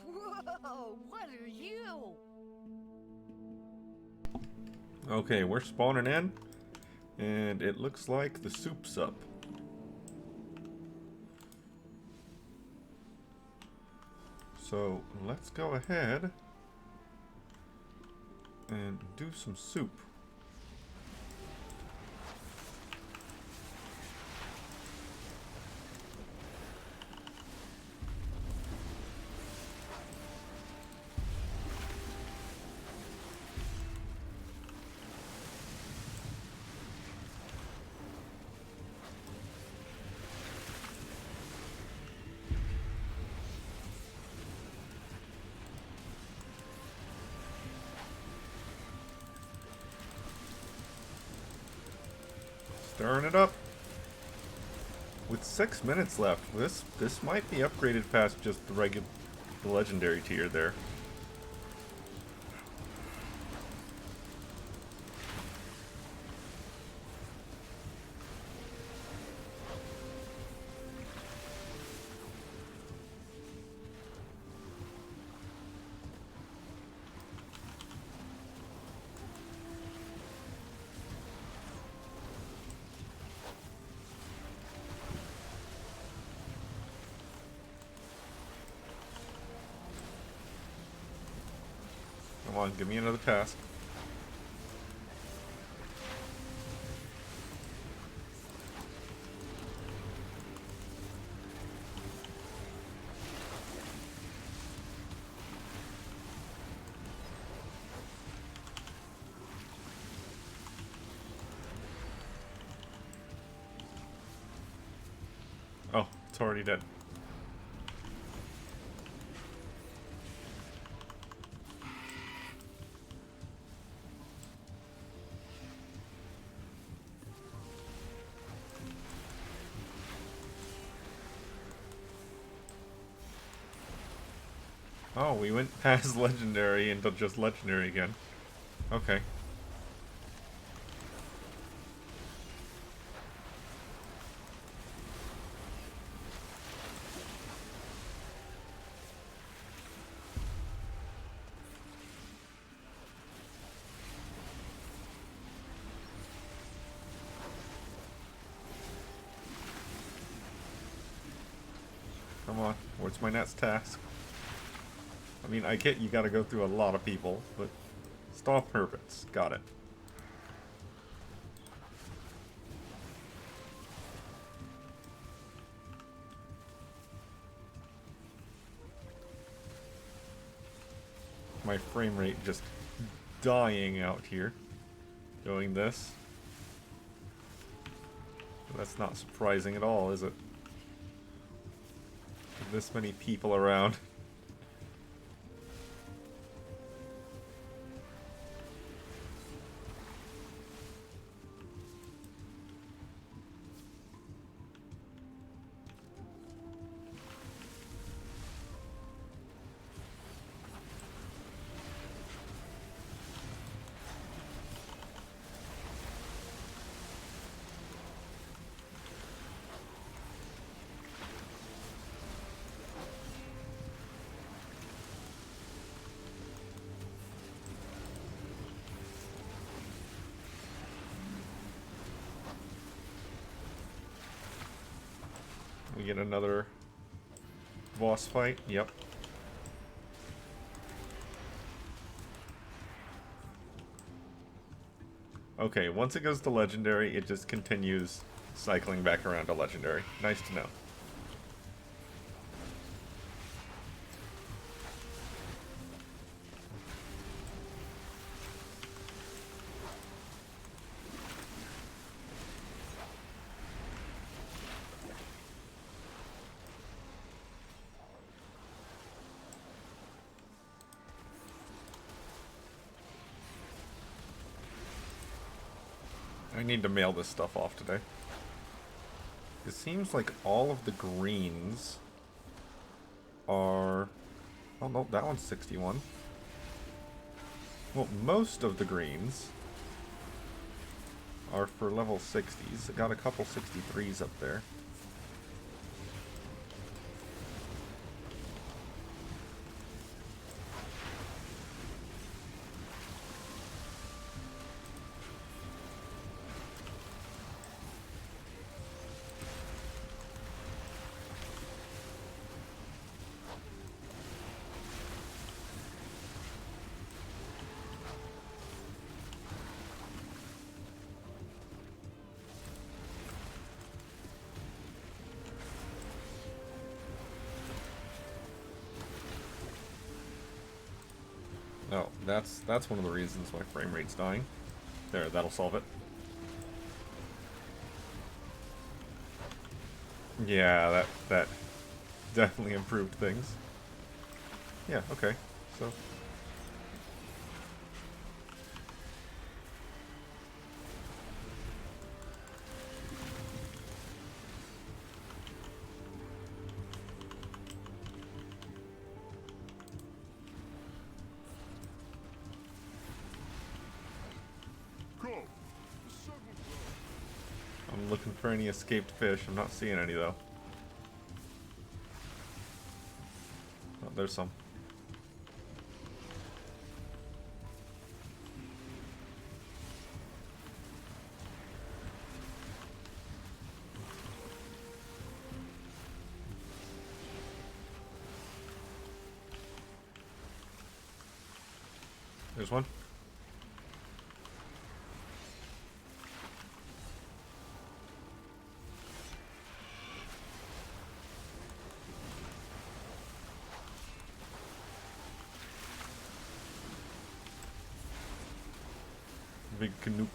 Whoa, what are you? Okay, we're spawning in, and it looks like the soup's up. So let's go ahead and do some soup. Stirring it up. With 6 minutes left, this might be upgraded past just the legendary tier there. Come on, give me another task. Oh, it's already dead. Oh, we went past legendary into just legendary again. Okay. Come on, what's my next task? I mean, I get you gotta go through a lot of people, but stop purpose. Got it. My frame rate just dying out here doing this. That's not surprising at all, is it? This many people around. We get another boss fight. Yep. Okay, once it goes to legendary, it just continues cycling back around to legendary. Nice to know. I need to mail this stuff off today. It seems like all of the greens are... Oh, no, that one's 61. Well, most of the greens are for level 60s. I got a couple 63s up there. Oh, that's one of the reasons my frame rate's dying. There, that'll solve it. Yeah, that definitely improved things. Yeah, okay. So I'm looking for any escaped fish. I'm not seeing any though. Oh, there's some. There's one. Big Canuck.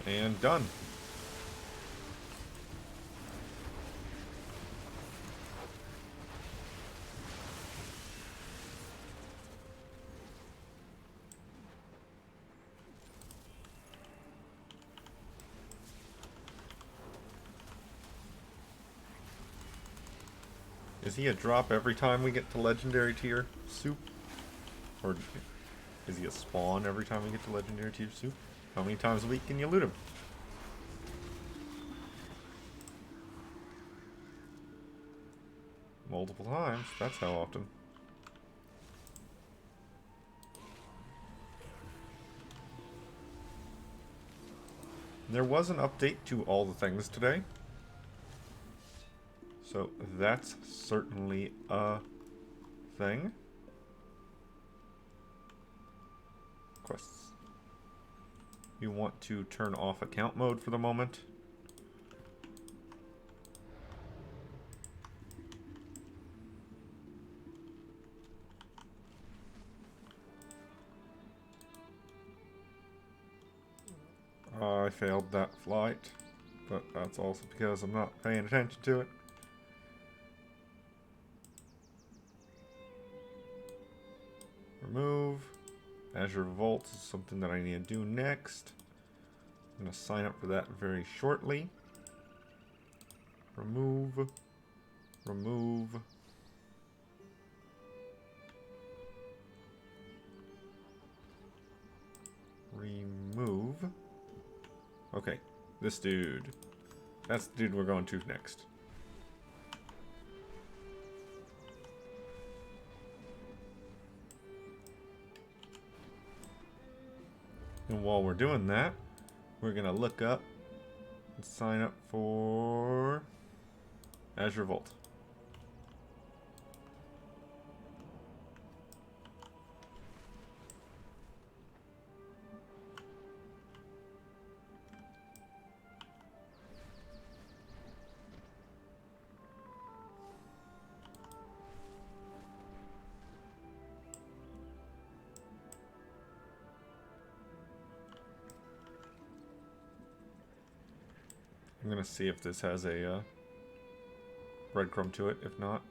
And done. Is he a drop every time we get to legendary tier soup? Or is he a spawn every time we get to legendary tier soup? How many times a week can you loot him? Multiple times, that's how often. There was an update to all the things today. So that's certainly a thing. Quests. You want to turn off account mode for the moment. I failed that flight, but that's also because I'm not paying attention to it. Remove. Azure Vault is something that I need to do next. I'm going to sign up for that very shortly. Remove. Remove. Remove. Okay, this dude. That's the dude we're going to next. And while we're doing that, we're going to look up and sign up for Azure Vault. I'm going to see if this has a breadcrumb to it. If not,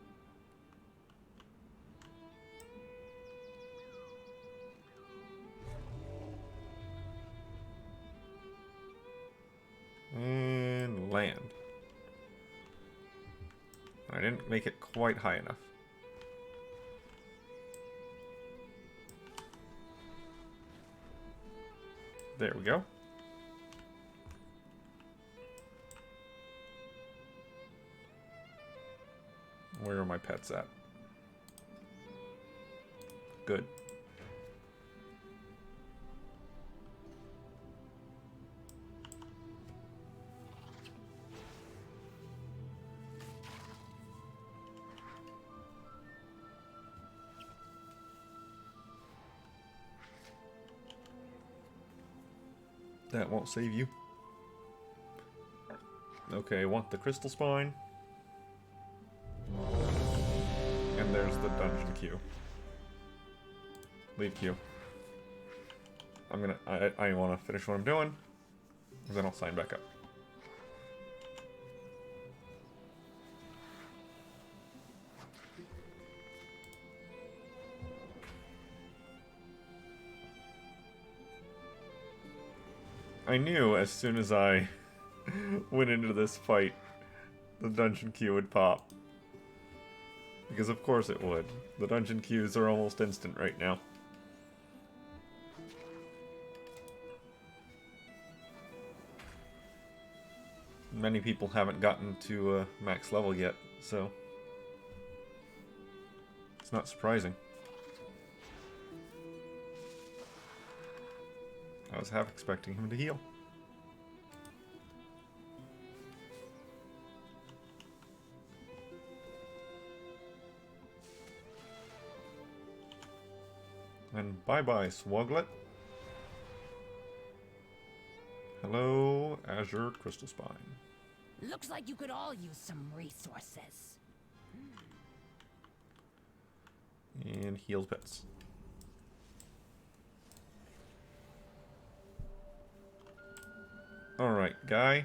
and land. I didn't make it quite high enough. There we go. Where are my pets at? Good. That won't save you. Okay, want the crystal spine. And there's the dungeon queue. Leave queue. I want to finish what I'm doing. Then I'll sign back up. I knew as soon as I went into this fight, the dungeon queue would pop. Because of course it would. The dungeon queues are almost instant right now. Many people haven't gotten to max level yet, so it's not surprising. I was half expecting him to heal. And bye-bye, Swoglet. Hello, Azure Crystal Spine. Looks like you could all use some resources. And heals pets. Alright, guy.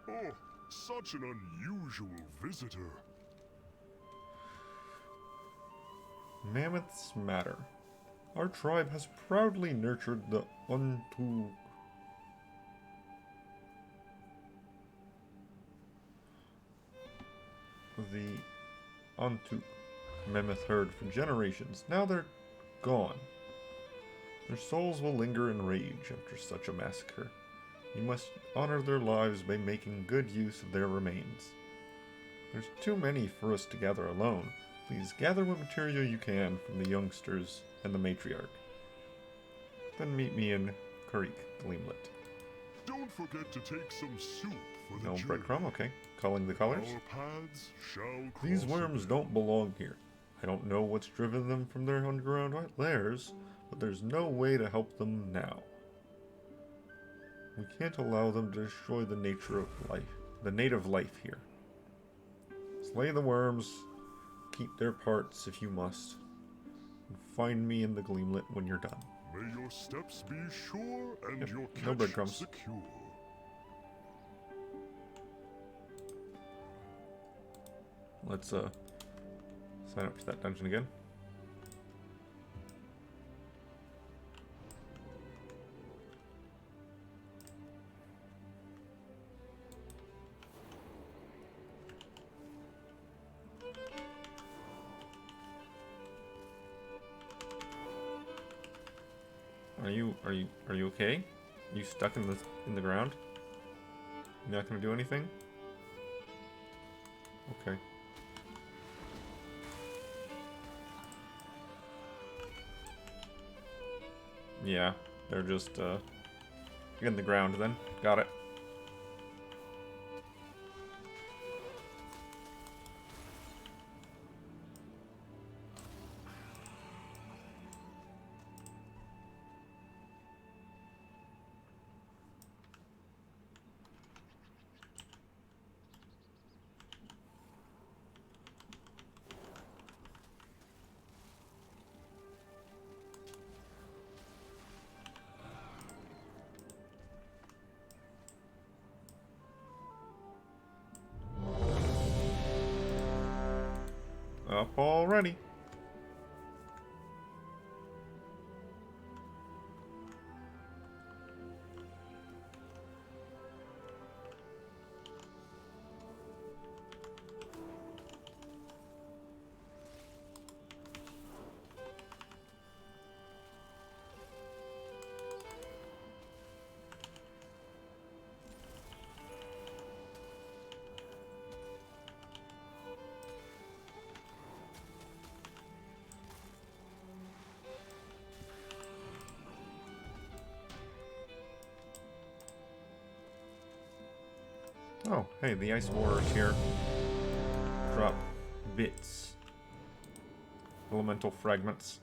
Oh, such an unusual visitor. Mammoths matter. Our tribe has proudly nurtured the Ontuk mammoth herd for generations. Now they're gone. Their souls will linger in rage after such a massacre. You must honor their lives by making good use of their remains. There's too many for us to gather alone. Please gather what material you can from the youngsters and the matriarch. Then meet me in Karik, Gleamlet. Don't forget to take some soup for the No journey. breadcrumb, okay. Calling the colors. Our paths shall cross These worms again. don't belong here. I don't know what's driven them from their underground lairs, but there's no way to help them now. We can't allow them to destroy the nature of life, the native life here. Slay the worms, keep their parts if you must, and find me in the Gleamlet when you're done. May your steps be sure and Yep, your no catch breadcrumbs. secure. Let's sign up to that dungeon again. Are you okay? You stuck in the ground? You're not gonna do anything? Okay. Yeah, they're just in the ground then. Got it. Up already. Oh, hey, the ice warrior is here. Drop bits. Elemental fragments.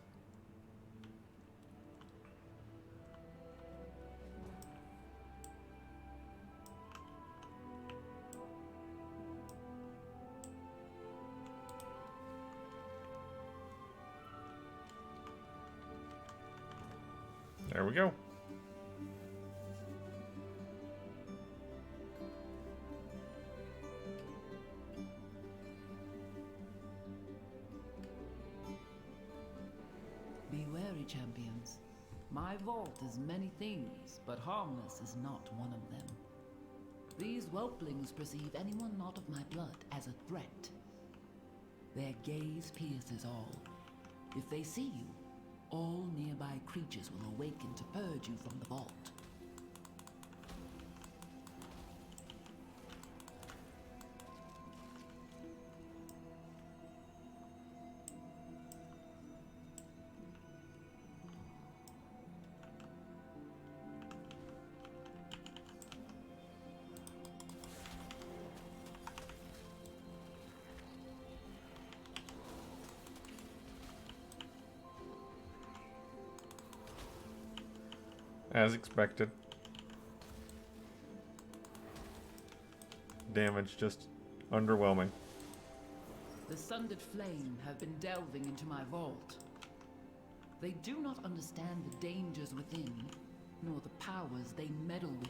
There we go. Be wary, champions. My vault is many things, but harmless is not one of them. These whelplings perceive anyone not of my blood as a threat. Their gaze pierces all. If they see you, all nearby creatures will awaken to purge you from the vault. As expected. Damage just underwhelming. The Sundered Flame have been delving into my vault. They do not understand the dangers within, nor the powers they meddle with.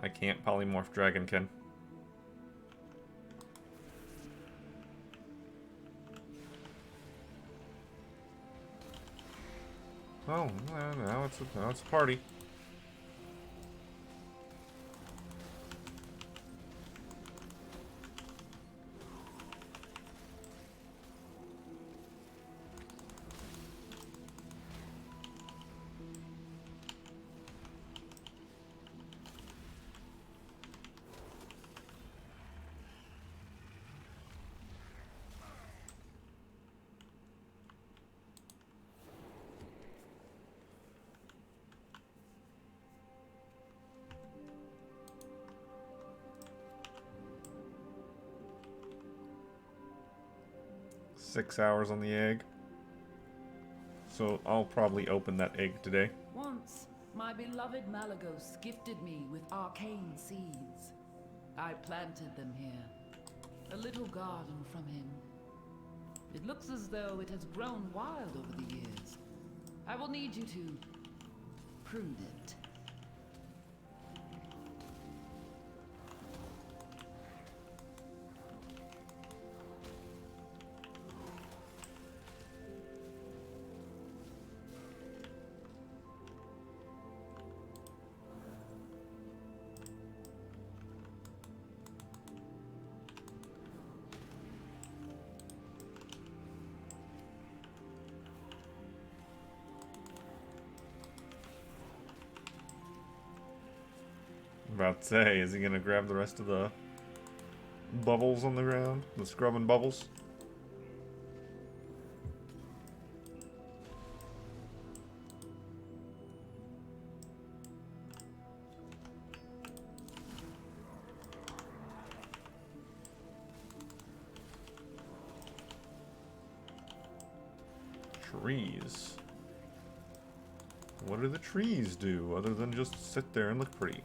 I can't polymorph Dragonkin. Oh, now it's a party. Six hours on the egg. So I'll probably open that egg today. Once, my beloved Malagos gifted me with arcane seeds. I planted them here. A little garden from him. It looks as though it has grown wild over the years. I will need you to prune it. About to say, is he gonna grab the rest of the bubbles on the ground? The scrubbing bubbles? Trees. What do the trees do other than just sit there and look pretty?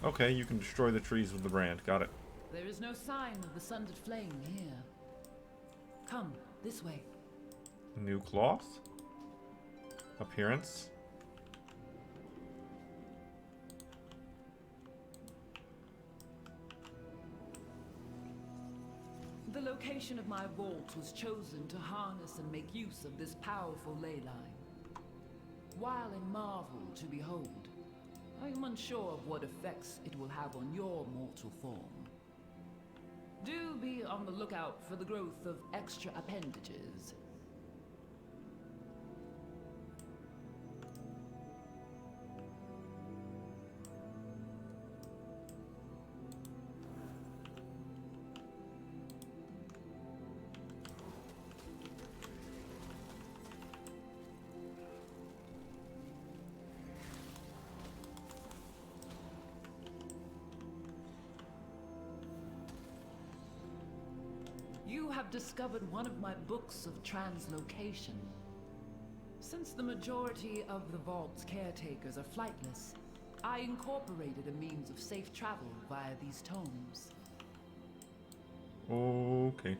Okay, you can destroy the trees with the brand. Got it. There is no sign of the Sundered Flame here. Come, this way. New cloth? Appearance? The location of my vault was chosen to harness and make use of this powerful ley line. while a marvel to behold, I am unsure of what effects it will have on your mortal form. Do be on the lookout for the growth of extra appendages. You have discovered one of my books of translocation. Since the majority of the vault's caretakers are flightless, I incorporated a means of safe travel via these tomes. Okay.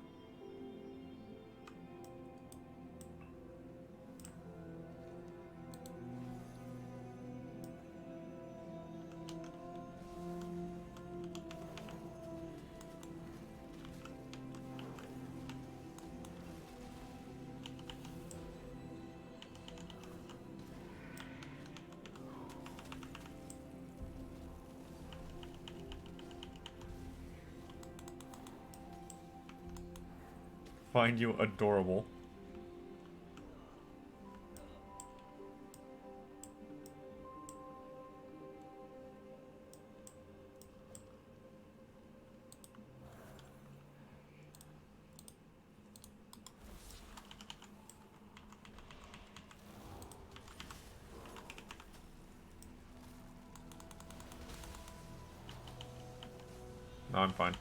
Find you adorable. No, I'm fine.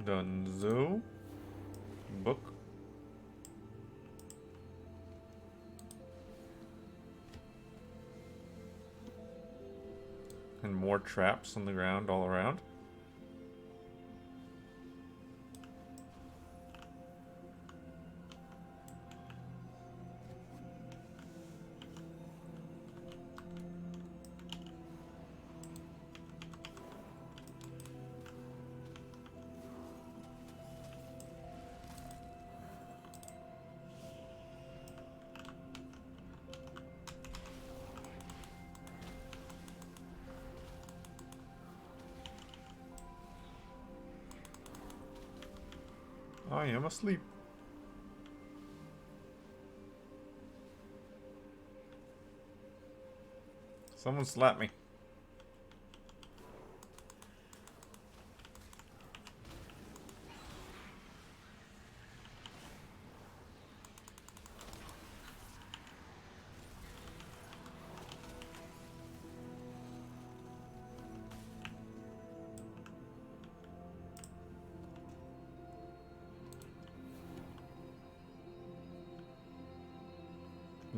Dunzo. Book. And more traps on the ground all around. I am asleep. Someone slap me.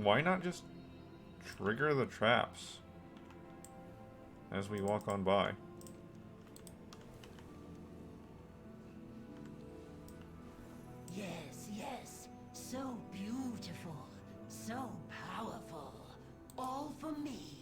Why not just trigger the traps as we walk on by? Yes, yes. So beautiful. So powerful. All for me.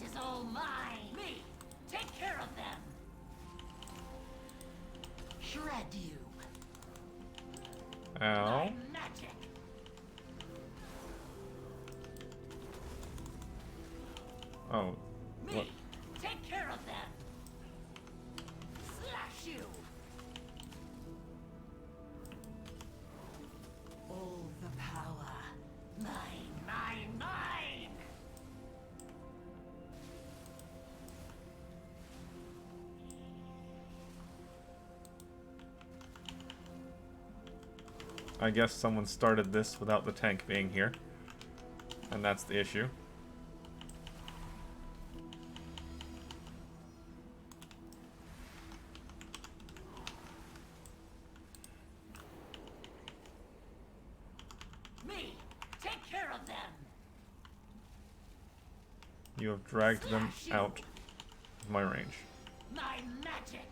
is all mine. Me, take care of them. Shred you. Ow. My magic. Oh. Me, What? take care of them. Slash you. All the power. Mine, mine, mine. I guess someone started this without the tank being here. And that's the issue. Me, take care of them. You have dragged them out of my range. My magic.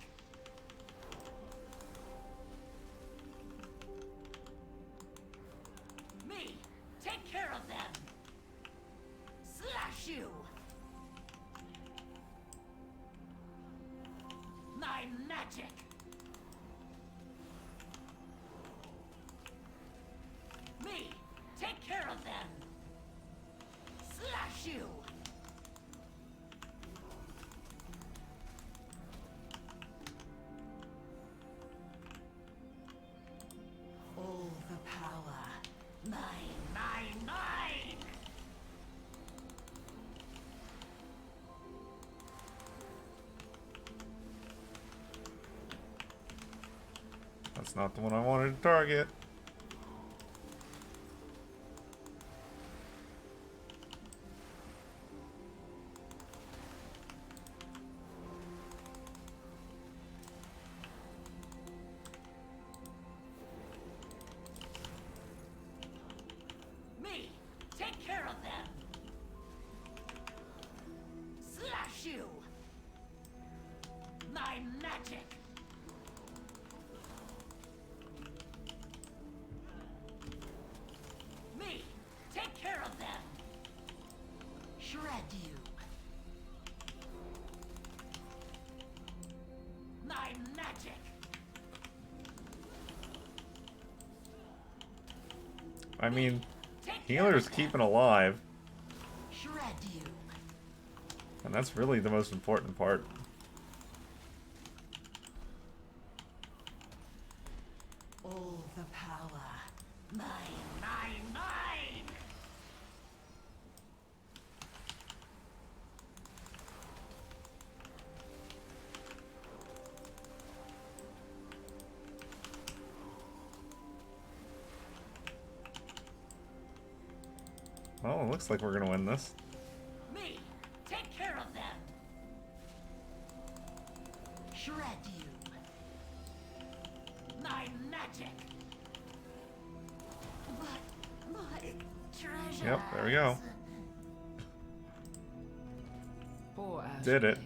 Me, take care of them. Slash you. My magic. Me, take care of them. Slash you. All the power. Mine, mine, mine. That's not the one I wanted to target. Me, take care of them. Slash you. My magic. Me, take care of them. Shred you. My magic. I mean, Take care healer's of them. keeping alive. Shred you. And that's really the most important part. All the power. Mine, mine, mine. Well, it looks like we're gonna win this. Me, take care of them. Shred you. My magic. But my treasure. Yep, there we go. Poor Ash. Did it.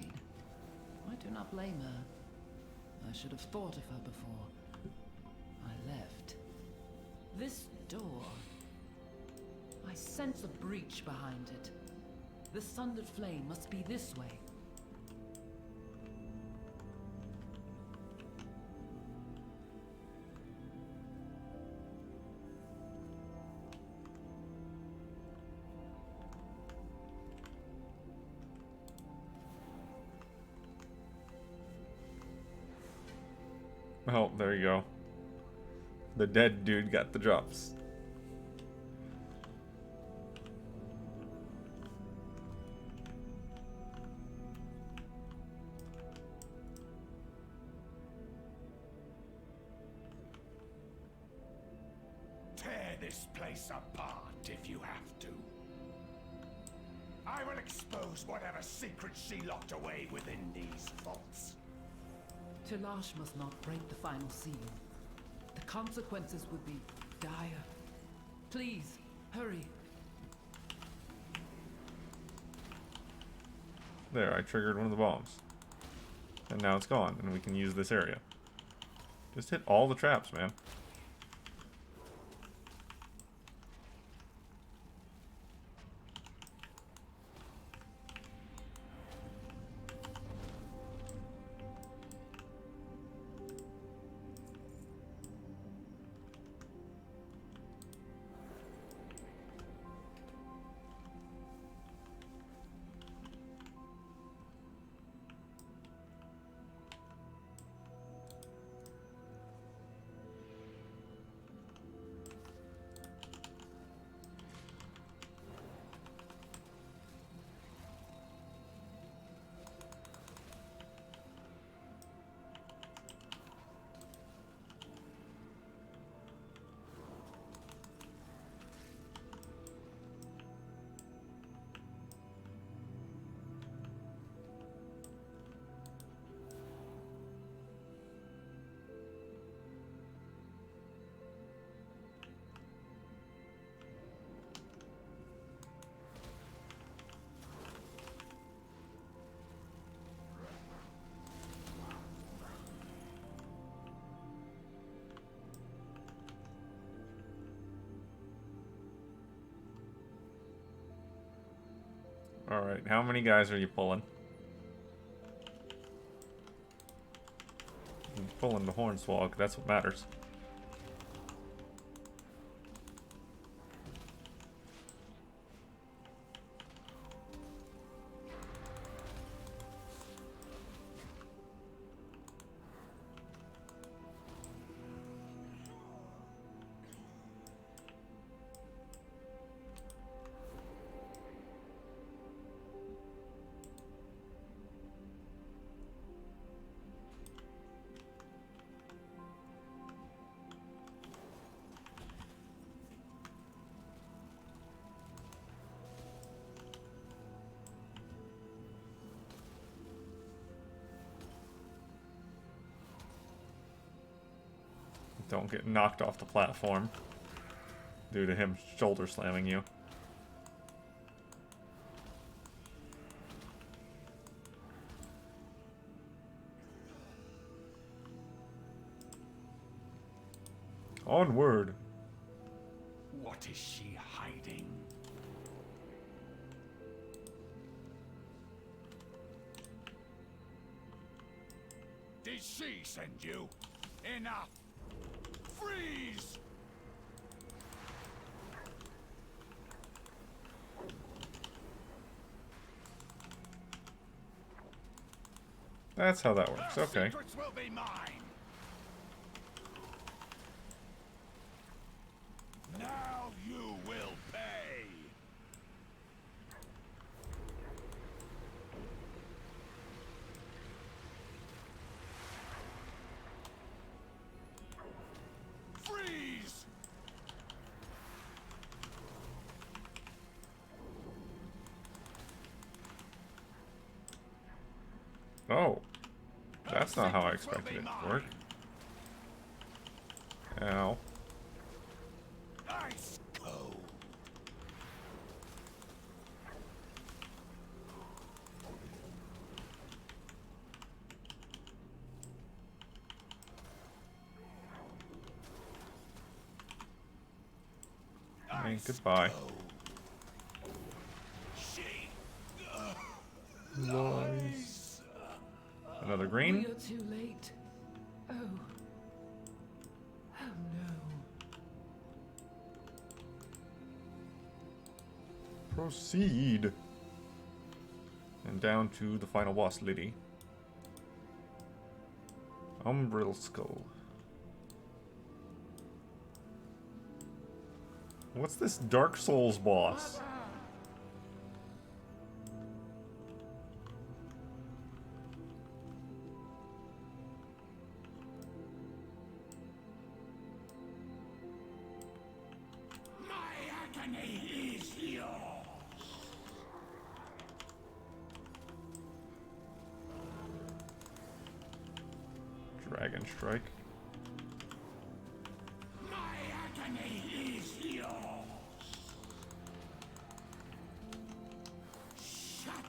I do not blame her. I should have thought of her before I left. This door. I sense a breach behind it. The sundered flame must be this way. Oh, there you go. The dead dude got the drops. Tear this place apart if you have to. I will expose whatever secrets she locked away within these vaults. Tilash must not break the final seal. The consequences would be dire. Please, hurry. There, I triggered one of the bombs. And now it's gone, and we can use this area. Just hit all the traps, man. Alright, how many guys are you pulling? I'm pulling the Hornswogg, that's what matters. Don't get knocked off the platform due to him shoulder slamming you. Onward. What is she hiding? Did she send you? Enough! Freeze! That's how that works. Okay. Secrets will be mine. Now you will pay. Freeze! Oh. That's not how I expected it to work. Ow. Ice cold. Hey, goodbye. She Lies. Another green? We are too late. Oh. Oh no. Proceed. And down to the final boss, Liddy. Umbril Skull. What's this Dark Souls boss? My agony is yours. Dragon Strike. My agony is yours. Shatter.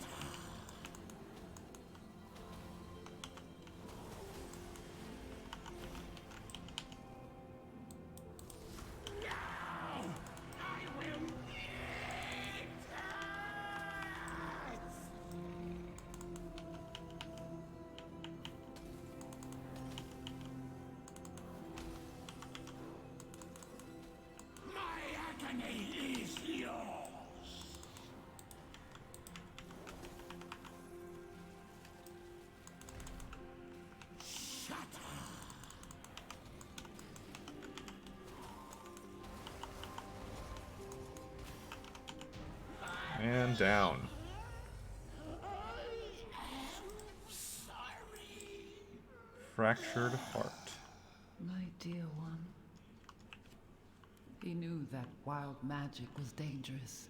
Now I will eat it. My agony is yours. Shatter. And down. Fractured Heart. My dear one. He knew that wild magic was dangerous,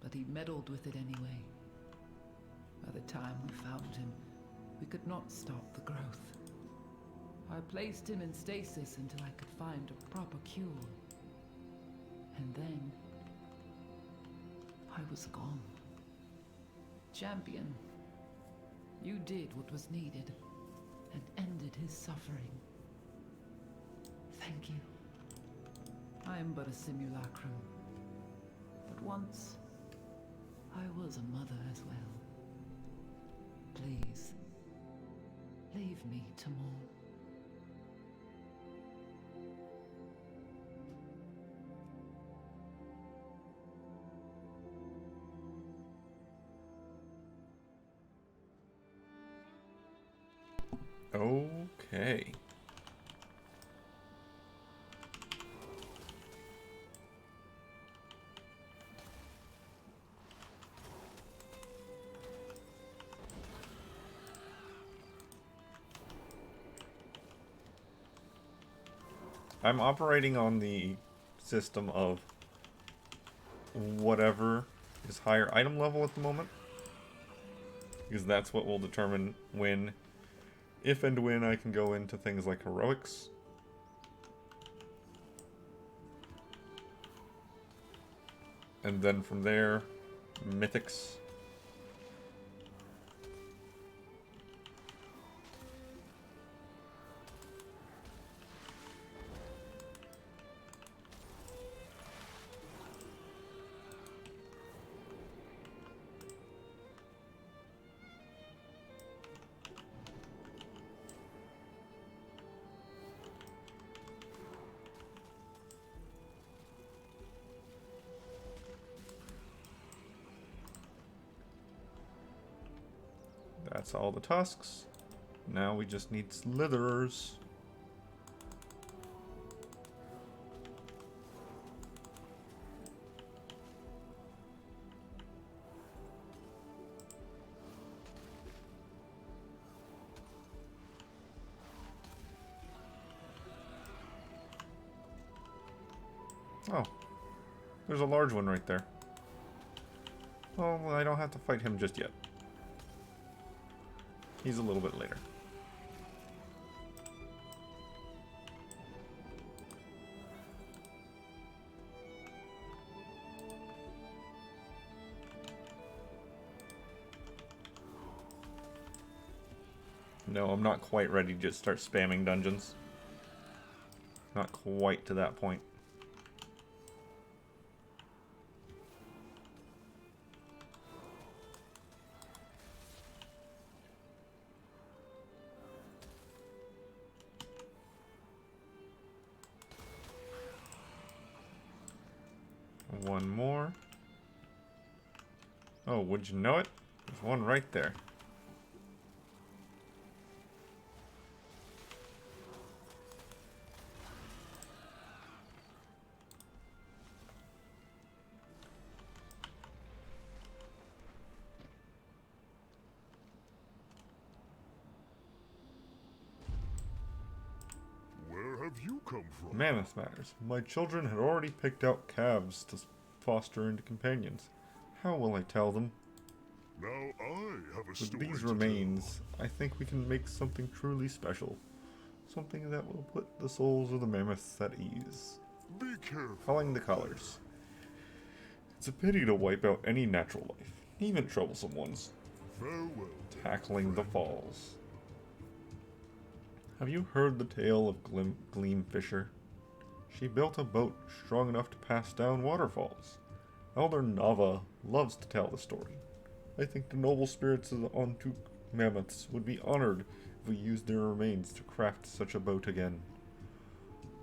but he meddled with it anyway. By the time we found him, we could not stop the growth. I placed him in stasis until I could find a proper cure. And then I was gone. Champion, you did what was needed and ended his suffering. Thank you. I am but a simulacrum. But once, I was a mother as well. Please, leave me to mourn. Okay. I'm operating on the system of whatever is higher item level at the moment, because that's what will determine when, if and when I can go into things like heroics. And then from there, mythics. That's all the tusks. Now we just need slitherers. Oh, there's a large one right there. Well, I don't have to fight him just yet. He's a little bit later. No, I'm not quite ready to just start spamming dungeons. Not quite to that point. One more. Oh, would you know it? There's one right there. Where have you come from? Mammoth matters. My children had already picked out calves to foster into companions. How will I tell them? Now I have a With story these to remains, I think we can make something truly special. Something that will put the souls of the mammoths at ease. tell. Be careful. Calling the colors. It's a pity to wipe out any natural life, even troublesome ones. Farewell. Tackling the falls. Have you heard the tale of Gleam Fisher? She built a boat strong enough to pass down waterfalls. Elder Nava loves to tell the story. I think the noble spirits of the Ontuk mammoths would be honored if we used their remains to craft such a boat again.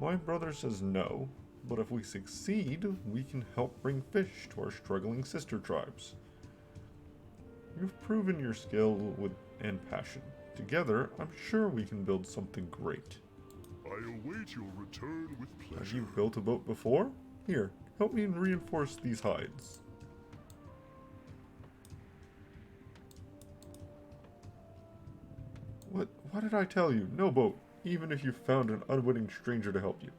My brother says no, but if we succeed, we can help bring fish to our struggling sister tribes. You've proven your skill and passion. Together, I'm sure we can build something great. I await your return with Have pleasure. you built a boat before? Here, help me reinforce these hides. What did I tell you? No boat, even if you found an unwitting stranger to help you.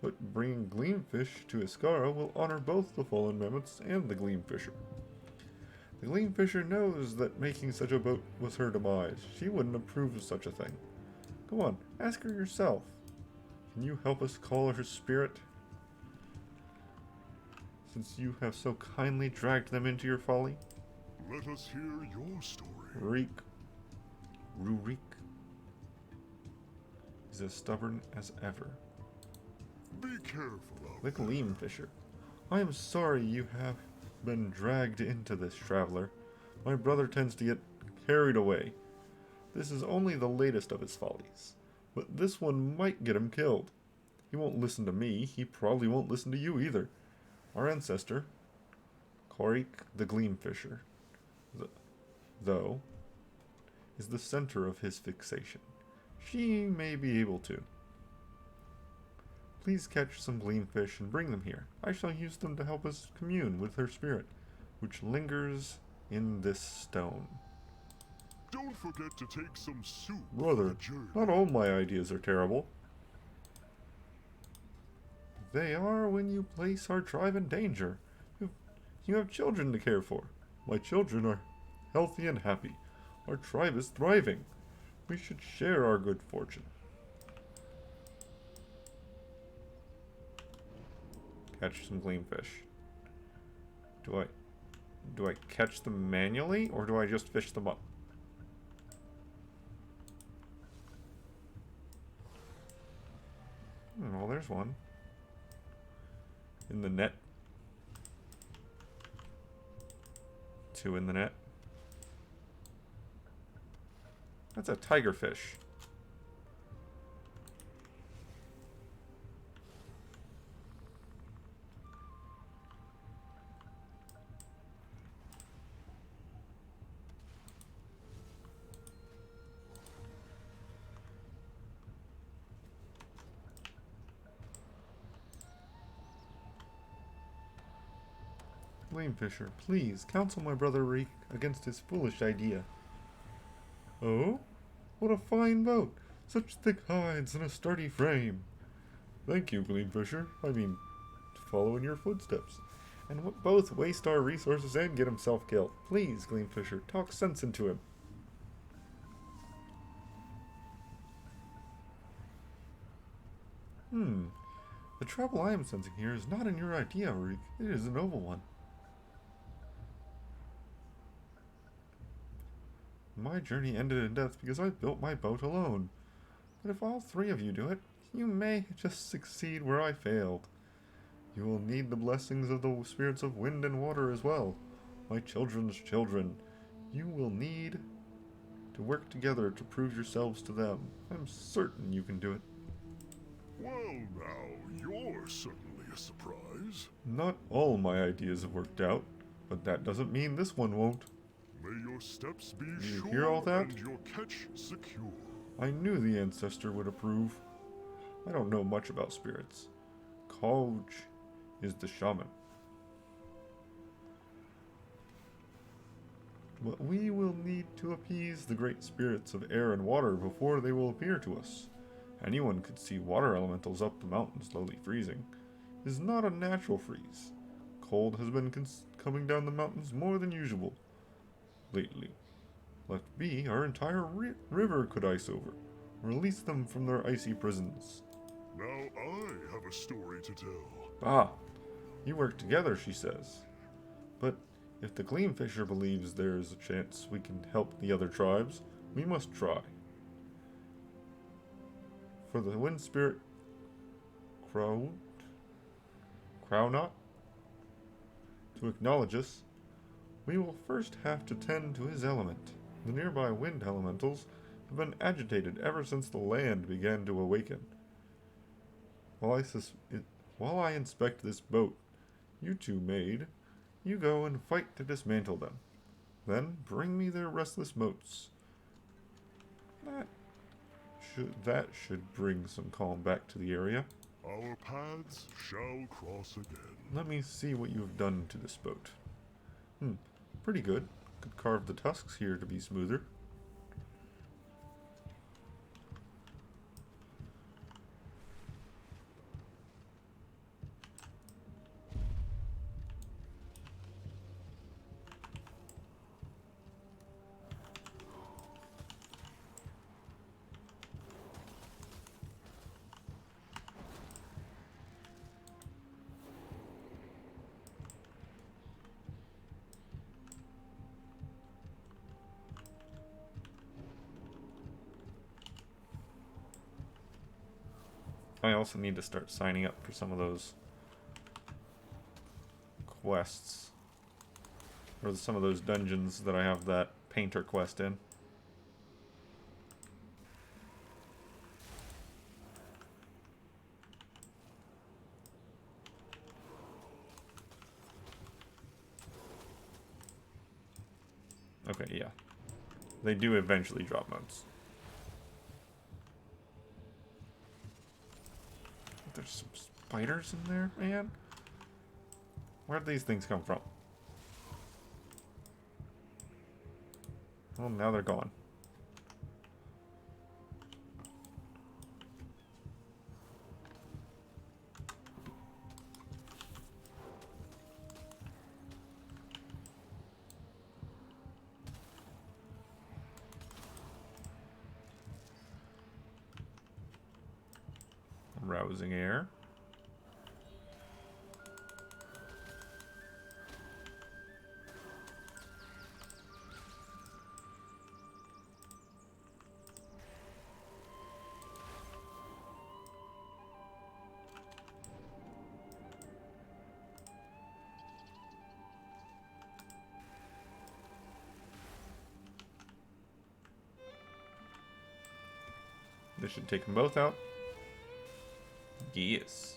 But bringing Gleamfish to Iskara will honor both the fallen mammoths and the Gleamfisher. The Gleamfisher knows that making such a boat was her demise. She wouldn't approve of such a thing. Come on, ask her yourself. Can you help us call her spirit? Since you have so kindly dragged them into your folly? Let us hear your story. Rurik is as stubborn as ever. Be careful out The there. Gleamfisher. I am sorry you have been dragged into this, traveler. My brother tends to get carried away. This is only the latest of his follies. But this one might get him killed. He won't listen to me. He probably won't listen to you either. Our ancestor, Korik the Gleamfisher, though, is the center of his fixation. She may be able to. Please catch some gleamfish and bring them here. I shall use them to help us commune with her spirit, which lingers in this stone. Don't forget to take some soup for Brother, the journey. not all my ideas are terrible. They are when you place our tribe in danger. You have children to care for. My children are healthy and happy. Our tribe is thriving. We should share our good fortune. Catch some gleamfish. Do I catch them manually, or do I just fish them up? Well, there's one. In the net. 2 in the net. That's a tigerfish. Gleamfisher, please counsel my brother Reek against his foolish idea. Oh? What a fine boat! Such thick hides and a sturdy frame! Thank you, Gleamfisher. I mean, to follow in your footsteps. And both waste our resources and get himself killed. Please, Gleamfisher, talk sense into him. The trouble I am sensing here is not in your idea, Reek. It is a noble one. My journey ended in death because I built my boat alone. But if all 3 of you do it, you may just succeed where I failed. You will need the blessings of the spirits of wind and water as well. My children's children. You will need to work together to prove yourselves to them. I'm certain you can do it. Well, now, you're certainly a surprise. Not all my ideas have worked out, but that doesn't mean this one won't. May your steps be You sure hear all that? and your catch secure. I knew the ancestor would approve. I don't know much about spirits. Koj is the shaman. But we will need to appease the great spirits of air and water before they will appear to us. Anyone could see water elementals up the mountain slowly freezing. It is not a natural freeze. Cold has been coming down the mountains more than usual lately. Left be, our entire river could ice over. Release them from their icy prisons. Now I have a story to tell. Ah, you work together, she says. But if the Gleamfisher believes there is a chance we can help the other tribes, we must try. For the wind spirit Crownot to acknowledge us, we will first have to tend to his element. The nearby wind elementals have been agitated ever since the land began to awaken. While I inspect this boat you 2 made, you go and fight to dismantle them. Then bring me their restless motes. That should bring some calm back to the area. Our paths shall cross again. Let me see what you have done to this boat. Pretty good. Could carve the tusks here to be smoother. I also need to start signing up for some of those quests. Or some of those dungeons that I have that painter quest in. Okay, yeah. They do eventually drop motes. There's some spiders in there, man. Where'd these things come from? Well, now they're gone. Rousing air. This should take them both out. Yes.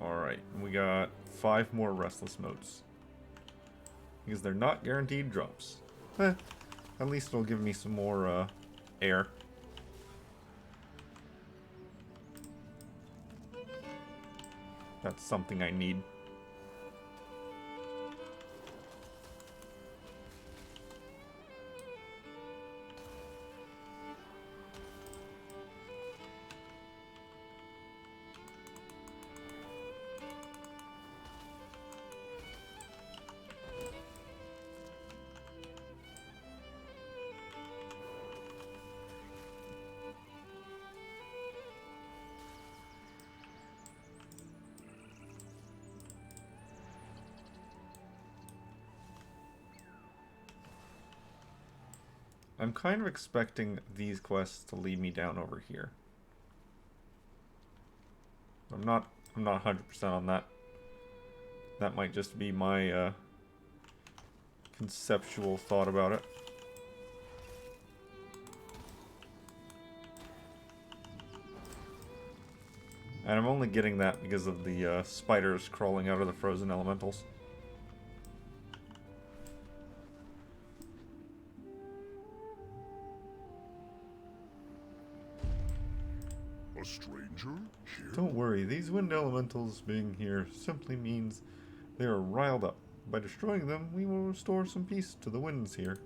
Alright, we got 5 more restless motes. Because they're not guaranteed drops. At least it'll give me some more air. That's something I need. I'm kind of expecting these quests to lead me down over here. I'm not 100% on that. That might just be my conceptual thought about it. And I'm only getting that because of the spiders crawling out of the frozen elementals. A stranger here? Don't worry, these wind elementals being here simply means they are riled up. By destroying them, we will restore some peace to the winds here.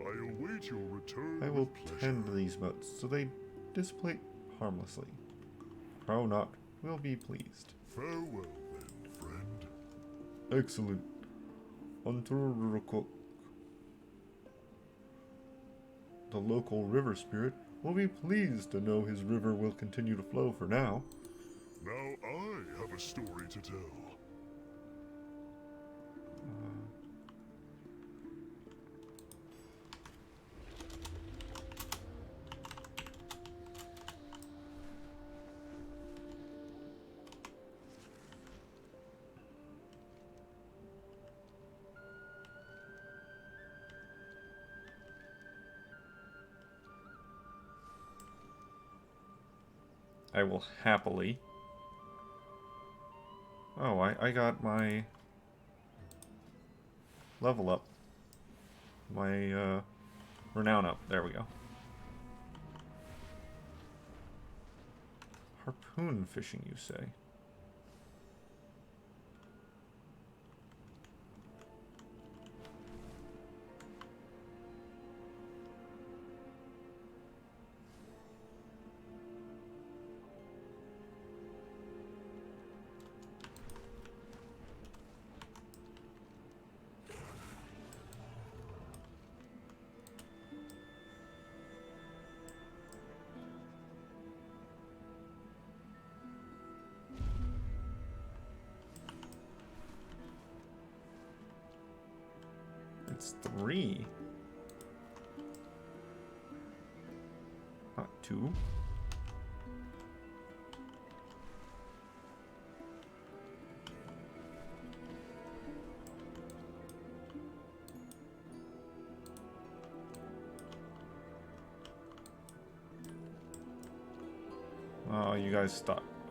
I await your return. I will with pleasure. tend these motes so they dissipate harmlessly. Crow not will be pleased. Farewell then, friend. Excellent. Unturukuk. The local river spirit will be pleased to know his river will continue to flow for now. Now I have a story to tell. I will happily. Oh, I got my level up. My Renown up. There we go. Harpoon fishing, you say? It's 3. Not 2. Oh, you guys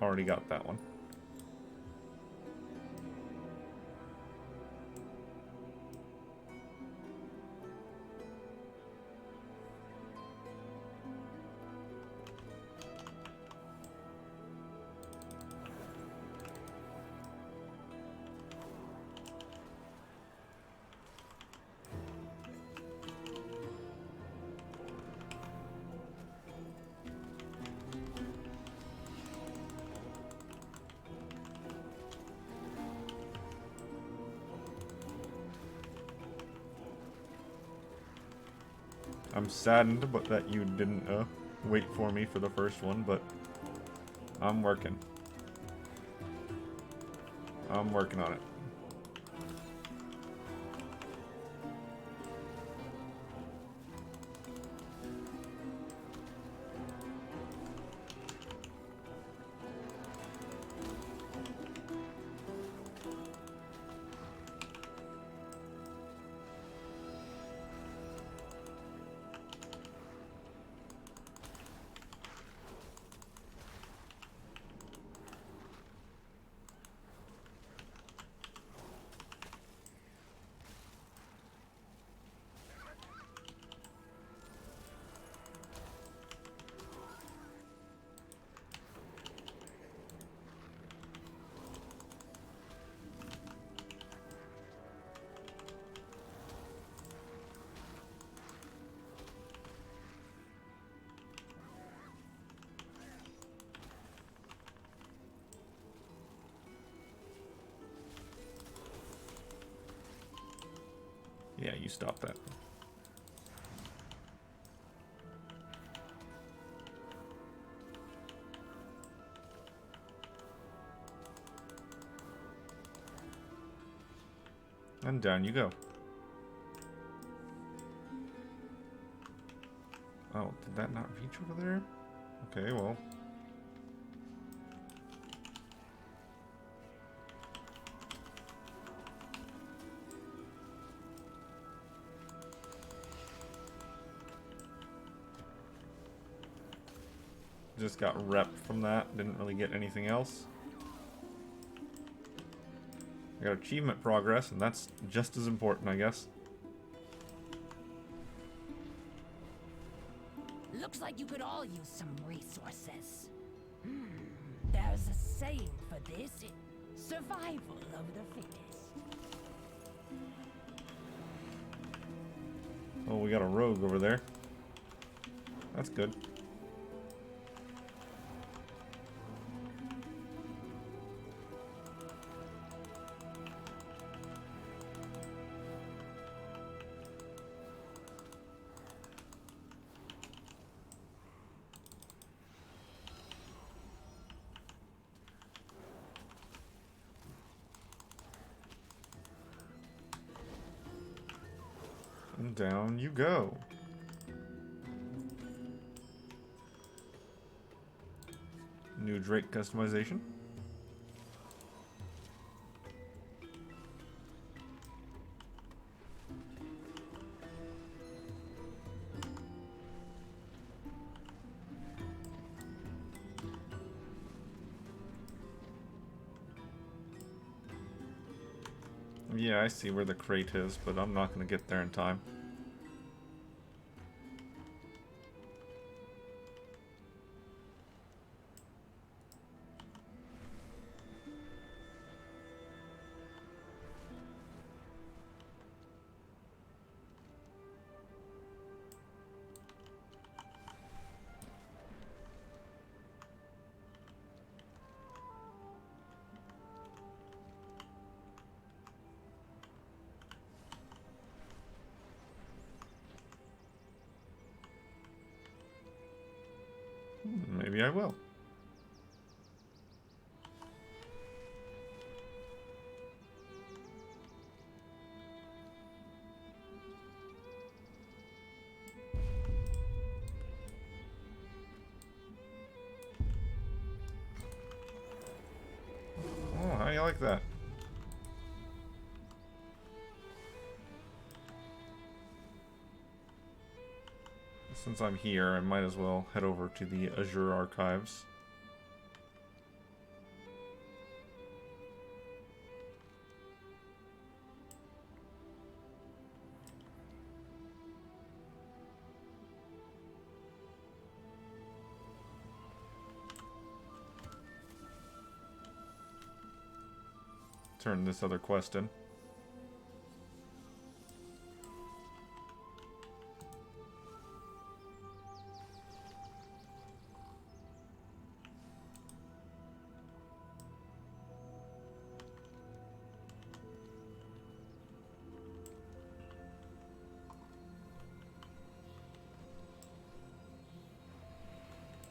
already got that one. I'm saddened but that you didn't wait for me for the first one, but I'm working. I'm working on it. Yeah, you stop that. And down you go. Oh, did that not reach over there? Okay, well. Just got rep from that. Didn't really get anything else. I got achievement progress, and that's just as important, I guess. Looks like you could all use some resources. There's a saying for this. Survival of the fittest. Oh, we got a rogue over there. That's good. And down you go. New Drake customization. Yeah, I see where the crate is, but I'm not going to get there in time. Maybe I will. Oh, how do you like that? Since I'm here, I might as well head over to the Azure Archives. Turn this other quest in.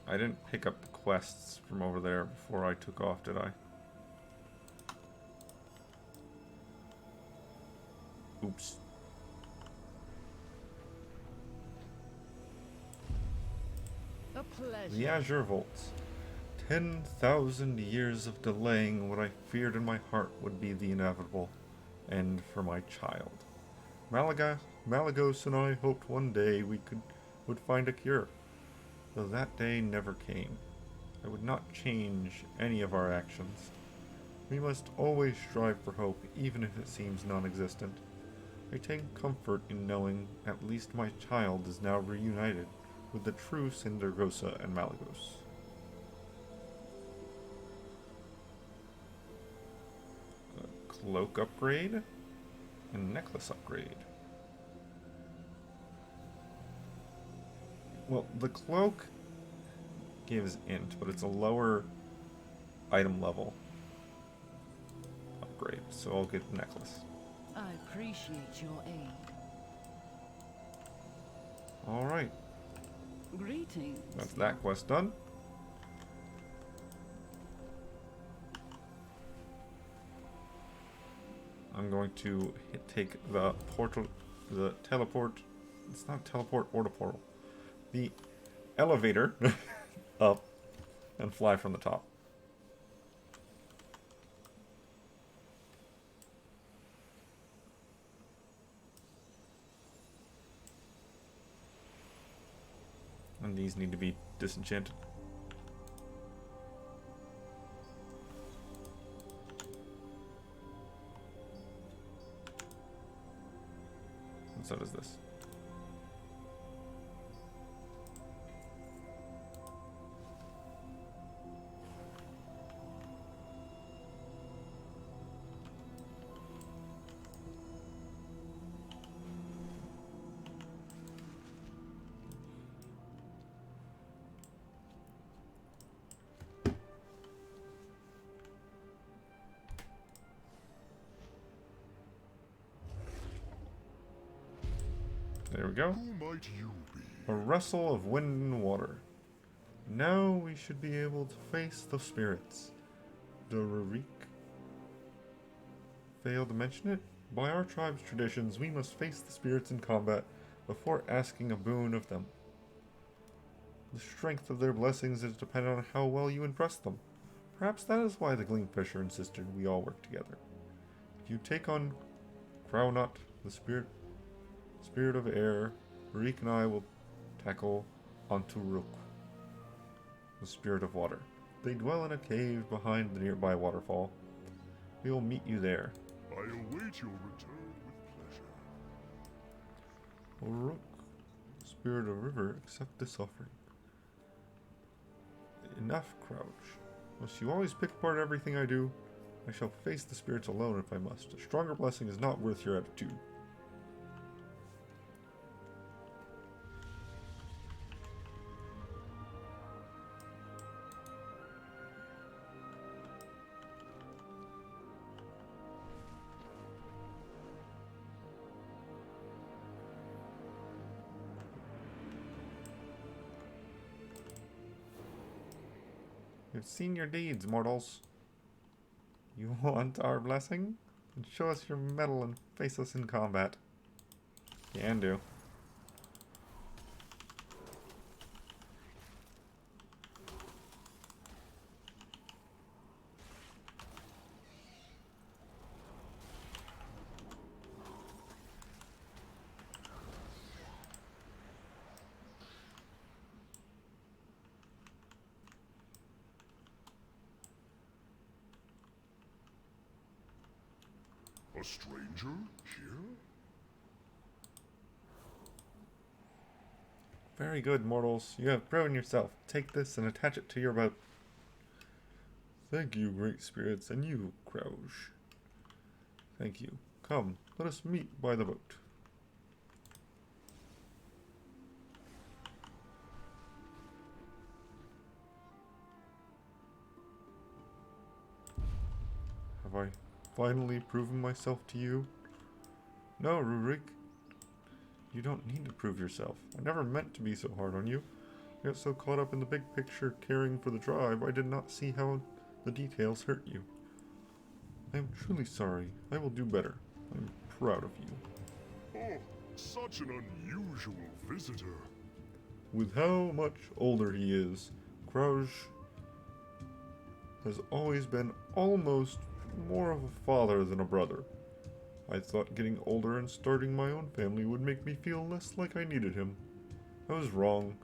I didn't pick up the quests from over there before I took off, did I? Oops. A pleasure. The Azure Vaults. 10,000 years of delaying what I feared in my heart would be the inevitable end for my child. Malagos and I hoped one day we would find a cure, though that day never came. I would not change any of our actions. We must always strive for hope, even if it seems non-existent. I take comfort in knowing at least my child is now reunited with the true Sindragosa and Malagos. A cloak upgrade and necklace upgrade. Well, the cloak gives int, but it's a lower item level upgrade, so I'll get the necklace. I appreciate your aid. Alright, Greetings. that's that quest done. I'm going to take the portal, the teleport, it's not teleport or the portal, the elevator up and fly from the top. And these need to be disenchanted. And so does this. There we go. Who might you be? A rustle of wind and water. Now we should be able to face the spirits. Dorarik. Failed to mention it? By our tribe's traditions, we must face the spirits in combat before asking a boon of them. The strength of their blessings is dependent on how well you impress them. Perhaps that is why the Gleamfisher insisted we all work together. If you take on Crownut, the spirit of air, Reek and I will tackle Anturuk, the spirit of water. They dwell in a cave behind the nearby waterfall. We will meet you there. I await your return with pleasure. Uruk, spirit of river, accept this offering. Enough, Crouch. Must you always pick apart everything I do? I shall face the spirits alone if I must. A stronger blessing is not worth your attitude. I've seen your deeds, mortals. You want our blessing? Then show us your mettle and face us in combat. Can do. A stranger here? Very good, mortals. You have proven yourself. Take this and attach it to your boat. Thank you, great spirits, and you, Crouch. Thank you. Come, let us meet by the boat. Have I finally proven myself to you? No, Rurik. You don't need to prove yourself. I never meant to be so hard on you. I got so caught up in the big picture caring for the tribe, I did not see how the details hurt you. I am truly sorry. I will do better. I am proud of you. Oh, such an unusual visitor. With how much older he is, Crouch has always been almost more of a father than a brother. I thought getting older and starting my own family would make me feel less like I needed him. I was wrong.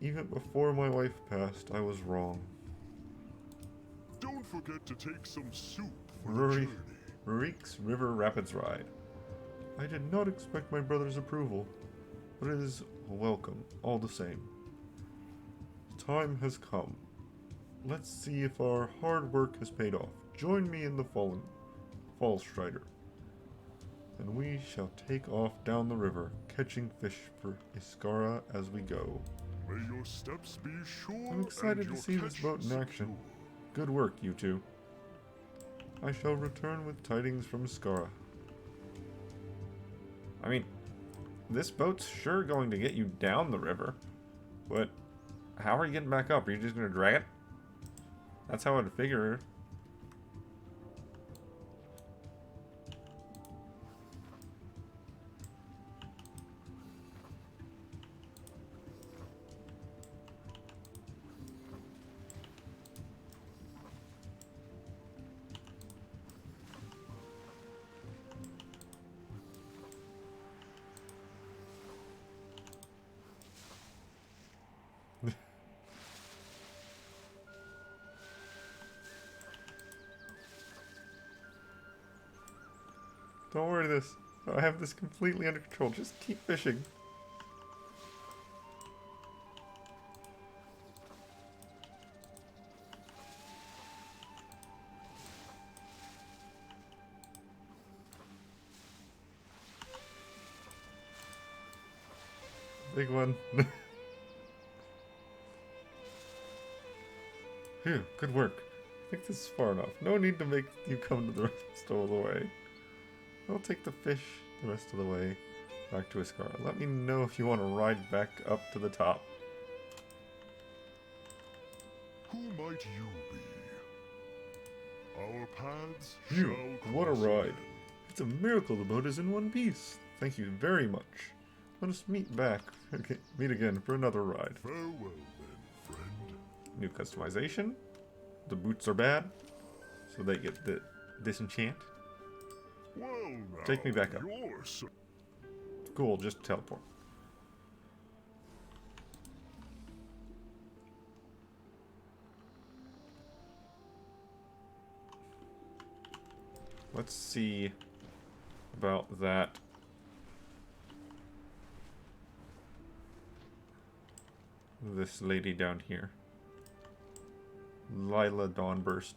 Even before my wife passed, I was wrong. Don't forget to take some soup for the journey. Rurik's River Rapids Ride. I did not expect my brother's approval, but it is welcome all the same. The time has come. Let's see if our hard work has paid off. Join me in the Fall Strider, and we shall take off down the river, catching fish for Iskara as we go. May your steps be sure. I'm excited to see this boat in action. Good work, you two. I shall return with tidings from Iskara. I mean, this boat's sure going to get you down the river, but how are you getting back up? Are you just going to drag it? That's how I'd figure. Don't worry this. I have this completely under control. Just keep fishing. Big one. Phew, good work. I think this is far enough. No need to make you come to the rest of the way. I'll take the fish the rest of the way back to Iskara. Let me know if you want to ride back up to the top. Who might you be? Our paths Phew, shall what a cross ride. again. It's a miracle the boat is in one piece. Thank you very much. Let us meet again for another ride. Farewell then, friend. New customization. The boots are bad, so they get the disenchant. Well, now, Take me back up. you're so Cool, just teleport. Let's see about that. This lady down here. Lila Dawnburst.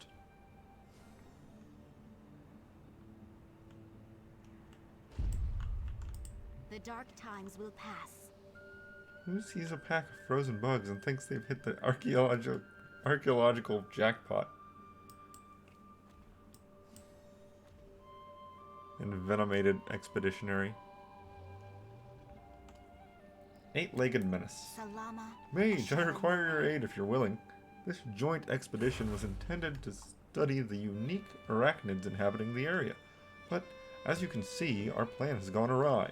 The dark times will pass. Who sees a pack of frozen bugs and thinks they've hit the archaeological jackpot? Envenomated expeditionary. Eight-legged menace. Salama. Mage, I require your aid if you're willing. This joint expedition was intended to study the unique arachnids inhabiting the area, but as you can see, our plan has gone awry.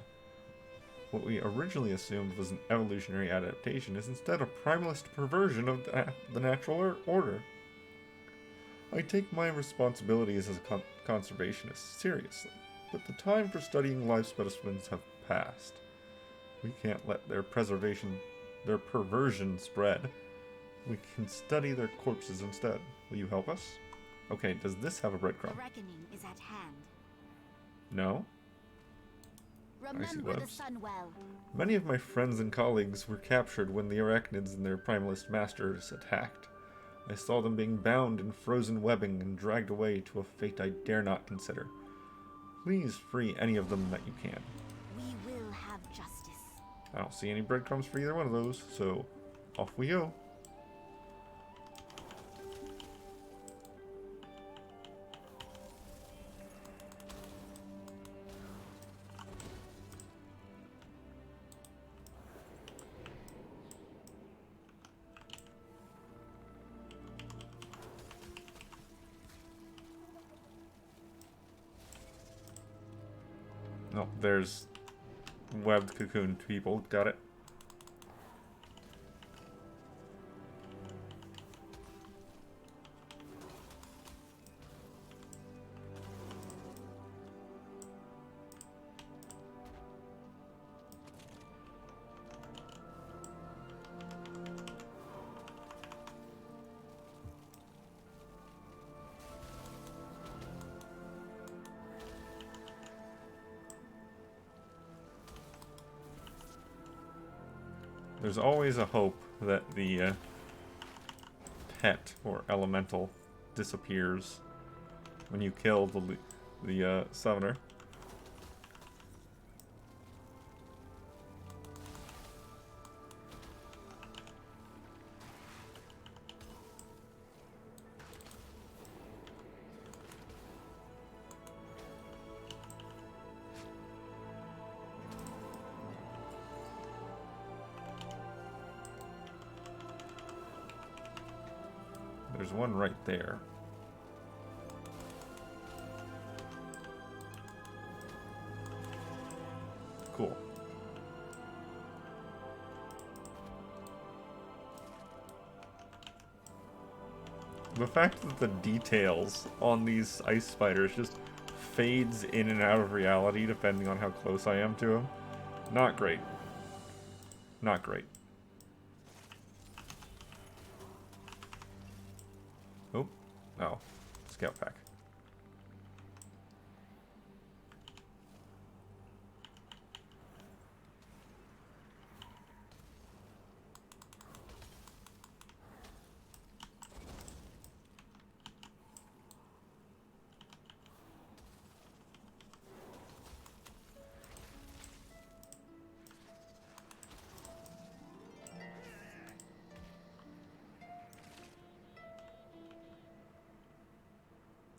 What we originally assumed was an evolutionary adaptation is instead a primalist perversion of the natural order. I take my responsibilities as a conservationist seriously, but the time for studying life specimens have passed. We can't let their perversion spread. We can study their corpses instead. Will you help us? Okay, does this have a breadcrumb? The reckoning is at hand. No? Remember the webs. sun well. Many of my friends and colleagues were captured when the arachnids and their primalist masters attacked. I saw them being bound in frozen webbing and dragged away to a fate I dare not consider. Please free any of them that you can. We will have justice. I don't see any breadcrumbs for either one of those, so off we go. Oh, there's webbed cocoon people. Got it. There's always a hope that the pet or elemental disappears when you kill the summoner. There's one right there. Cool. The fact that the details on these ice spiders just fades in and out of reality depending on how close I am to them. Not great. Not great. Oh, scout pack.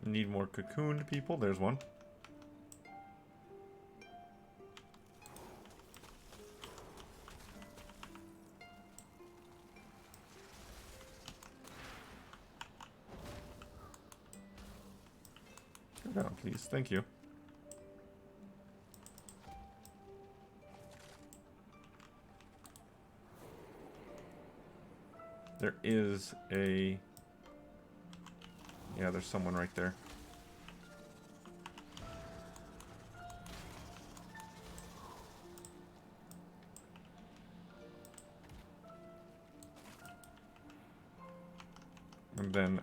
Need more cocooned people. There's one. Go down, please. Thank you. There is a... Yeah, there's someone right there. And then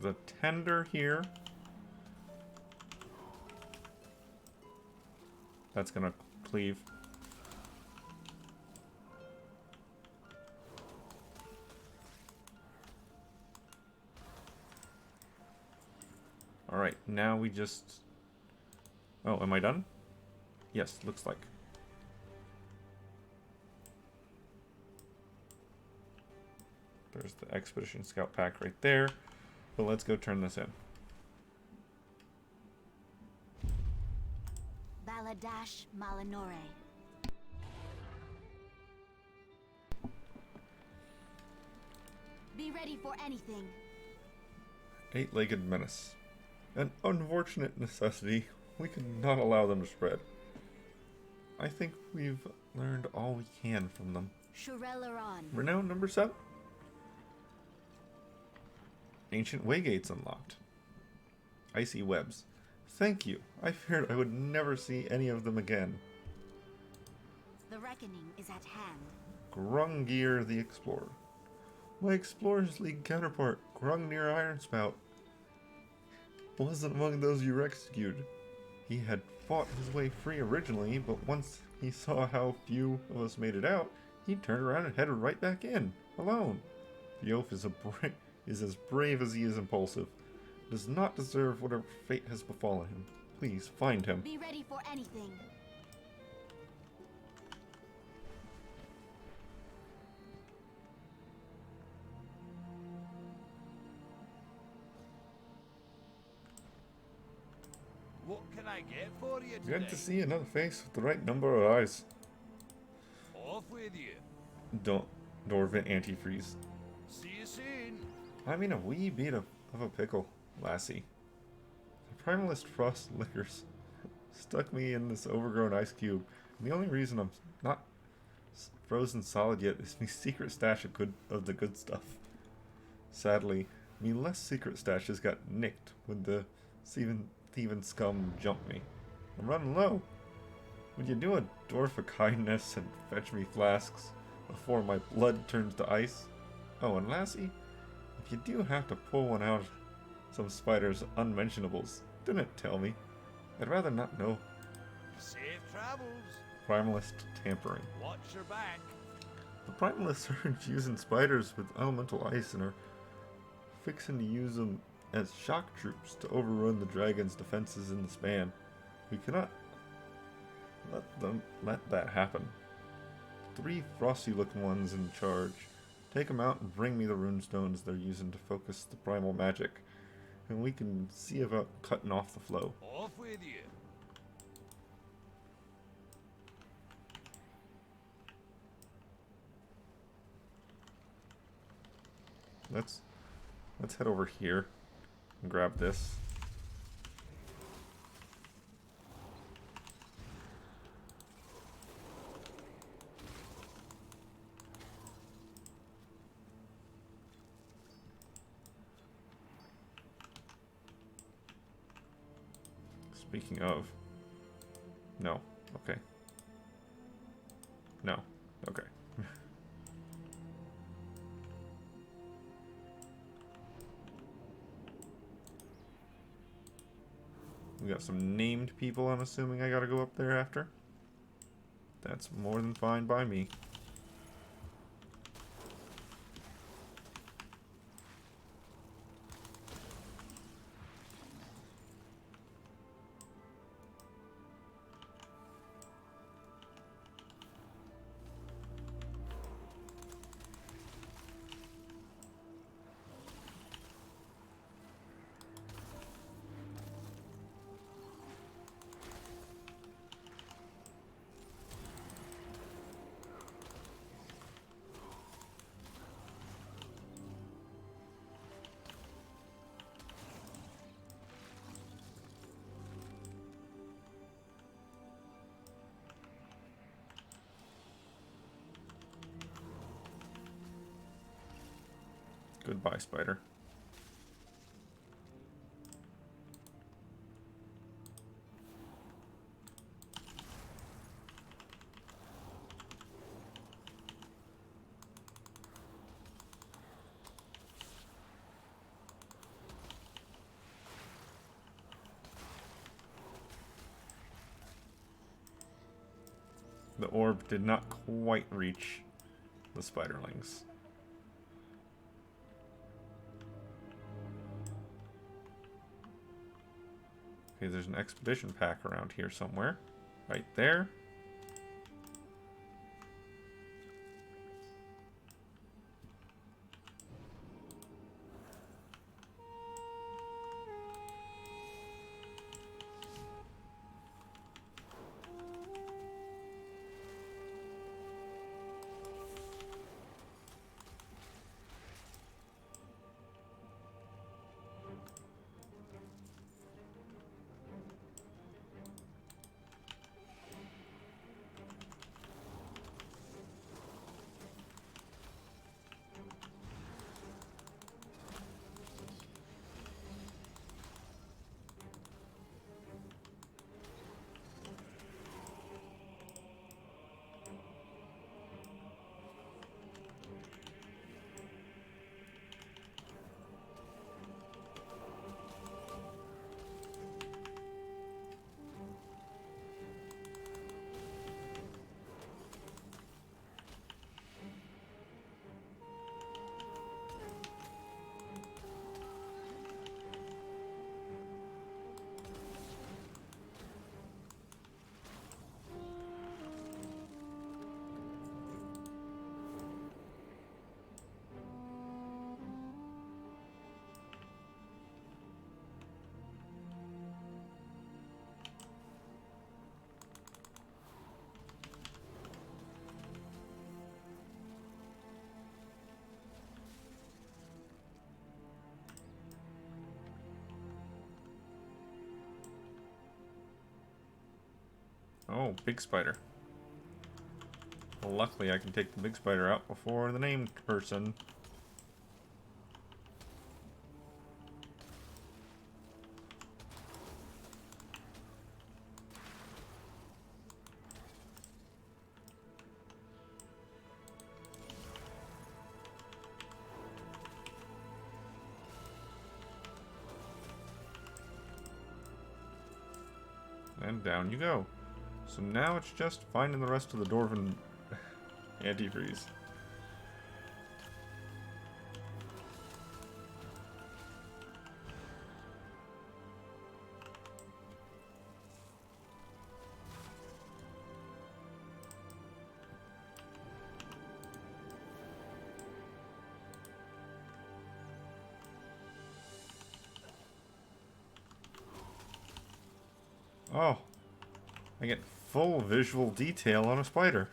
the tender here. That's gonna cleave. Alright, now we just... Oh, am I done? Yes, looks like. There's the Expedition Scout Pack right there. But let's go turn this in. Baladash Malinore. Be ready for anything. Eight-legged menace. An unfortunate necessity. We cannot allow them to spread. I think we've learned all we can from them. Shurelaron. Renown number 7. Ancient waygates unlocked. Icy webs. Thank you. I feared I would never see any of them again. The reckoning is at hand. Grungir the Explorer. My Explorers League counterpart, Grungnir Ironspout, wasn't among those you rescued. He had fought his way free originally, but once he saw how few of us made it out, he turned around and headed right back in, alone. The oaf is as brave as he is impulsive. Does not deserve whatever fate has befallen him. Please, find him. Be ready for anything. What can I get for you today? Good to see another face with the right number of eyes. Off with you. Dwarven antifreeze. See you soon. I'm in a wee bit of a pickle, lassie. The primalist frost liquors stuck me in this overgrown ice cube, and the only reason I'm not frozen solid yet is me secret stash of the good stuff. Sadly, me less secret stashes got nicked when the thieving scum jumped me. I'm running low. Would you do a dwarf a kindness and fetch me flasks before my blood turns to ice? Oh, and lassie, if you do have to pull one out of some spider's unmentionables, didn't tell me. I'd rather not know. Safe travels. Primalist tampering. Watch your back. The primalists are using spiders with elemental ice and are fixing to use them as shock troops to overrun the dragon's defenses in the span. We cannot let that happen. 3 frosty-looking ones in charge. Take them out and bring me the runestones they're using to focus the primal magic, and we can see about cutting off the flow. Off with you. Let's head over here and grab this. Speaking of, no, okay. No, okay. We got some named people I'm assuming I gotta go up there after. That's more than fine by me. Goodbye, spider. The orb did not quite reach the spiderlings. Okay, there's an expedition pack around here somewhere. Right there. Oh, big spider. Well, luckily I can take the big spider out before the named person. And down you go. So now it's just finding the rest of the dwarven antifreeze. Oh, I get full visual detail on a spider.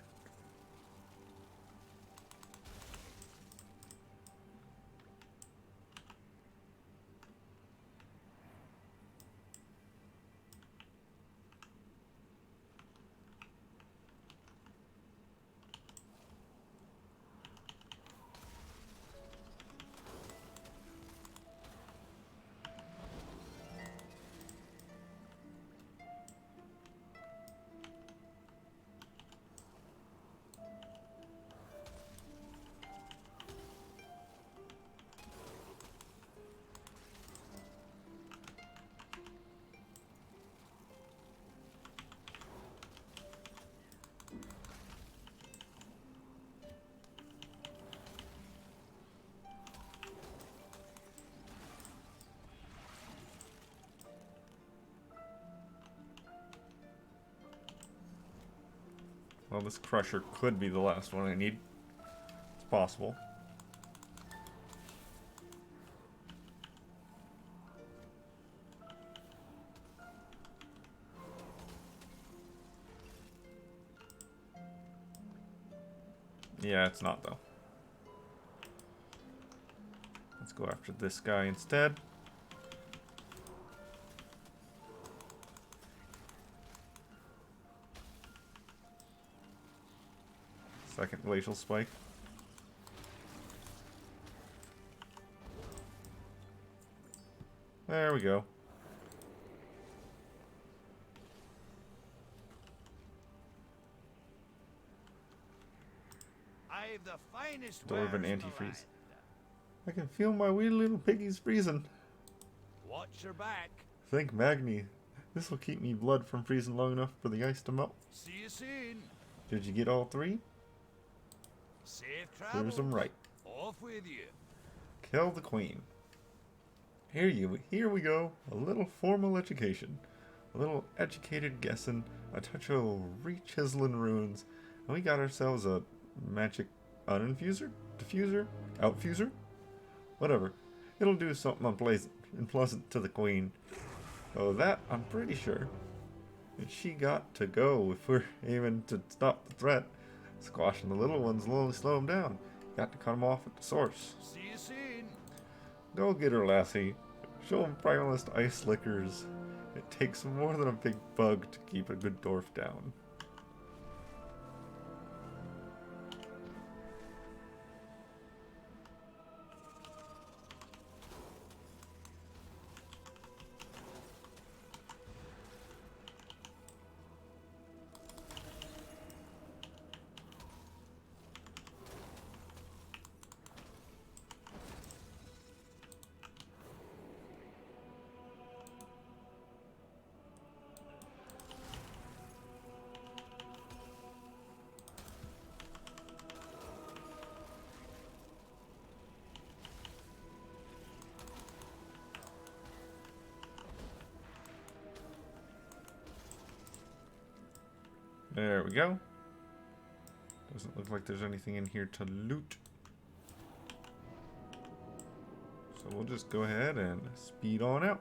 Well, this crusher could be the last one I need. It's possible. Yeah, it's not though. Let's go after this guy instead. Second glacial spike. There we go. I've the finest Dwarven wares in the antifreeze. land. I can feel my wee little piggies freezing. Watch your back. Think Magni. This will keep me blood from freezing long enough for the ice to melt. See you soon. Did you get all three? Safe travel. Serves them right. Off with you. Kill the queen. Here we go. A little formal education. A little educated guessing. A touch of re-chiseling runes. And we got ourselves a magic uninfuser? Diffuser? Outfuser? Whatever. It'll do something unpleasant to the queen. Oh, that I'm pretty sure. And she got to go if we're aiming to stop the threat. Squashing the little ones will only slow them down. Got to cut them off at the source. See you soon. Go get her, lassie. Show them primalist ice lickers. It takes more than a big bug to keep a good dwarf down. There we go. Doesn't look like there's anything in here to loot. So we'll just go ahead and speed on out.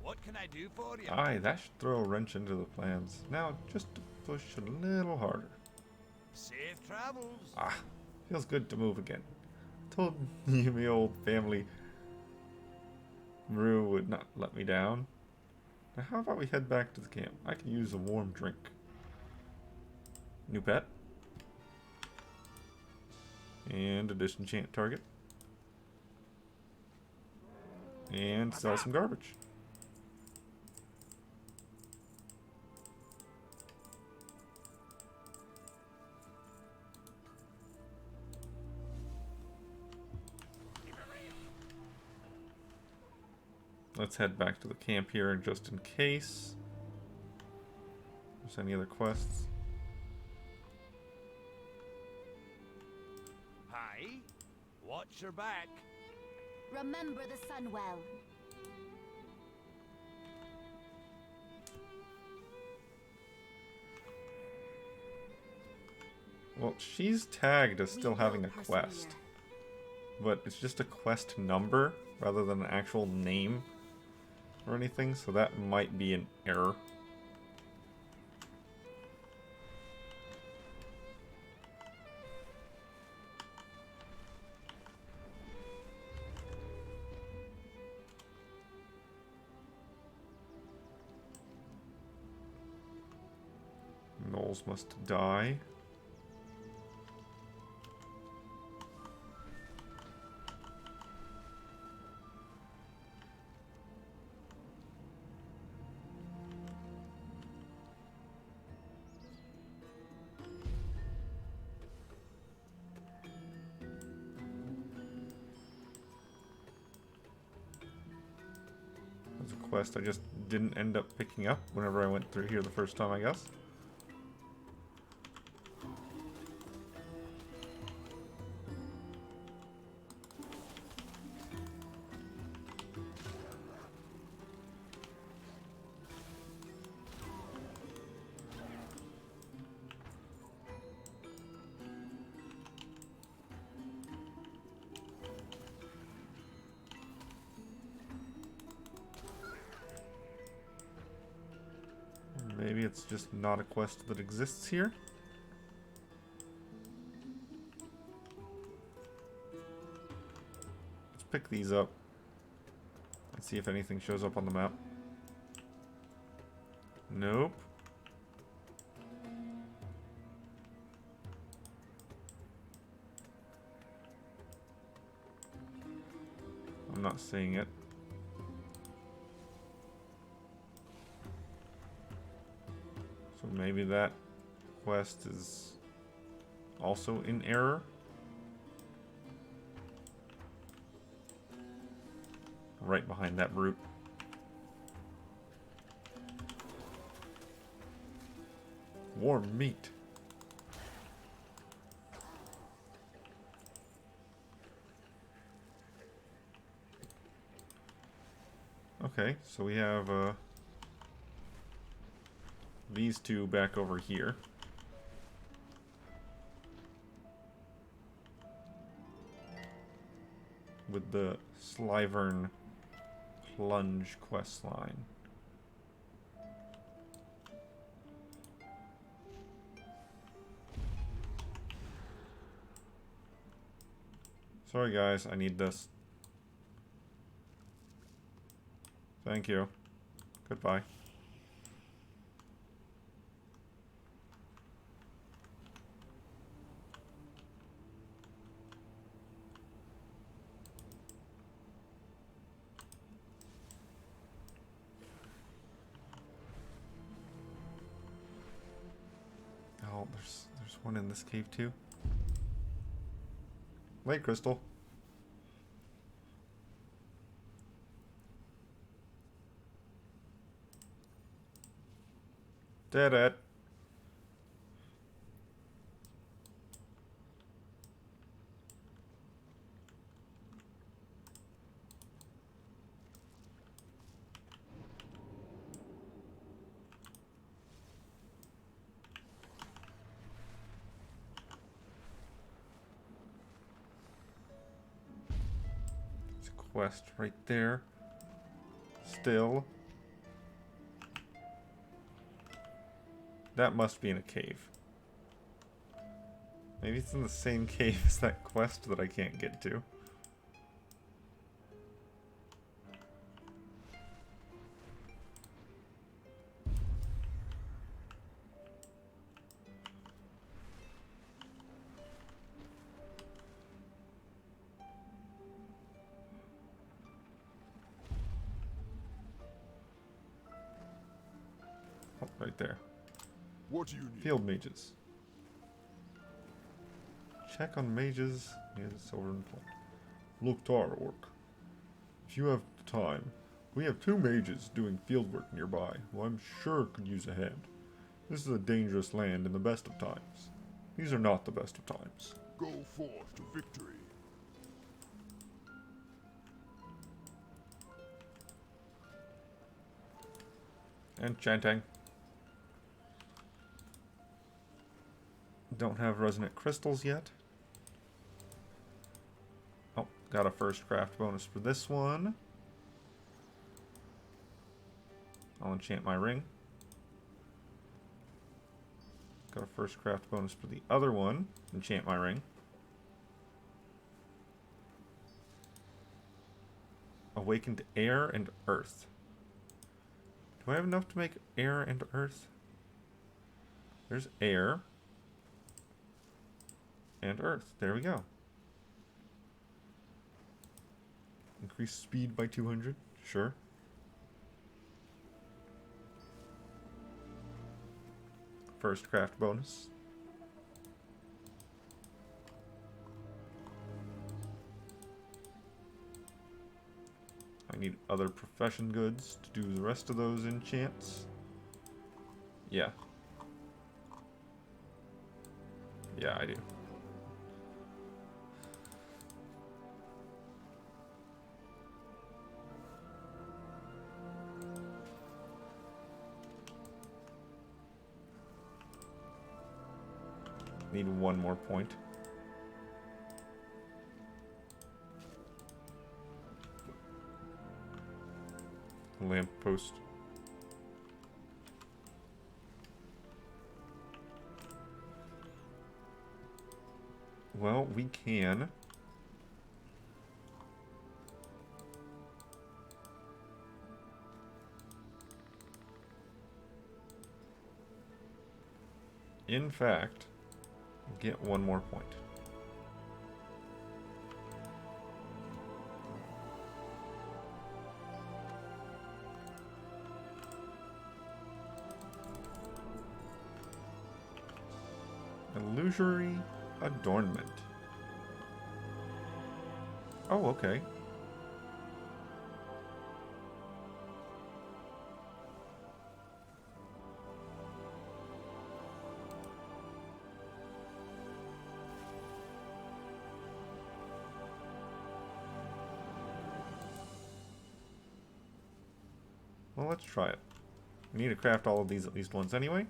What can I do for you? Aye, that should throw a wrench into the plans. Now, just to push a little harder. Safe travels. Ah, Feels good to move again. Told you my old family Maru would not let me down. Now how about we head back to the camp? I can use a warm drink. New pet. And a disenchant target. And sell some garbage. Let's head back to the camp here just in case there's any other quests. Hi. Watch your back. Remember the sun well. Well, she's tagged as still We having a will quest. persevere. But it's just a quest number rather than an actual name or anything, so that might be an error. Gnolls must die. That's a quest I just didn't end up picking up whenever I went through here the first time, I guess. Maybe it's just not a quest that exists here. Let's pick these up and see if anything shows up on the map. Nope. I'm not seeing it. So maybe that quest is also in error. Right behind that brute. Warm meat. Okay, so we have these two back over here. With the Slyvern Plunge quest line. Sorry guys, I need this. Thank you. Goodbye. Oh, there's one in this cave too. Wait, Crystal. Dead it. There's a quest right there. Still. That must be in a cave. Maybe it's in the same cave as that quest that I can't get to. Oh, right there. What do you need? Field mages. Check on mages. He has a silver implant. Loktar orc. If you have time, we have 2 mages doing field work nearby, who I'm sure could use a hand. This is a dangerous land in the best of times. These are not the best of times. Go forth to victory. Enchanting. Don't have resonant crystals yet. Oh, got a first craft bonus for this one. I'll enchant my ring. Got a first craft bonus for the other one. Enchant my ring. Awakened air and earth. Do I have enough to make air and earth? There's air. And earth. There we go. Increase speed by 200. Sure. First craft bonus. I need other profession goods to do the rest of those enchants. Yeah. Yeah, I do. Need 1 more point. Lamppost. Well, we can. In fact, get 1 more point. Illusory adornment. Oh, okay. Well, let's try it. We need to craft all of these at least once anyway.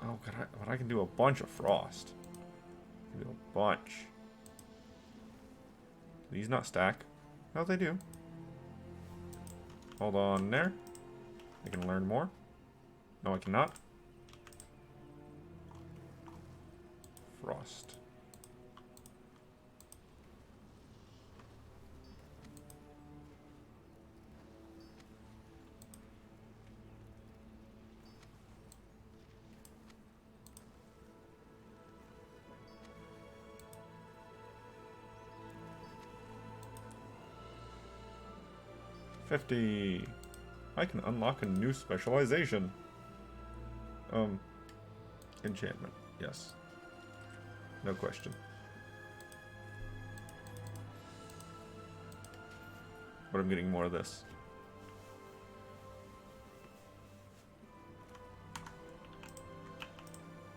Oh, but I can do a bunch of frost. I can do a bunch. These not stack? No, they do. Hold on there. I can learn more. No, I cannot. Frost. $50. I can unlock a new specialization. Enchantment. Yes. No question. But I'm getting more of this.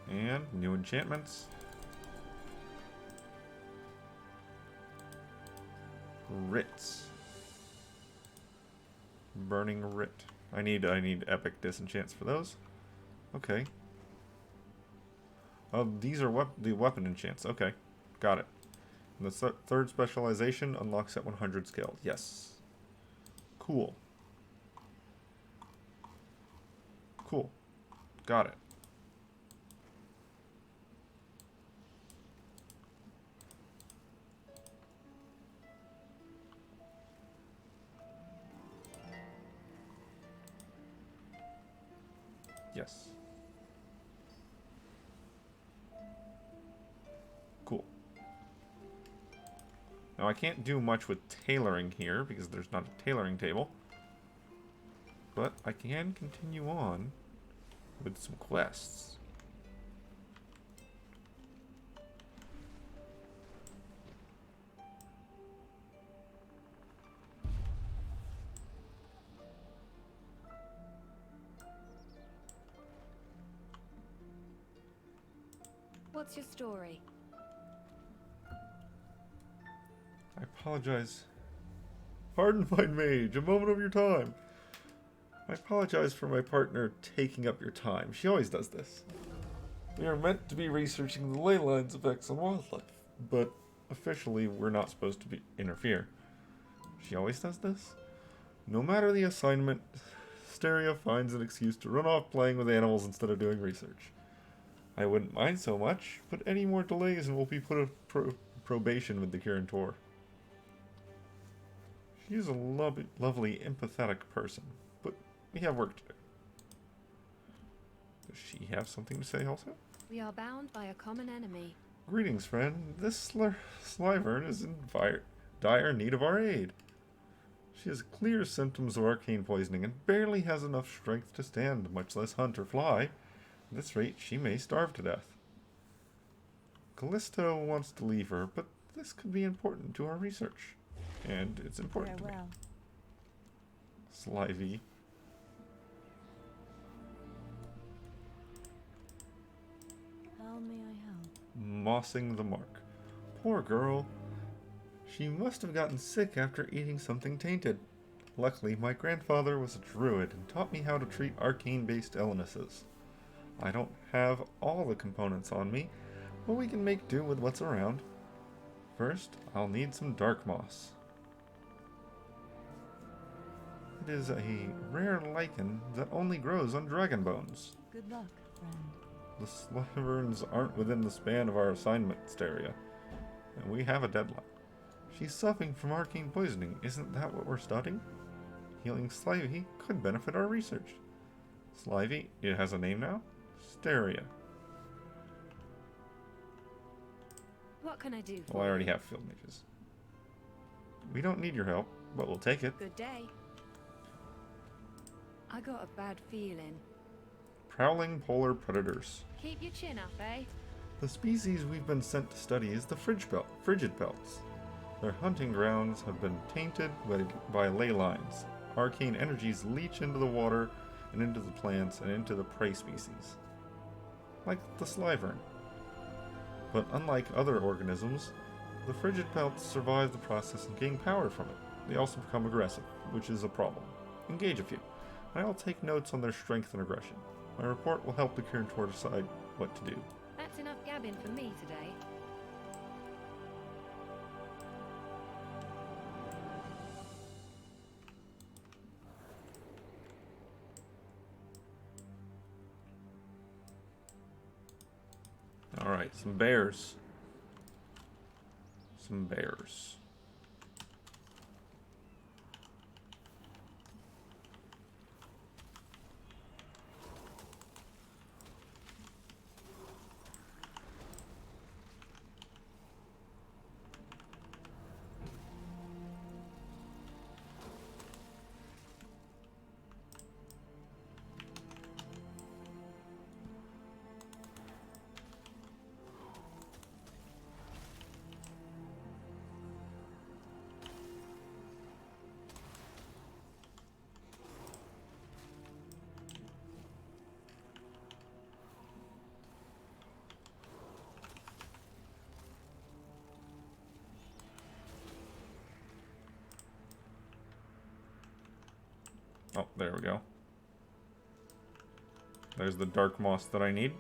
And new enchantments. Writs. Burning writ. I need epic disenchants for those. Okay. Oh, these are the weapon enchants. Okay, got it. And the third specialization unlocks at 100 scale. Yes. Cool. Cool. Got it. Yes. Cool. Now I can't do much with tailoring here because there's not a tailoring table. But I can continue on with some quests. What's your story? I apologize. Pardon, fine mage, a moment of your time. I apologize for my partner taking up your time. She always does this. We are meant to be researching the ley lines effects on wildlife, but officially we're not supposed to interfere. She always does this? No matter the assignment, Steria finds an excuse to run off playing with animals instead of doing research. I wouldn't mind so much, but any more delays and we'll be put on probation with the Curantor. She's a lovely, empathetic person, but we have work to do. Does she have something to say also? We are bound by a common enemy. Greetings, friend. This Slyvern is in dire need of our aid. She has clear symptoms of arcane poisoning and barely has enough strength to stand, much less hunt or fly. At this rate, she may starve to death. Callisto wants to leave her, but this could be important to our research. And it's important to me. Slivy. How may I help? Mossing the mark. Poor girl. She must have gotten sick after eating something tainted. Luckily, my grandfather was a druid and taught me how to treat arcane-based illnesses. I don't have all the components on me, but we can make do with what's around. First, I'll need some dark moss. It is a rare lichen that only grows on dragon bones. Good luck, friend. The Slyverns aren't within the span of our assignment, Steria, and we have a deadline. She's suffering from arcane poisoning. Isn't that what we're studying? Healing Slivy could benefit our research. Slivy, it has a name now? Steria. What can I do for Well, I already have field mages. We don't need your help, but we'll take it. Good day. I got a bad feeling. Prowling polar predators. Keep your chin up, eh? The species we've been sent to study is the frigid pelts. Their hunting grounds have been tainted by ley lines. Arcane energies leach into the water and into the plants and into the prey species. Like the Slyvern. But unlike other organisms, the frigid pelts survive the process and gain power from it. They also become aggressive, which is a problem. Engage a few, and I'll take notes on their strength and aggression. My report will help the Curantor decide what to do. That's enough gabbing for me today. Alright, some bears. Some bears. Oh, there we go. There's the dark moss that I need.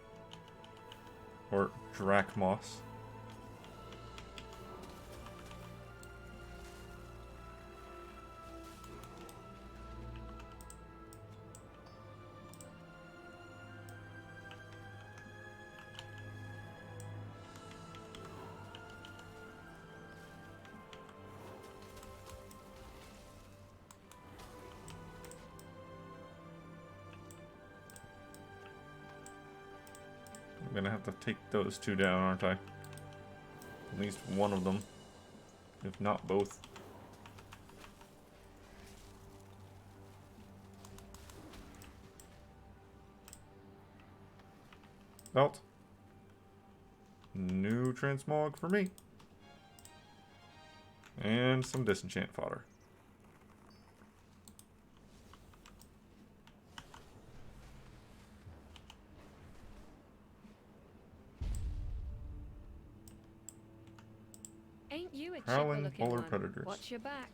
Or drac moss. I'm gonna have to take those two down, aren't I? At least one of them. If not both. Belt. New transmog for me. And some disenchant fodder. Ain't you a Prowling chipper-looking polar one? predators. Watch your back.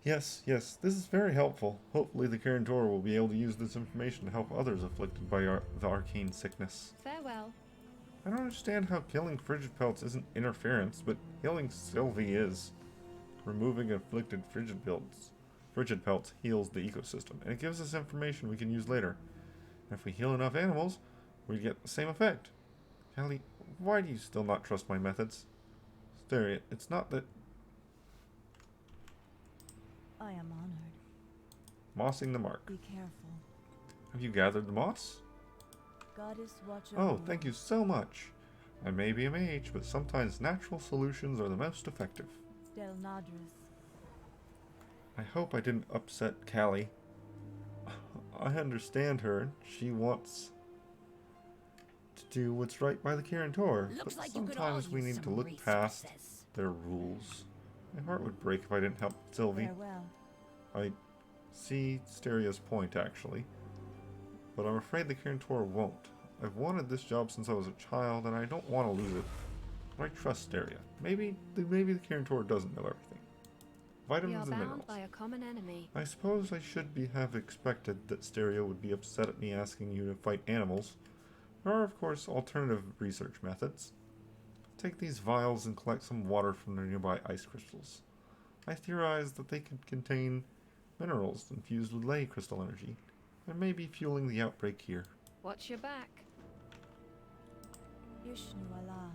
Yes, yes, this is very helpful. Hopefully the Carantor will be able to use this information to help others afflicted by the arcane sickness. Farewell. I don't understand how killing frigid pelts isn't interference, but healing Sylvie is. Removing afflicted frigid pelts heals the ecosystem, and it gives us information we can use later. And if we heal enough animals, we get the same effect. Callie, why do you still not trust my methods? Steria, it's not that... I am honored. Mossing the mark. Be careful. Have you gathered the moss? Goddess watch Oh, over thank you so much. I may be a mage, but sometimes natural solutions are the most effective. Del Nadris. I hope I didn't upset Callie. I understand her. She wants to do what's right by the Carantor. Looks But like you could all sometimes we use need to some look past resources. their rules. My heart would break if I didn't help Sylvie. Farewell. I see Steria's point, actually. But I'm afraid the Carantor won't. I've wanted this job since I was a child, and I don't want to lose it. But I trust Steria. Maybe the Carantor doesn't know everything. We are Vitamins and bound minerals. by a common enemy. I suppose I should have expected that Steria would be upset at me asking you to fight animals. There are, of course, alternative research methods. Take these vials and collect some water from the nearby ice crystals. I theorize that they could contain minerals infused with ley crystal energy, and may be fueling the outbreak here. Watch your back. Ishnu Allah.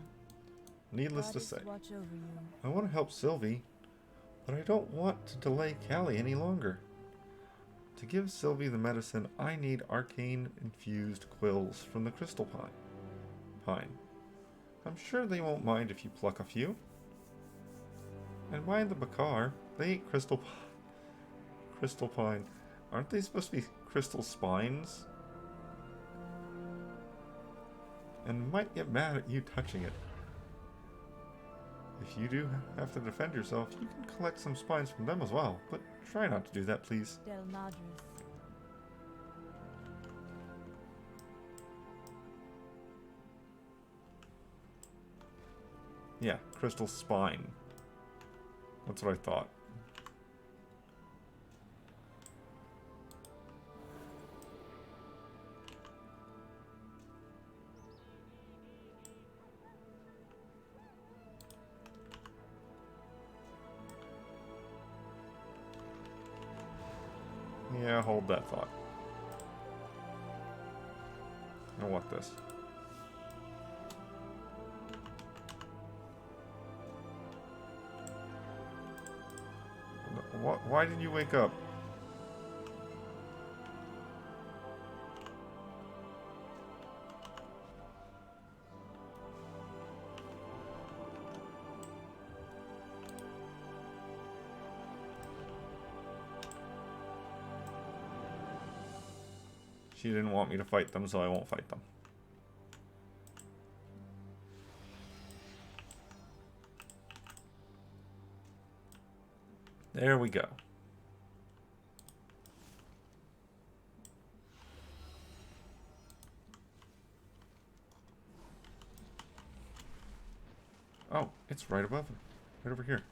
Needless to Goddess say, watch over you. I want to help Sylvie, but I don't want to delay Callie any longer. To give Sylvie the medicine, I need arcane-infused quills from the crystal pine. I'm sure they won't mind if you pluck a few. And mind the Bakar, they ain't crystal pine. Aren't they supposed to be crystal spines? And might get mad at you touching it. If you do have to defend yourself, you can collect some spines from them as well, but try not to do that, please. Del Nadris. Yeah, crystal spine. That's what I thought. Yeah, hold that thought. I want this. Why did you wake up? She didn't want me to fight them, so I won't fight them. There we go. Oh, it's right above it. Right over here.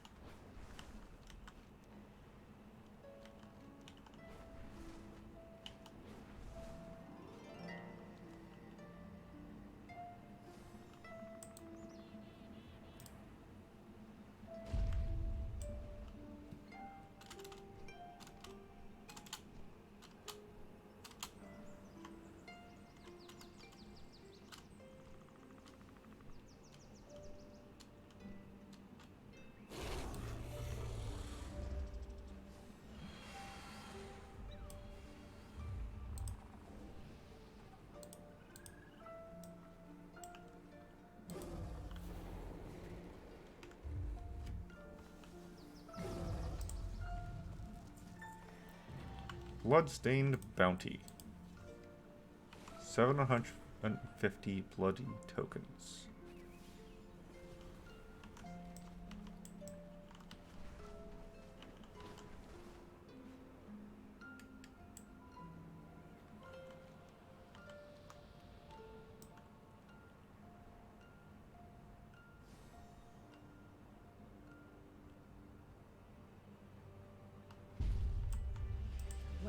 Bloodstained Bounty. 750 bloody tokens.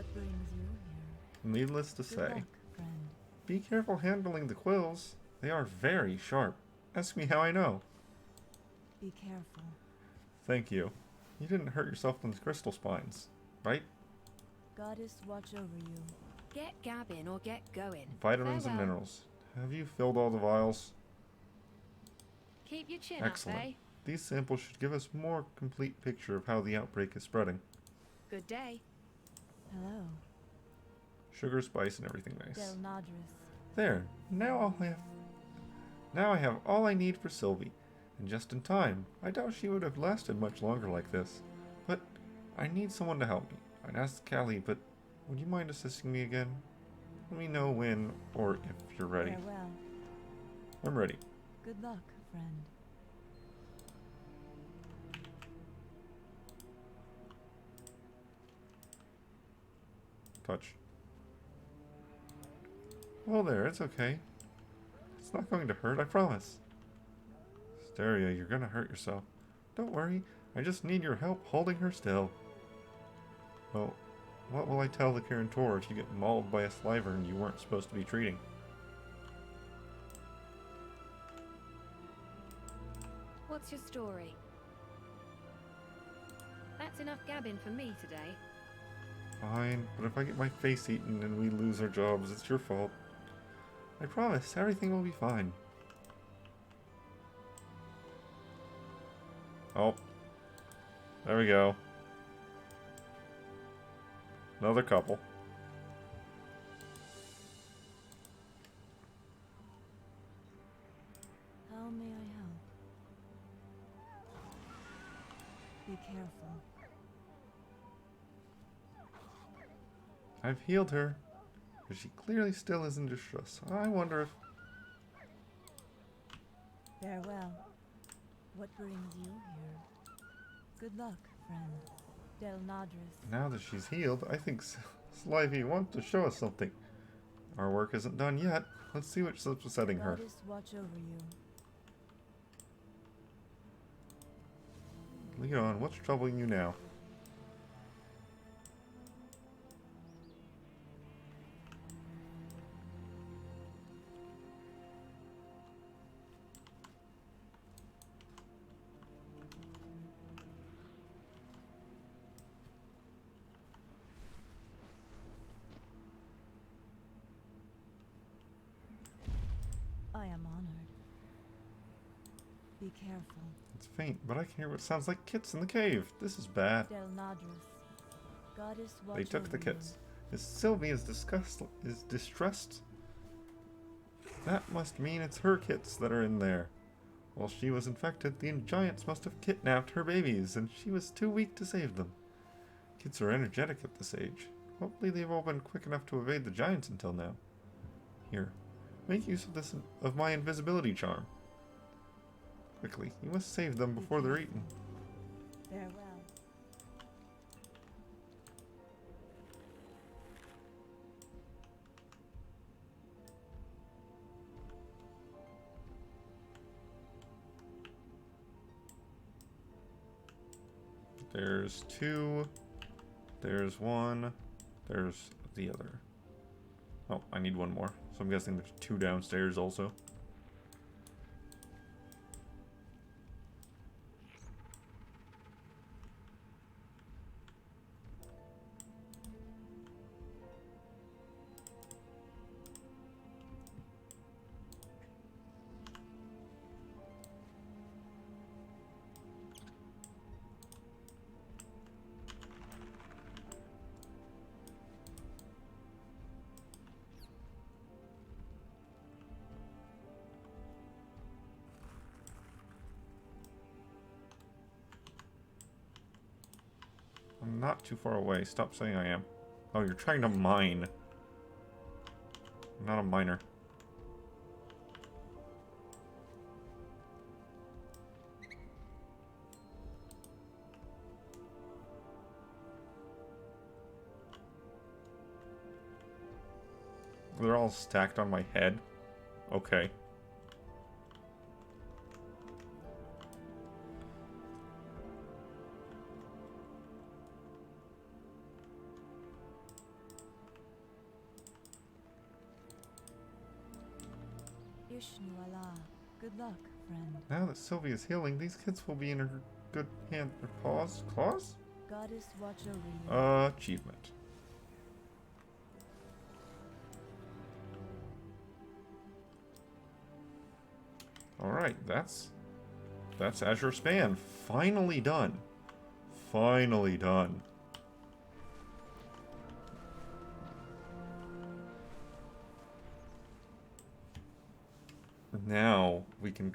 What brings you here? Needless to Good say, luck, friend. be careful handling the quills. They are very sharp. Ask me how I know. Be careful. Thank you. You didn't hurt yourself with the crystal spines, right? Goddess watch over you. Get gabbing or get going. Vitamins and Farewell. minerals. Have you filled all the vials? Keep your chin Excellent. up, eh? These samples should give us a more complete picture of how the outbreak is spreading. Good day. Hello. Sugar, spice, and everything nice. Del Nadris. There. Now I have all I need for Sylvie. And just in time. I doubt she would have lasted much longer like this. But I need someone to help me. I'd ask Callie, but would you mind assisting me again? Let me know when or if you're ready. Farewell. I'm ready. Good luck, friend. Touch. Well there, it's okay. It's not going to hurt, I promise. Asteria, you're gonna hurt yourself. Don't worry, I just need your help holding her still. Well, what will I tell the Carantor if you get mauled by a Slyvern you weren't supposed to be treating? What's your story? That's enough gabbing for me today. Fine, but if I get my face eaten and we lose our jobs, it's your fault. I promise, everything will be fine. Oh. There we go. Another couple. How may I help? Be careful. I've healed her, but she clearly still is in distress. I wonder if... Farewell. What brings you here? Good luck, friend. Del Nadris. Now that she's healed, I think Slyvie wants to show us something. Our work isn't done yet. Let's see what's upsetting her. Goddess watch over you. Lead on, what's troubling you now? I am honored. Be careful. It's faint, but I can hear what sounds like kits in the cave. This is bad. Del Nadris. Goddess watch They took the over kits. If Sylvie is distressed, that must mean it's her kits that are in there. While she was infected, the giants must have kidnapped her babies, and she was too weak to save them. Kids are energetic at this age. Hopefully they've all been quick enough to evade the giants until now. Here, make use of this of my invisibility charm. Quickly, you must save them before they're eaten. you. Farewell. There's two. There's one. There's the other. Oh, I need one more. So I'm guessing there's two downstairs also. I'm not too far away. Stop saying I am. Oh, you're trying to mine. I'm not a miner. They're all stacked on my head. Okay. Ishnu Allah. Good luck, friend. Now that Sylvia's healing, these kids will be in her good hand. Her paws? Claws? Goddess watch over you. Achievement. Alright, that's Azure Span. Finally done. Finally done. Now we can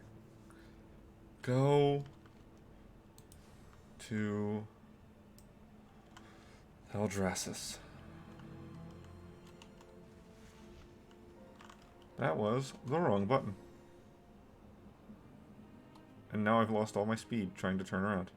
go to Eldrassus. That was the wrong button. And now I've lost all my speed trying to turn around.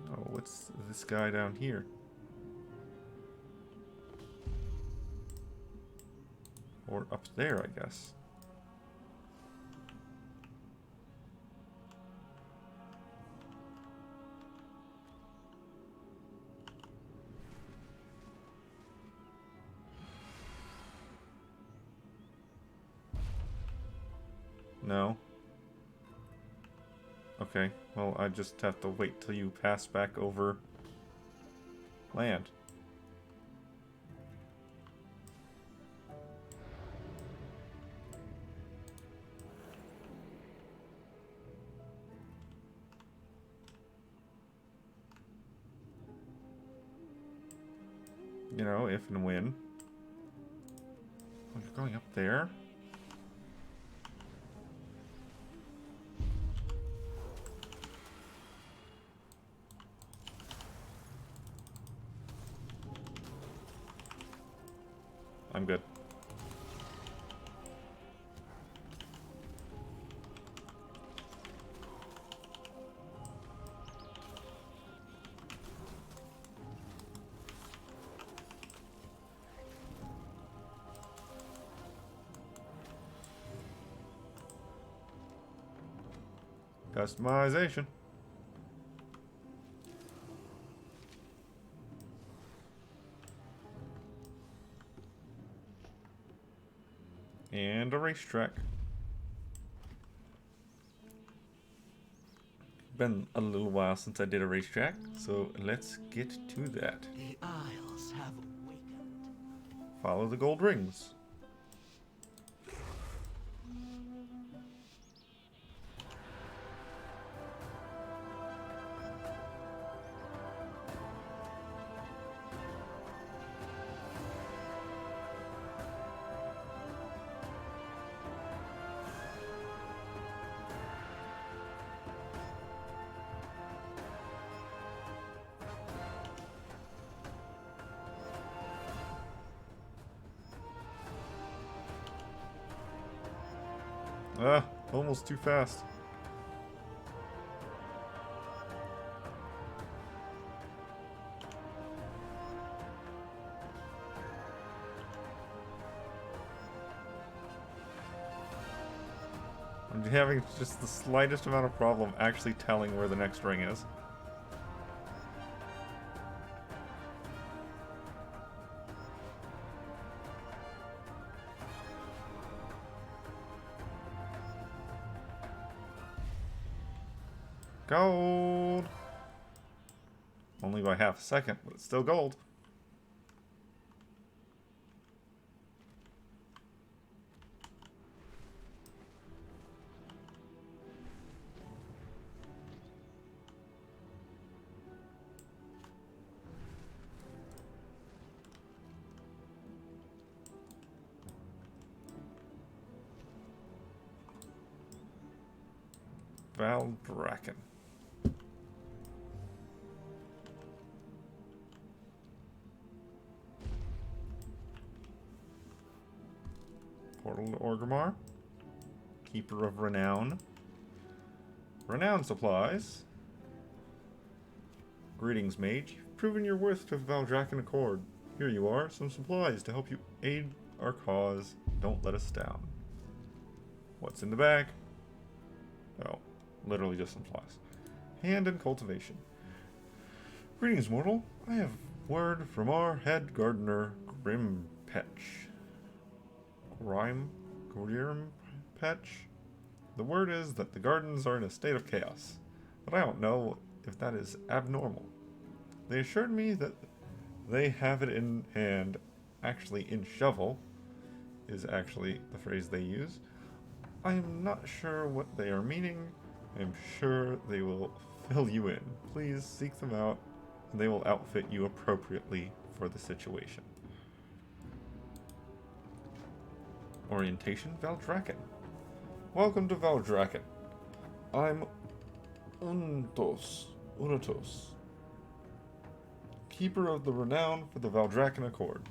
Oh, what's this guy down here? Or up there, I guess. No. Okay, well, I just have to wait till you pass back over land. You know, if and when. Oh, you're going up there? I'm good. Customization. And a racetrack. Been a little while since I did a racetrack, so let's get to that. The Isles have awakened. Follow the gold rings. Ah, almost too fast. I'm having just the slightest amount of problem actually telling where the next ring is. Gold! Only by half a second, but it's still gold. Valdraken. Portal to Orgrimmar. Keeper of Renown. Renown supplies. Greetings, mage. You've proven your worth to the Valdraken Accord. Here you are, some supplies to help you aid our cause. Don't let us down. What's in the bag? Oh, literally just supplies. Hand and cultivation. Greetings, mortal. I have word from our head gardener, Grimpetch. Grimpetch? The word is that the gardens are in a state of chaos, but I don't know if that is abnormal. They assured me that they have it in hand, actually in shovel, is actually the phrase they use. I am not sure what they are meaning. I am sure they will fill you in. Please seek them out, and they will outfit you appropriately for the situation. Orientation, Valdraken. Welcome to Valdraken. I'm Unatos, keeper of the renown for the Valdraken Accord.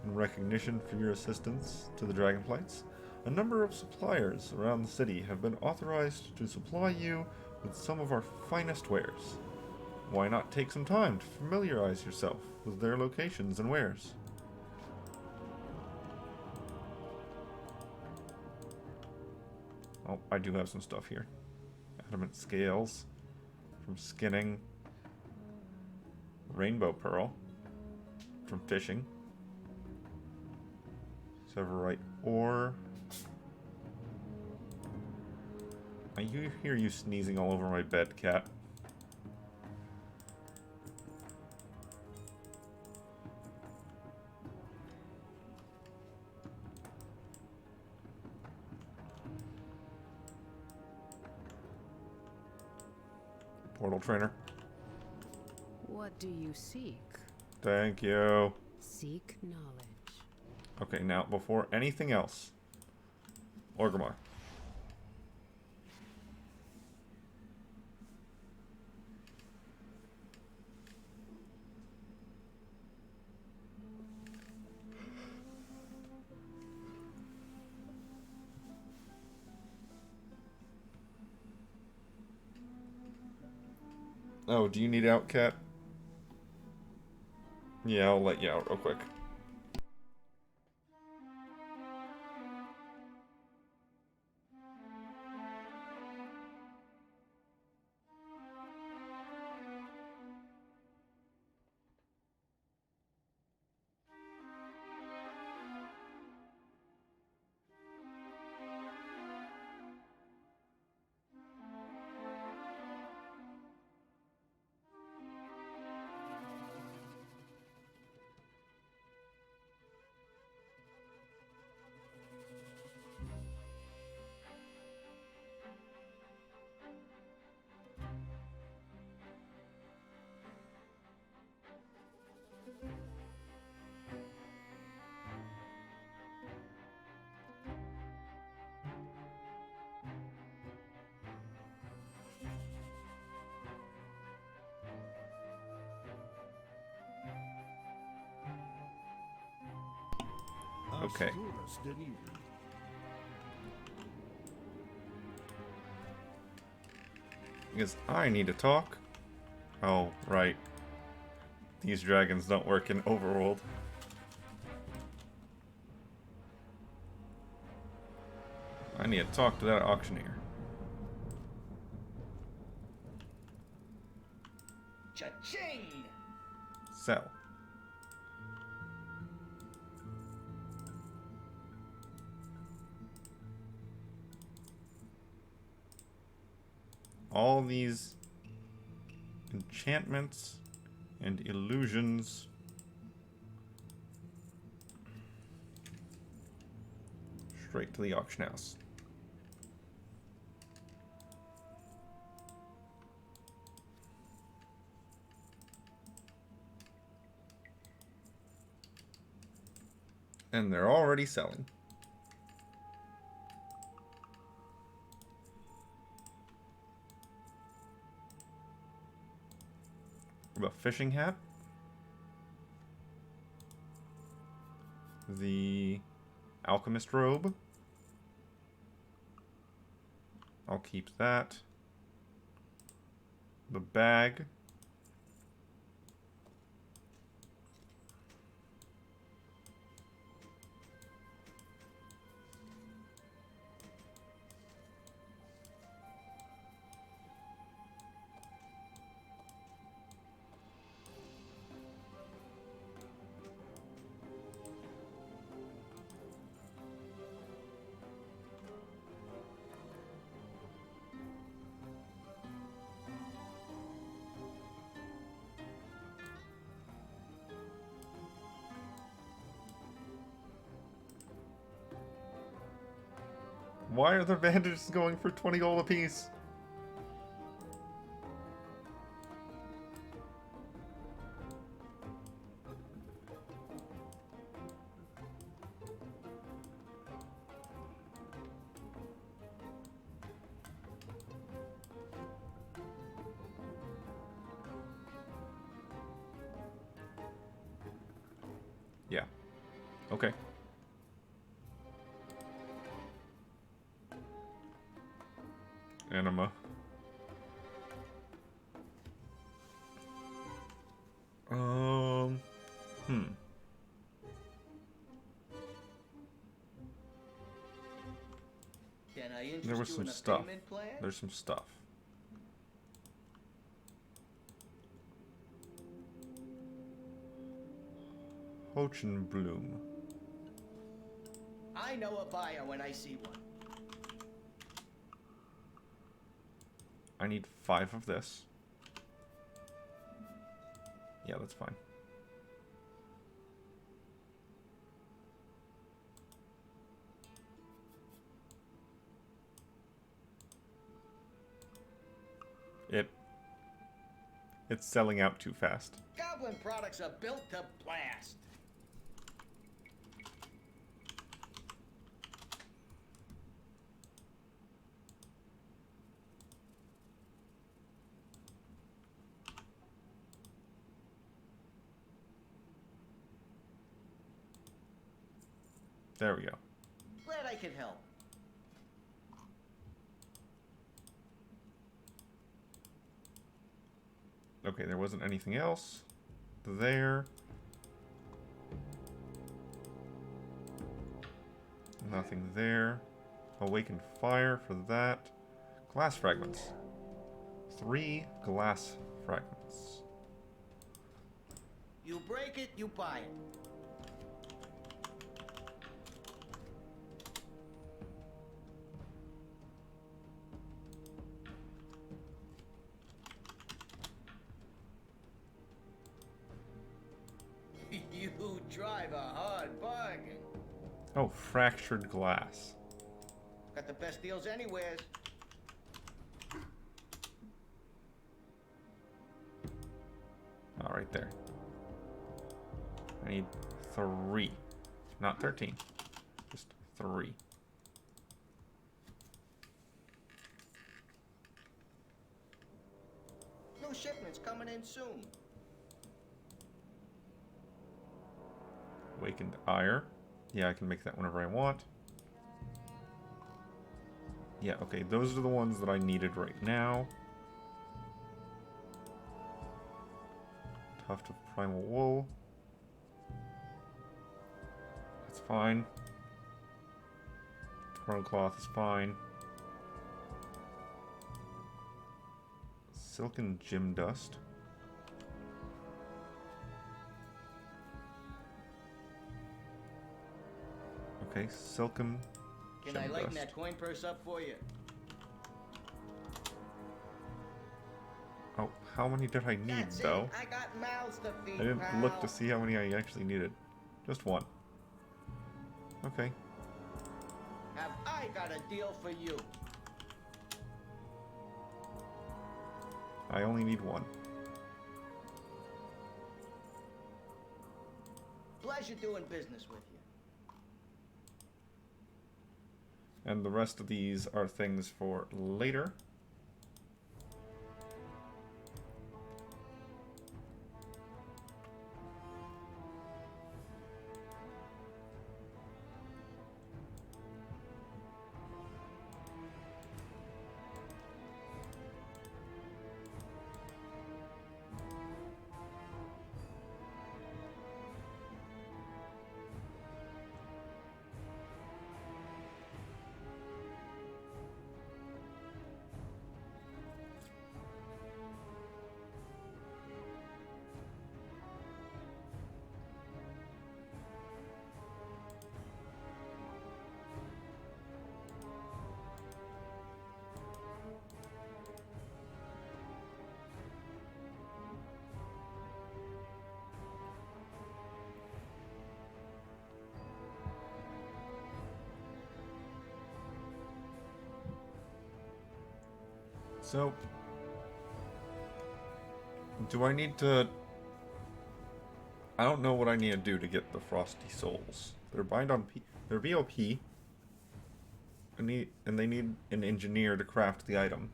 In recognition for your assistance to the Dragonflights, a number of suppliers around the city have been authorized to supply you with some of our finest wares. Why not take some time to familiarize yourself with their locations and wares? Oh, I do have some stuff here. Adamant scales from skinning. Rainbow pearl from fishing. Severite ore. I hear you sneezing all over my bed, cat. Portal trainer. What do you seek? Thank you. Seek knowledge. Okay, now before anything else, Orgrimmar. Oh, do you need out, cat? Yeah, I'll let you out real quick. Okay. Because I need to talk. Oh, right. These dragons don't work in Overworld. I need to talk to that auctioneer. Cha-ching! Sell. All these enchantments and illusions straight to the auction house. And they're already selling. The fishing hat. The alchemist robe. I'll keep that. The bag. Why are the bandages going for 20 gold apiece? Yeah. Okay. Anima. There was some stuff. There's some stuff. Bloom. I know a buyer when I see one. I need 5 of this. Yeah, that's fine. It's selling out too fast. Goblin products are built to blast. There we go. Glad I could help. Okay, there wasn't anything else there. Nothing there. Awakened fire for that. Glass fragments. 3 glass fragments. You break it, you buy it. You drive a hard bargain. Oh, fractured glass. Got the best deals anywheres. All right, there. I need 3, not 13, just 3. New shipments coming in soon. Awakened ire. Yeah, I can make that whenever I want. Yeah, okay, those are the ones that I needed right now. Tuft of primal wool. That's fine. Throne cloth is fine. Silken gem dust. Okay, silken Can gem I lighten dust. that coin purse up for you? Oh, how many did I need, That's though? it. I got mouths to feed, I didn't pal. look to see how many I actually needed. Just 1. Okay. Have I got a deal for you? I only need 1. Pleasure doing business with you. And the rest of these are things for later. So, do I need to... I don't know what I need to do to get the Frosty Souls. They're bind on they're BOP. And they need an engineer to craft the item.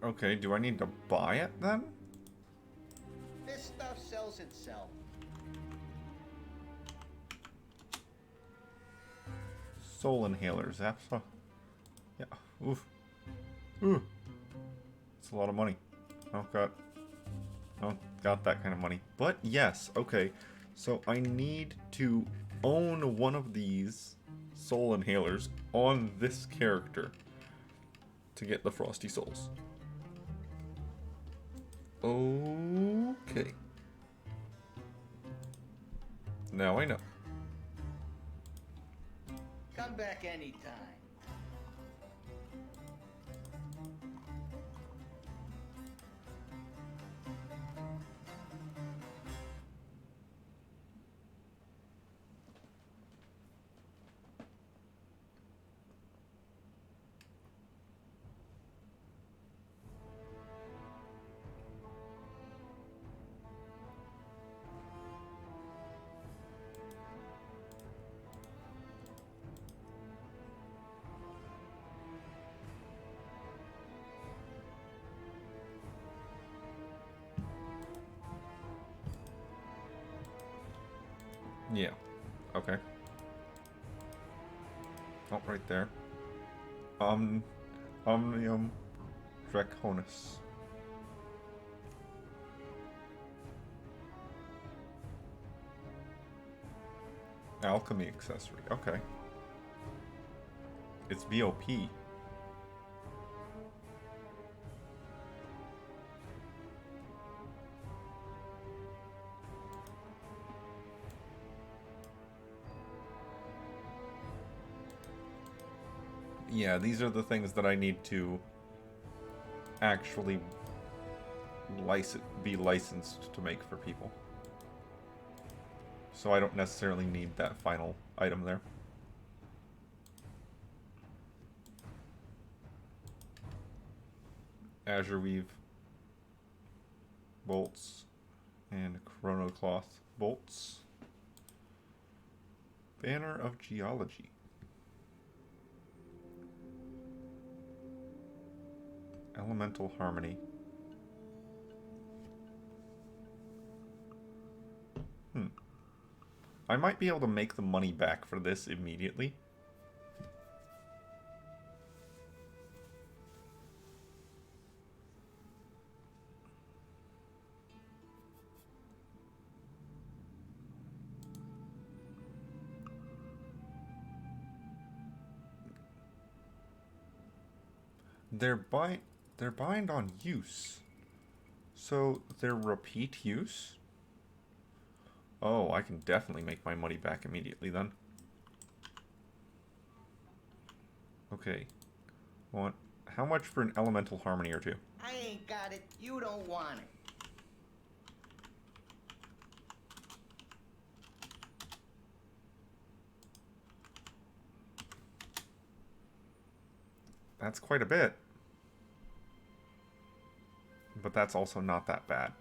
Okay, do I need to buy it then? This stuff sells itself. Soul inhalers. Yeah. Oof. Ooh. It's a lot of money. I don't got that kind of money. But yes, okay. So I need to own one of these soul inhalers on this character to get the Frosty Souls. Okay. Now I know. Come back anytime. Yeah. Okay. Oh, right there. Omnium Draconis. Alchemy accessory. Okay. It's VOP. Yeah, these are the things that I need to actually be licensed to make for people. So I don't necessarily need that final item there. Azure Weave bolts and Chronocloth bolts. Banner of Geology. Elemental Harmony. I might be able to make the money back for this immediately. They're bind on use. So they're repeat use? Oh, I can definitely make my money back immediately then. Okay. How much for an elemental harmony or two? I ain't got it. You don't want it. That's quite a bit. But that's also not that bad.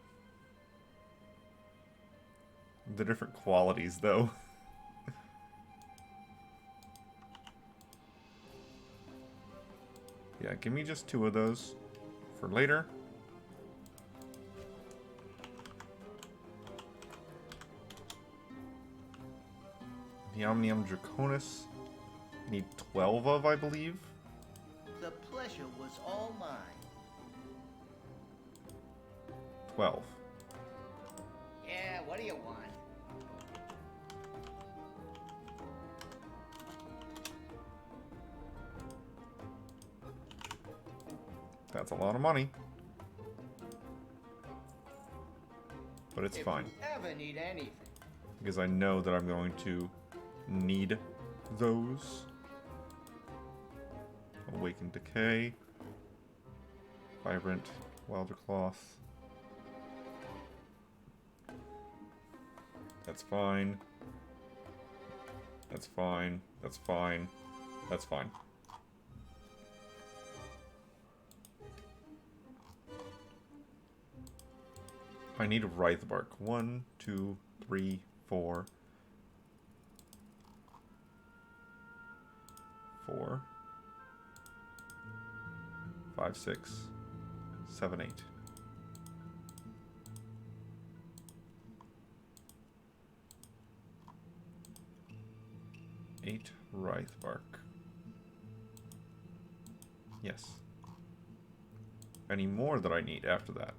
The different qualities, though. Yeah, give me just 2 of those for later. The Omnium Draconis. I need 12 of, I believe. The pleasure was all mine. 12. Yeah, what do you want? That's a lot of money. But it's fine. If you ever need anything. Because I know that I'm going to need those. Awakened Decay. Vibrant Wilder Cloth. That's fine. That's fine. That's fine. That's fine. I need a Writhe Bark. 1, 2, 3, 4. 4. 5, 6, 7, 8. 8 Writhe Bark. Yes. Any more that I need after that?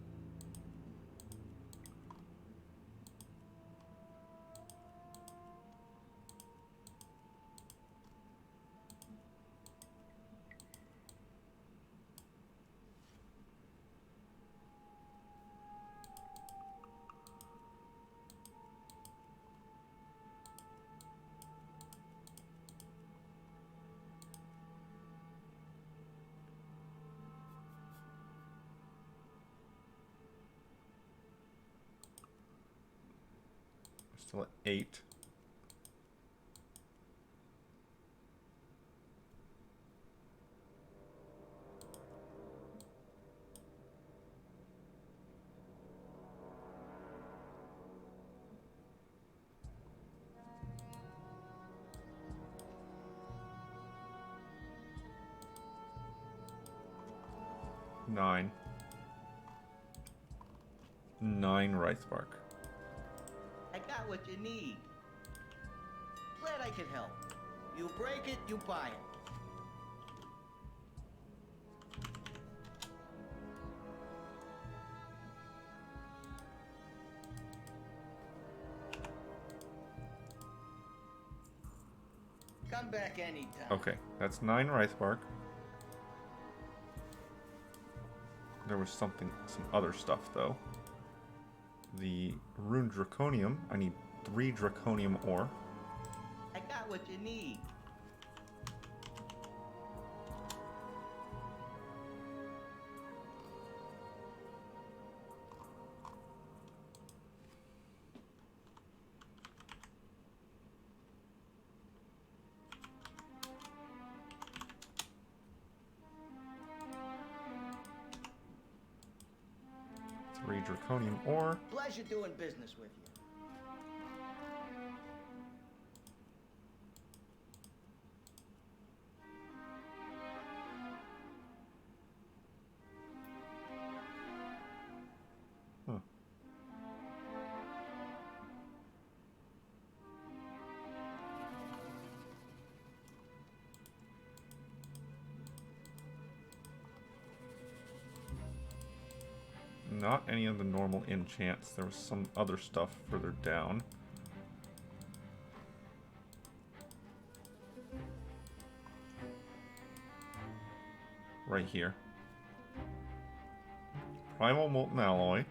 Still at 8. Nine. 9 Writhe Bark. I got what you need. Glad I could help. You break it, you buy it. Come back anytime. Okay, that's 9 Writhe Bark. There was some other stuff though. The Rune Draconium. I need 3 Draconium ore. I got what you need. Draconium ore. Pleasure doing business with you. Huh. Not any of the normal enchants. There was some other stuff further down. Right here. Primal Molten Alloy.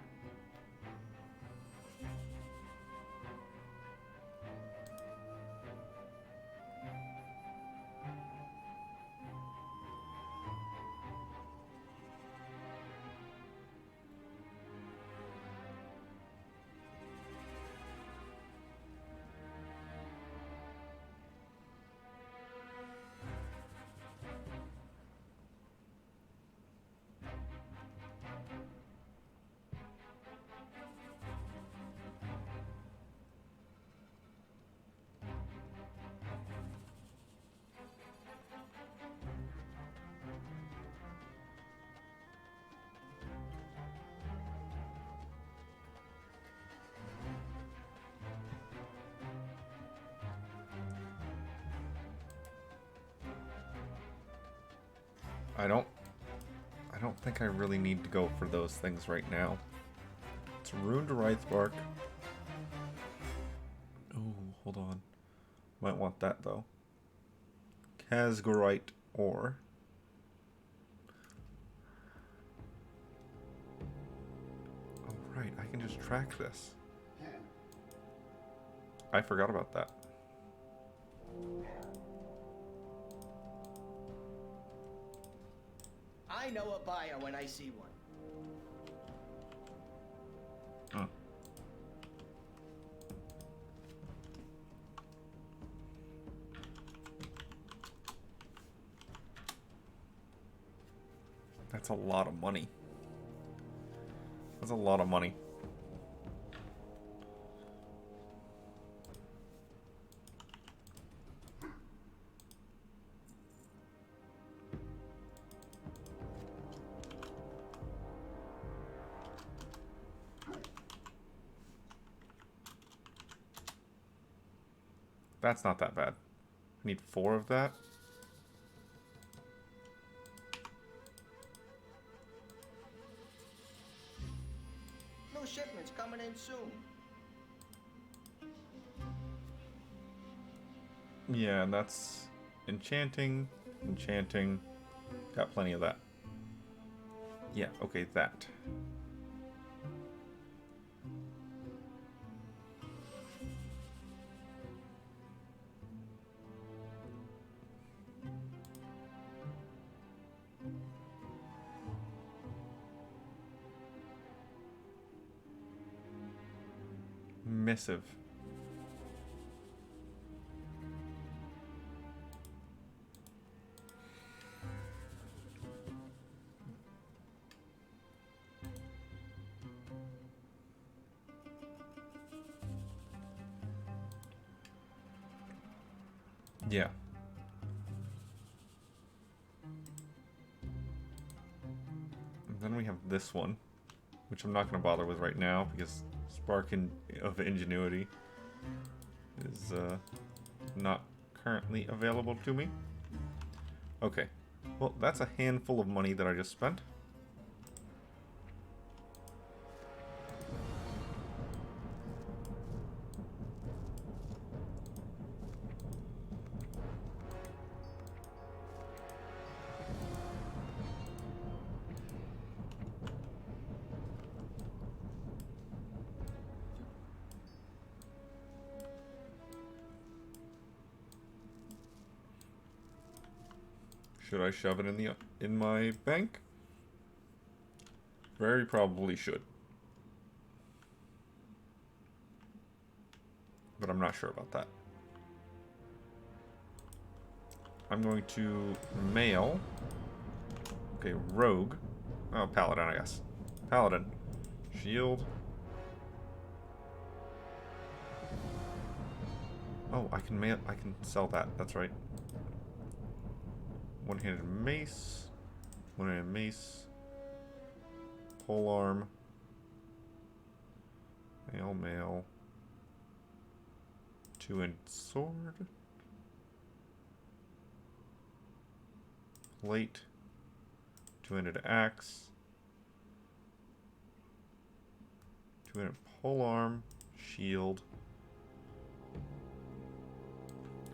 I don't I don't think I really need to go for those things right now. It's ruined Wraithbark. Oh, hold on. Might want that though. Casgorite ore. Oh right, I can just track this. I forgot about that. I know a buyer when I see one. Oh. That's a lot of money. That's a lot of money. That's not that bad. I need 4 of that. New shipments coming in soon. Yeah, and that's enchanting, enchanting. Got plenty of that. Yeah, okay, that. Missive. Yeah. And then we have this one, which I'm not going to bother with right now because Spark of Ingenuity is not currently available to me. Okay. Well, that's a handful of money that I just spent. Should I shove it in my bank? Very probably should. But I'm not sure about that. I'm going to mail. Okay, rogue. Oh, paladin, I guess. Paladin. Shield. Oh, I can sell that. That's right. One-handed mace. One-handed mace. Polearm. Mail. Two-handed sword. Plate. Two-handed axe. Two-handed polearm. Shield.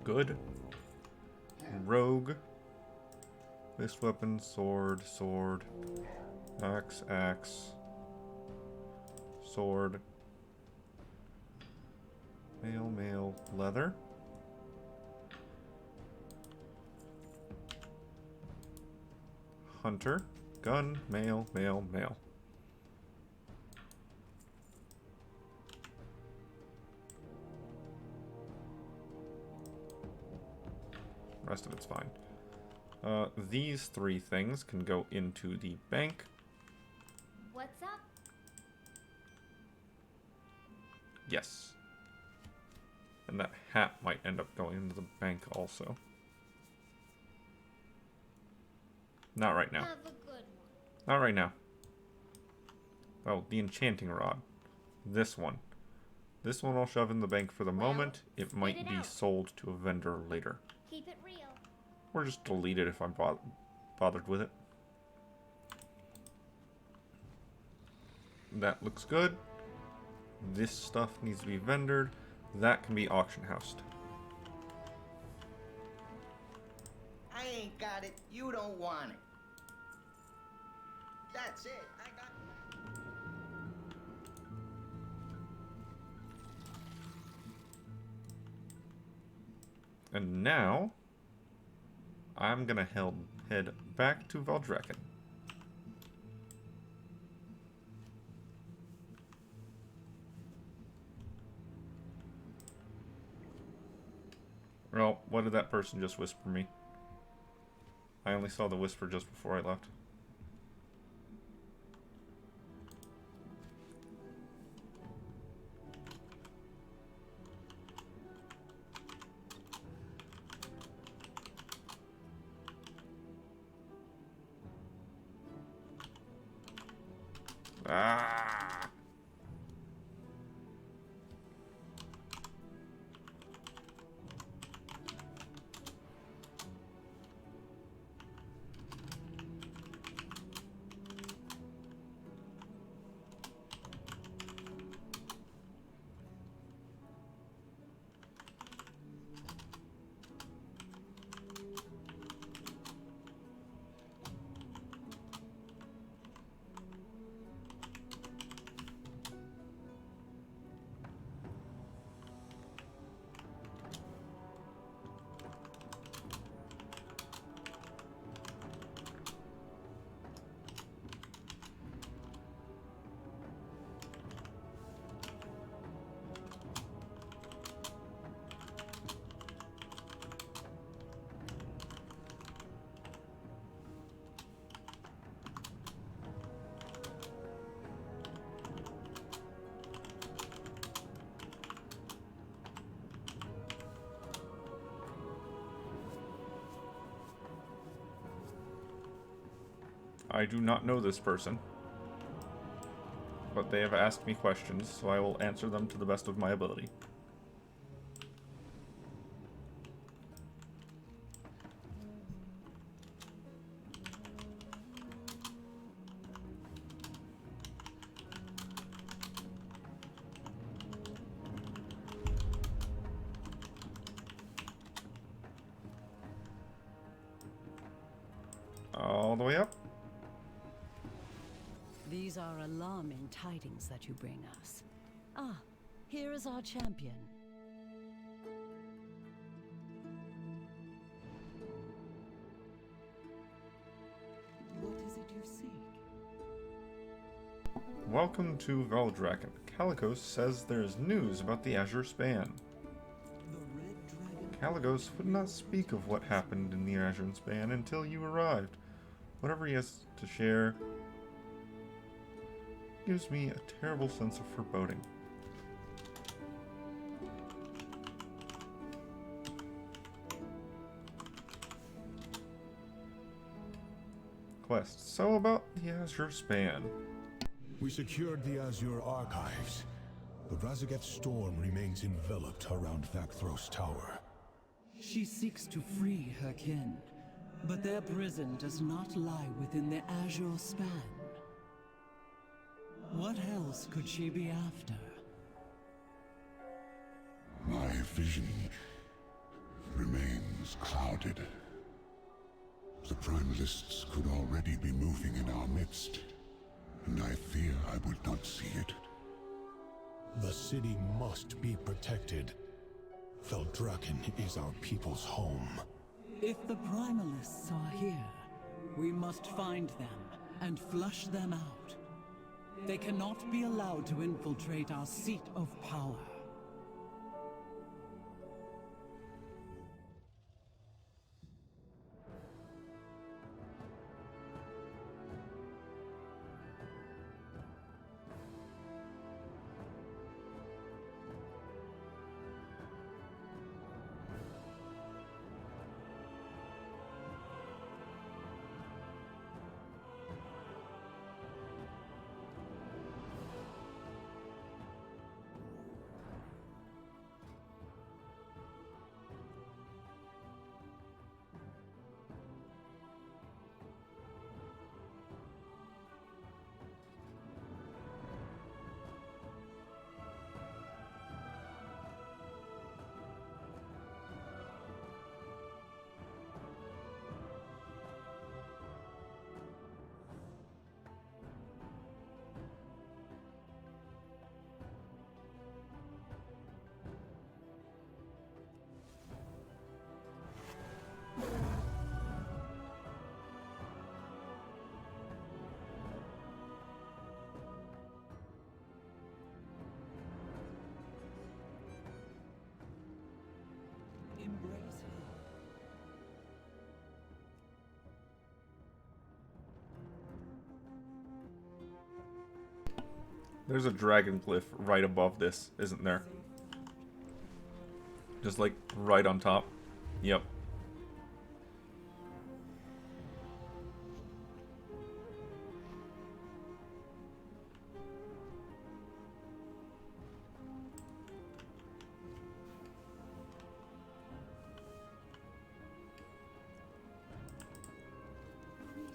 Good. Rogue. This weapon, sword, axe, sword, mail, leather. Hunter, gun, mail. The rest of it's fine. These 3 things can go into the bank. What's up? Yes. And that hat might end up going into the bank also. Not right now. Have a good one. Not right now. Oh, the enchanting rod. This one. This one I'll shove in the bank for the moment. It might be sold to a vendor later. Keep it real. Or just delete it if I'm bothered with it. That looks good. This stuff needs to be vendored. That can be auction housed. I ain't got it. You don't want it. That's it. I got. And now, I'm gonna head back to Valdrakken. Well, what did that person just whisper me? I only saw the whisper just before I left. Ah! I do not know this person, but they have asked me questions, so I will answer them to the best of my ability. All the way up. These are alarming tidings that you bring us. Ah, here is our champion. What is it you seek? Welcome to Valdrakken. Calicos says there is news about the Azure Span. Calicos would not speak of what happened in the Azure Span until you arrived. Whatever he has to share gives me a terrible sense of foreboding. Quest. So about the Azure Span. We secured the Azure Archives. The Razageth storm remains enveloped around Vakthros Tower. She seeks to free her kin, but their prison does not lie within the Azure Span. What else could she be after? My vision remains clouded. The Primalists could already be moving in our midst, and I fear I would not see it. The city must be protected. Valdrakken is our people's home. If the Primalists are here, we must find them and flush them out. They cannot be allowed to infiltrate our seat of power. Embrace her. There's a dragon glyph right above this, isn't there? Just like right on top. Yep.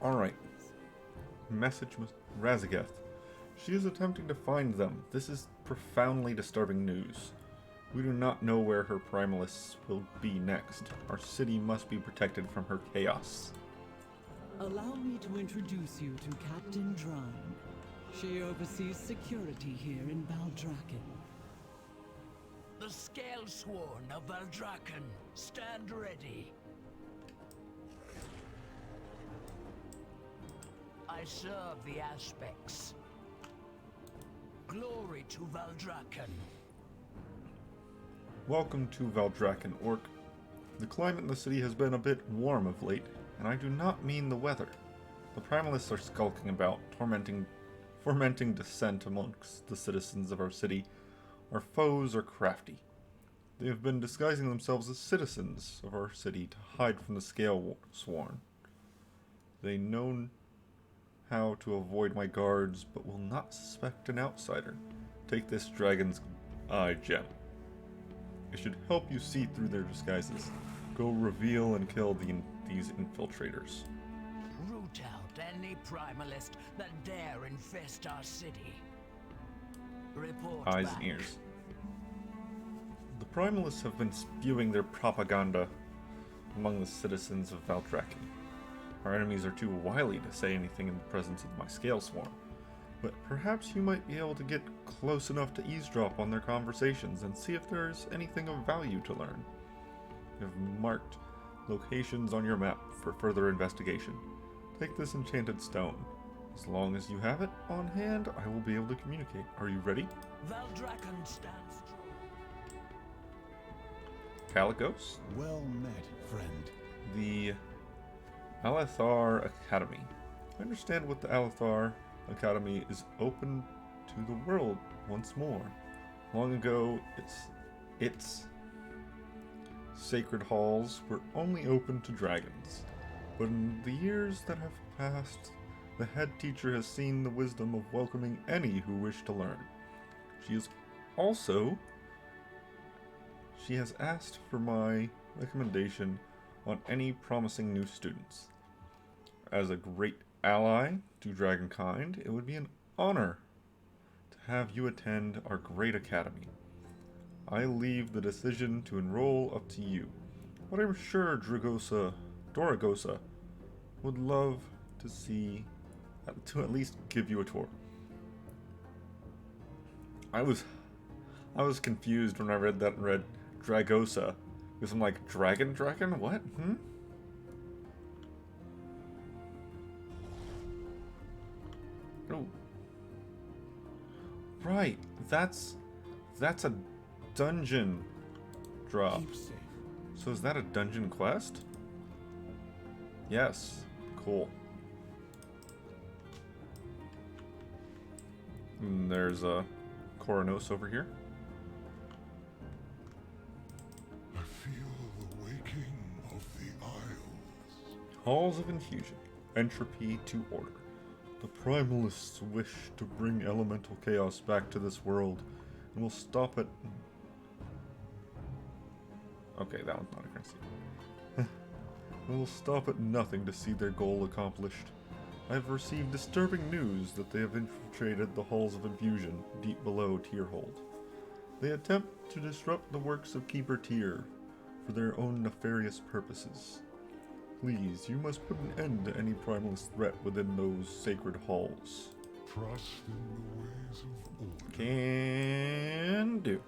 Alright. Message with Razageth. She is attempting to find them. This is profoundly disturbing news. We do not know where her primalists will be next. Our city must be protected from her chaos. Allow me to introduce you to Captain Drine. She oversees security here in Valdrakken. The Scalesworn of Valdrakken, stand ready. I serve the aspects. Glory to Valdrakken. Welcome to Valdrakken, Orc. The climate in the city has been a bit warm of late, and I do not mean the weather. The primalists are skulking about, fomenting dissent amongst the citizens of our city. Our foes are crafty. They have been disguising themselves as citizens of our city to hide from the Scalesworn. They know how to avoid my guards, but will not suspect an outsider. Take this dragon's eye gem. It should help you see through their disguises. Go reveal and kill these infiltrators. Root out any primalist that dare infest our city. Report Eyes back. and ears. The primalists have been spewing their propaganda among the citizens of Valdrakken. Our enemies are too wily to say anything in the presence of my Scalesworn, but perhaps you might be able to get close enough to eavesdrop on their conversations and see if there is anything of value to learn. You have marked locations on your map for further investigation. Take this enchanted stone. As long as you have it on hand, I will be able to communicate. Are you ready? Valdrakken stands strong. Calicos? Well met, friend. The Alethar Academy. I understand what the Alethar Academy is open to the world once more. Long ago, its sacred halls were only open to dragons. But in the years that have passed, the head teacher has seen the wisdom of welcoming any who wish to learn. She has asked for my recommendation on any promising new students. As a great ally to Dragonkind, it would be an honor to have you attend our great academy. I leave the decision to enroll up to you, but I'm sure Doragosa would love to at least give you a tour. I was confused when I read that and read Dragosa, because I'm like, dragon? What? Oh. Right, that's a dungeon drop. Keep safe. So is that a dungeon quest? Yes. Cool. And there's a Coronos over here. I feel the waking of the Isles. Halls of Infusion. Entropy to order. The Primalists wish to bring elemental chaos back to this world, and will stop at... Okay, that one's not a currency. And will stop at nothing to see their goal accomplished. I have received disturbing news that they have infiltrated the Halls of Infusion, deep below Tierhold. They attempt to disrupt the works of Keeper Tyr for their own nefarious purposes. Please, you must put an end to any primalist threat within those sacred halls. Trust in the ways of order. Can do.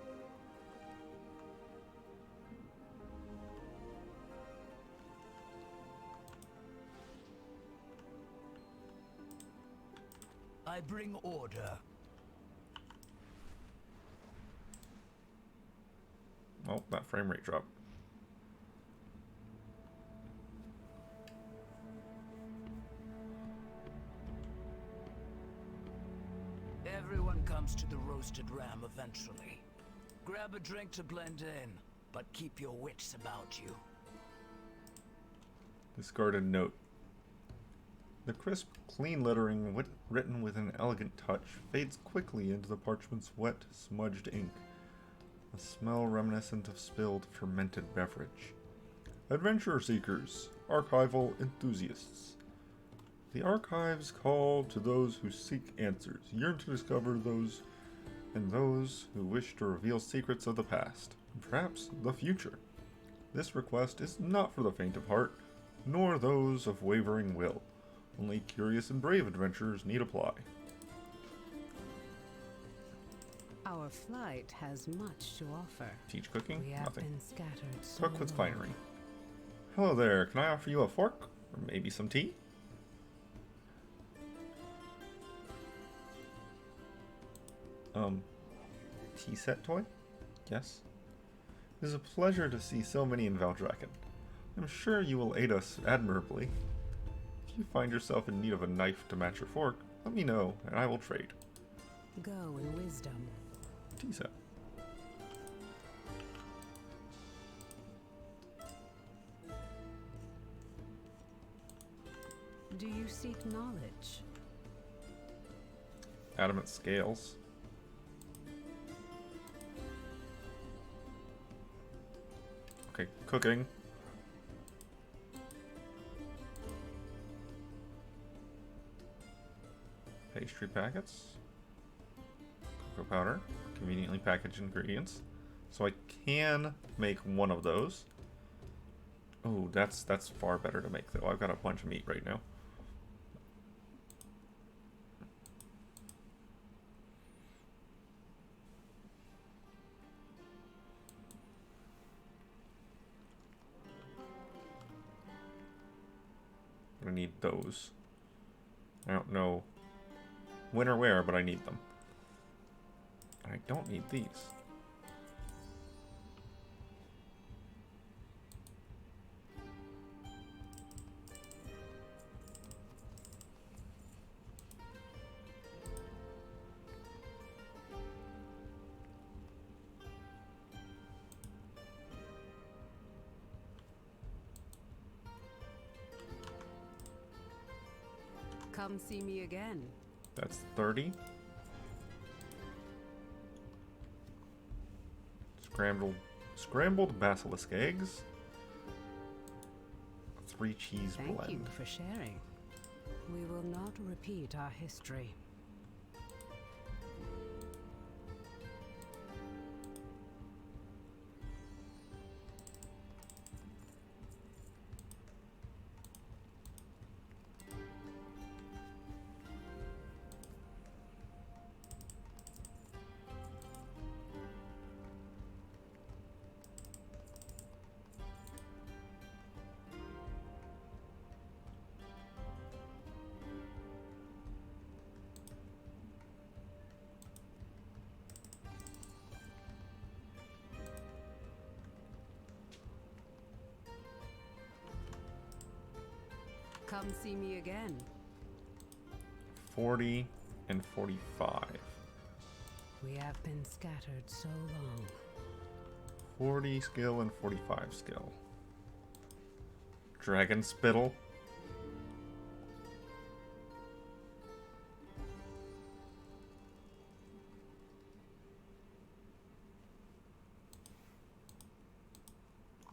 I bring order. Oh, that frame rate dropped. roasted ram eventually. Grab a drink to blend in, but keep your wits about you. Discarded note. The crisp, clean lettering, written with an elegant touch, fades quickly into the parchment's wet, smudged ink, a smell reminiscent of spilled, fermented beverage. Adventure seekers, archival enthusiasts. The archives call to those who seek answers, yearn to discover those who wish to reveal secrets of the past, and perhaps the future. This request is not for the faint of heart, nor those of wavering will. Only curious and brave adventurers need apply. Our flight has much to offer. Teach cooking? We have Nothing. been scattered so Cook with long. finery. Hello there, can I offer you a fork? Or maybe some tea? Tea set toy? Yes. It is a pleasure to see so many in Valdraken. I'm sure you will aid us admirably. If you find yourself in need of a knife to match your fork, let me know, and I will trade. Go in wisdom. Tea set. Do you seek knowledge? Adamant scales. Okay, cooking. Pastry packets. Cocoa powder. Conveniently packaged ingredients. So I can make one of those. Oh, that's far better to make though. I've got a bunch of meat right now. I need those. I don't know when or where, but I need them. I don't need these. Come see me again. That's 30. Scrambled basilisk eggs. 3 cheese blend. Thank you for sharing. We will not repeat our history. Come see me again. 40 and 45. We have been scattered so long. 40 skill and 45 skill. Dragon spittle.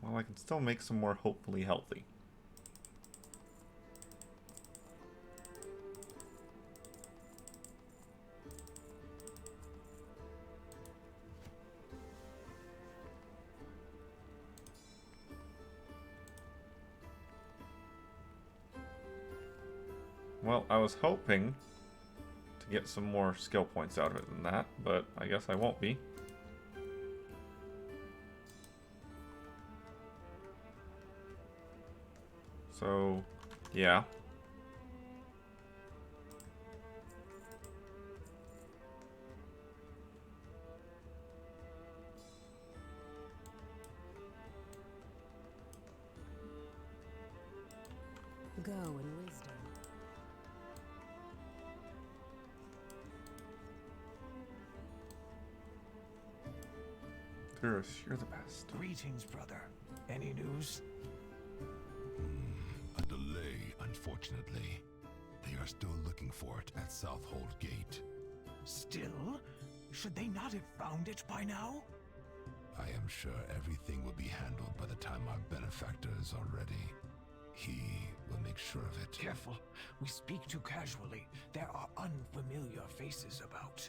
Well, I can still make some more hopefully healthy. Well, I was hoping to get some more skill points out of it than that, but I guess I won't be. So, yeah. Go in wisdom. Beerus, you're the best. Greetings, brother. Any news? A delay, unfortunately. They are still looking for it at Southhold Gate. Still? Should they not have found it by now? I am sure everything will be handled by the time our benefactor is already. He will make sure of it. Careful. We speak too casually. There are unfamiliar faces about.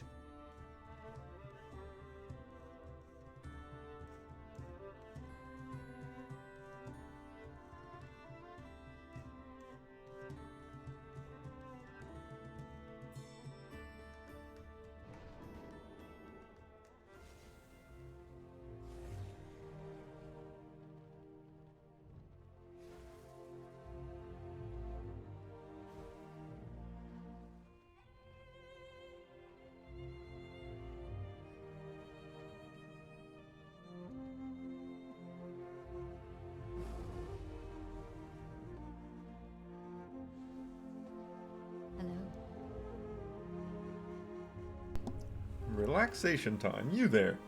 Relaxation time. You there.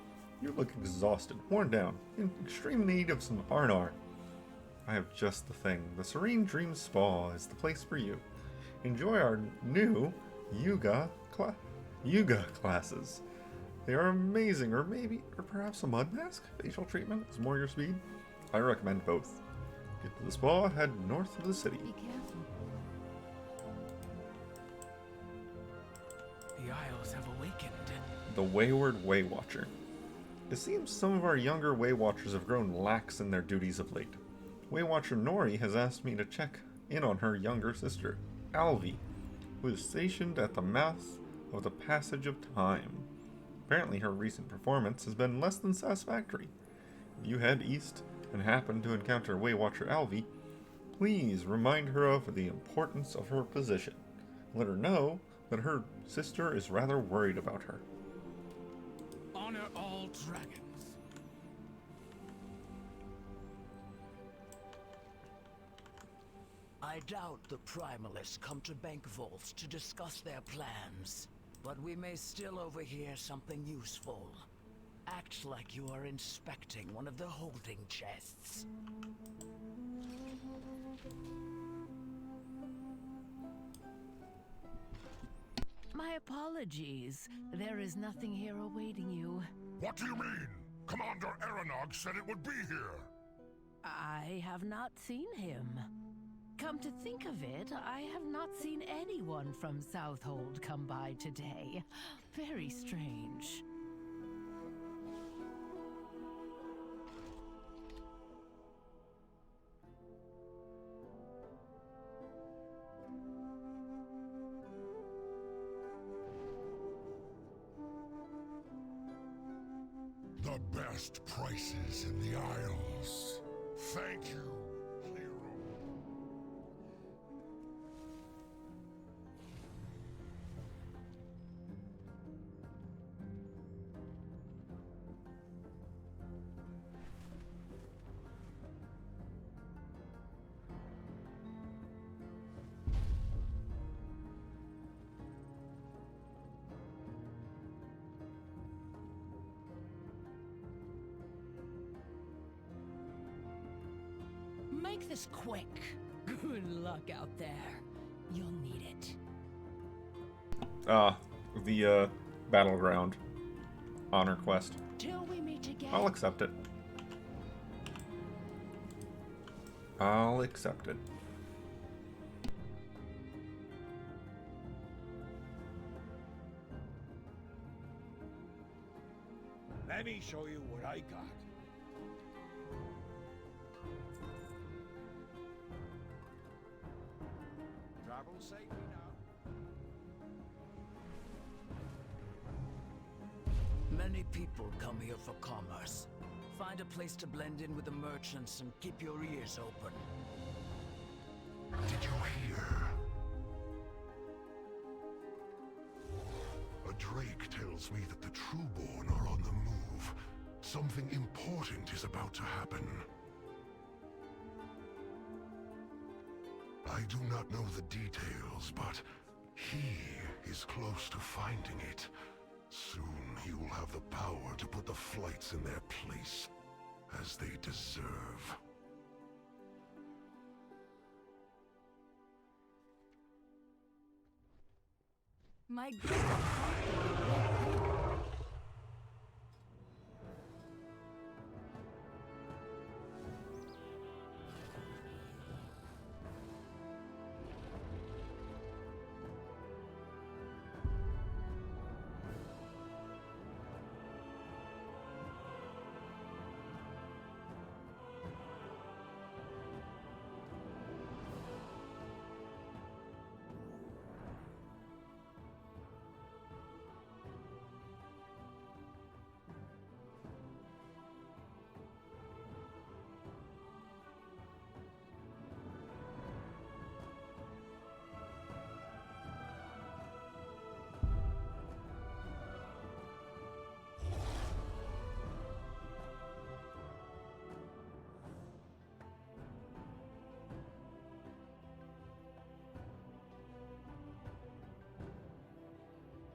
You look exhausted, worn down, in extreme need of some R&R. I have just the thing. The Serene Dream Spa is the place for you. Enjoy our new yoga classes. They are amazing, or perhaps a mud mask? Facial treatment is more your speed? I recommend both. Get to the spa, head north of the city. Be careful. The Isles have awakened. The Wayward Waywatcher. It seems some of our younger Waywatchers have grown lax in their duties of late. Waywatcher Nori has asked me to check in on her younger sister, Alvi, who is stationed at the mouth of the Passage of Time. Apparently her recent performance has been less than satisfactory. If you head east and happen to encounter Waywatcher Alvi, please remind her of the importance of her position. Let her know that her sister is rather worried about her. Honor all dragons. I doubt the Primalists come to Bank Vaults to discuss their plans, but we may still overhear something useful. Act like you are inspecting one of the holding chests. My apologies. There is nothing here awaiting you. What do you mean? Commander Aranog said it would be here. I have not seen him. Come to think of it, I have not seen anyone from Southhold come by today. Very strange. The best prices in the Isles. Thank you, hero. Make this quick. Good luck out there. You'll need it. The Battleground honor quest. Till we meet again. I'll accept it. I'll accept it. Let me show you what I got. Travel safely now. Many people come here for commerce. Find a place to blend in with the merchants and keep your ears open. Did you hear? A drake tells me that the Trueborn are on the move. Something important is about to happen. I do not know the details, but he is close to finding it. Soon he will have the power to put the flights in their place, as they deserve. My goodness.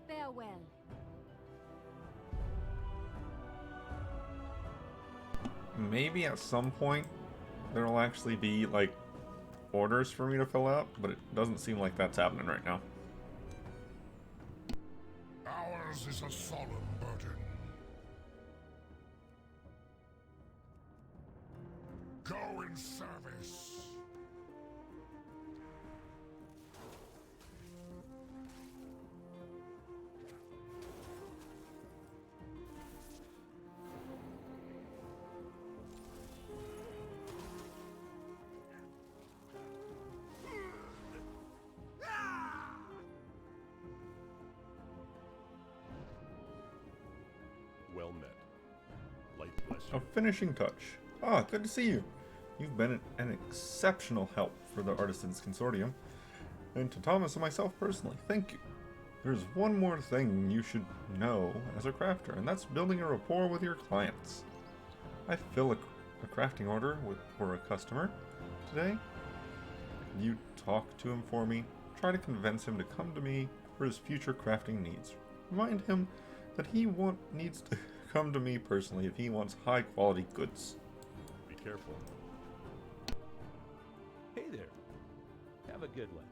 Farewell. Maybe at some point there'll actually be like orders for me to fill out, but it doesn't seem like that's happening right now. Ours is a solemn burden. Go in service. Well met. Light bless you. A finishing touch. Ah, good to see you. You've been an exceptional help for the Artisans Consortium, and to Thomas and myself personally, thank you. There's one more thing you should know as a crafter, and that's building a rapport with your clients. I fill a crafting order for a customer today. You talk to him for me, try to convince him to come to me for his future crafting needs. Remind him that he needs to come to me personally if he wants high quality goods. Be careful. Hey there. Have a good one.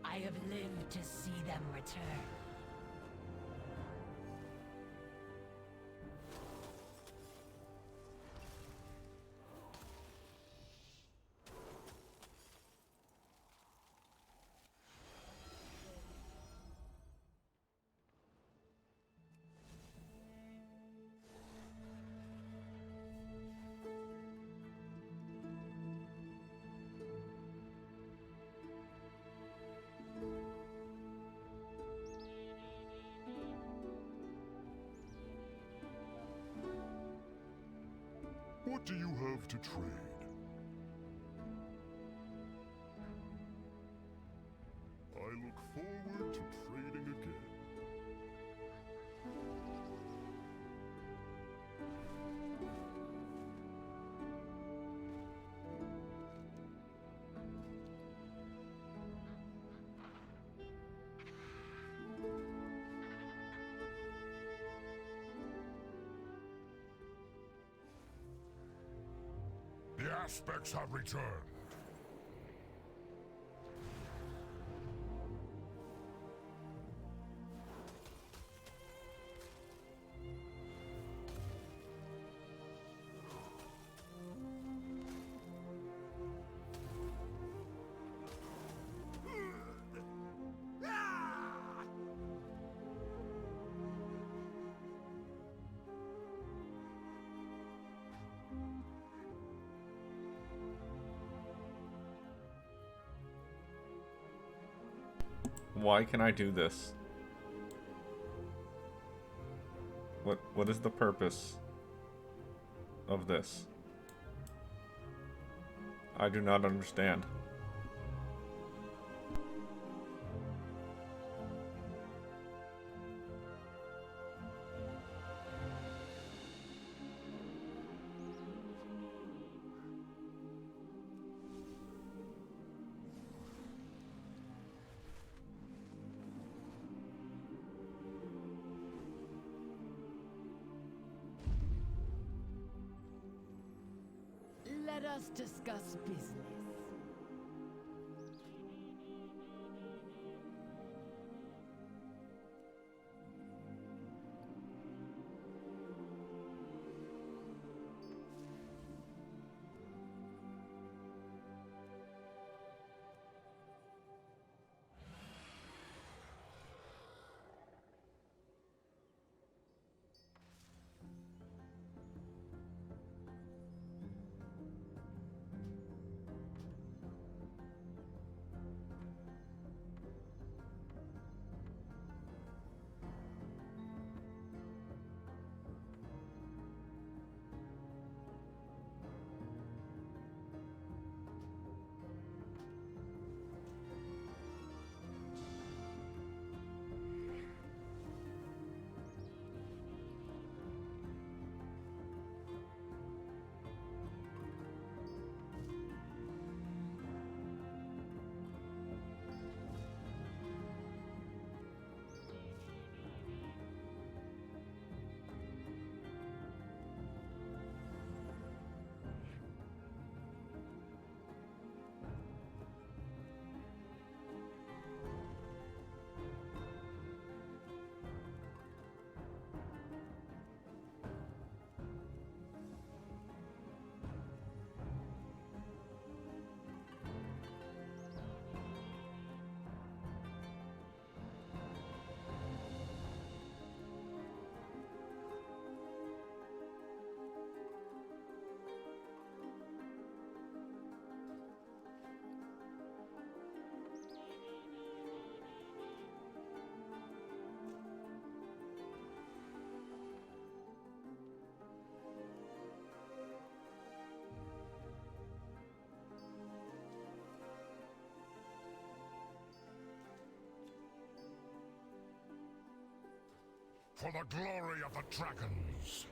I have lived to see them return. What do you have to trade? I look forward to trading again. The aspects have returned. Why can I do this? What is the purpose of this? I do not understand. us discuss business. For the glory of the dragons!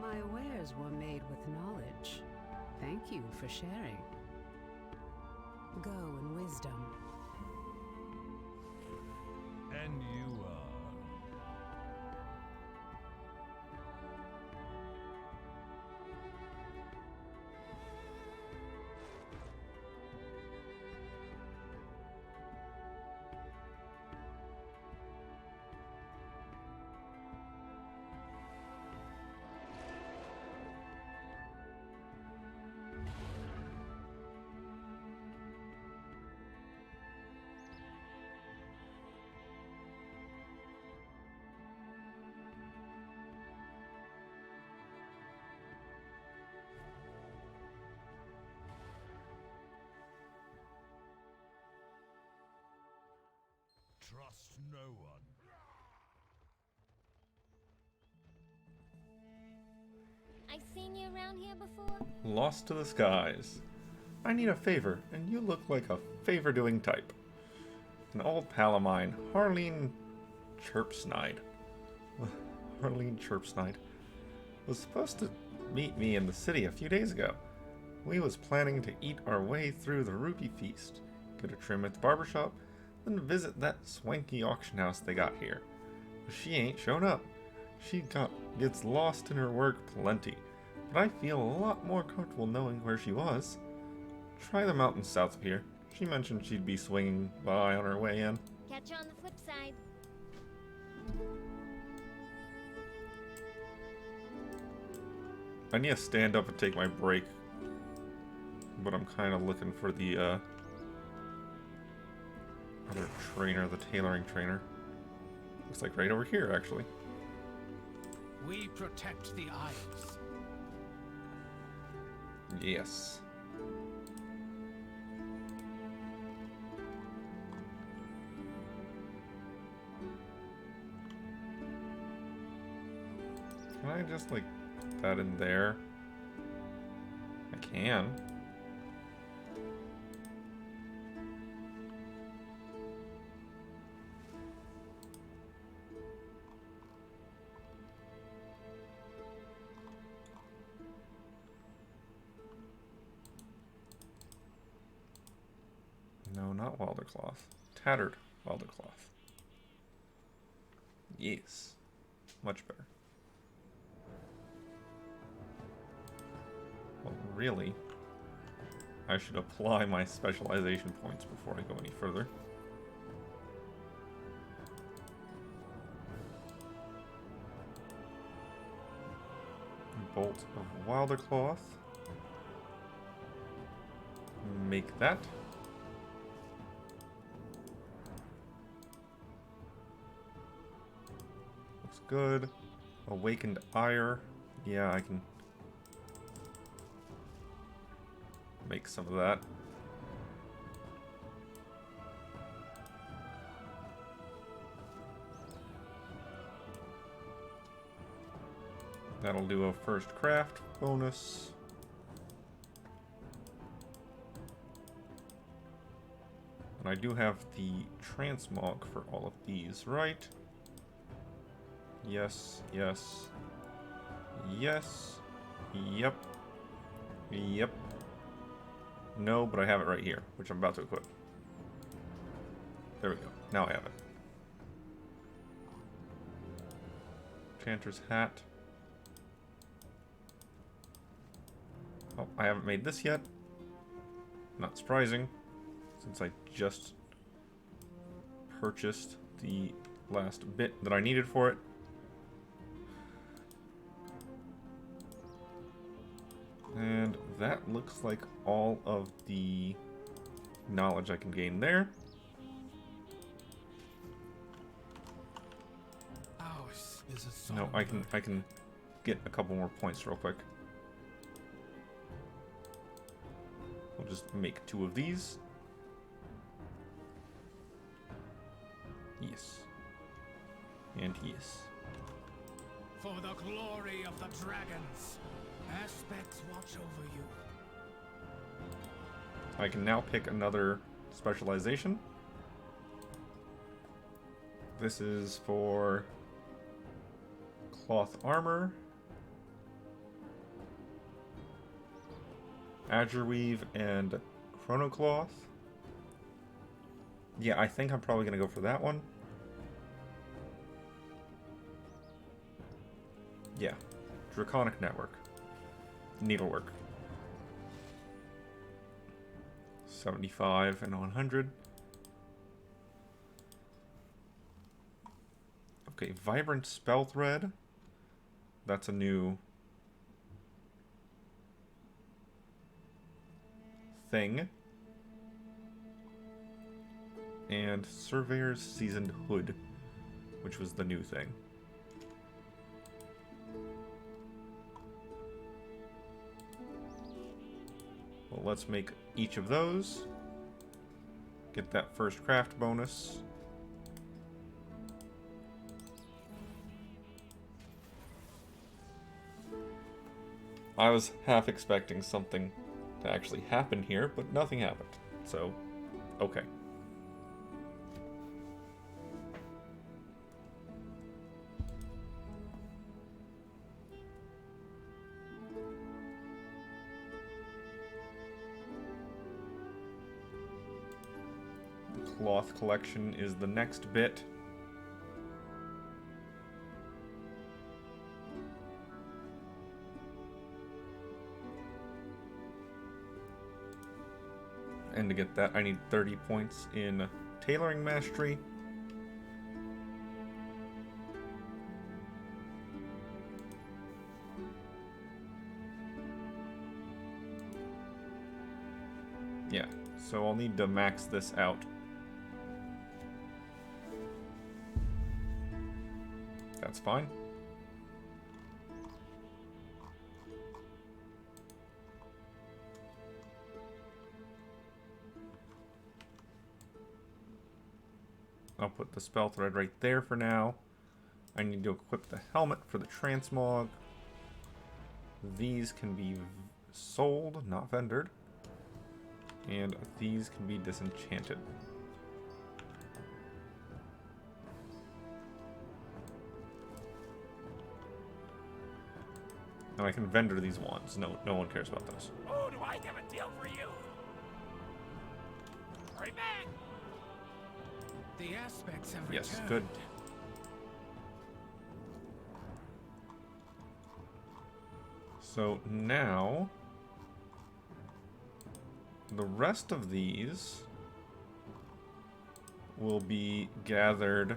My wares were made with knowledge. Thank you for sharing. Go in wisdom. And you, trust no one. I've seen you around here before. Lost to the skies. I need a favor, and you look like a favor-doing type. An old pal of mine, Harleen Chirpsnide, was supposed to meet me in the city a few days ago. We was planning to eat our way through the Rupee Feast, get a trim at the barbershop, then visit that swanky auction house they got here. But she ain't shown up. She gets lost in her work plenty, but I feel a lot more comfortable knowing where she was. Try the mountains south of here. She mentioned she'd be swinging by on her way in. Catch you on the flip side. I need to stand up and take my break, but I'm kind of looking for the other trainer, the tailoring trainer. Looks like right over here, actually. We protect the Isles. Yes. I just, like, put that in there? I can. No, not Wildercloth. Tattered Wildercloth. Yes. Much better. Well, really, I should apply my specialization points before I go any further. Bolt of Wildercloth. Make that. Looks good. Awakened Ire. Yeah, I can make some of that. That'll do a first craft bonus. And I do have the transmog for all of these, right? Yes, yes. Yes. Yep. Yep. No, but I have it right here, which I'm about to equip. There we go. Now I have it. Enchanter's Hat. Oh, I haven't made this yet. Not surprising, since I just purchased the last bit that I needed for it. And that looks like all of the knowledge I can gain there. No, I can get a couple more points real quick. We'll just make 2 of these. Yes. And yes. For the glory of the dragons, aspects watch over you. I can now pick another specialization. This is for cloth armor, azure weave, and chronocloth. Yeah, I think I'm probably gonna go for that one. Yeah, draconic network, needlework. 75 and 100. Okay, vibrant spell thread. That's a new thing. And Surveyor's Seasoned Hood, which was the new thing. Well, let's make each of those. Get that first craft bonus. I was half expecting something to actually happen here, but nothing happened. So, okay. The cloth collection is the next bit. And to get that, I need 30 points in tailoring mastery. Yeah, so I'll need to max this out. That's fine. I'll put the spell thread right there for now. I need to equip the helmet for the transmog. These can be sold, not vendored. And these can be disenchanted. And I can vendor these wands. No one cares about those. Oh, do I have a deal for you? Hurry back! The aspects have returned. Yes, good. So now, the rest of these will be gathered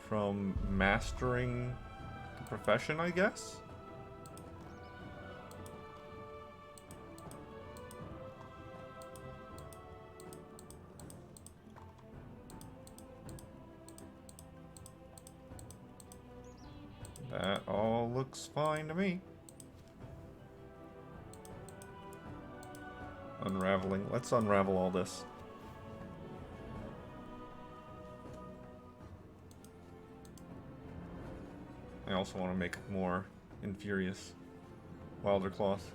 from mastering the profession, I guess? That all looks fine to me. Unraveling. Let's unravel all this. I also want to make more Infurious Wilder Cloth.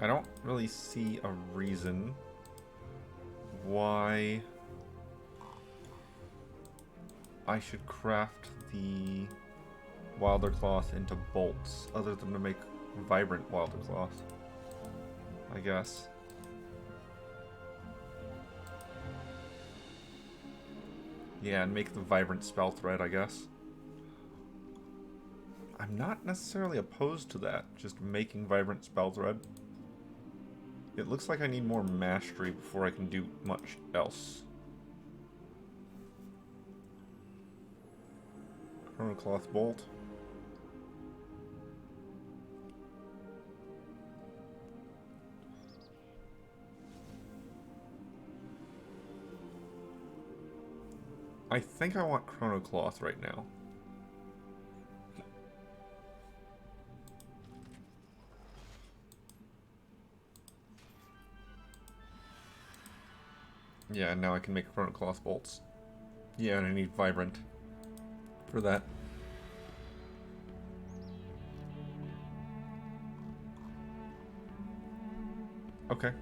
I don't really see a reason why I should craft the Wilder Cloth into bolts, other than to make vibrant Wilder Cloth, I guess. Yeah, and make the vibrant spell thread, I guess. I'm not necessarily opposed to that, just making vibrant spell thread. It looks like I need more mastery before I can do much else. Chronocloth bolt. I think I want Chronocloth right now. Yeah, and now I can make Chronocloth bolts. Yeah, and I need Vibrant for that. Okay.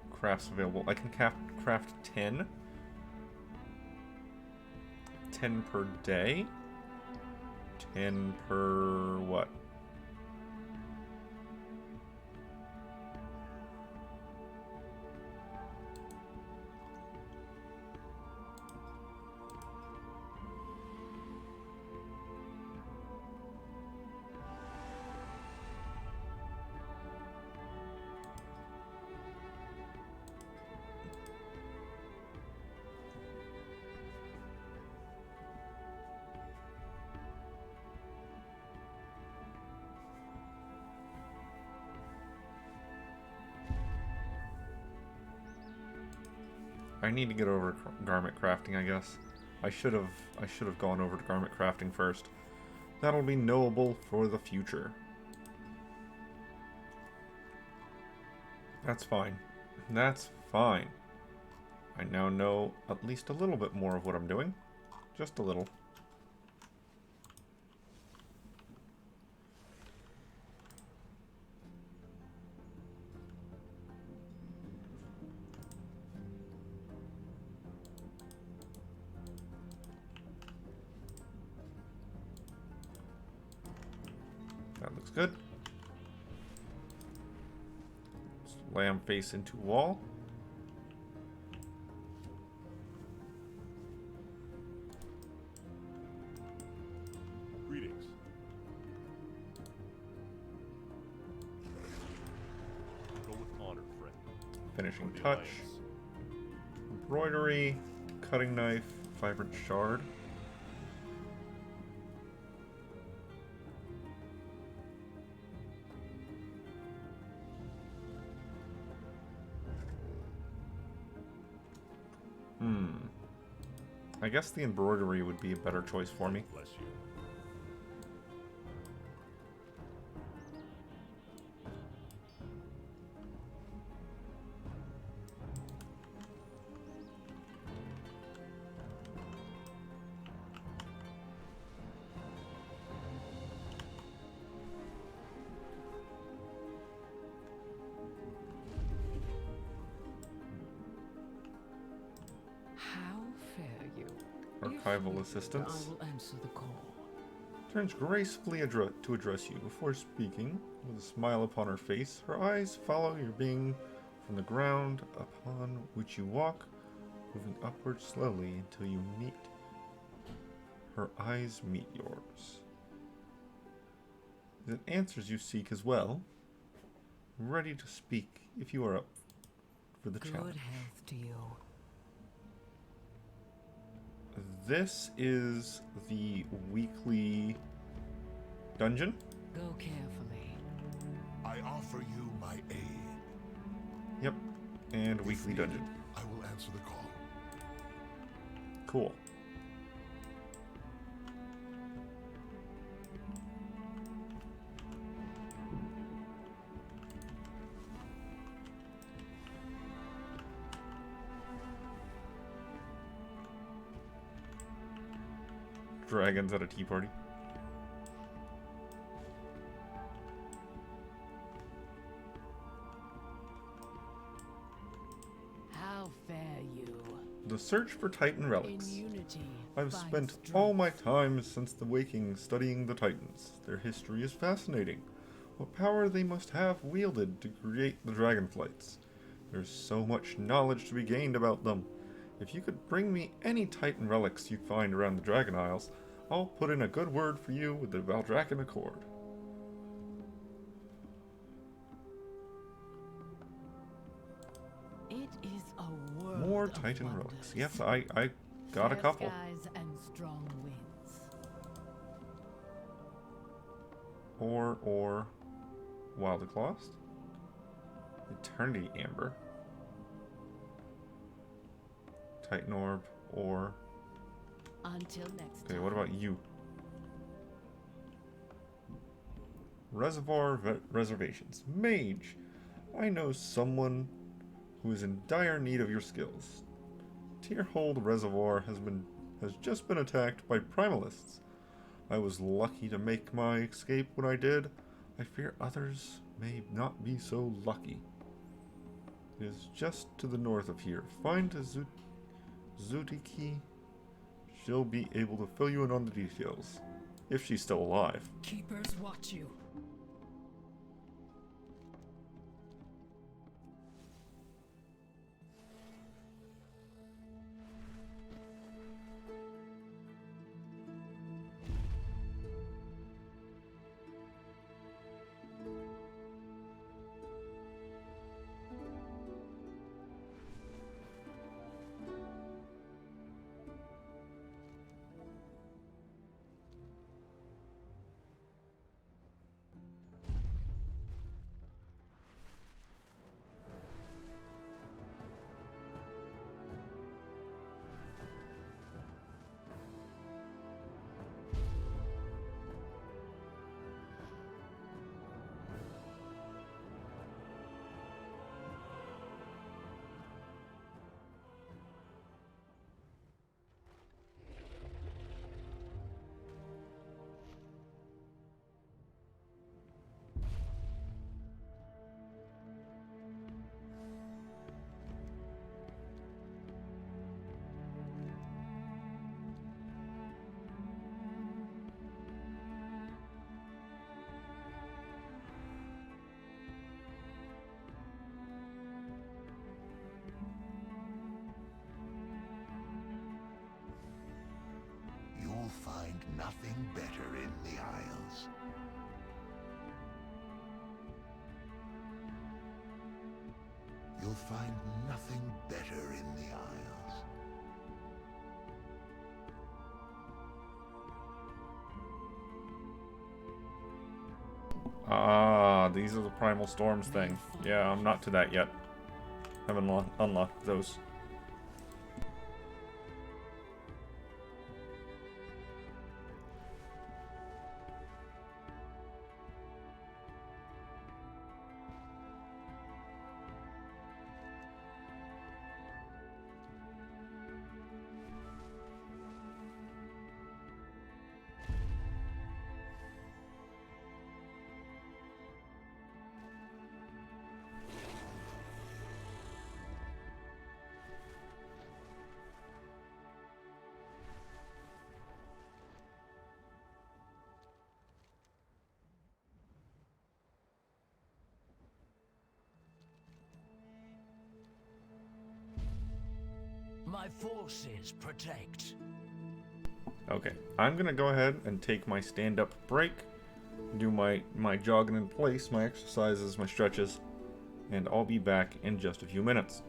Crafts available. I can craft 10. 10 per day? 10 per what? I need to get over to garment crafting, I guess. I should have gone over to garment crafting first. That'll be knowable for the future. That's fine. That's fine. I now know at least a little bit more of what I'm doing. Just a little. That looks good. Slam face into wall. Greetings. Go with honor, friend. Finishing touch. Embroidery. Cutting knife. Vibrant shard. I guess the embroidery would be a better choice for me. Bless you. Archival assistance. I will answer the call. Turns gracefully to address you. Before speaking, with a smile upon her face, her eyes follow your being from the ground upon which you walk, moving upward slowly until you meet. Her eyes meet yours. It answers you seek as well, ready to speak if you are up for the challenge. Good health to you. This is the weekly dungeon. Go carefully. I offer you my aid. Yep, and weekly dungeon. I will answer the call. Cool. Dragons at a tea party. How fare you? The search for Titan relics. In unity, I've find spent strength. all my time since the waking studying the Titans. Their history is fascinating. What power they must have wielded to create the Dragonflights. There's so much knowledge to be gained about them. If you could bring me any Titan relics you find around the Dragon Isles, I'll put in a good word for you with the Valdraken Accord. It is a world More of Titan wonders. relics. Yes, I got a Fair couple. Skies and strong winds. Or Wild Eclost? Eternity Amber. Titan Orb, or... Until next Okay, time. what about you? Reservoir Reservations. Mage. I know someone who is in dire need of your skills. Tierhold Reservoir has just been attacked by primalists. I was lucky to make my escape when I did. I fear others may not be so lucky. It is just to the north of here. Find a Zutiki She'll be able to fill you in on the details. If she's still alive. Keepers watch you. You'll find nothing better in the Isles. You'll find nothing better in the Isles. Ah, these are the Primal Storms thing. Yeah, I'm not to that yet. Haven't unlocked those. My forces protect. Okay, I'm gonna go ahead and take my stand-up break, do my jogging in place, my exercises, my stretches, and I'll be back in just a few minutes.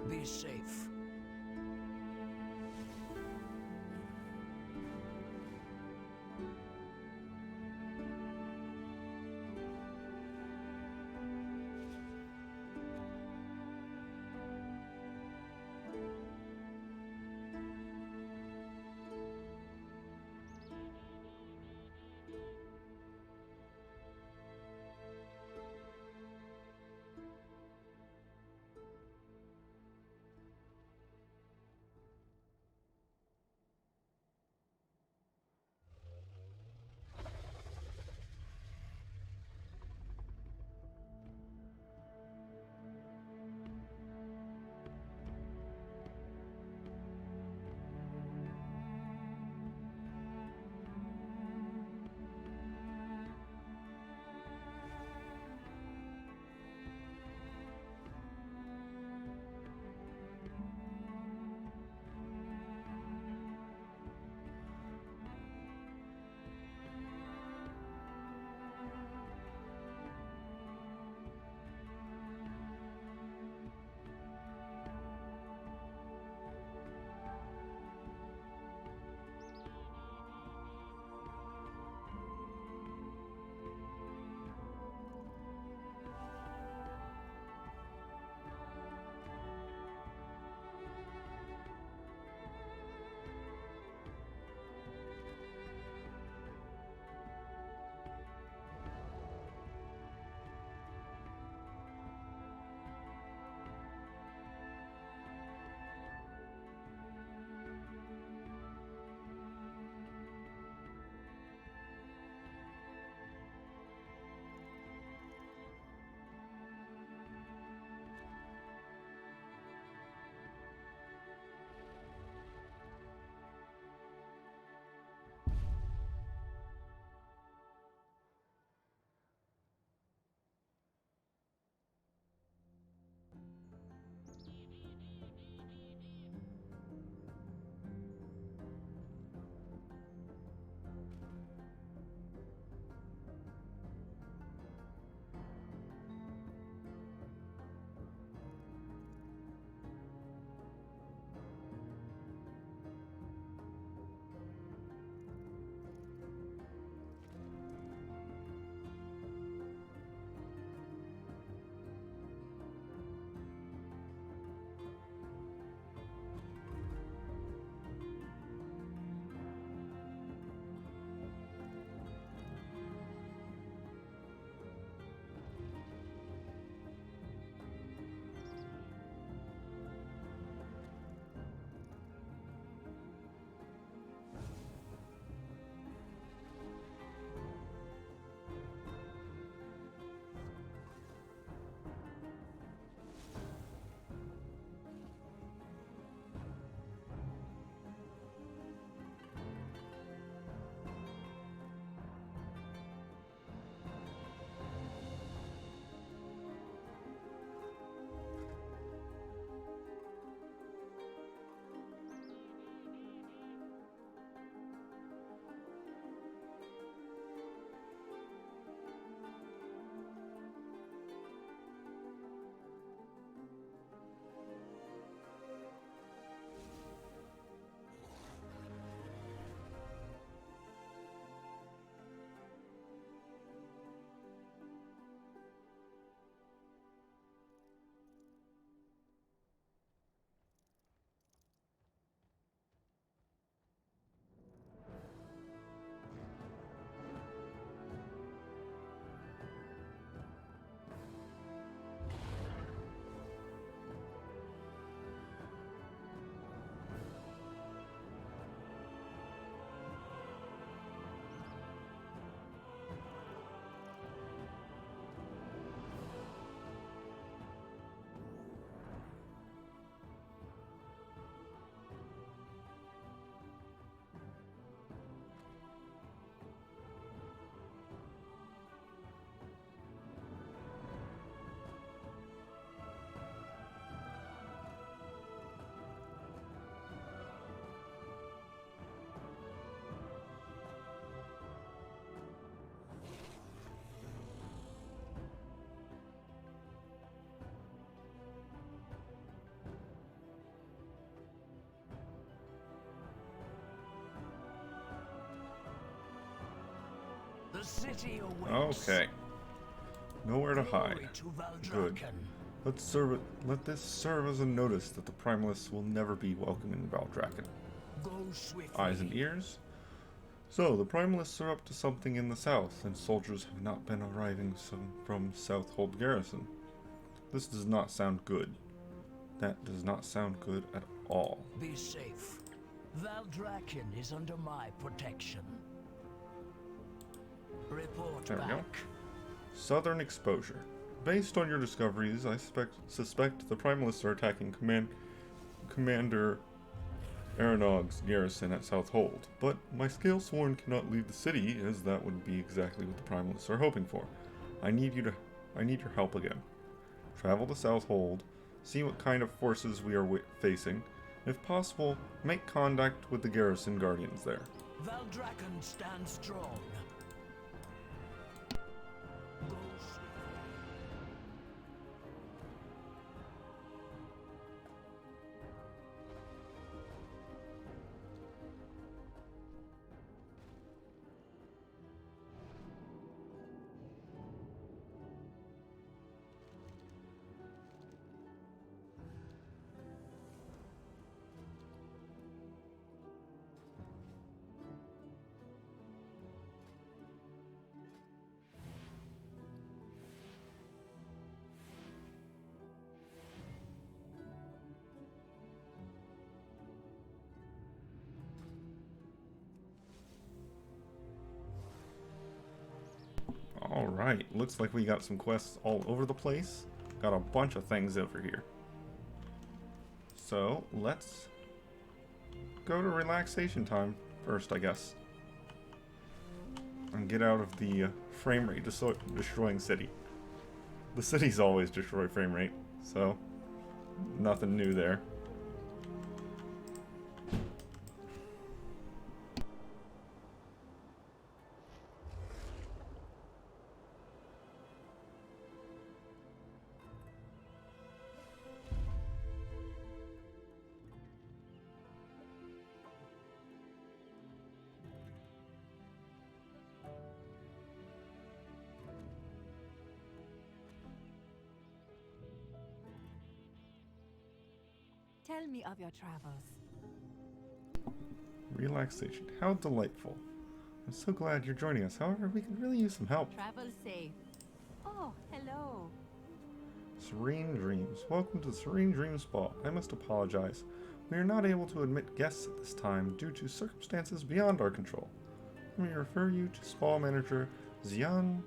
Be safe. The city awaits. Okay. Nowhere to hide. Glory to Good. Valdrakken. Let this serve as a notice that the Primalists will never be welcome in Valdrakken. Go swiftly. Eyes and ears? So, the Primalists are up to something in the south, and soldiers have not been arriving from Southhold Garrison. This does not sound good. That does not sound good at all. Be safe. Valdrakken is under my protection. Report There we back. go. Southern exposure. Based on your discoveries, I suspect the Primalists are attacking Commander Aranog's garrison at Southhold, but my Scalesworn cannot leave the city, as that would be exactly what the Primalists are hoping for. I need your help again. Travel to Southhold, see what kind of forces we are facing, and if possible, make contact with the garrison guardians there. Valdrakken stands strong. Go swiftly. Alright, looks like we got some quests all over the place. Got a bunch of things over here. So, let's go to relaxation time first, I guess. And get out of the frame rate destroying city. The cities always destroy frame rate, so nothing new there. Tell me of your travels. Relaxation. How delightful. I'm so glad you're joining us. However, we could really use some help. Travel safe. Oh, hello. Serene Dreams. Welcome to the Serene Dreams Spa. I must apologize. We are not able to admit guests at this time due to circumstances beyond our control. Let me refer you to Spa Manager Xian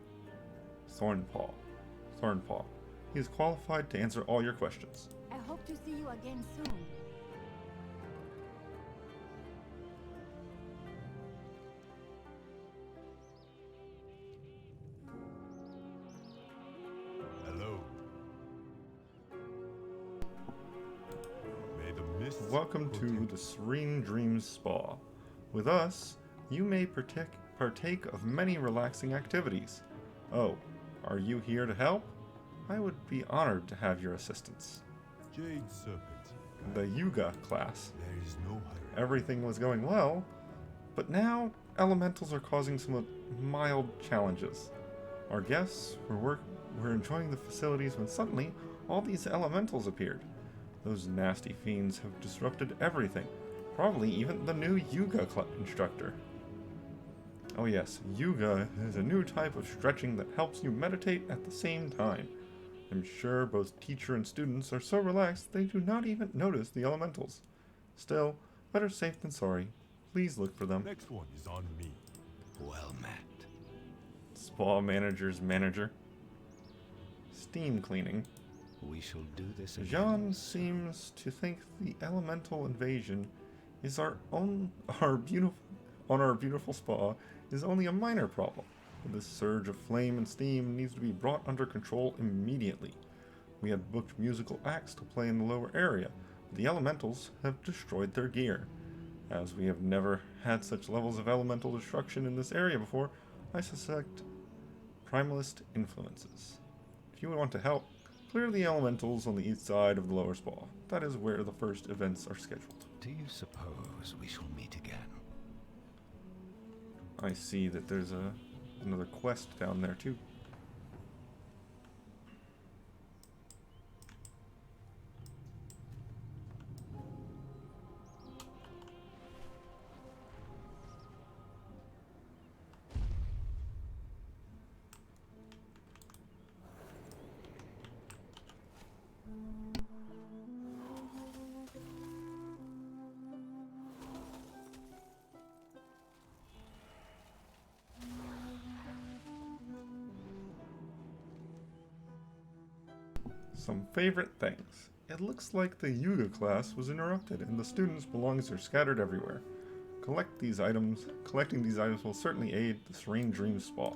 Thornpaw. He is qualified to answer all your questions. I hope to see you again soon. Hello. May the mists Welcome to the Serene Dreams Spa. With us, you may partake of many relaxing activities. Oh, are you here to help? I would be honored to have your assistance. Jade Serpent. The Yuga class. There is no hurry. Everything was going well, but now elementals are causing some mild challenges. Our guests were enjoying the facilities when suddenly all these elementals appeared. Those nasty fiends have disrupted everything, probably even the new Yuga instructor. Oh yes, Yuga is a new type of stretching that helps you meditate at the same time. I'm sure both teacher and students are so relaxed they do not even notice the elementals. Still, better safe than sorry. Please look for them. Next one is on me. Well met. Spa Manager's manager. Steam cleaning. We shall do this again. Jean seems to think the elemental invasion is our beautiful spa is only a minor problem. This surge of flame and steam needs to be brought under control immediately. We had booked musical acts to play in the lower area, but the elementals have destroyed their gear. As we have never had such levels of elemental destruction in this area before, I suspect primalist influences. If you want to help, clear the elementals on the east side of the lower spa. That is where the first events are scheduled. Do you suppose we shall meet again? I see that there's a Another quest down there too. Some favorite things. It looks like the Yuga class was interrupted and the students' belongings are scattered everywhere. Collecting these items will certainly aid the Serene Dream Spa.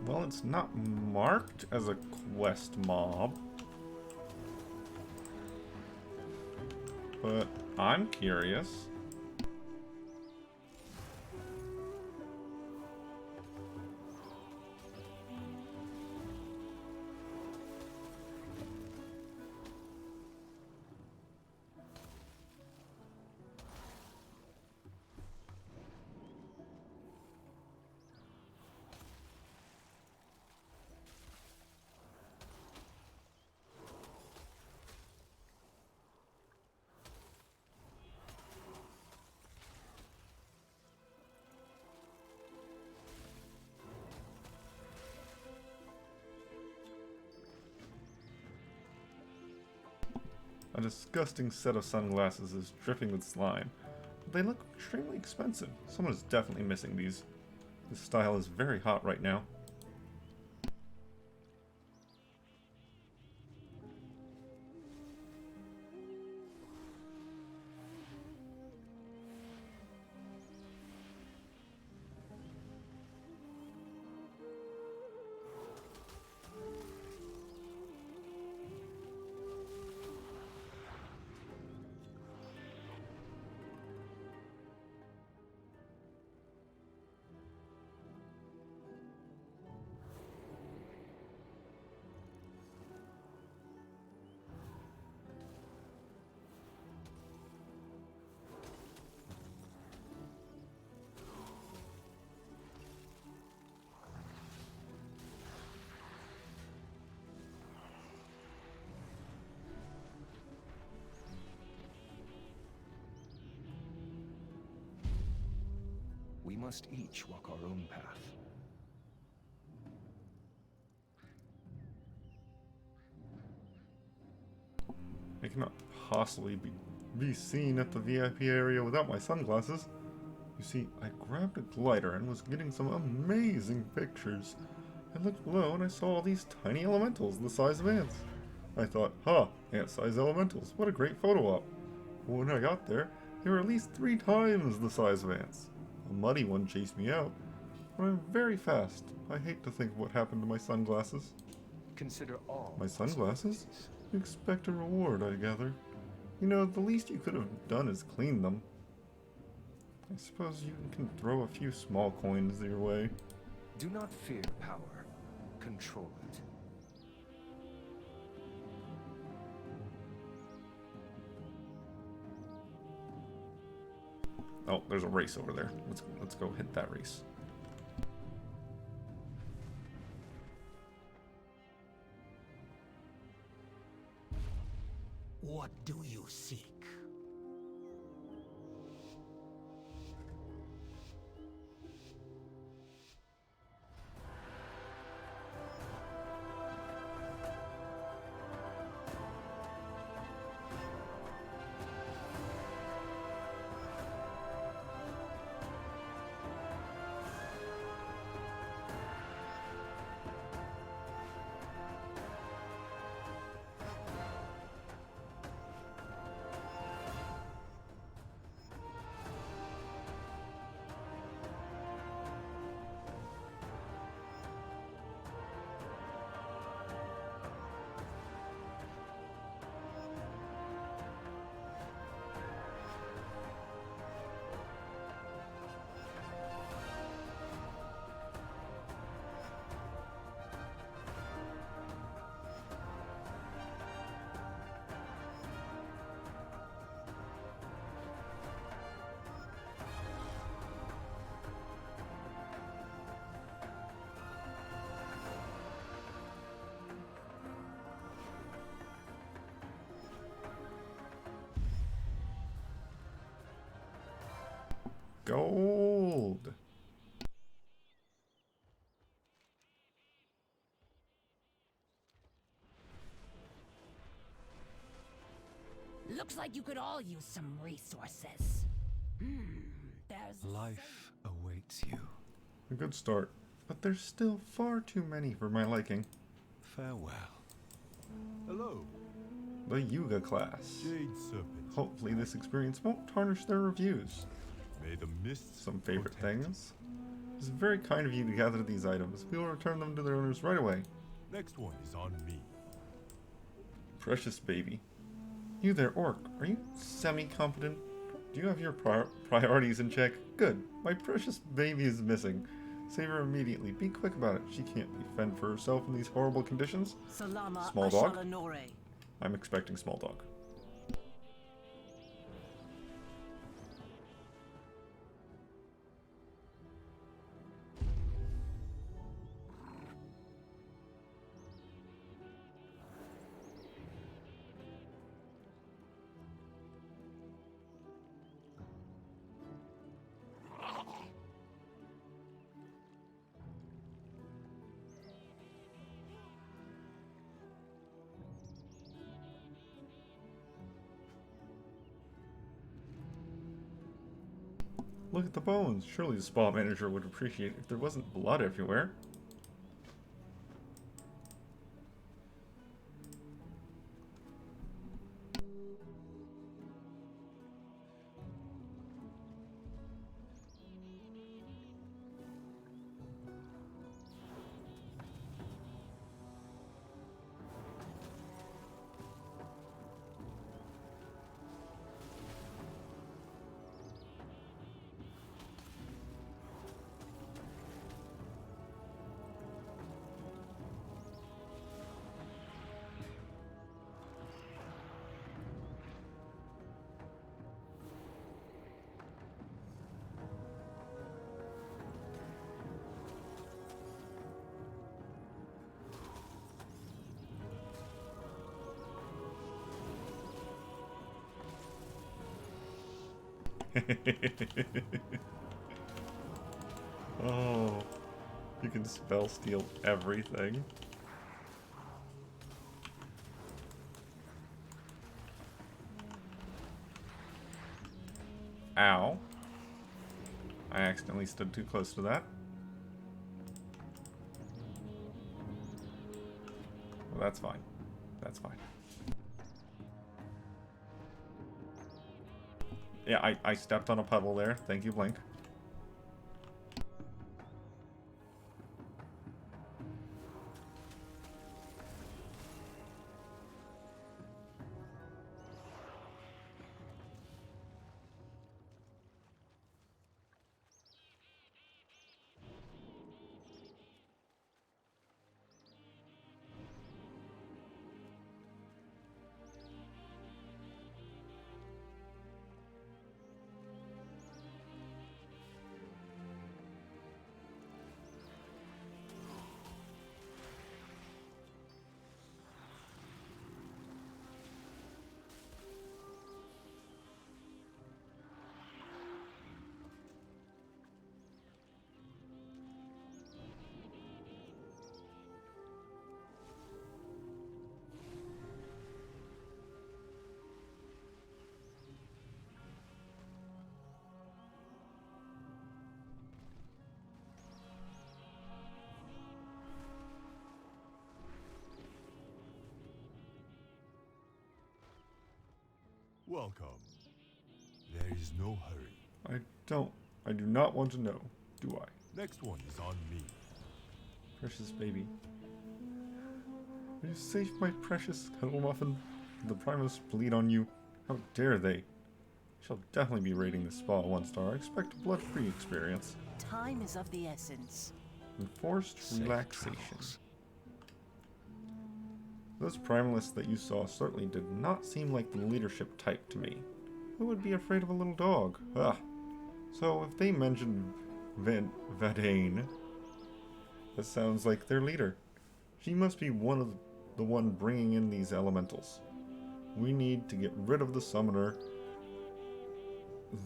Well, it's not marked as a quest mob. But I'm curious. A disgusting set of sunglasses is dripping with slime. They look extremely expensive. Someone is definitely missing these. This style is very hot right now. We must each walk our own path. I cannot possibly be seen at the VIP area without my sunglasses. You see, I grabbed a glider and was getting some amazing pictures. I looked below and I saw all these tiny elementals the size of ants. I thought, huh, ant-sized elementals, what a great photo op. But when I got there, they were at least 3 times the size of ants. A muddy one chased me out, but I'm very fast. I hate to think of what happened to my sunglasses. Consider all. My sunglasses? You expect a reward, I gather. You know, the least you could have done is clean them. I suppose you can throw a few small coins your way. Do not fear power. Control it. Oh, there's a race over there. Let's go hit that race. What do you seek? Gold! Looks like you could all use some resources. There's Life awaits you. A good start, but there's still far too many for my liking. Farewell. Hello. The Yuga class. Jade Serpent. Hopefully this experience won't tarnish their reviews. May the mists Some favorite protect. things. It's very kind of you to gather these items. We will return them to their owners right away. Next one is on me. Precious baby. You there, Orc. Are you semi-competent? Do you have your priorities in check? Good. My precious baby is missing. Save her immediately. Be quick about it. She can't fend for herself in these horrible conditions. Salama Small dog? Ashalanore. I'm expecting small dog. Look at the bones. Surely the spa manager would appreciate it if there wasn't blood everywhere. Oh, you can spell steal everything. Ow. I accidentally stood too close to that. Well, that's fine. That's fine. Yeah, I stepped on a puddle there. Thank you, Blink. Welcome. There is no hurry. I do not want to know, do I? Next one is on me. Precious baby. Will you save my precious kettle muffin? The Primus bleed on you. How dare they? I shall definitely be rating this spa 1-star. I expect a blood-free experience. Time is of the essence. Enforced relaxation. Those primalists that you saw certainly did not seem like the leadership type to me. Who would be afraid of a little dog? Ah. So if they mentioned Vadane, that sounds like their leader. She must be the one bringing in these elementals. We need to get rid of the summoner.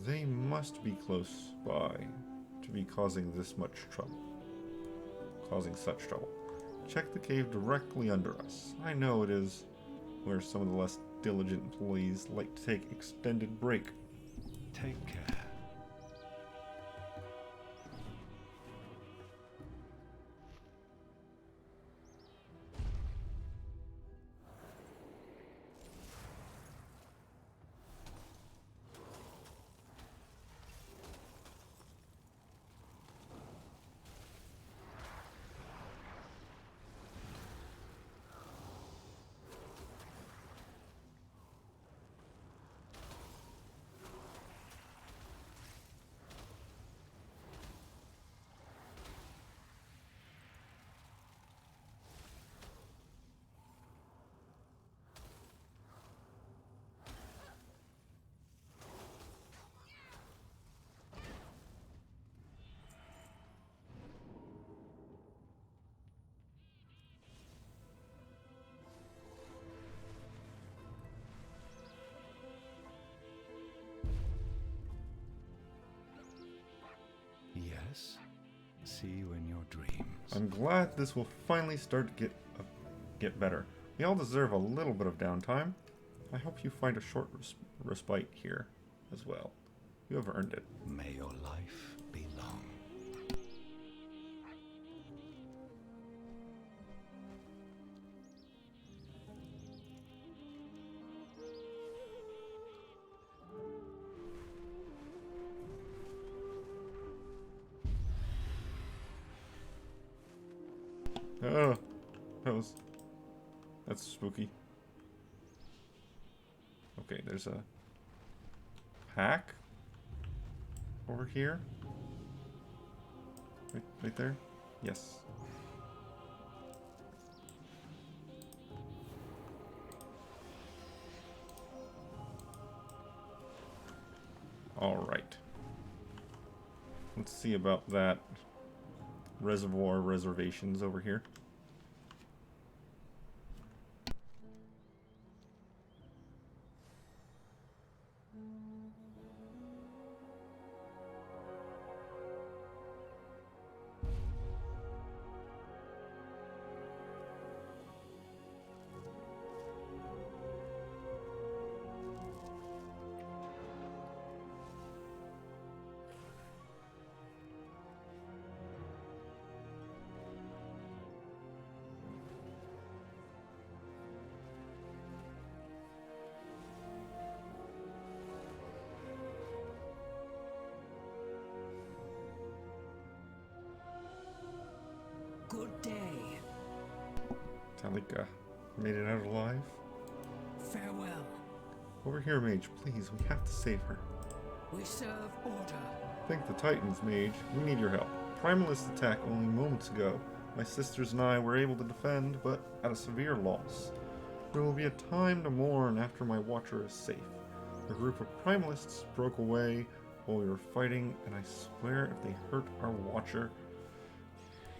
They must be close by to be causing this much trouble. Causing such trouble. Check the cave directly under us. I know it is where some of the less diligent employees like to take extended break. Take care. Yes. See you in your dreams. I'm glad this will finally start to get better. We all deserve a little bit of downtime. I hope you find a short respite here as well. You have earned it. May your life be long. Oh, that's spooky. Okay, there's a pack over here. Right there? Yes. Alright. Let's see about that reservoir reservations over here. Good day. Talika made it out alive. Farewell. Over here, mage, please. We have to save her. We serve order. Thank the Titans, mage. We need your help. Primalists attacked only moments ago. My sisters and I were able to defend, but at a severe loss. There will be a time to mourn after my watcher is safe. A group of Primalists broke away while we were fighting, and I swear if they hurt our watcher,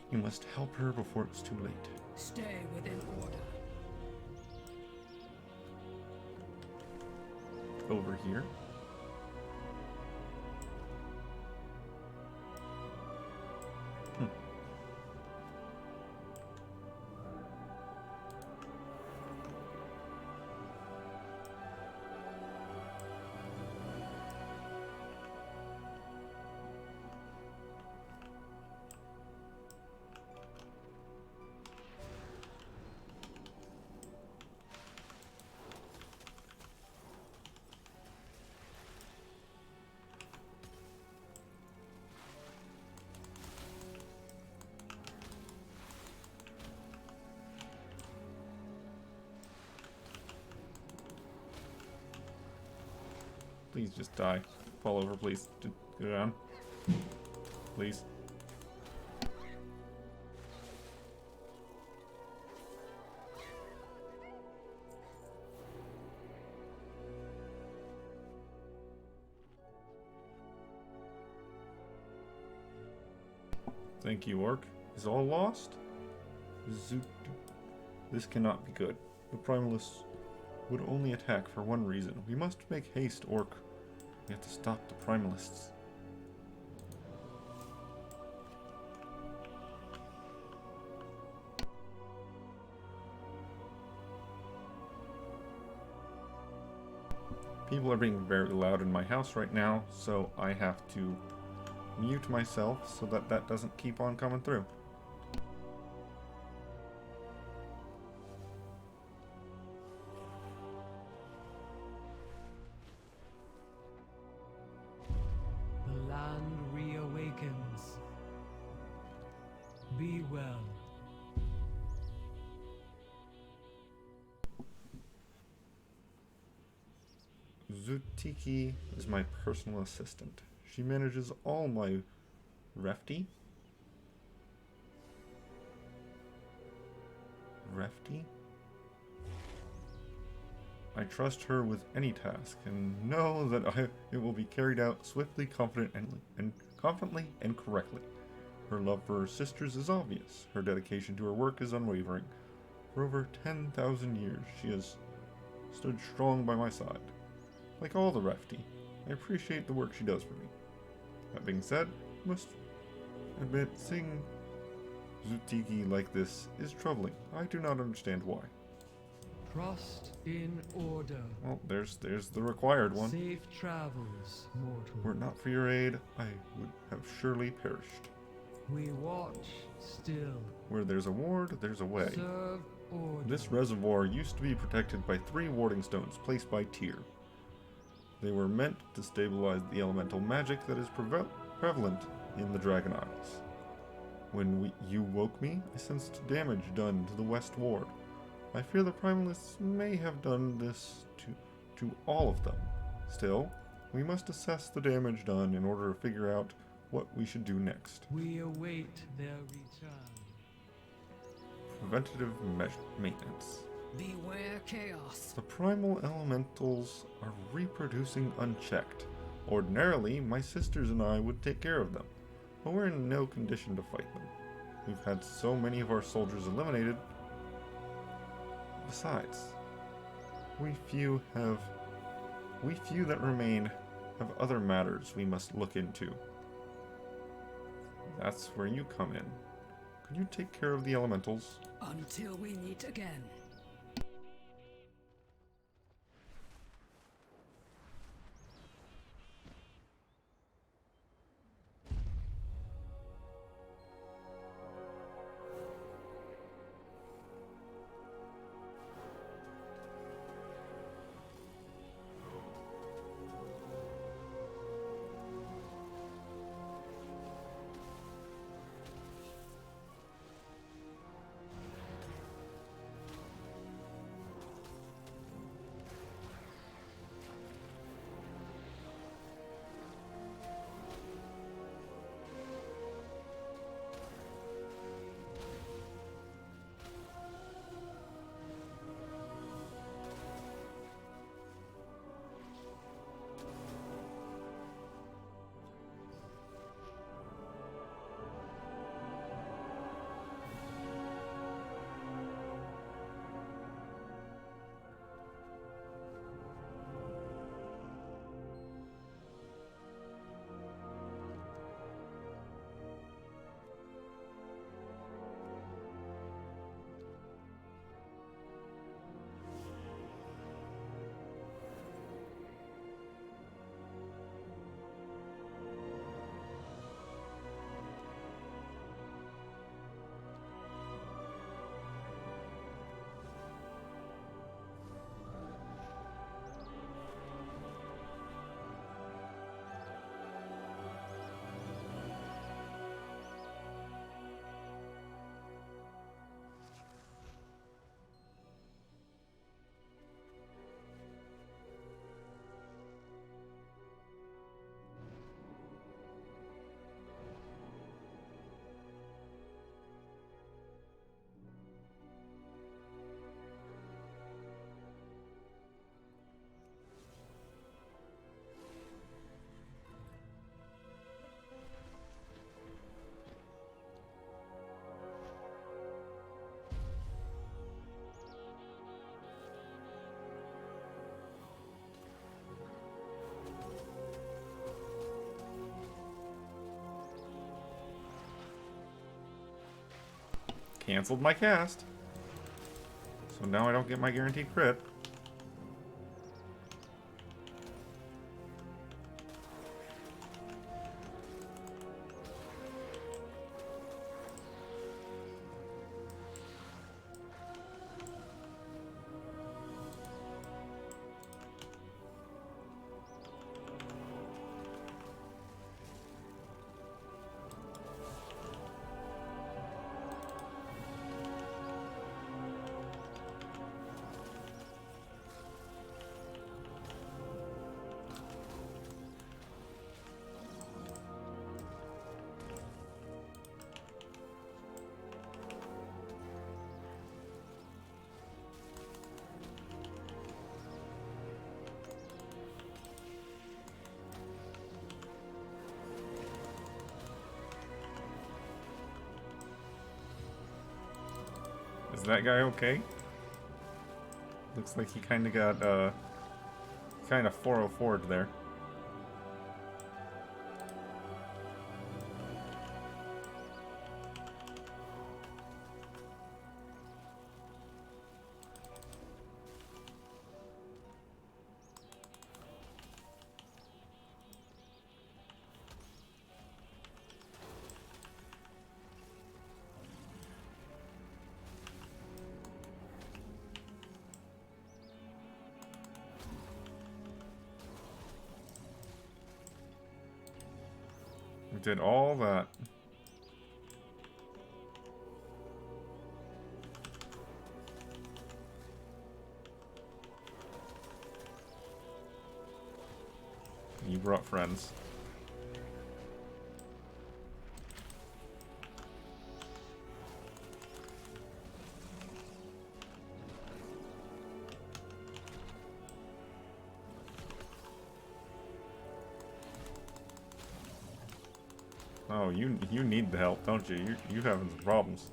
you must help her before it's too late. Stay within order. Over here. Please just die. Fall over, please. Just go down. Please. Thank you, Orc. Is all lost? Zoot. This cannot be good. The Primalists would only attack for one reason. We must make haste, Orc. We have to stop the Primalists. People are being very loud in my house right now, so I have to mute myself so that that doesn't keep on coming through. The land reawakens. Be well. Zutiki is my personal assistant. She manages all my Refty? I trust her with any task and know that it will be carried out swiftly, confidently, and correctly. Her love for her sisters is obvious. Her dedication to her work is unwavering. For over 10,000 years, she has stood strong by my side. Like all the Refty, I appreciate the work she does for me. That being said, we must admit seeing Zutigi like this is troubling. I do not understand why. Trust in order. Well, there's the required one. Safe travels, mortal. Were it not for your aid, I would have surely perished. We watch still. Where there's a ward, there's a way. Serve order. This reservoir used to be protected by 3 warding stones placed by tier. They were meant to stabilize the elemental magic that is prevalent in the Dragon Isles. When you woke me, I sensed damage done to the west ward. I fear the Primalists may have done this to all of them. Still, we must assess the damage done in order to figure out what we should do next. We await their return. Preventative maintenance. Beware chaos. The primal elementals are reproducing unchecked. Ordinarily, my sisters and I would take care of them, but we're in no condition to fight them. We've had so many of our soldiers eliminated. Besides, we few that remain have other matters we must look into. That's where you come in. Could you take care of the elementals? Until we meet again. Canceled my cast. So now I don't get my guaranteed crit. Is that guy okay? Looks like he kind of got, kind of 404'd there. We did all that. You brought friends. Oh, you need the help, don't you? You having some problems.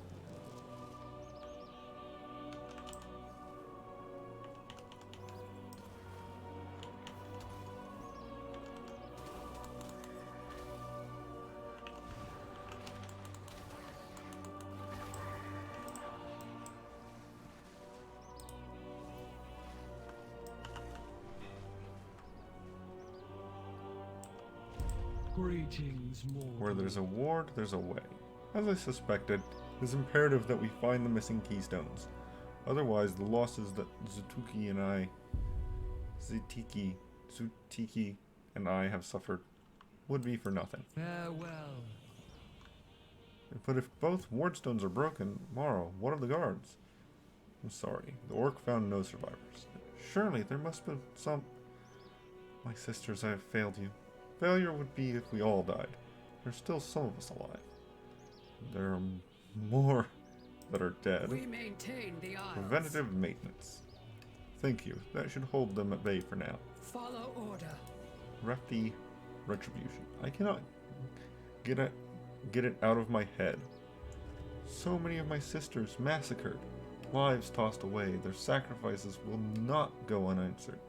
Greetings, mortal. Where there's a ward, there's a way. As I suspected, it is imperative that we find the missing keystones. Otherwise, the losses that Zutiki and I have suffered would be for nothing. Farewell. But if both wardstones are broken, Morrow, what of the guards? I'm sorry, the orc found no survivors. Surely there must be some... My sisters, I have failed you. Failure would be if we all died. There's still some of us alive. There are more that are dead. We maintain the Isles. Preventative maintenance. Thank you. That should hold them at bay for now. Follow order. Refty retribution. I cannot get it out of my head. So many of my sisters massacred. Lives tossed away. Their sacrifices will not go unanswered.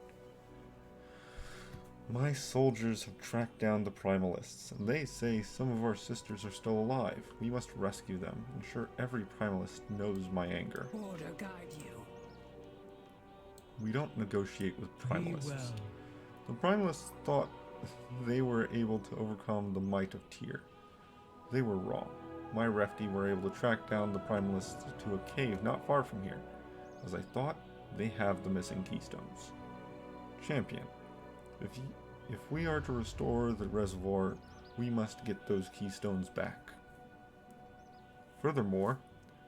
My soldiers have tracked down the primalists, and they say some of our sisters are still alive. We must rescue them. Ensure every primalist knows my anger. Order guide you. We don't negotiate with primalists. Well. The primalists thought they were able to overcome the might of Tyr. They were wrong. My Refty were able to track down the primalists to a cave not far from here. As I thought, they have the missing keystones. Champion. If we are to restore the reservoir, we must get those keystones back. Furthermore,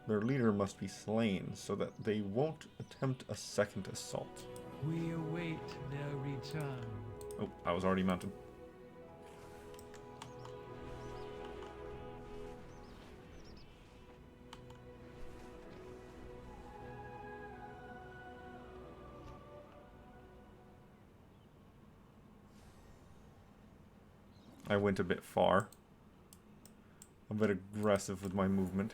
their leader must be slain so that they won't attempt a second assault. We await their return. Oh, I was already mounted. I went a bit far. A bit aggressive with my movement.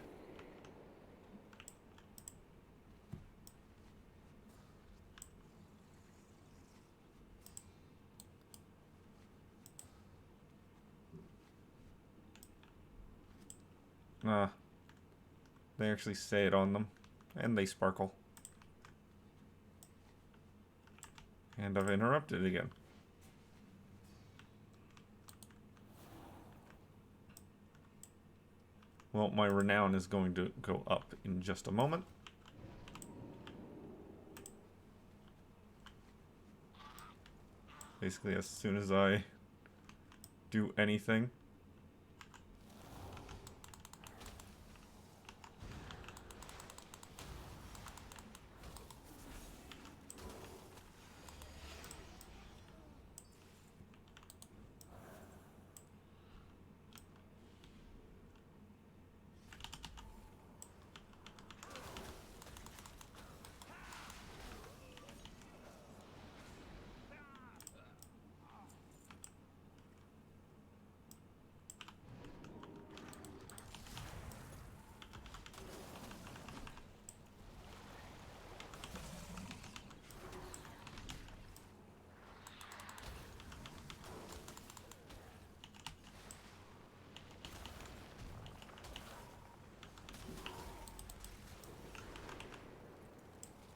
They actually say it on them. And they sparkle. And I've interrupted again. Well, my renown is going to go up in just a moment. Basically, as soon as I do anything.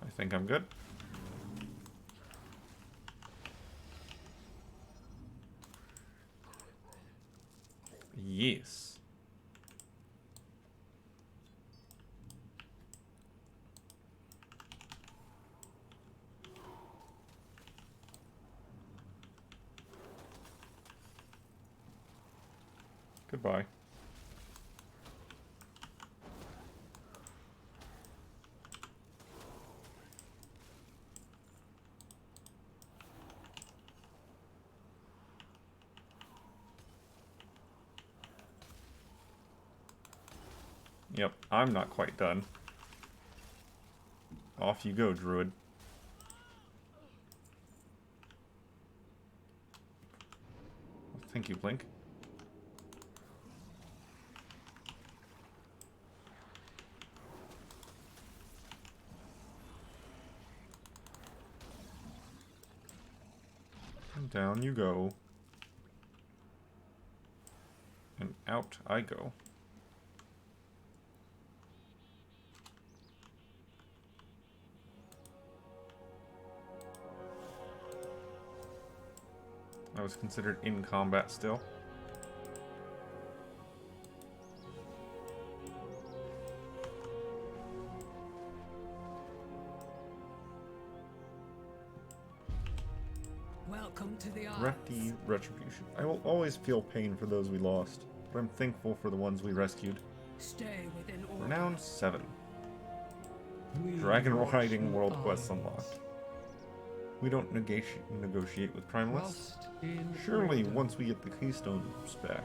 I think I'm good. Yes. Goodbye. Yep, I'm not quite done. Off you go, Druid. Thank you, Blink. And down you go. And out I go. I was considered in combat still. Welcome to the Isles. Repti Retribution. I will always feel pain for those we lost, but I'm thankful for the ones we rescued. Stay within order. Renown 7. We Dragon watch Riding the World Quests Isles. unlocked. We don't negotiate with Primalists. Trust in Surely, order. once we get the Keystones back,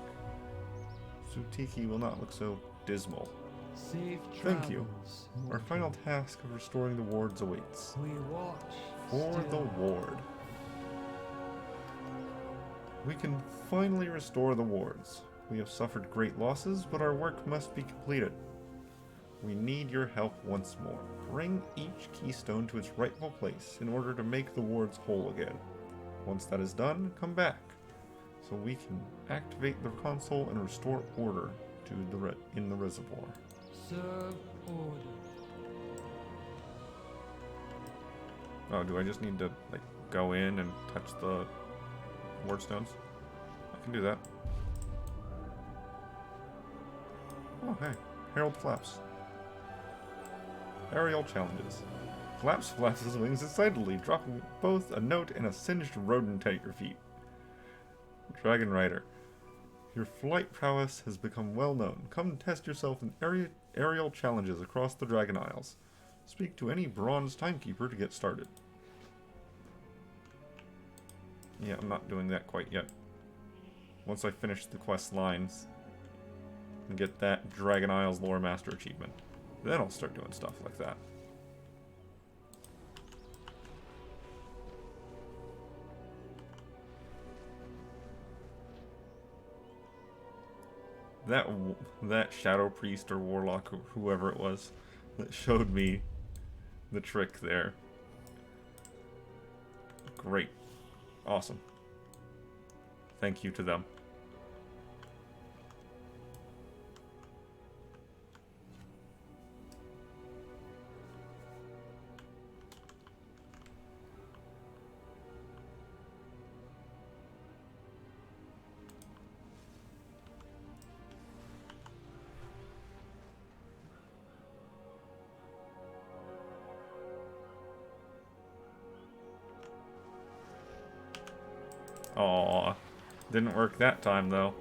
Sutiki will not look so dismal. Safe Thank you. travels, Our final task of restoring the wards awaits. We watch For the still. ward. We can finally restore the wards. We have suffered great losses, but our work must be completed. We need your help once more. Bring each keystone to its rightful place in order to make the wards whole again. Once that is done, come back, so we can activate the console and restore order to in the reservoir. Serve order. Oh, do I just need to like go in and touch the ward stones? I can do that. Oh, hey, Herald Flaps. Aerial challenges. Flaps flaps his wings excitedly, dropping both a note and a singed rodent at your feet. Dragon Rider. Your flight prowess has become well known. Come test yourself in aerial challenges across the Dragon Isles. Speak to any bronze timekeeper to get started. Yeah, I'm not doing that quite yet. Once I finish the quest lines and get that Dragon Isles Lore Master achievement, then I'll start doing stuff like that. That Shadow Priest or Warlock or whoever it was that showed me the trick there. Great. Awesome. Thank you to them. Aw, didn't work that time though.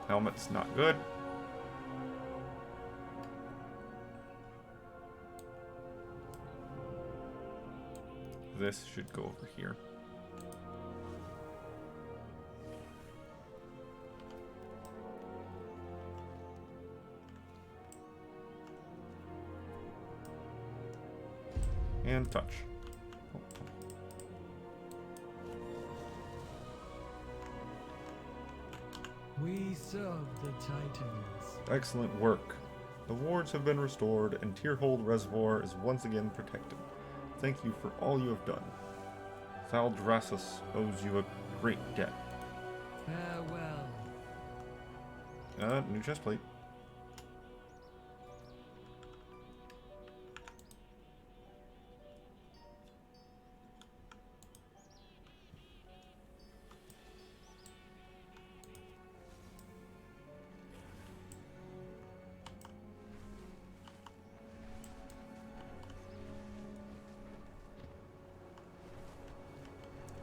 Helmet's not good. This should go over here. And touch. We serve the Titans. Excellent work. The wards have been restored and Tierhold Reservoir is once again protected. Thank you for all you have done. Thaldrassus owes you a great debt. Farewell. New chest plate.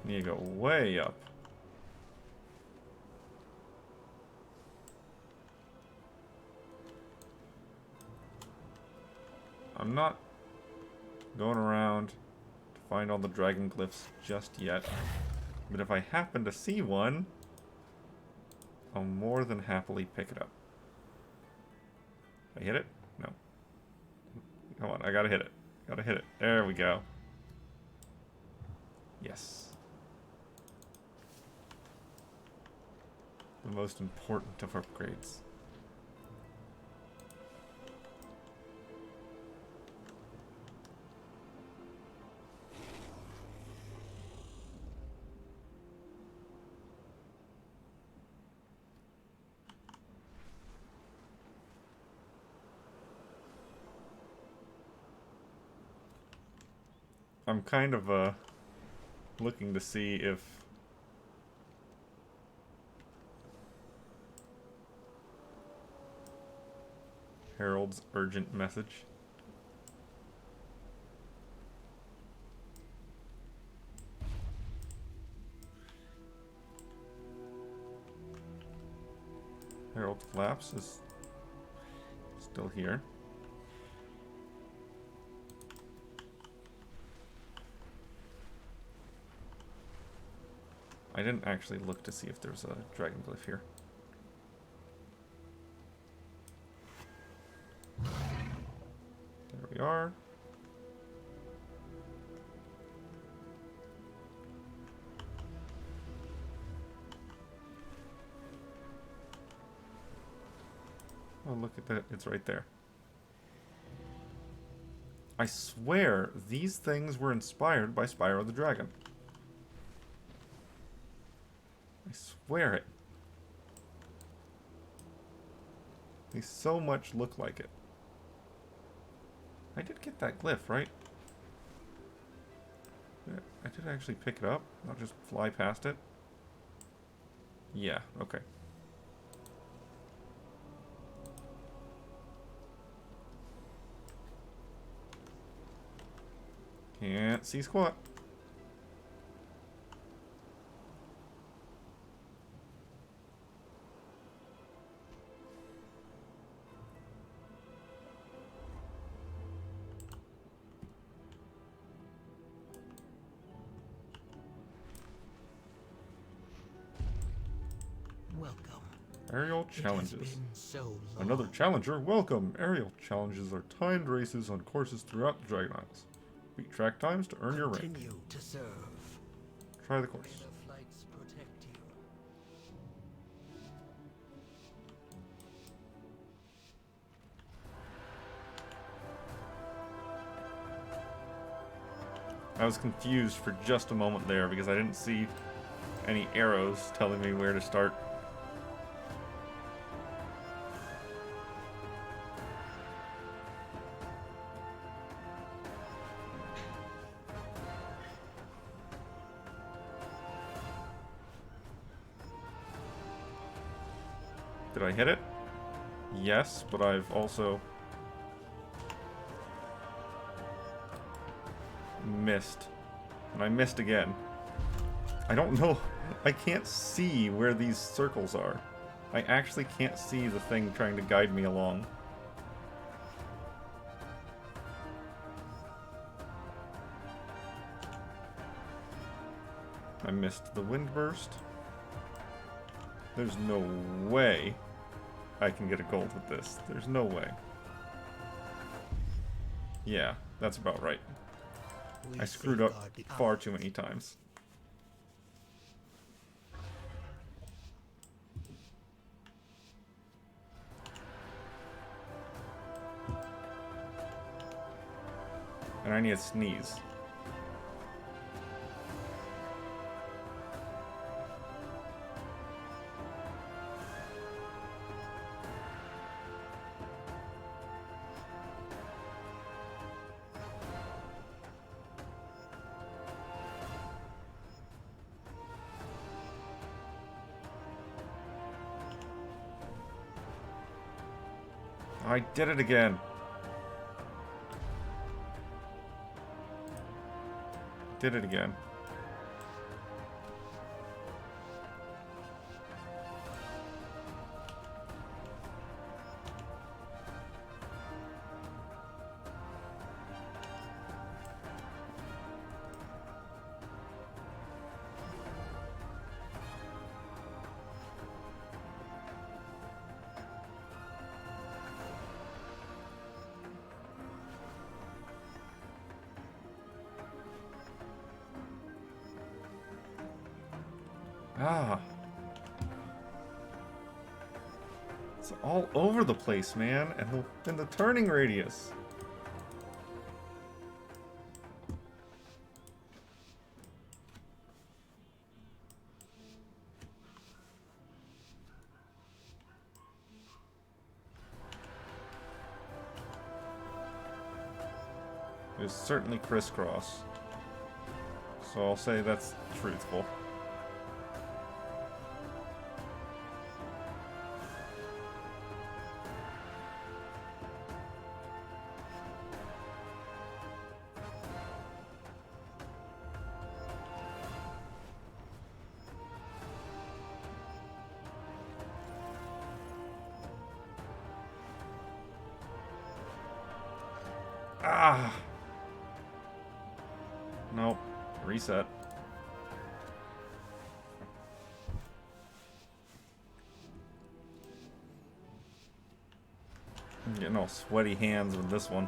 Need to go way up. I'm not going around to find all the dragon glyphs just yet. But if I happen to see one, I'll more than happily pick it up. I hit it? No. Come on, I gotta hit it. Gotta hit it. There we go. Yes. The most important of upgrades. I'm kind of looking to see if Herald's urgent message. Herald Collapse is still here. I didn't actually look to see if there's a dragon glyph here. There we are. Oh, look at that. It's right there. I swear these things were inspired by Spyro the Dragon. I swear it. They so much look like it. I did get that glyph, right? Yeah, I did actually pick it up, not just fly past it. Yeah, okay. Can't see squat. Welcome. Aerial challenges. It has been so long. Another challenger, welcome. Aerial challenges are timed races on courses throughout the Dragon Isles. Beat track times to earn your rank. Continue to serve. Try the course. May the flights protect you. I was confused for just a moment there because I didn't see any arrows telling me where to start. Did I hit it? Yes, but I've also missed. And I missed again. I don't know. I can't see where these circles are. I actually can't see the thing trying to guide me along. I missed the wind burst. There's no way I can get a gold with this. There's no way. Yeah, that's about right. I screwed up far too many times. And I need a sneeze. I did it again. Did it again. Ah. It's all over the place, man, and in the turning radius. It's certainly crisscross. So I'll say that's truthful. Ah! Nope. Reset. I'm getting all sweaty hands with this one.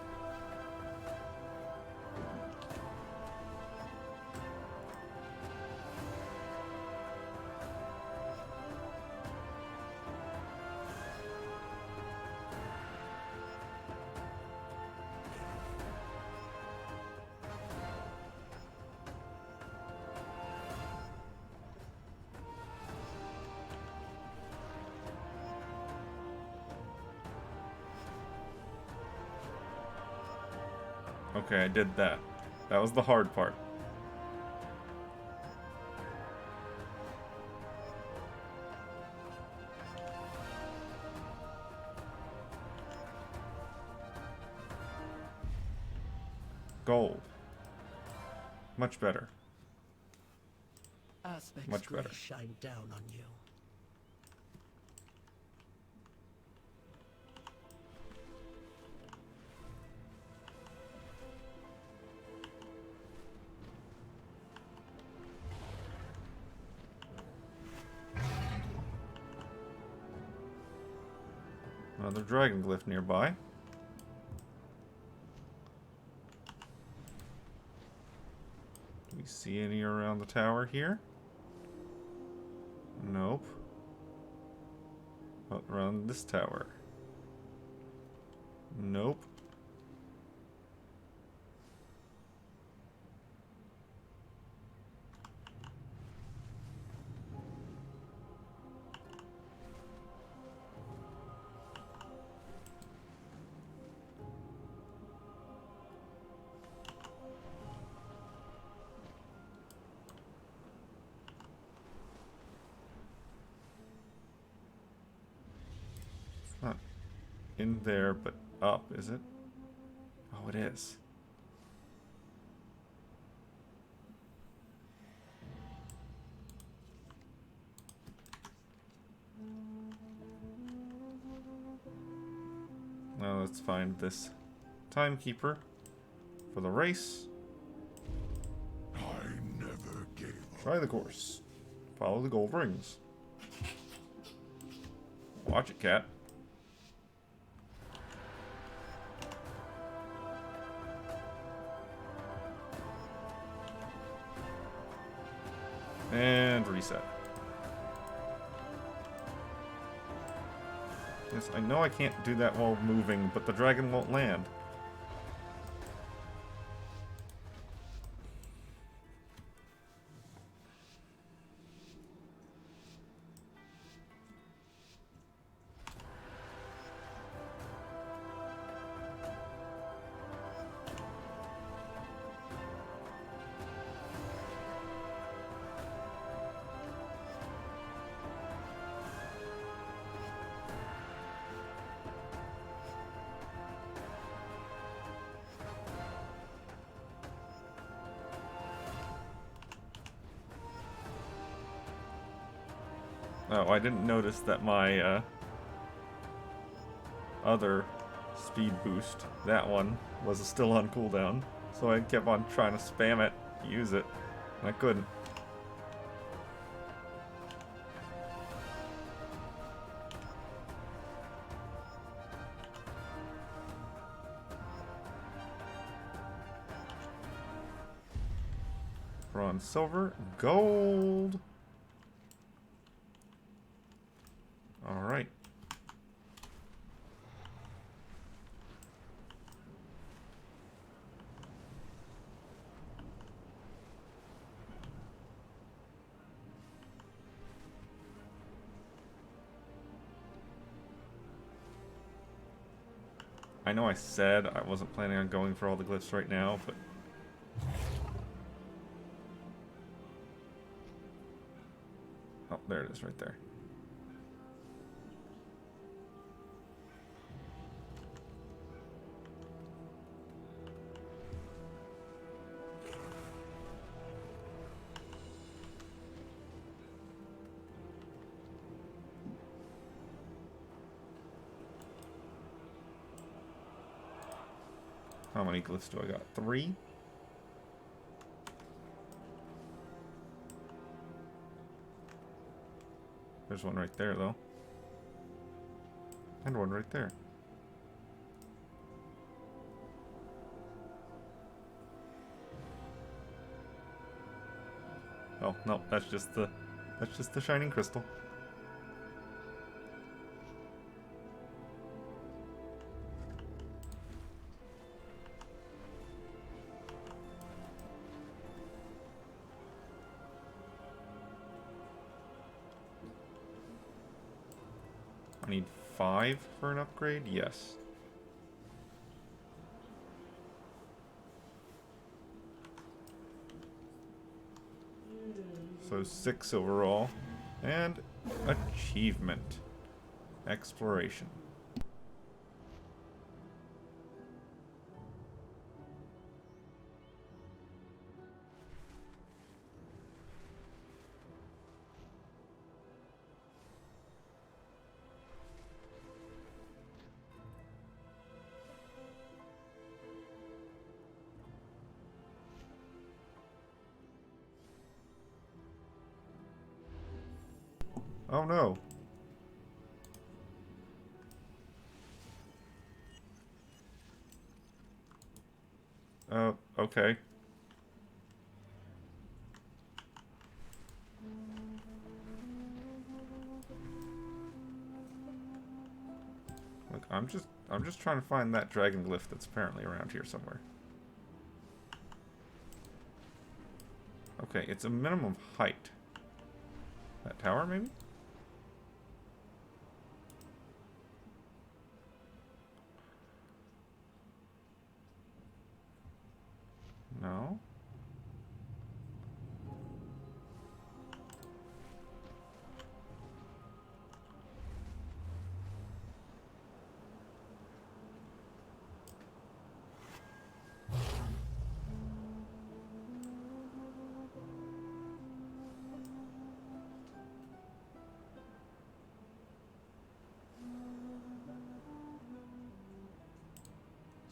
Okay, I did that. That was the hard part. Gold. Much better. Aspect's Much better. grace shine down on you. Another dragon glyph nearby. Do we see any around the tower here? Nope. What around this tower? Nope. Not in there, but up, is it? Oh, it is. Now let's find this timekeeper for the race. I never gave up. Try the course. Follow the gold rings. Watch it, cat. And reset. Yes, I know I can't do that while moving, but the dragon won't land. Oh, I didn't notice that my other speed boost, that one, was still on cooldown. So I kept on trying to spam it, use it, and I couldn't. Bronze, silver, gold. All right. I know I said I wasn't planning on going for all the glyphs right now, but oh, there it is right there. How many glyphs do I got? 3? There's one right there, though. And one right there. Oh, no, that's just the shining crystal. I need 5 for an upgrade? Yes. So 6 overall. And achievement. Exploration. Oh no. Okay. Look, I'm just trying to find that dragon glyph that's apparently around here somewhere. Okay, it's a minimum height. That tower, maybe? No.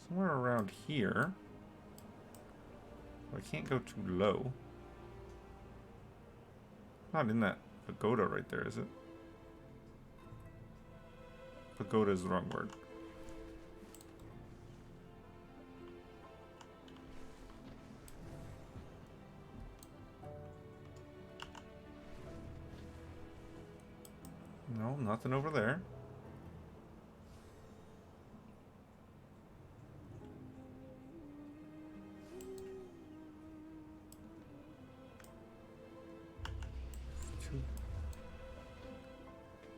Somewhere around here. I can't go too low. Not in that pagoda right there, is it? Pagoda is the wrong word. No, nothing over there.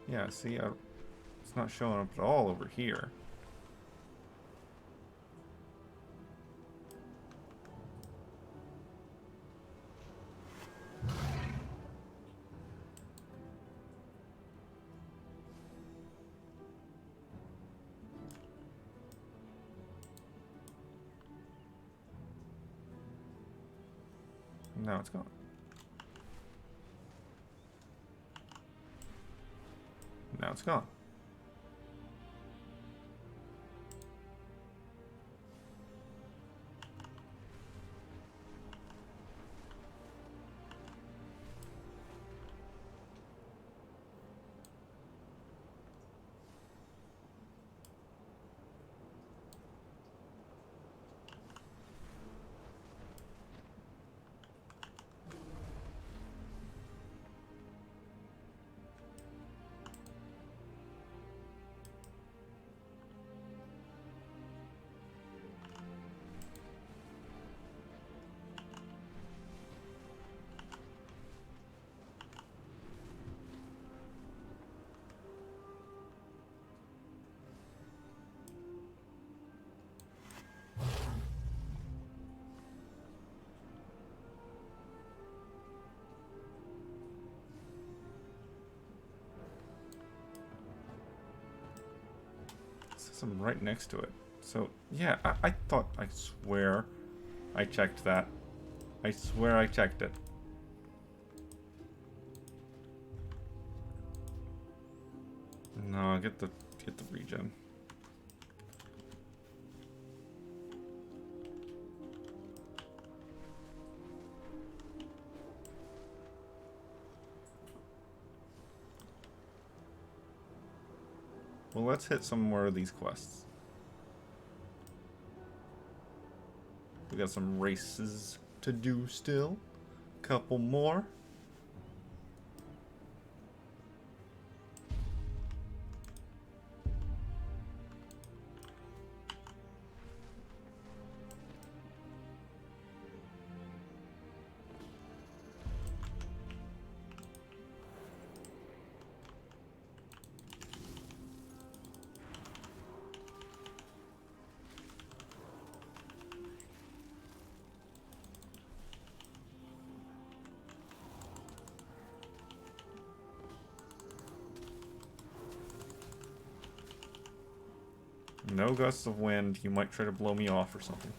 Yeah, see, it's not showing up at all over here. Now it's gone. Now it's gone. I'm right next to it. So, yeah, I thought, I swear I checked that. I swear I checked it. No, get the regen. Well, let's hit some more of these quests. We got some races to do still. Couple more. No gusts of wind. You might try to blow me off or something.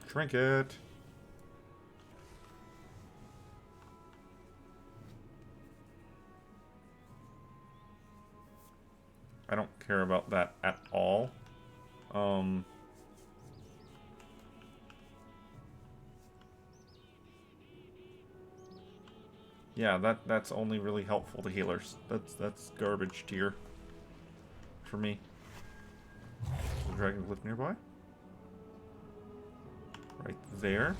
Trinket. I don't care about that at all. Yeah, that's only really helpful to healers. That's garbage tier for me. The Dragonflight nearby. Right there.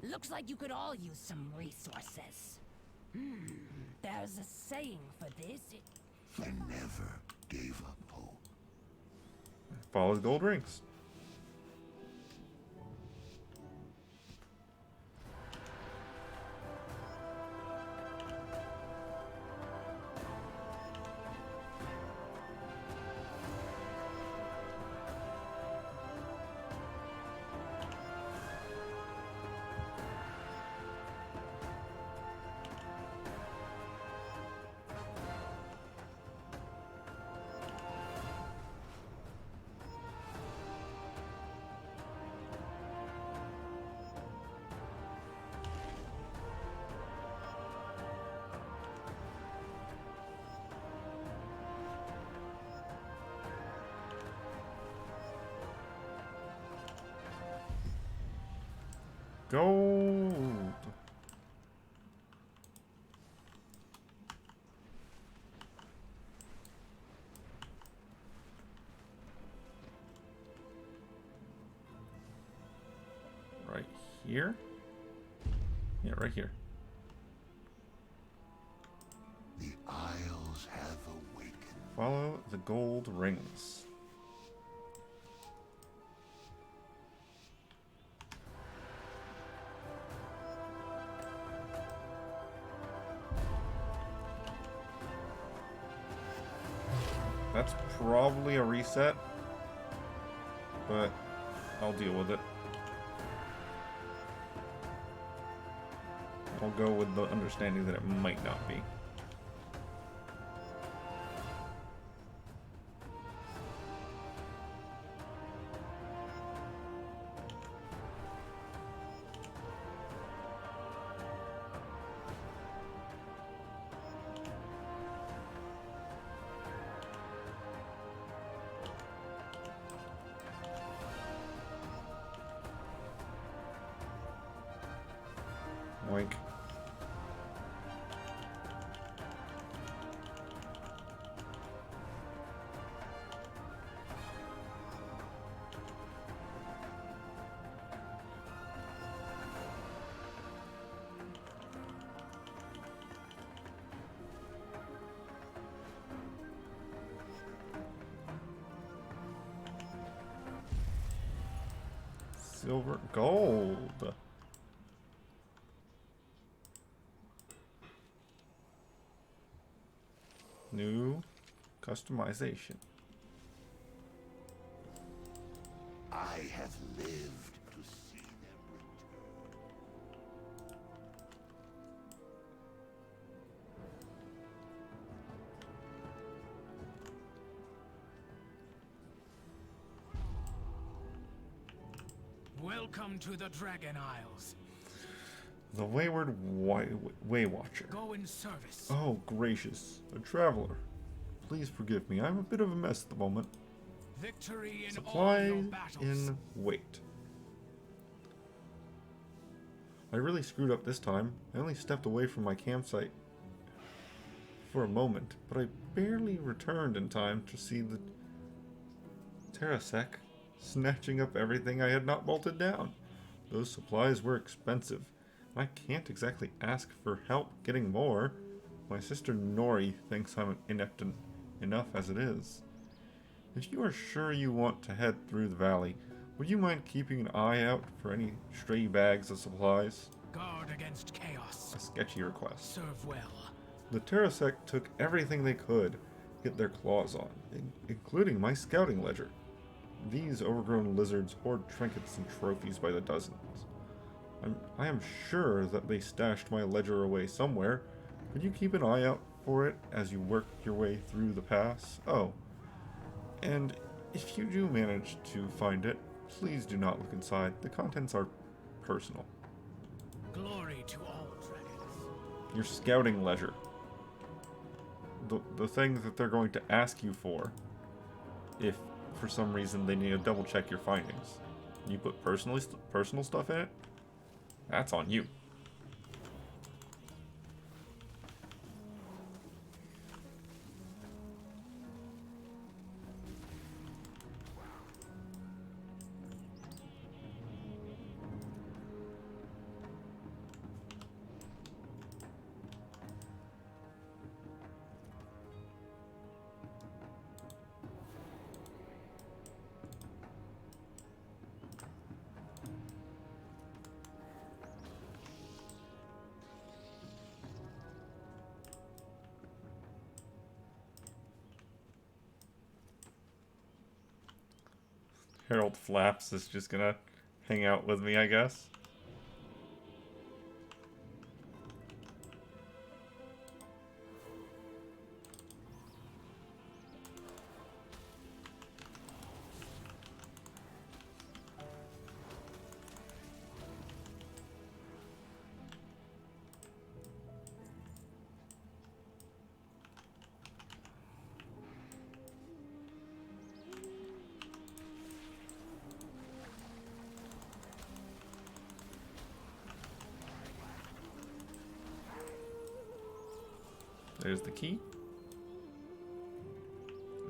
Looks like you could all use some resources. There's a saying for this. I never gave up hope. Follow the gold rings. Gold. Right here? Yeah, right here. The Isles have awakened. Follow the gold rings. That's probably a reset, but I'll deal with it. I'll go with the understanding that it might not be. Oink. Silver, gold. New customization. I have lived to see them return. Welcome to the Dragon Isles. The Wayward Waywatcher. Go in service. Oh, gracious. A traveler. Please forgive me. I'm a bit of a mess at the moment. Victory in Supply all your battles. in wait. I really screwed up this time. I only stepped away from my campsite for a moment, but I barely returned in time to see the Terrasek snatching up everything I had not bolted down. Those supplies were expensive. I can't exactly ask for help getting more. My sister Nori thinks I'm inept enough as it is. If you are sure you want to head through the valley, would you mind keeping an eye out for any stray bags of supplies? Guard against chaos. A sketchy request. Serve well. The Terrasek took everything they could get their claws on, including my scouting ledger. These overgrown lizards hoard trinkets and trophies by the dozens. I am sure that they stashed my ledger away somewhere. Could you keep an eye out for it as you work your way through the pass? Oh, and if you do manage to find it, please do not look inside. The contents are personal. Glory to all dragons. Your scouting ledger. The thing that they're going to ask you for if for some reason they need to double check your findings. You put personal stuff in it? That's on you. Harold Flaps is just gonna hang out with me, I guess. There's the key.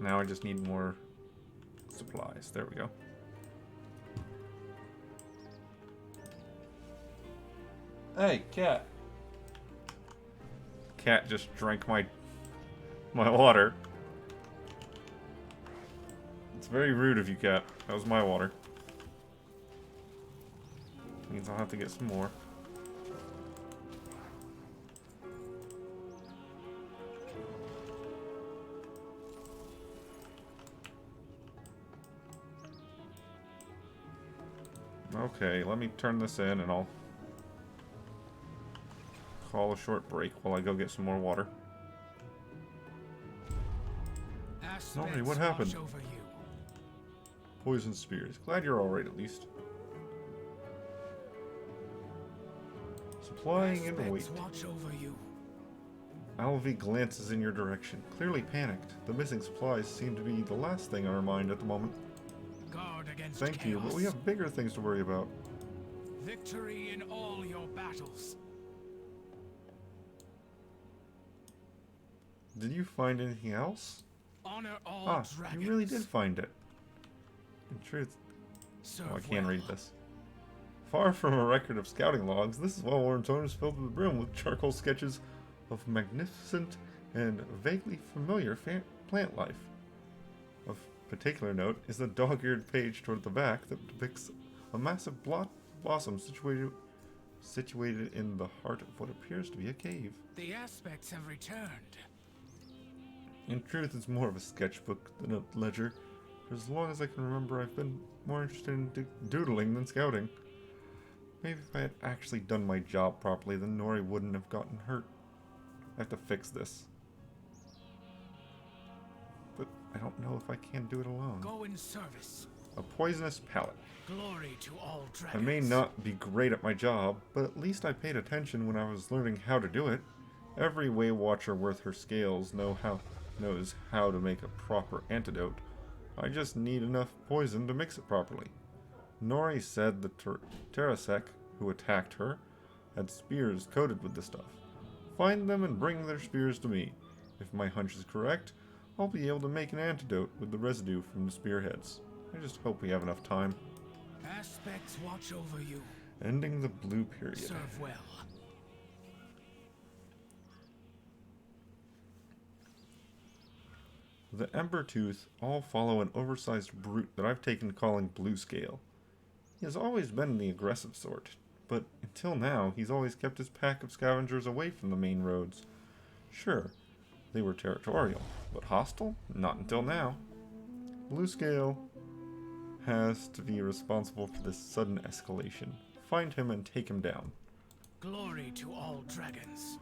Now I just need more supplies. There we go. Hey, cat. Cat just drank my water. It's very rude of you, cat. That was my water. Means I'll have to get some more. Okay, let me turn this in and I'll call a short break while I go get some more water. Sorry, what happened? Poison spears. Glad you're alright at least. Supplying in wait. Alvi glances in your direction, clearly panicked. The missing supplies seem to be the last thing on her mind at the moment. Thank chaos. you, but we have bigger things to worry about. Victory in all your battles. Did you find anything else? Honor all dragons. You really did find it. In truth, Serve I can't well. read this. Far from a record of scouting logs, this well-worn tome is filled to the brim with charcoal sketches of magnificent and vaguely familiar plant life. Of particular note is the dog-eared page toward the back that depicts a massive blossom situated in the heart of what appears to be a cave. The aspects have returned. In truth, it's more of a sketchbook than a ledger. For as long as I can remember, I've been more interested in doodling than scouting. Maybe if I had actually done my job properly, then Nori wouldn't have gotten hurt. I have to fix this. But I don't know if I can do it alone. Go in service. A poisonous pallet. Glory to all I dragons. may not be great at my job, but at least I paid attention when I was learning how to do it. Every Way Watcher worth her scales knows how to make a proper antidote. I just need enough poison to mix it properly. Nori said the Terrasek who attacked her had spears coated with the stuff. Find them and bring their spears to me. If my hunch is correct, I'll be able to make an antidote with the residue from the spearheads. I just hope we have enough time. Aspects watch over you. Ending the blue period. Serve well. The Embertooth all follow an oversized brute that I've taken calling Blue Scale. He has always been the aggressive sort, but until now he's always kept his pack of scavengers away from the main roads. Sure, they were territorial, but hostile? Not until now. Blue Scale has to be responsible for this sudden escalation. Find him and take him down. Glory to all dragons.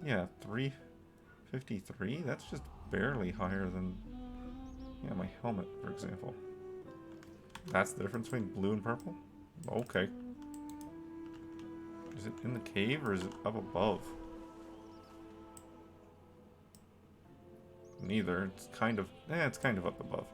Yeah, 353? That's just barely higher than... yeah, my helmet, for example. That's the difference between blue and purple? Okay. Is it in the cave or is it up above? Neither. It's kind of up above.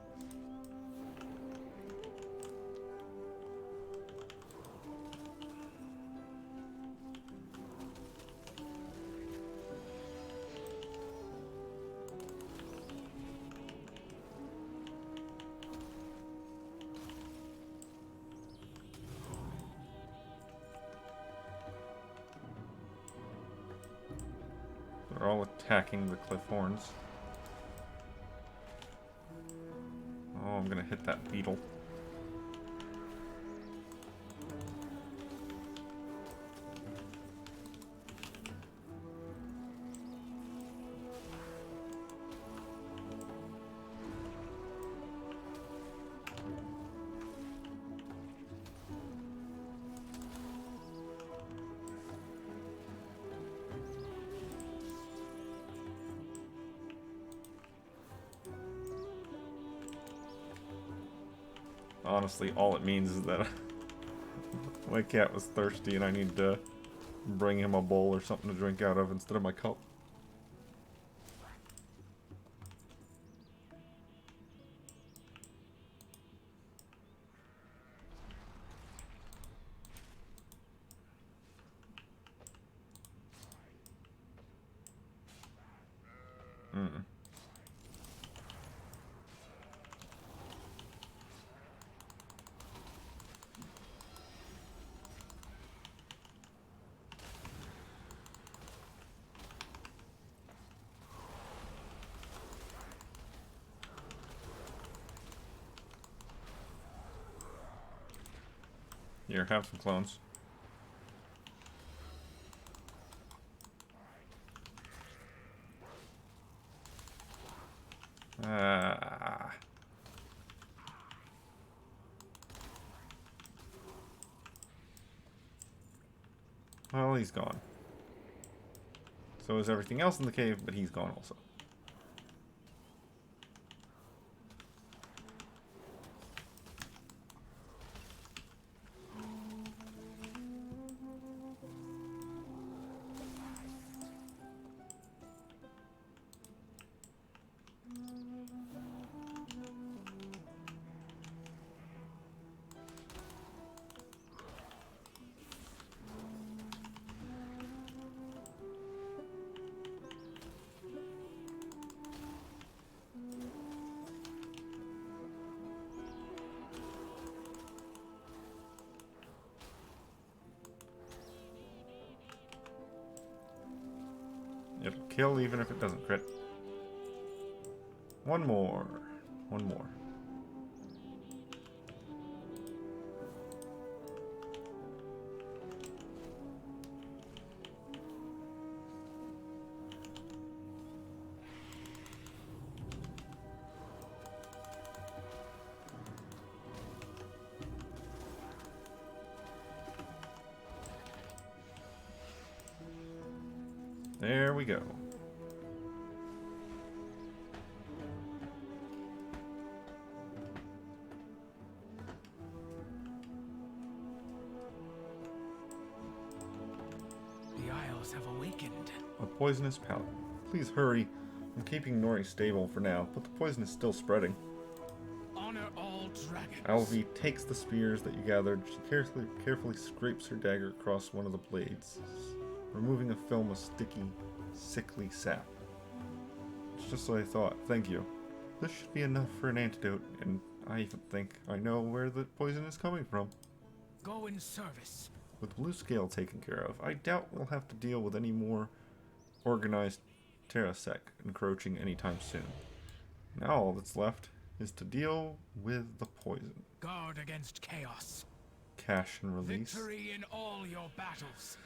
They're all attacking the cliff horns. Oh, I'm gonna hit that beetle. Honestly, all it means is that my cat was thirsty and I need to bring him a bowl or something to drink out of instead of my cup. Here, have some clones. Well, he's gone. So is everything else in the cave, but he's gone also. It'll kill even if it doesn't crit. One more. One more. There we go. The Isles have awakened. A poisonous pallet. Please hurry. I'm keeping Nori stable for now, but the poison is still spreading. Honor all dragons. Alvi takes the spears that you gathered. She carefully scrapes her dagger across one of the blades, removing a film of sticky, sickly sap. It's just what I thought. Thank you. This should be enough for an antidote, and I even think I know where the poison is coming from. Go in service. With Blue Scale taken care of, I doubt we'll have to deal with any more organized Terrasec encroaching anytime soon. Now all that's left is to deal with the poison. Guard against chaos. Cache and release. Victory in all your battles.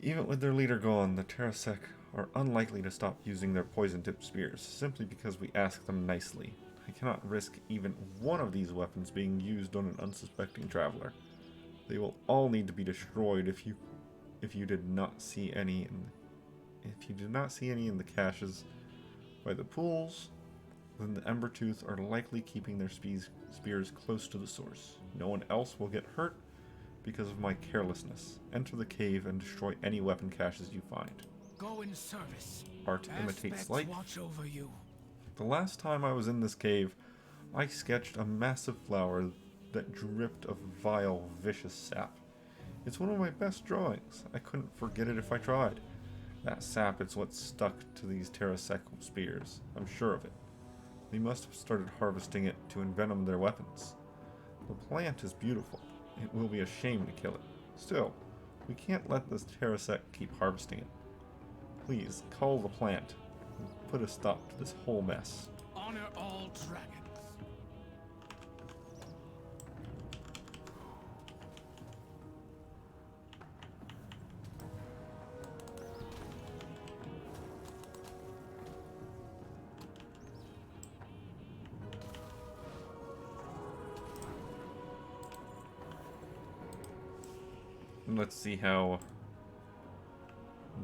Even with their leader gone, the Terrasec are unlikely to stop using their poison-tipped spears, simply because we ask them nicely. I cannot risk even one of these weapons being used on an unsuspecting traveler. They will all need to be destroyed if you did not see any in the caches by the pools, then the Embertooth are likely keeping their spears close to the source. No one else will get hurt because of my carelessness. Enter the cave and destroy any weapon caches you find. Go in service. Art imitates light. Watch over you. The last time I was in this cave, I sketched a massive flower that dripped of vile, vicious sap. It's one of my best drawings. I couldn't forget it if I tried. That sap is what stuck to these Terrasec spears. I'm sure of it. They must have started harvesting it to envenom their weapons. The plant is beautiful. It will be a shame to kill it. Still, we can't let this Terrasec keep harvesting it. Please, cull the plant and put a stop to this whole mess. Honor all dragons. Let's see how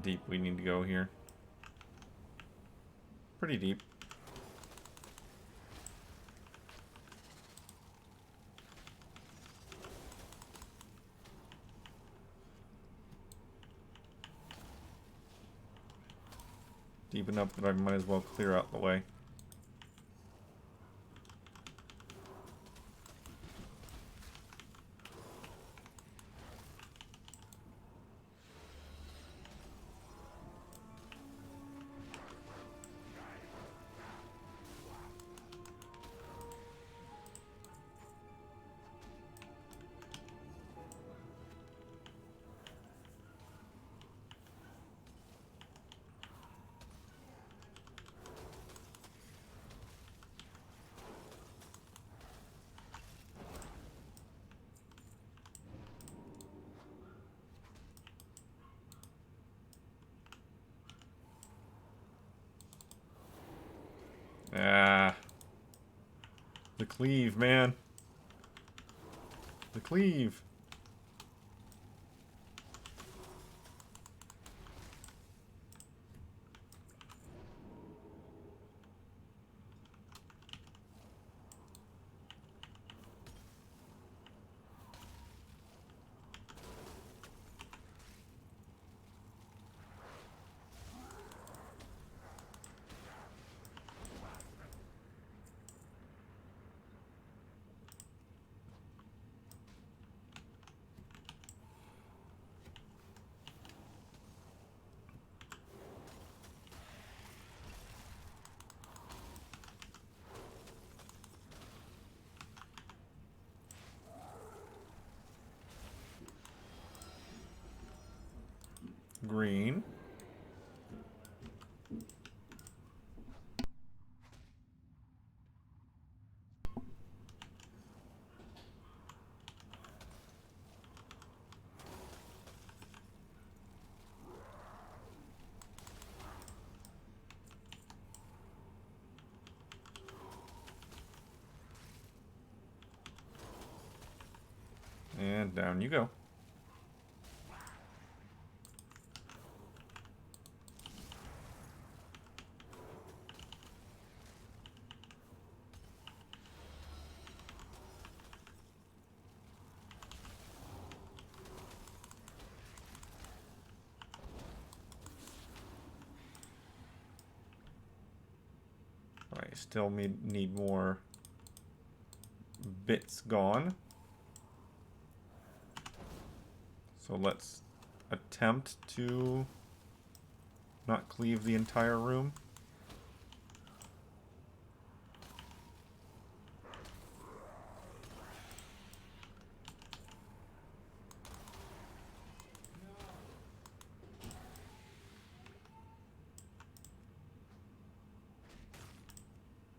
deep we need to go here. Pretty deep. Deep enough that I might as well clear out the way. Ah. The cleave, man. The cleave. Green. And down you go. I still need more bits gone. So let's attempt to not cleave the entire room.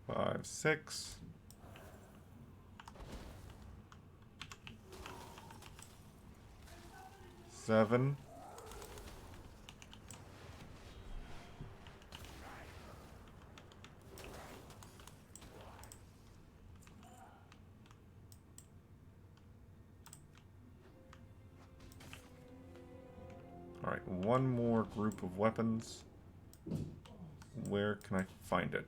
Five, 6. Seven. All right, one more group of weapons. Where can I find it?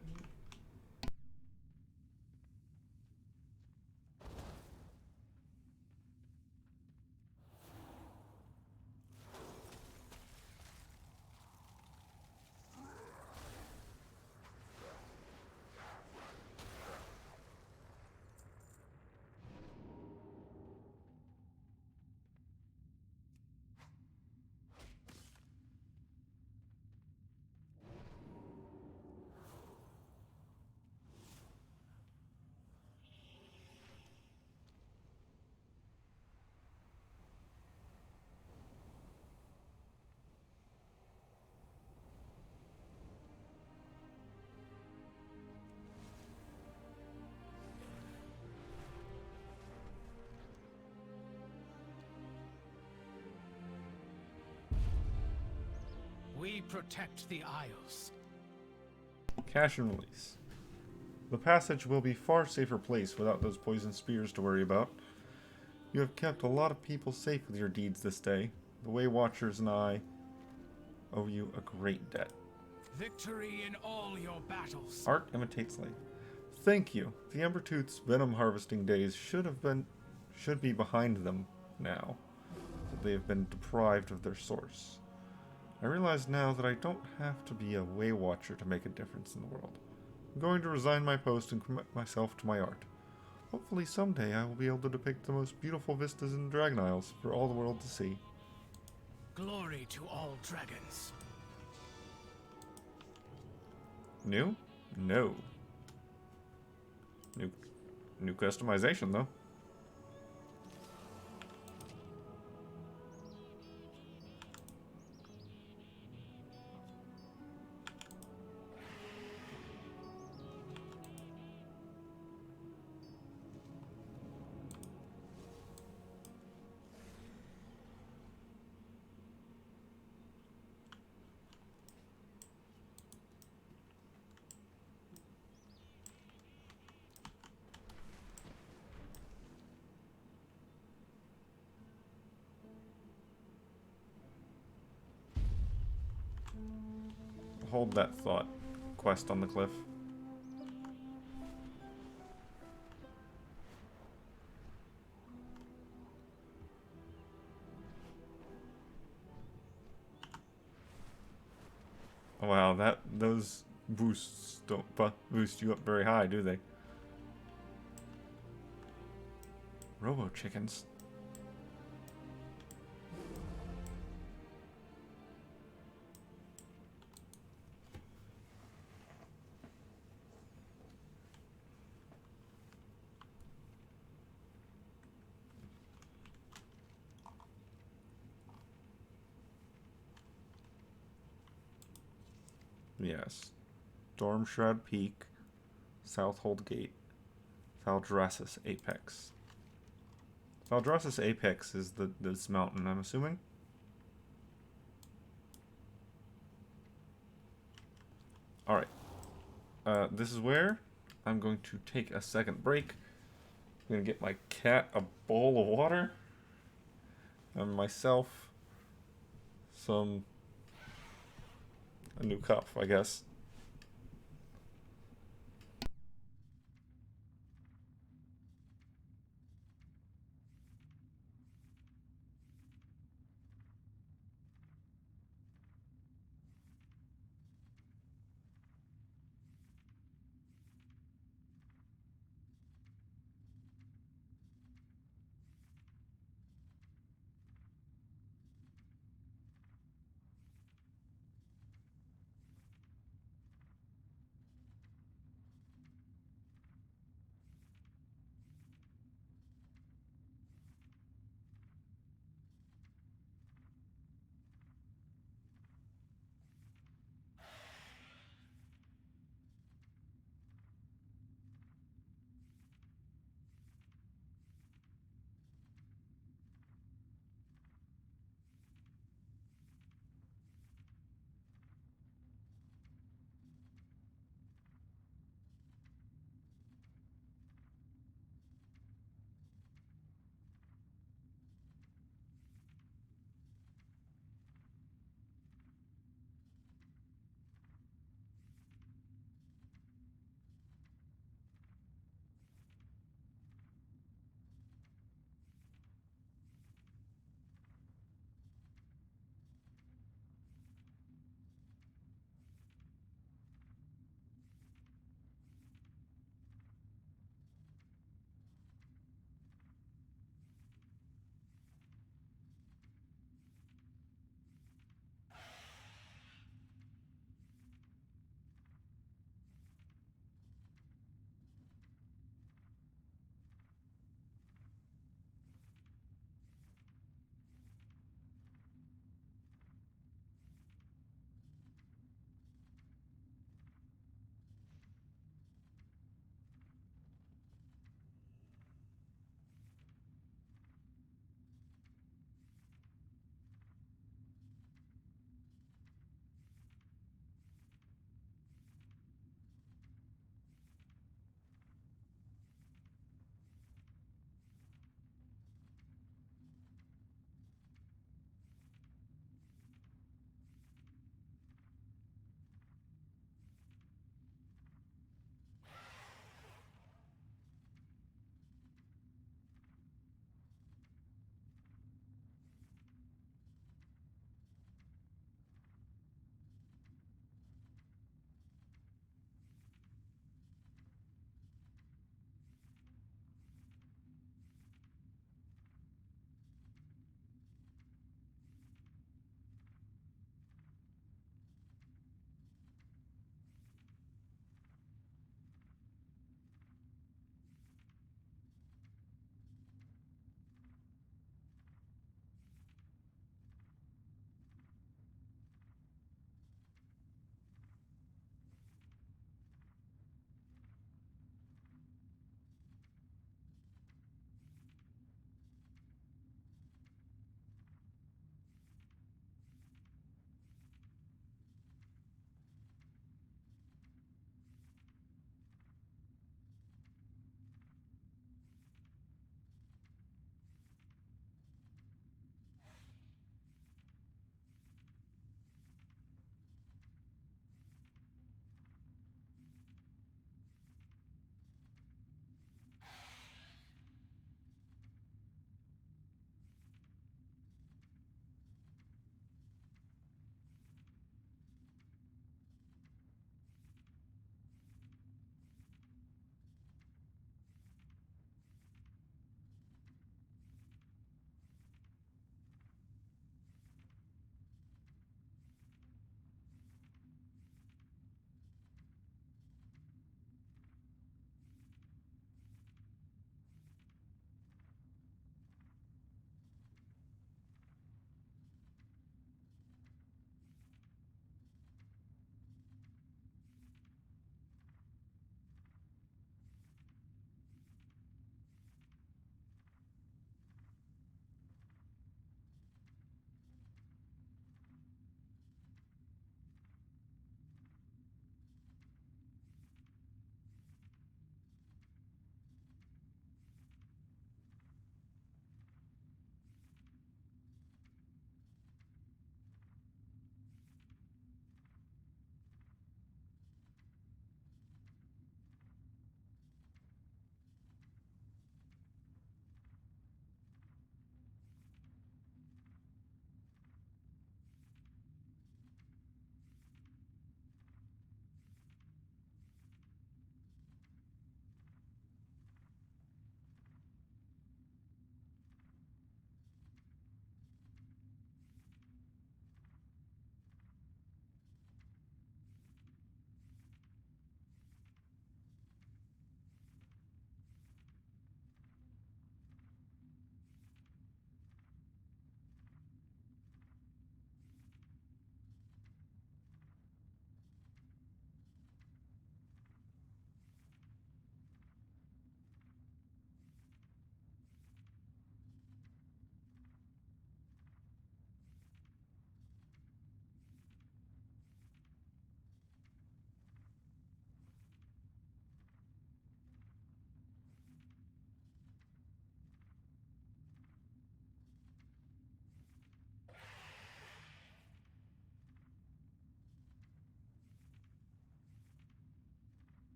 We protect the Isles. Cash and release. The passage will be far safer place without those poison spears to worry about. You have kept a lot of people safe with your deeds this day. The Way Watchers and I owe you a great debt. Victory in all your battles. Art imitates life. Thank you. The Embertooth's venom harvesting days should be behind them now, that they have been deprived of their source. I realize now that I don't have to be a Way Watcher to make a difference in the world. I'm going to resign my post and commit myself to my art. Hopefully someday I will be able to depict the most beautiful vistas in the Dragon Isles for all the world to see. Glory to all dragons. New? No. New customization though. Hold that thought. Quest on the cliff. Wow, those boosts don't boost you up very high, do they? Robo chickens. Yes. Stormshroud Peak, Southhold Gate, Valdrassus Apex. Valdrassus Apex is this mountain, I'm assuming. Alright. This is where I'm going to take a second break. I'm going to get my cat a bowl of water. and myself a new cup, I guess.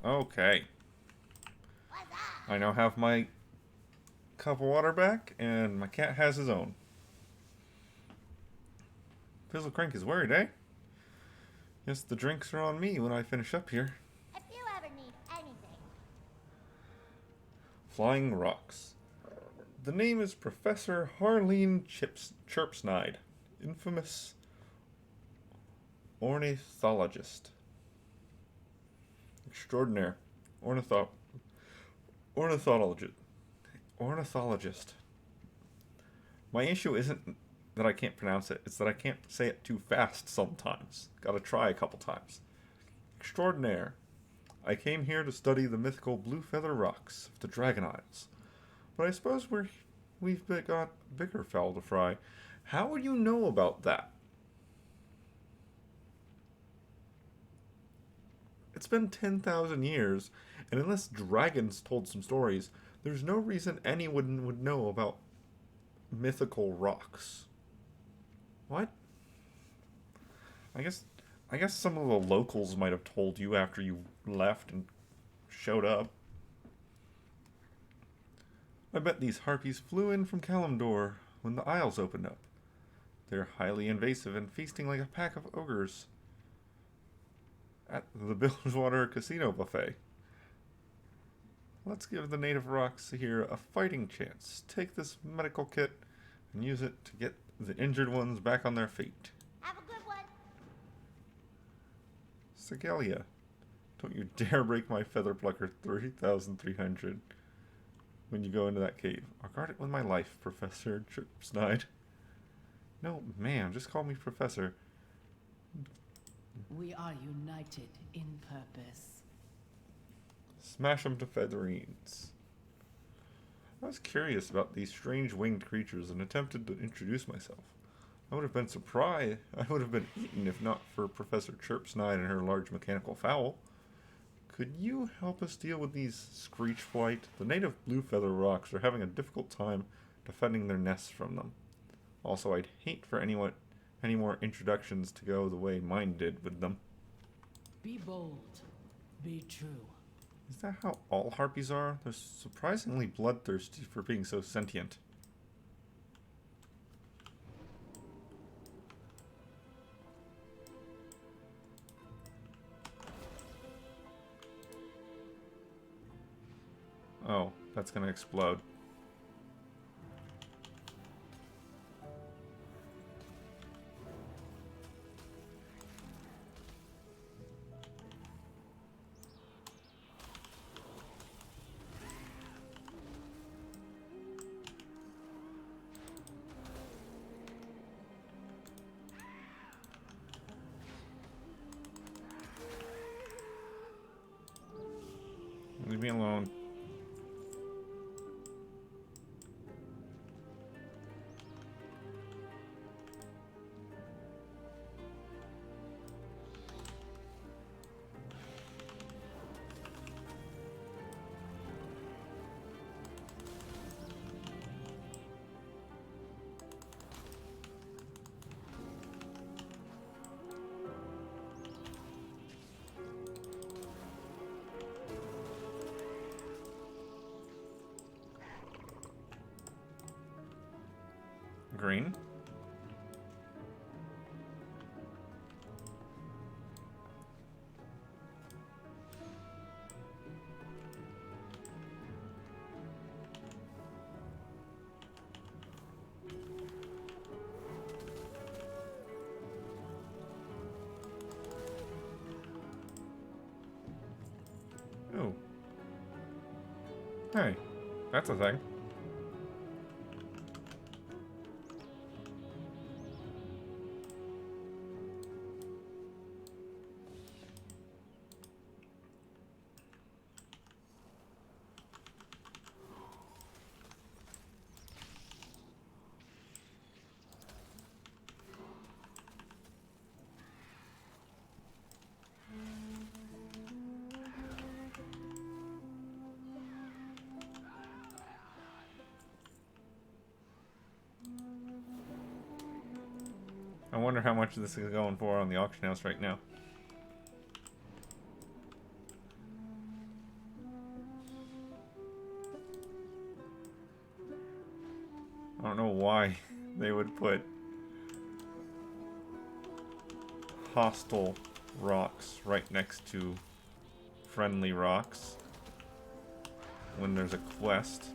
Okay. I now have my cup of water back, and my cat has his own. Fizzle Crank is worried, eh? Yes, the drinks are on me when I finish up here. If you ever need anything. Flying Rocks. The name is Professor Harleen Chirpsnide, infamous ornithologist. Extraordinaire. Ornithologist. My issue isn't that I can't pronounce it, it's that I can't say it too fast sometimes. Gotta try a couple times. Extraordinaire. I came here to study the mythical blue feather rocks of the Dragon Isles. But I suppose we've got bigger fowl to fry. How would you know about that? It's been 10,000 years, and unless dragons told some stories, there's no reason anyone would know about mythical rocks. What? I guess some of the locals might have told you after you left and showed up. I bet these harpies flew in from Kalimdor when the Isles opened up. They're highly invasive and feasting like a pack of ogres at the Bilgewater Casino buffet. Let's give the native rocks here a fighting chance. Take this medical kit and use it to get the injured ones back on their feet. Have a good one. Sigelia, don't you dare break my feather plucker 3,300 when you go into that cave. I'll guard it with my life, Professor Chirpsnide. No, ma'am, just call me Professor. We are united in purpose. Smash them to featherines. I was curious about these strange winged creatures and attempted to introduce myself. I would have been surprised. I would have been eaten if not for Professor Chirpsnide and her large mechanical fowl. Could you help us deal with these Screechflight? The native blue feather rocks are having a difficult time defending their nests from them. Also, I'd hate for any more introductions to go the way mine did with them. Be bold. Be true. Is that how all harpies are? They're surprisingly bloodthirsty for being so sentient. Oh, that's gonna explode. Leave me alone. Green. Oh. Hey, that's a thing. I wonder how much this is going for on the auction house right now. why they would put hostile rocks right next to friendly rocks when there's a quest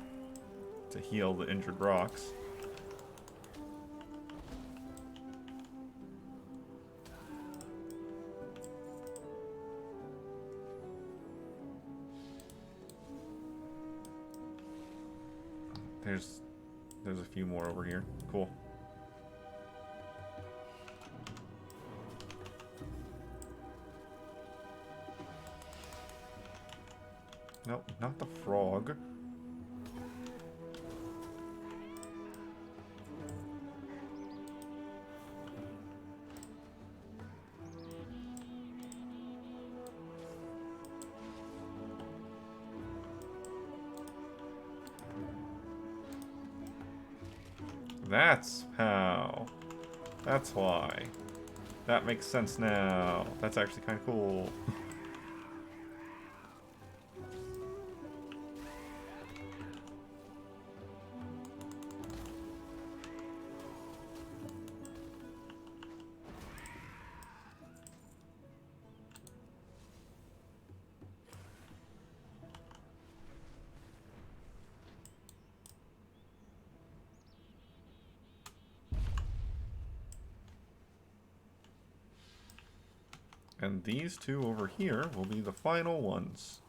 to heal the injured rocks. There's a few more over here. Cool. Nope, not the frog. That's how. That's why. That makes sense now. That's actually kind of cool. And these two over here will be the final ones.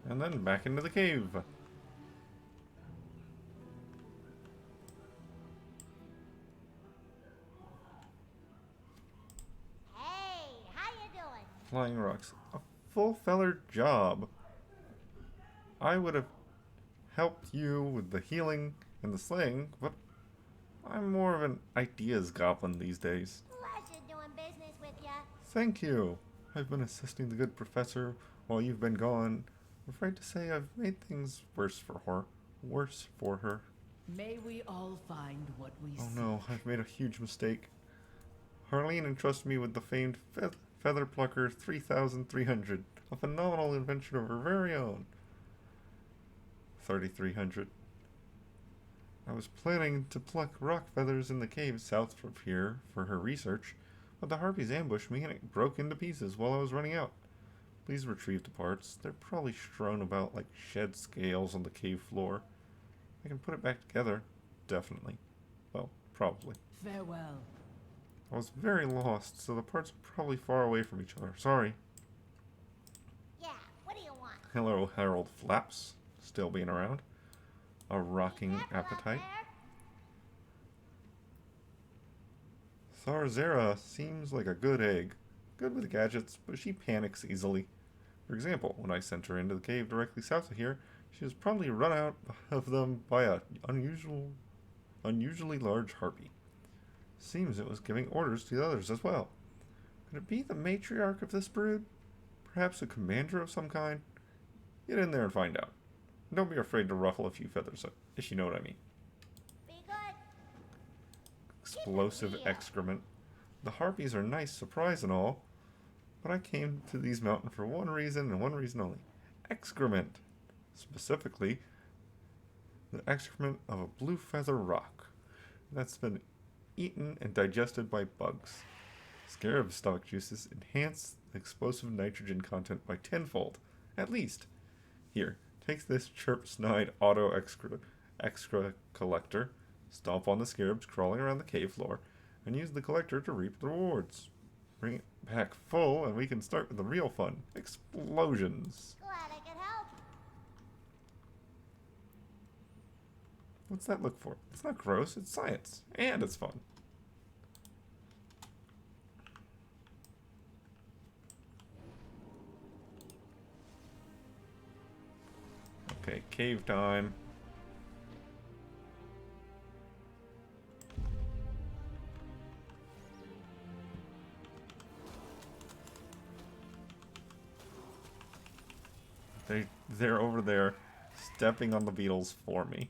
And then back into the cave. Flying rocks. A full-feathered job. I would have helped you with the healing and the slaying, but I'm more of an ideas goblin these days. Pleasure doing business with ya. Thank you. I've been assisting the good professor while you've been gone. I'm afraid to say I've made things worse for her. May we all find what we Oh seek. no, I've made a huge mistake. Harleen entrusted me with the famed Feather Plucker 3300, a phenomenal invention of her very own. 3300. I was planning to pluck rock feathers in the cave south of here for her research, but the harpies ambushed me and it broke into pieces while I was running out. Please retrieve the parts. They're probably strewn about like shed scales on the cave floor. I can put it back together. Definitely. Well, probably. Farewell. I was very lost, so the parts are probably far away from each other. Sorry. Yeah, what do you want? Hello, Harold Flaps. Still being around. A rocking appetite. Tharzera seems like a good egg. Good with gadgets, but she panics easily. For example, when I sent her into the cave directly south of here, she was probably run out of them by a unusually large harpy. Seems it was giving orders to the others as well. Could it be the matriarch of this brood? Perhaps a commander of some kind? Get in there and find out. And don't be afraid to ruffle a few feathers, if you know what I mean. Be good. Explosive excrement. The harpies are nice surprise and all, but I came to these mountains for one reason and one reason only. Excrement. Specifically, the excrement of a blue feather rock that's been eaten and digested by bugs. Scarab stomach juices enhance the explosive nitrogen content by tenfold, at least. Here, take this chirp-snide auto excra collector, stomp on the scarabs crawling around the cave floor, and use the collector to reap the rewards. Bring it back full, and we can start with the real fun. Explosions. Glad I could help. What's that look for? It's not gross, it's science. And it's fun. Okay, cave time. They're over there stepping on the beetles for me.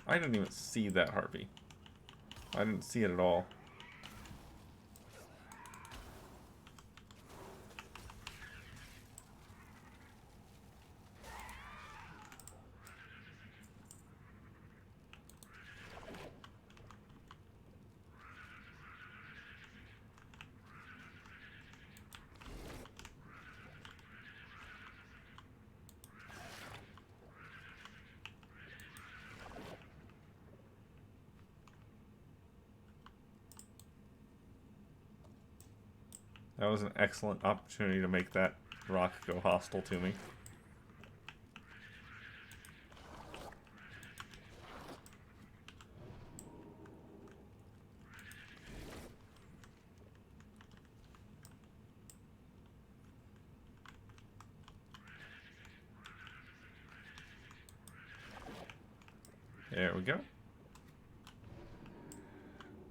I didn't even see that harpy. I didn't see it at all. That was an excellent opportunity to make that rock go hostile to me. There we go.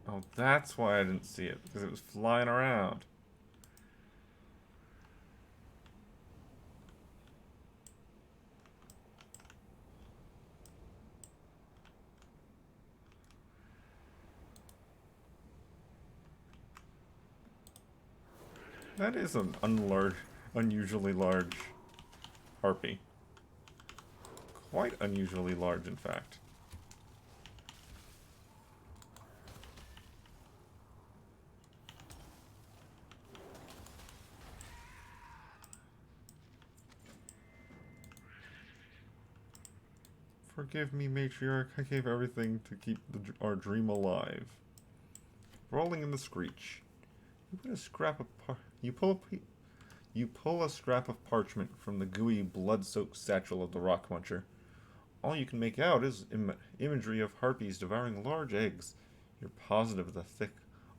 Oh, that's why I didn't see it, because it was flying around. That is an unusually large harpy. Quite unusually large, in fact. Forgive me, matriarch. I gave everything to keep our dream alive. Rolling in the screech. You put a scrap of you pull a scrap of parchment from the gooey, blood-soaked satchel of the rock muncher. All you can make out is imagery of harpies devouring large eggs. You're positive the thick,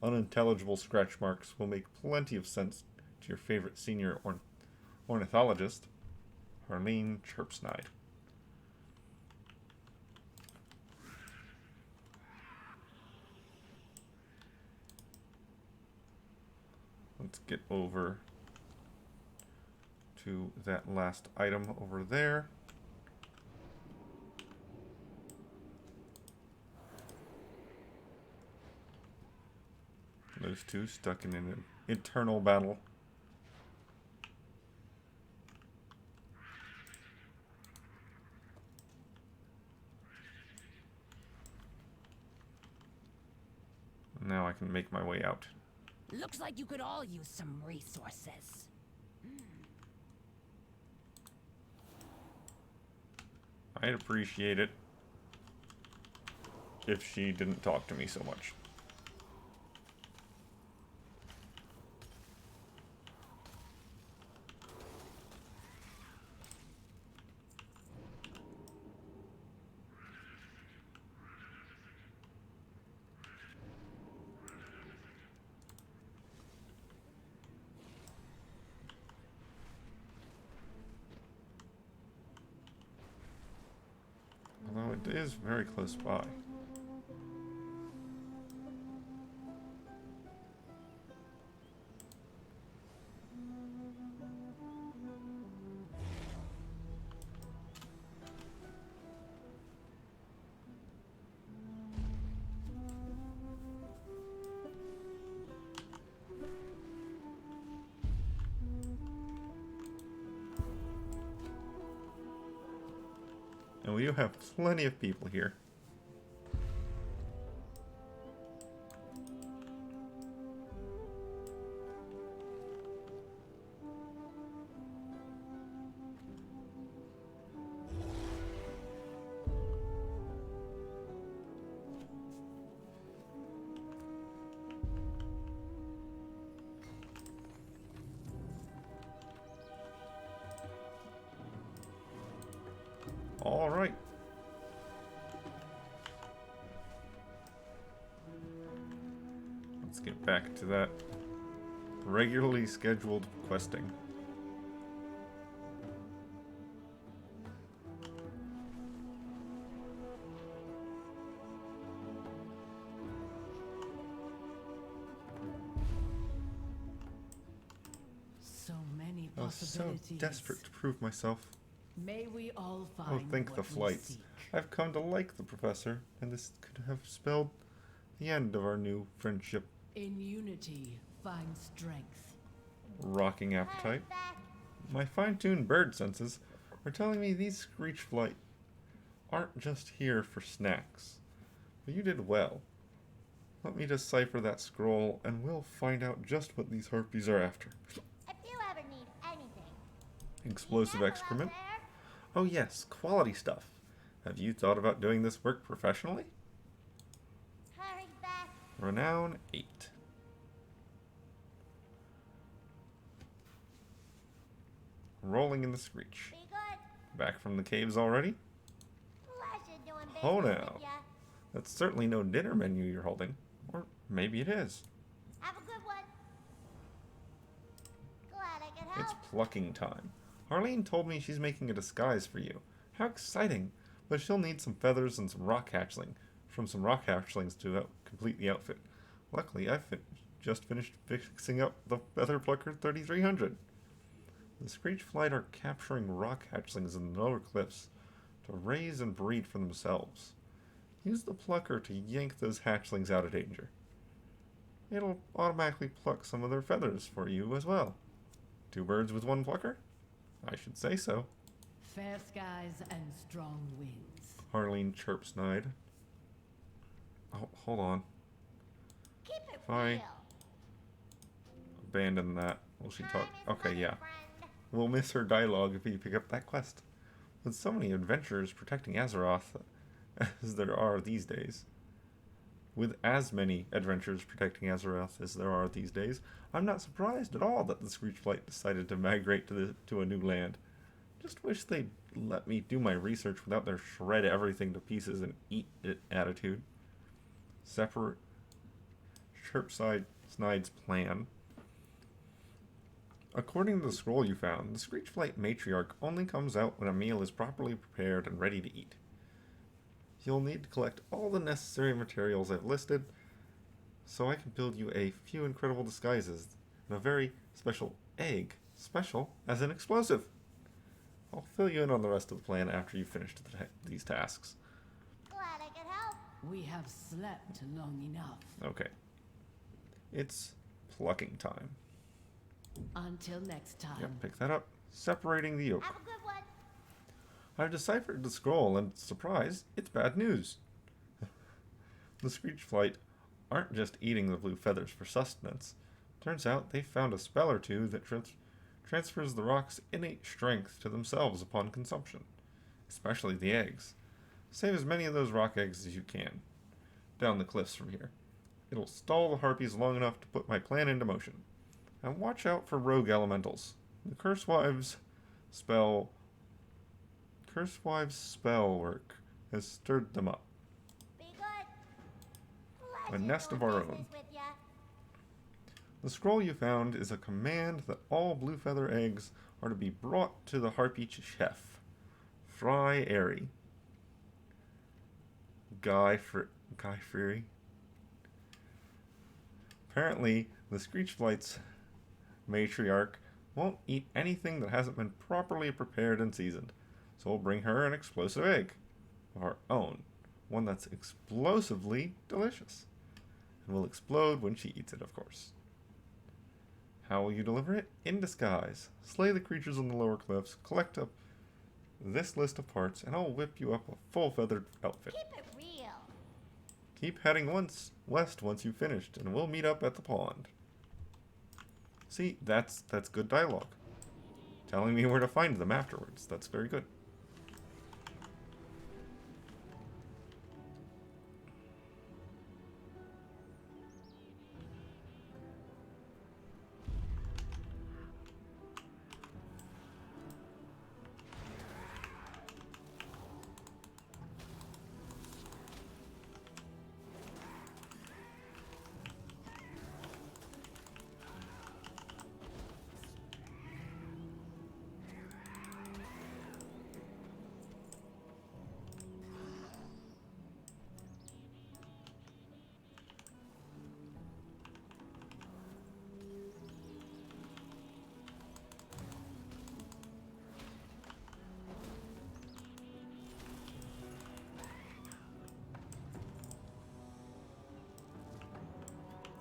unintelligible scratch marks will make plenty of sense to your favorite senior ornithologist, Harlene Chirpsnide. Let's get over to that last item over there. Those two stuck in an eternal battle. Now I can make my way out. Looks like you could all use some resources. I'd appreciate it if she didn't talk to me so much. Although it is very close by. And we do have plenty of people here. All right. Let's get back to that regularly scheduled questing. So many I was so possibilities. desperate to prove myself. May we all Oh, find thank the what we flights. seek. I've come to like the professor, and this could have spelled the end of our new friendship. In unity, find strength. Rocking appetite. My fine-tuned bird senses are telling me these screech flight aren't just here for snacks. But you did well. Let me decipher that scroll, and we'll find out just what these harpies are after. If you ever need anything. Explosive excrement? Oh yes, quality stuff. Have you thought about doing this work professionally? Hurry back. Renown 8. Rolling in the screech. Be good. Back from the caves already? Pleasure doing business Oh with no. ya. That's certainly no dinner menu you're holding. Or maybe it is. Have a good one. Glad I could help. It's plucking time. Harleen told me she's making a disguise for you. How exciting! But she'll need some feathers and some rock hatchlings to complete the outfit. Luckily, I've just finished fixing up the Feather Plucker 3300. The Screech Flight are capturing rock hatchlings in the lower cliffs to raise and breed for themselves. Use the plucker to yank those hatchlings out of danger. It'll automatically pluck some of their feathers for you as well. 2 birds with 1 plucker? I should say so. Fair skies and strong winds. Harleen chirps snide. Oh, hold on. Keep it If I real. abandon that, will she talk? Okay, yeah. Friend. We'll miss her dialogue if we pick up that quest. With so many adventurers protecting Azeroth as there are these days. With as many adventurers protecting Azeroth as there are these days, I'm not surprised at all that the Screech Flight decided to migrate to a new land. Just wish they'd let me do my research without their shred everything to pieces and eat it attitude. Separate Snide's plan. According to the scroll you found, the Screech Flight matriarch only comes out when a meal is properly prepared and ready to eat. You'll need to collect all the necessary materials I've listed, so I can build you a few incredible disguises and a very special egg, special as an explosive. I'll fill you in on the rest of the plan after you've finished these tasks. Glad I could help. We have slept long enough. Okay. It's plucking time. Until next time. Yep, pick that up. Separating the yolk. Have a good one. I've deciphered the scroll, and surprise, it's bad news. The Screech Flight aren't just eating the blue feathers for sustenance. Turns out they found a spell or two that transfers the rock's innate strength to themselves upon consumption, especially the eggs. Save as many of those rock eggs as you can, down the cliffs from here. It'll stall the harpies long enough to put my plan into motion. And watch out for rogue elementals. The Cursewives' spell work has stirred them up. Be good. A nest of our own. The scroll you found is a command that all blue feather eggs are to be brought to the harpy chef, Fry Airy. Guy Fury. Apparently, the Screech Flight's matriarch won't eat anything that hasn't been properly prepared and seasoned, so we'll bring her an explosive egg of our own, one that's explosively delicious, and will explode when she eats it, of course. How will you deliver it? In disguise. Slay the creatures on the lower cliffs, collect up this list of parts, and I'll whip you up a full feathered outfit. Keep it real. Keep heading west once you've finished, and we'll meet up at the pond. See, that's good dialogue. Telling me where to find them afterwards. That's very good.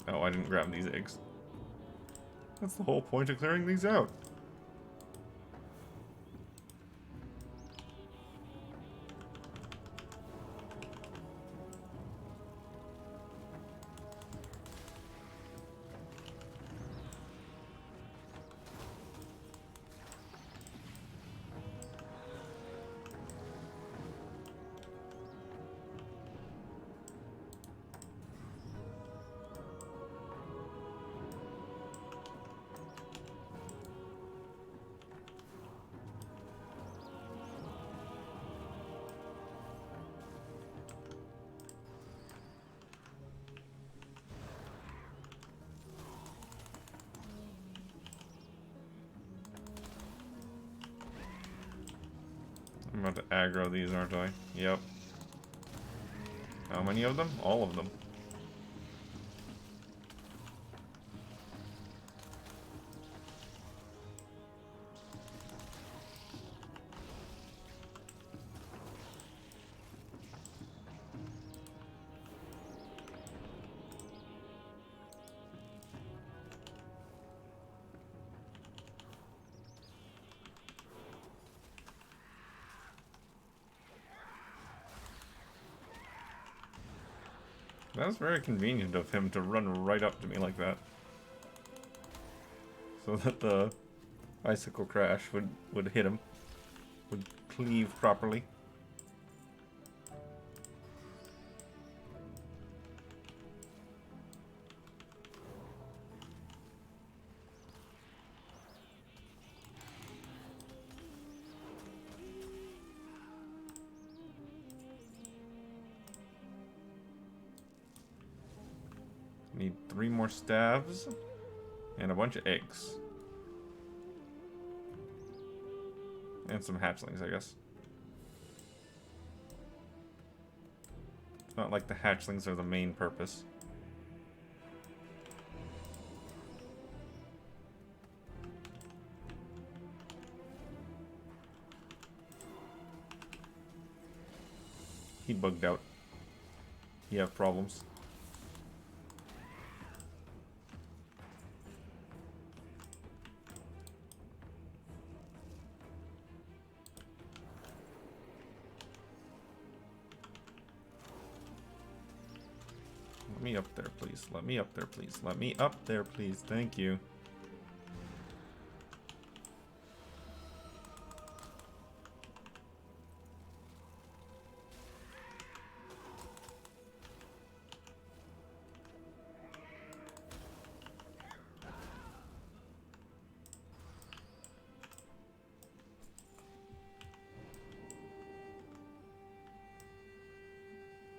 Oh, I didn't grab these eggs. That's the whole point of clearing these out. I'm about to aggro these, aren't I? Yep. How many of them? All of them. That was very convenient of him to run right up to me like that. So that the icicle crash would hit him. Would cleave properly. Need 3 more staves and a bunch of eggs. And some hatchlings, I guess. It's not like the hatchlings are the main purpose. He bugged out. You have problems. Let me up there, please. Let me up there, please. Let me up there, please. Thank you.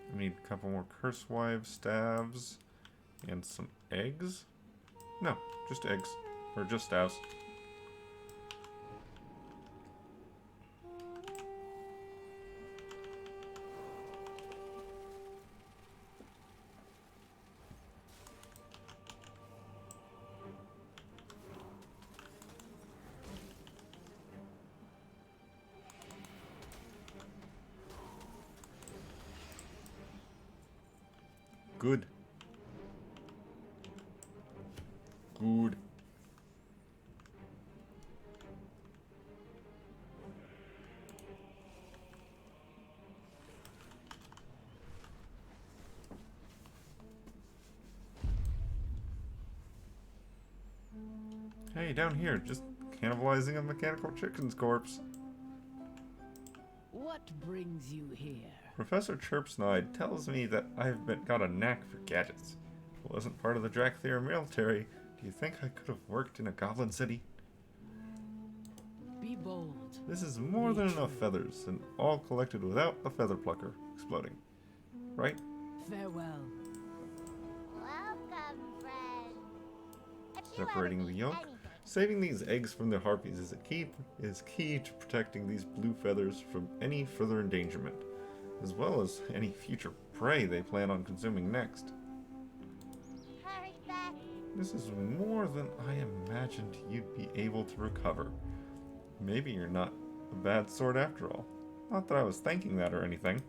I need a couple more curse wives, staves, and some eggs. No, just eggs. Or just staves. Good. Good. Hey, down here, just cannibalizing a mechanical chicken's corpse. What brings you here? Professor Chirpsnide tells me that I've got a knack for gadgets. If I wasn't part of the Drakthir military, do you think I could have worked in a goblin city? Be bold. This is more than enough feathers, and all collected without the feather plucker exploding. Right? Farewell. Welcome, friend. Separating the yolk. Saving these eggs from the harpies is key to protecting these blue feathers from any further endangerment, as well as any future prey they plan on consuming next. Hurry back. This is more than I imagined you'd be able to recover. Maybe you're not a bad sort after all. Not that I was thinking that or anything.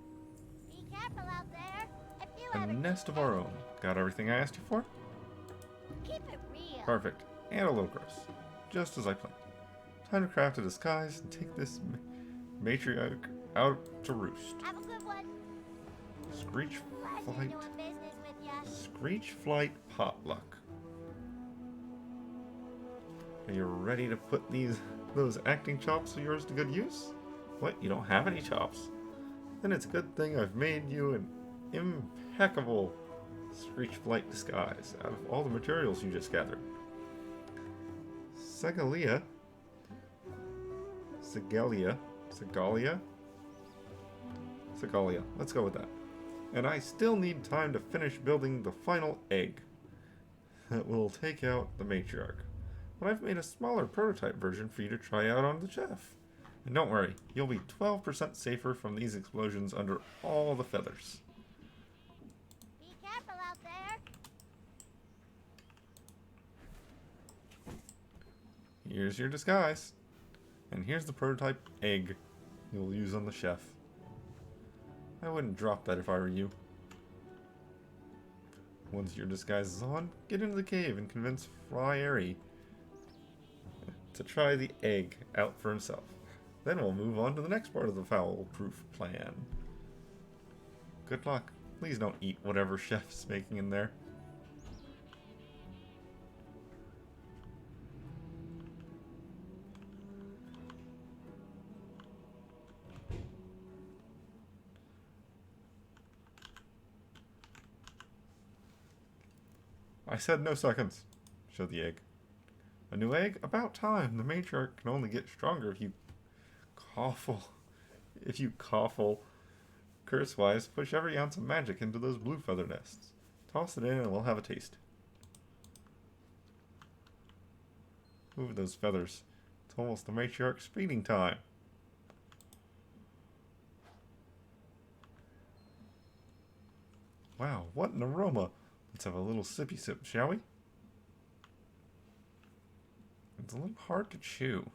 Be careful out there. A nest of our own. Got everything I asked you for? Keep it real. Perfect. And a locros. Just as I planned. Time to craft a disguise and take this matriarch out to roost. Have a good one. Screech Pleasure flight. doing business with ya. Screech flight potluck. Are you ready to put those acting chops of yours to good use? What? You don't have any chops? Then it's a good thing I've made you an impeccable Screech flight disguise out of all the materials you just gathered. Segalia. Let's go with that. And I still need time to finish building the final egg that will take out the matriarch. But I've made a smaller prototype version for you to try out on the chef. And don't worry, you'll be 12% safer from these explosions under all the feathers. Be careful out there. Here's your disguise. And here's the prototype egg you'll use on the chef. I wouldn't drop that if I were you. Once your disguise is on, get into the cave and convince Friary to try the egg out for himself. Then we'll move on to the next part of the foul-proof plan. Good luck. Please don't eat whatever chef's making in there. I said no seconds. Show the egg. A new egg? About time. The matriarch can only get stronger if you coughle. Curse-wise, push every ounce of magic into those blue feather nests. Toss it in and we'll have a taste. Move those feathers. It's almost the matriarch's feeding time. Wow, what an aroma. Let's have a little sippy sip, shall we? It's a little hard to chew.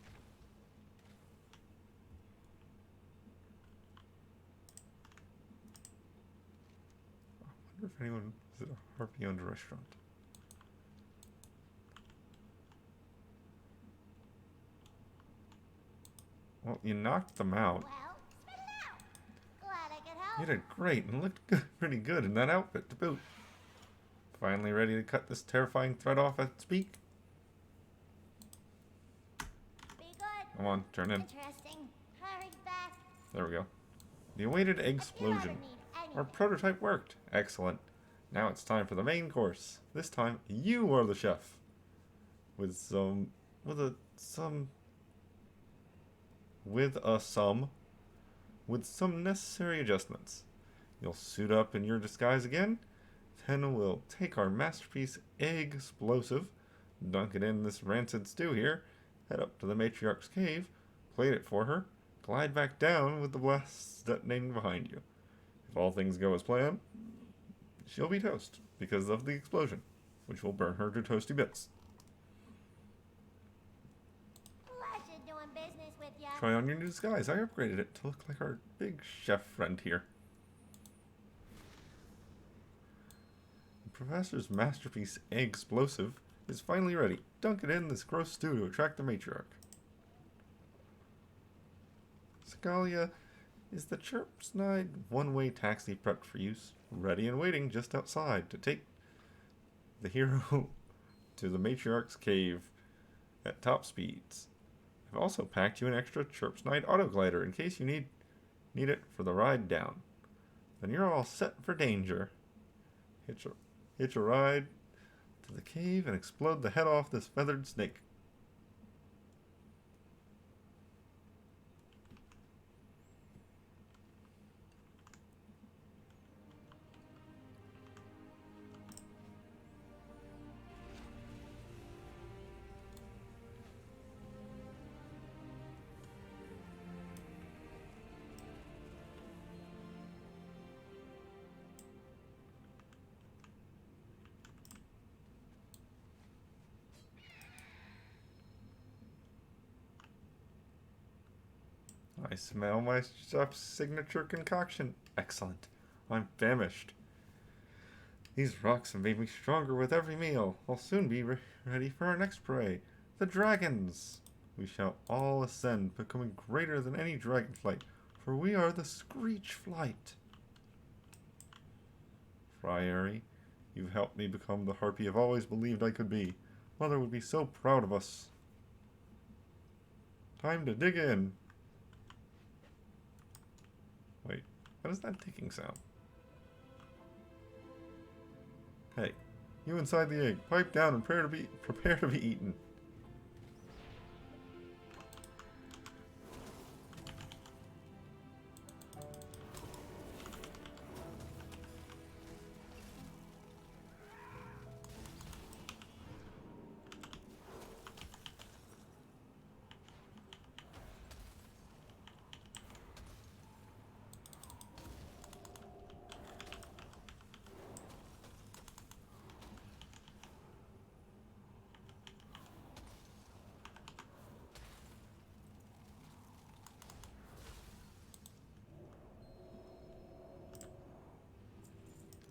I wonder if anyone is at a Harpy-owned restaurant. Well, you knocked them out. Well, spit it out. Glad I could help. You did great and looked pretty good in that outfit to boot. Finally ready to cut this terrifying thread off at its beak? Be good. Come on, turn in. Interesting. Hurry back. There we go. The awaited egg explosion. Our prototype worked. Excellent. Now it's time for the main course. This time, you are the chef. With some necessary adjustments. You'll suit up in your disguise again. Then we'll take our masterpiece egg explosive, dunk it in this rancid stew here, head up to the matriarch's cave, plate it for her, glide back down with the blasts detonating behind you. If all things go as planned, she'll be toast because of the explosion, which will burn her to toasty bits. Pleasure doing business with ya. Try on your new disguise. I upgraded it to look like our big chef friend here. The professor's masterpiece egg explosive is finally ready. Dunk it in this gross stew to attract the matriarch. Segalia, is the chirp-snide one-way taxi prepped for use? Ready and waiting just outside to take the hero to the matriarch's cave at top speeds. I've also packed you an extra chirp-snide autoglider in case you need it for the ride down. Then you're all set for danger. Hitch a ride to the cave and explode the head off this feathered snake. I smell my chef's signature concoction. Excellent. I'm famished. These rocks have made me stronger with every meal. I'll soon be ready for our next prey, the dragons. We shall all ascend, becoming greater than any dragonflight, for we are the Screechflight. Friary, you've helped me become the harpy I've always believed I could be. Mother would be so proud of us. Time to dig in. Wait, what is that ticking sound? Hey, you inside the egg, pipe down and prepare to be eaten.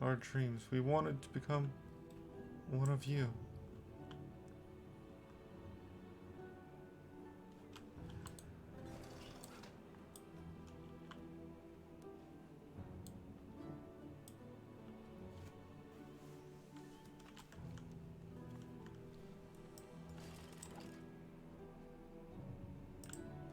Our dreams, we wanted to become one of you.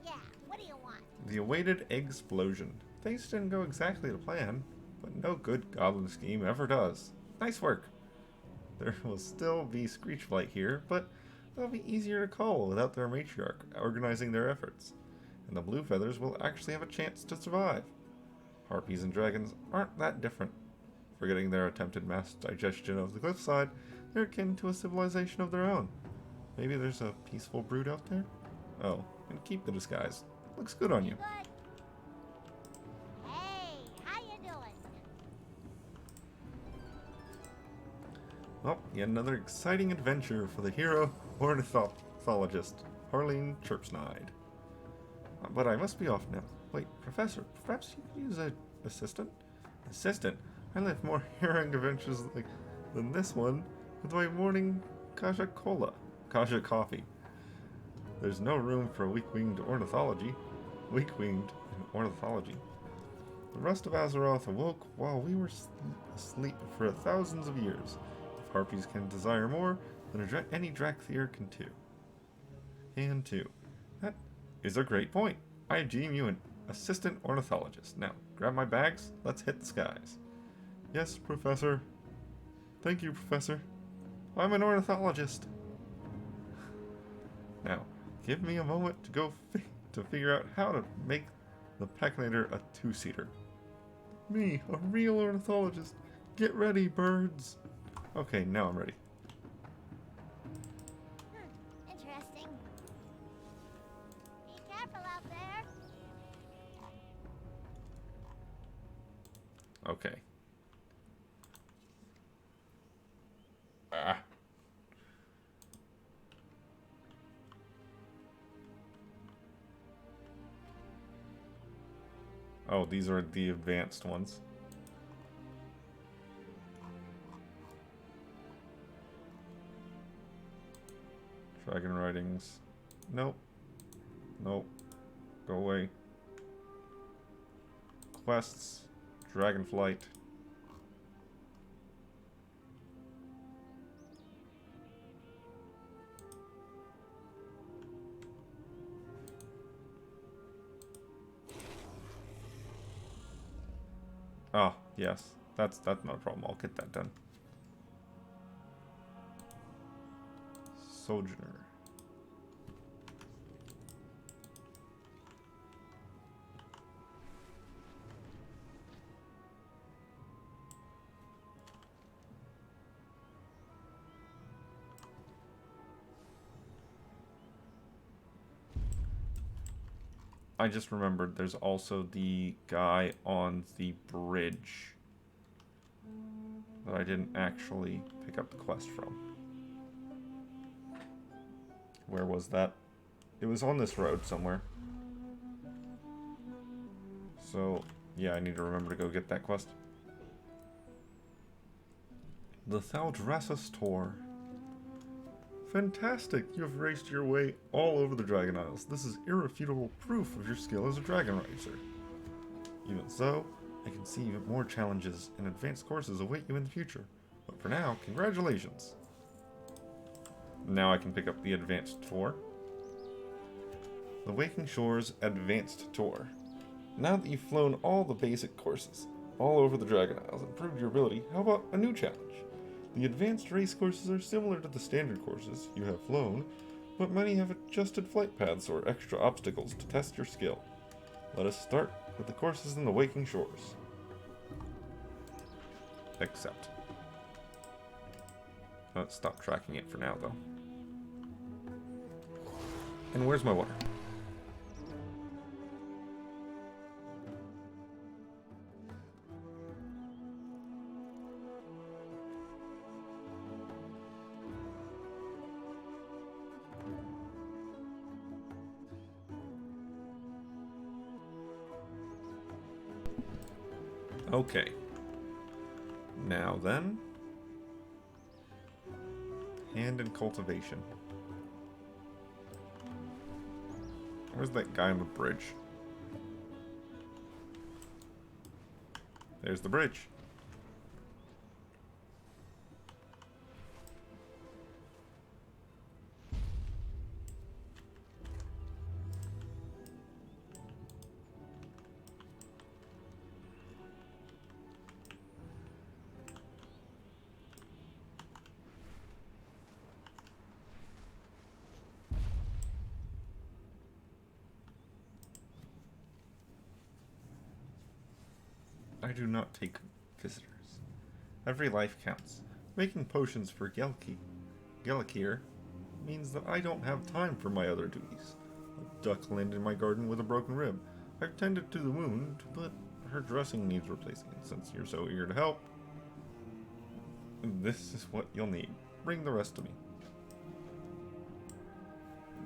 Yeah, what do you want? The awaited explosion. Things didn't go exactly to plan, but no good goblin scheme ever does. Nice work. There will still be Screechflight here, but they'll be easier to call without their matriarch organizing their efforts. And the Blue Feathers will actually have a chance to survive. Harpies and dragons aren't that different. Forgetting their attempted mass digestion of the cliffside, they're akin to a civilization of their own. Maybe there's a peaceful brood out there? Oh, and keep the disguise. Looks good on you. Well, yet another exciting adventure for the hero ornithologist, Harleen Chirpsnide. But I must be off now. Wait, Professor, perhaps you could use an assistant? Assistant? I live more harrowing adventures than this one with my morning Kaja coffee. There's no room for weak-winged ornithology. Weak-winged in ornithology. The rest of Azeroth awoke while we were asleep for thousands of years. If harpies can desire more, then any Drakthir can too. That is a great point. I deem you an assistant ornithologist. Now, grab my bags, let's hit the skies. Yes, Professor. Thank you, Professor. I'm an ornithologist. Now, give me a moment to go to figure out how to make the Pachinator a two-seater. Me, a real ornithologist. Get ready, birds. Okay, now I'm ready. Interesting. Be careful out there. Okay. Ah. Oh, these are the advanced ones. Dragon writings. Nope. Nope. Go away. Quests. Dragonflight. Ah, yes. That's not a problem. I'll get that done. Sojourner. I just remembered there's also the guy on the bridge that I didn't actually pick up the quest from. Where was that? It was on this road somewhere. So, yeah, I need to remember to go get that quest. The Thaldrassus Tor. Fantastic! You have raced your way all over the Dragon Isles. This is irrefutable proof of your skill as a dragon racer. Even so, I can see even more challenges and advanced courses await you in the future. But for now, congratulations! Now I can pick up the Advanced Tour. The Waking Shores Advanced Tour. Now that you've flown all the basic courses, all over the Dragon Isles, and proved your ability, how about a new challenge? The advanced race courses are similar to the standard courses you have flown, but many have adjusted flight paths or extra obstacles to test your skill. Let us start with the courses in the Waking Shores. Accept. Let's stop tracking it for now, though. And where's my water? Okay. Now then. Hand in cultivation. Where's that guy on the bridge? There's the bridge. I do not take visitors. Every life counts. Making potions for Gelakir means that I don't have time for my other duties. A duck landed in my garden with a broken rib. I've tended to the wound, but her dressing needs replacing. Since you're so eager to help, this is what you'll need. Bring the rest to me.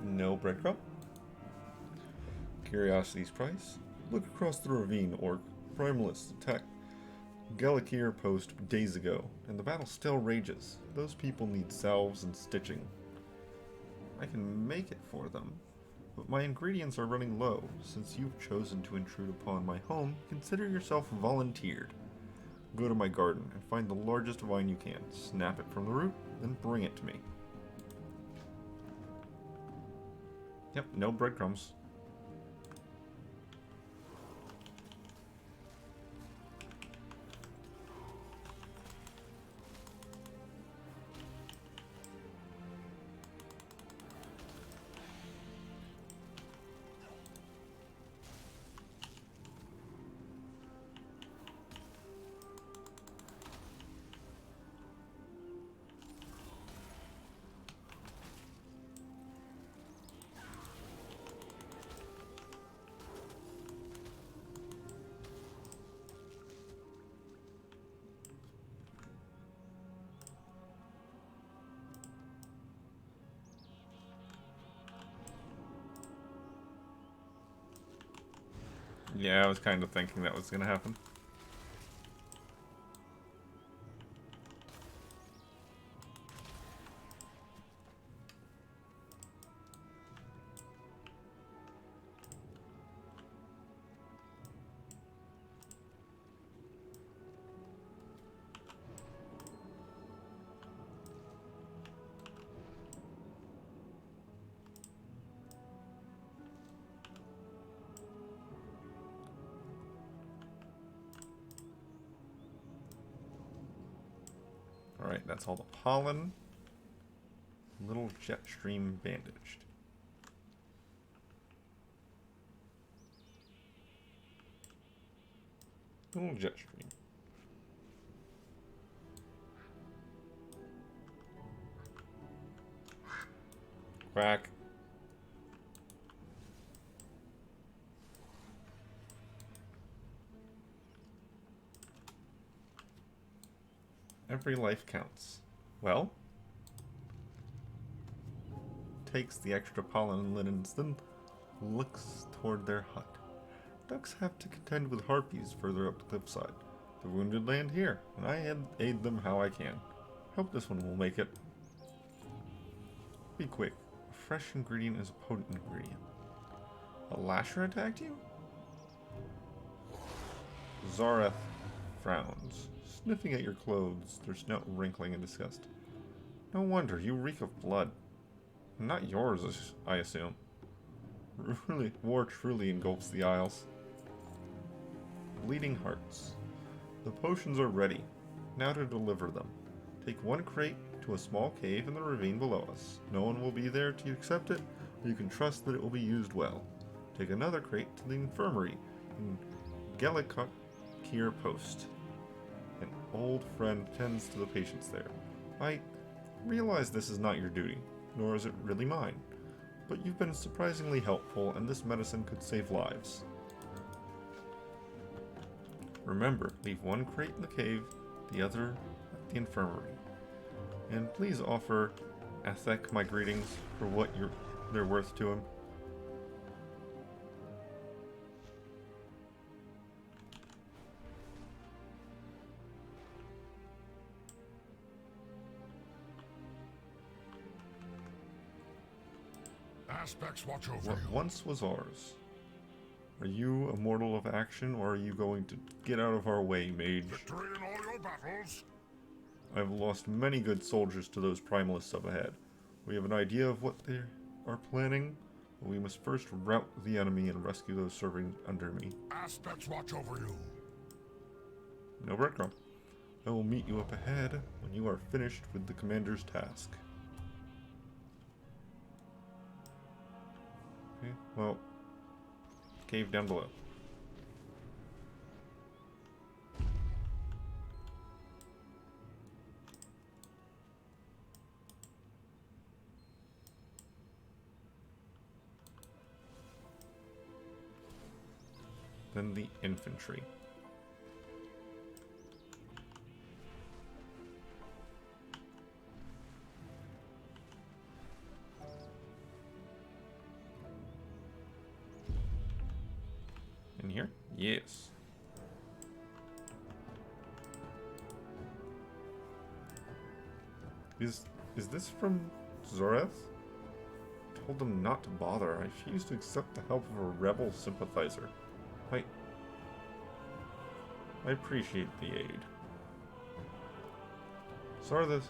No breadcrumb? Curiosity's price? Look across the ravine, Orc. Primalists attacked Gelakir post days ago, and the battle still rages. Those people need salves and stitching. I can make it for them, but my ingredients are running low. Since you've chosen to intrude upon my home, consider yourself volunteered. Go to my garden and find the largest vine you can. Snap it from the root, then bring it to me. Yep, no breadcrumbs. Yeah, I was kind of thinking that was going to happen. Alright, that's all the pollen. Little jet stream bandaged. Little jet stream. Quack. Every life counts. Well, takes the extra pollen and linens, then looks toward their hut. Ducks have to contend with harpies further up the cliffside. The wounded land here, and I aid them how I can. Hope this one will make it. Be quick. A fresh ingredient is a potent ingredient. A lasher attacked you? Zareth frowns, sniffing at your clothes, their snout wrinkling in disgust. No wonder, you reek of blood. Not yours, I assume. War truly engulfs the Isles. Bleeding hearts. The potions are ready. Now to deliver them. Take one crate to a small cave in the ravine below us. No one will be there to accept it, or you can trust that it will be used well. Take another crate to the infirmary in Gelikir Post. An old friend tends to the patients there. I realize this is not your duty, nor is it really mine, but you've been surprisingly helpful, and this medicine could save lives. Remember, leave one crate in the cave, the other at the infirmary. And please offer Athek my greetings for what they're worth to him. Aspects watch over What you. once was ours. Are you a mortal of action, or are you going to get out of our way, mage? Victory in all your battles. I've lost many good soldiers to those primalists up ahead. We have an idea of what they are planning, but we must first rout the enemy and rescue those serving under me. Aspects watch over you. No breadcrumb. I will meet you up ahead when you are finished with the commander's task. Okay, well, cave down below. Then the infantry. In here? Yes. Is this from Zoreth? Told them not to bother. I refuse to accept the help of a rebel sympathizer. I appreciate the aid. Zareth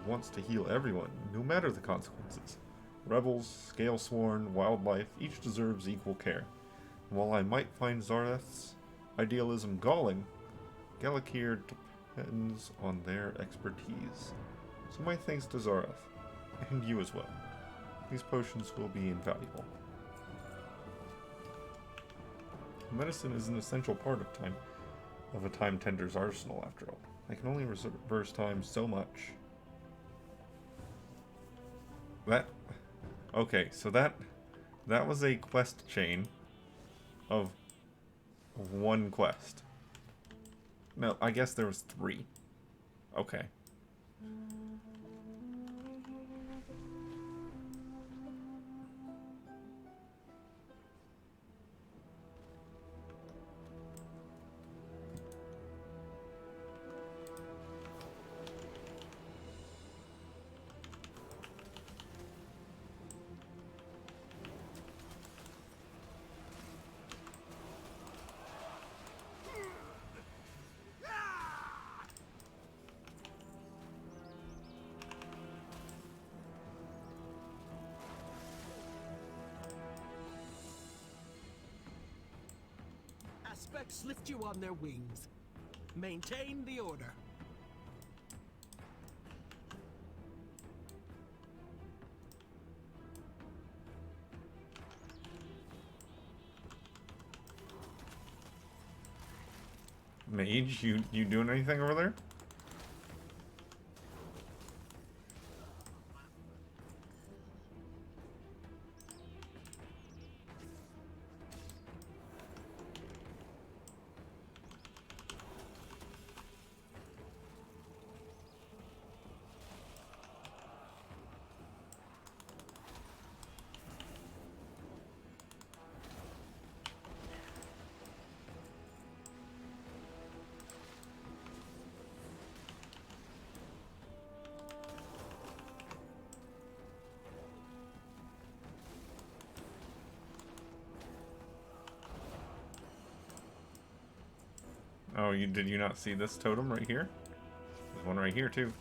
wants to heal everyone, no matter the consequences. Rebels, Scalesworn, wildlife, each deserves equal care. And while I might find Zareth's idealism galling, Gelikir depends on their expertise. So my thanks to Zareth, and you as well. These potions will be invaluable. Medicine is an essential part of a time tender's arsenal, after all. I can only reverse time so much. Okay, so that was a quest chain of one quest. No, I guess there was 3. Okay. Aspects lift you on their wings. Maintain the order. Mage, you doing anything over there? Oh, did you not see this totem right here? There's one right here too.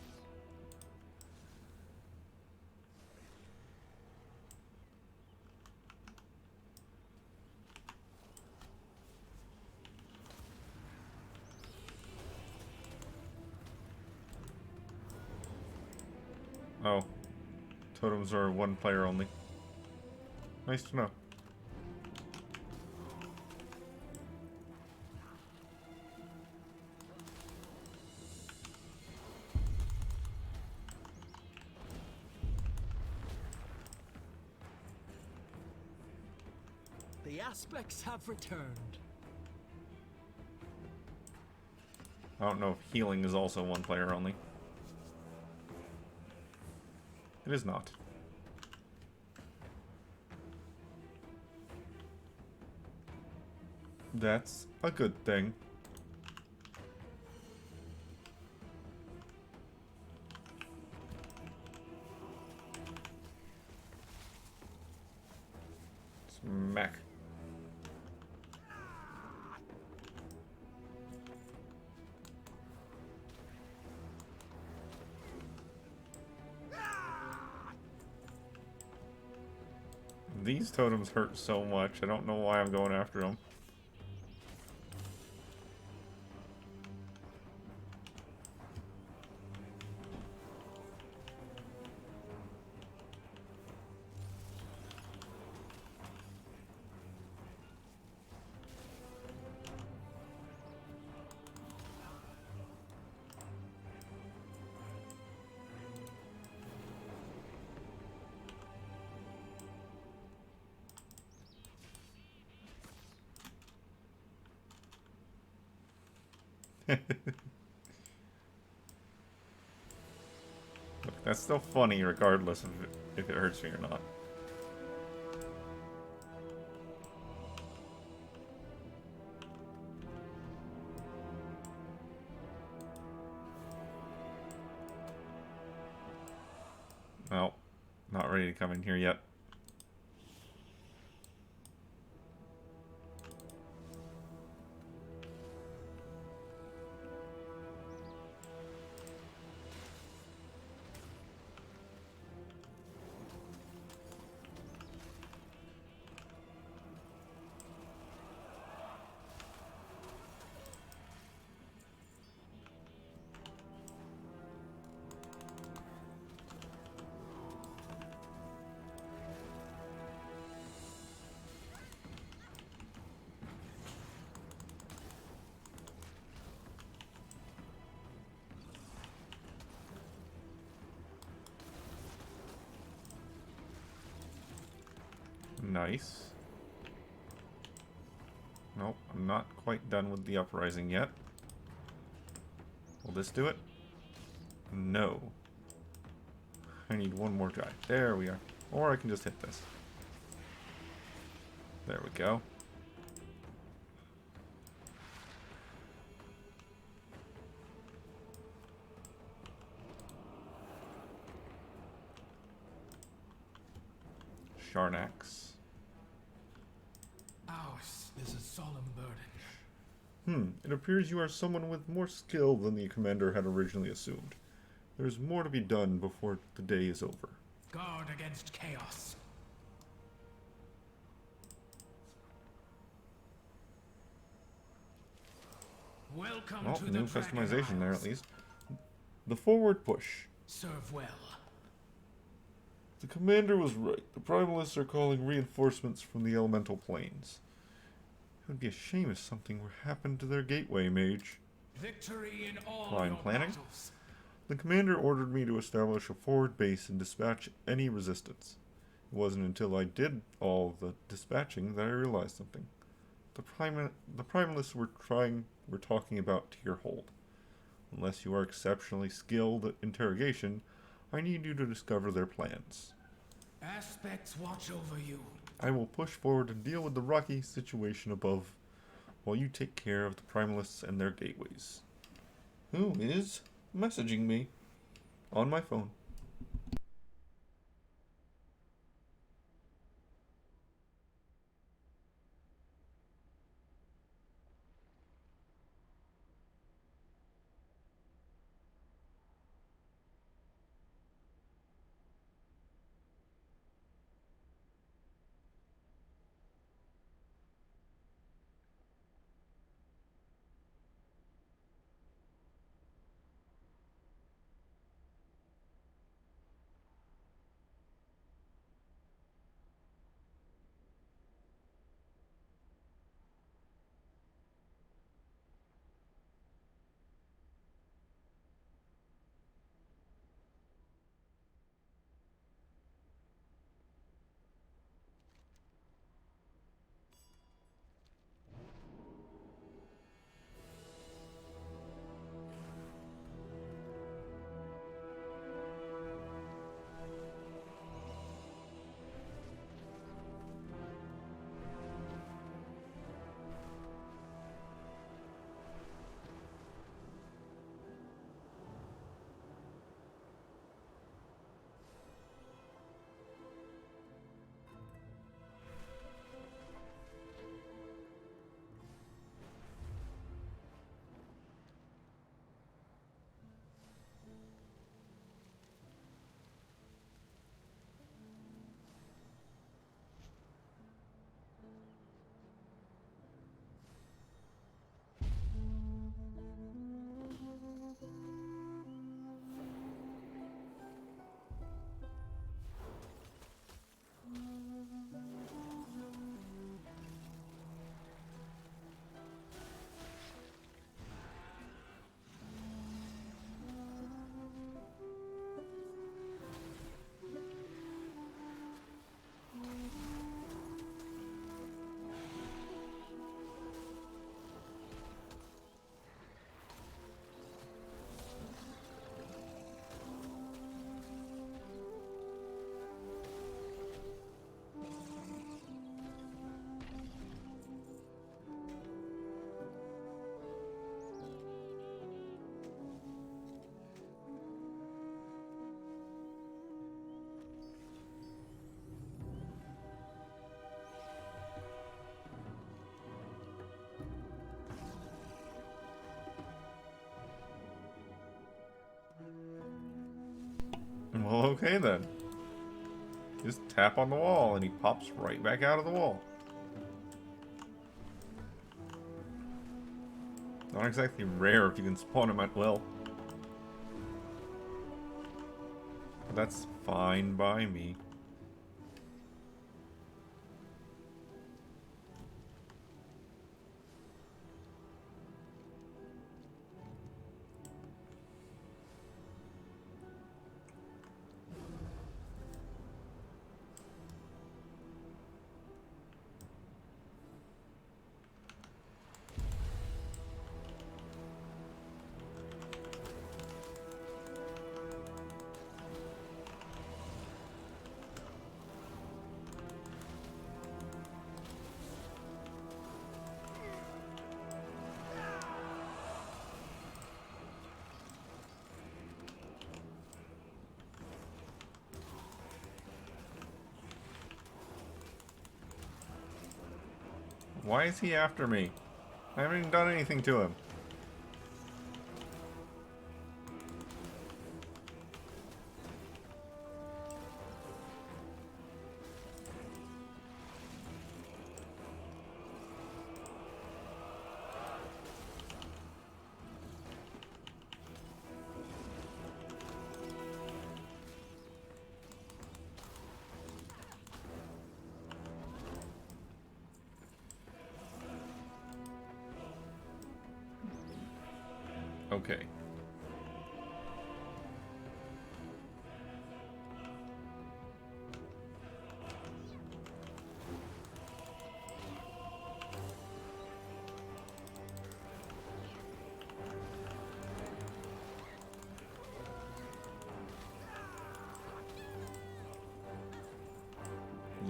Oh. Totems are one player only. Nice to know. The aspects have returned. I don't know if healing is also one player only. It is not. That's a good thing. Smack. These totems hurt so much. I don't know why I'm going after them. Look, that's still funny regardless of if it hurts me or not. No, not ready to come in here yet. Nice. Nope, I'm not quite done with the uprising yet. Will this do it? No. I need one more guy. There we are. Or I can just hit this. There we go. Sharnax. Ours is a solemn burden. It appears you are someone with more skill than the commander had originally assumed. There is more to be done before the day is over. Guard against chaos. Welcome Well, to new the customization there at Isles. least. The forward push. Serve well. The commander was right. The primalists are calling reinforcements from the elemental planes. It would be a shame if something were happened to their gateway, mage. Victory in all Fine your planning. battles. The commander ordered me to establish a forward base and dispatch any resistance. It wasn't until I did all the dispatching that I realized something. The primalists were talking about tier hold. Unless you are exceptionally skilled at interrogation, I need you to discover their plans. Aspects watch over you. I will push forward and deal with the rocky situation above, while you take care of the primalists and their gateways. Who is messaging me on my phone? Well, okay then. Just tap on the wall and he pops right back out of the wall. Not exactly rare if you can spawn him at will. But that's fine by me. Why is he after me? I haven't even done anything to him. Okay.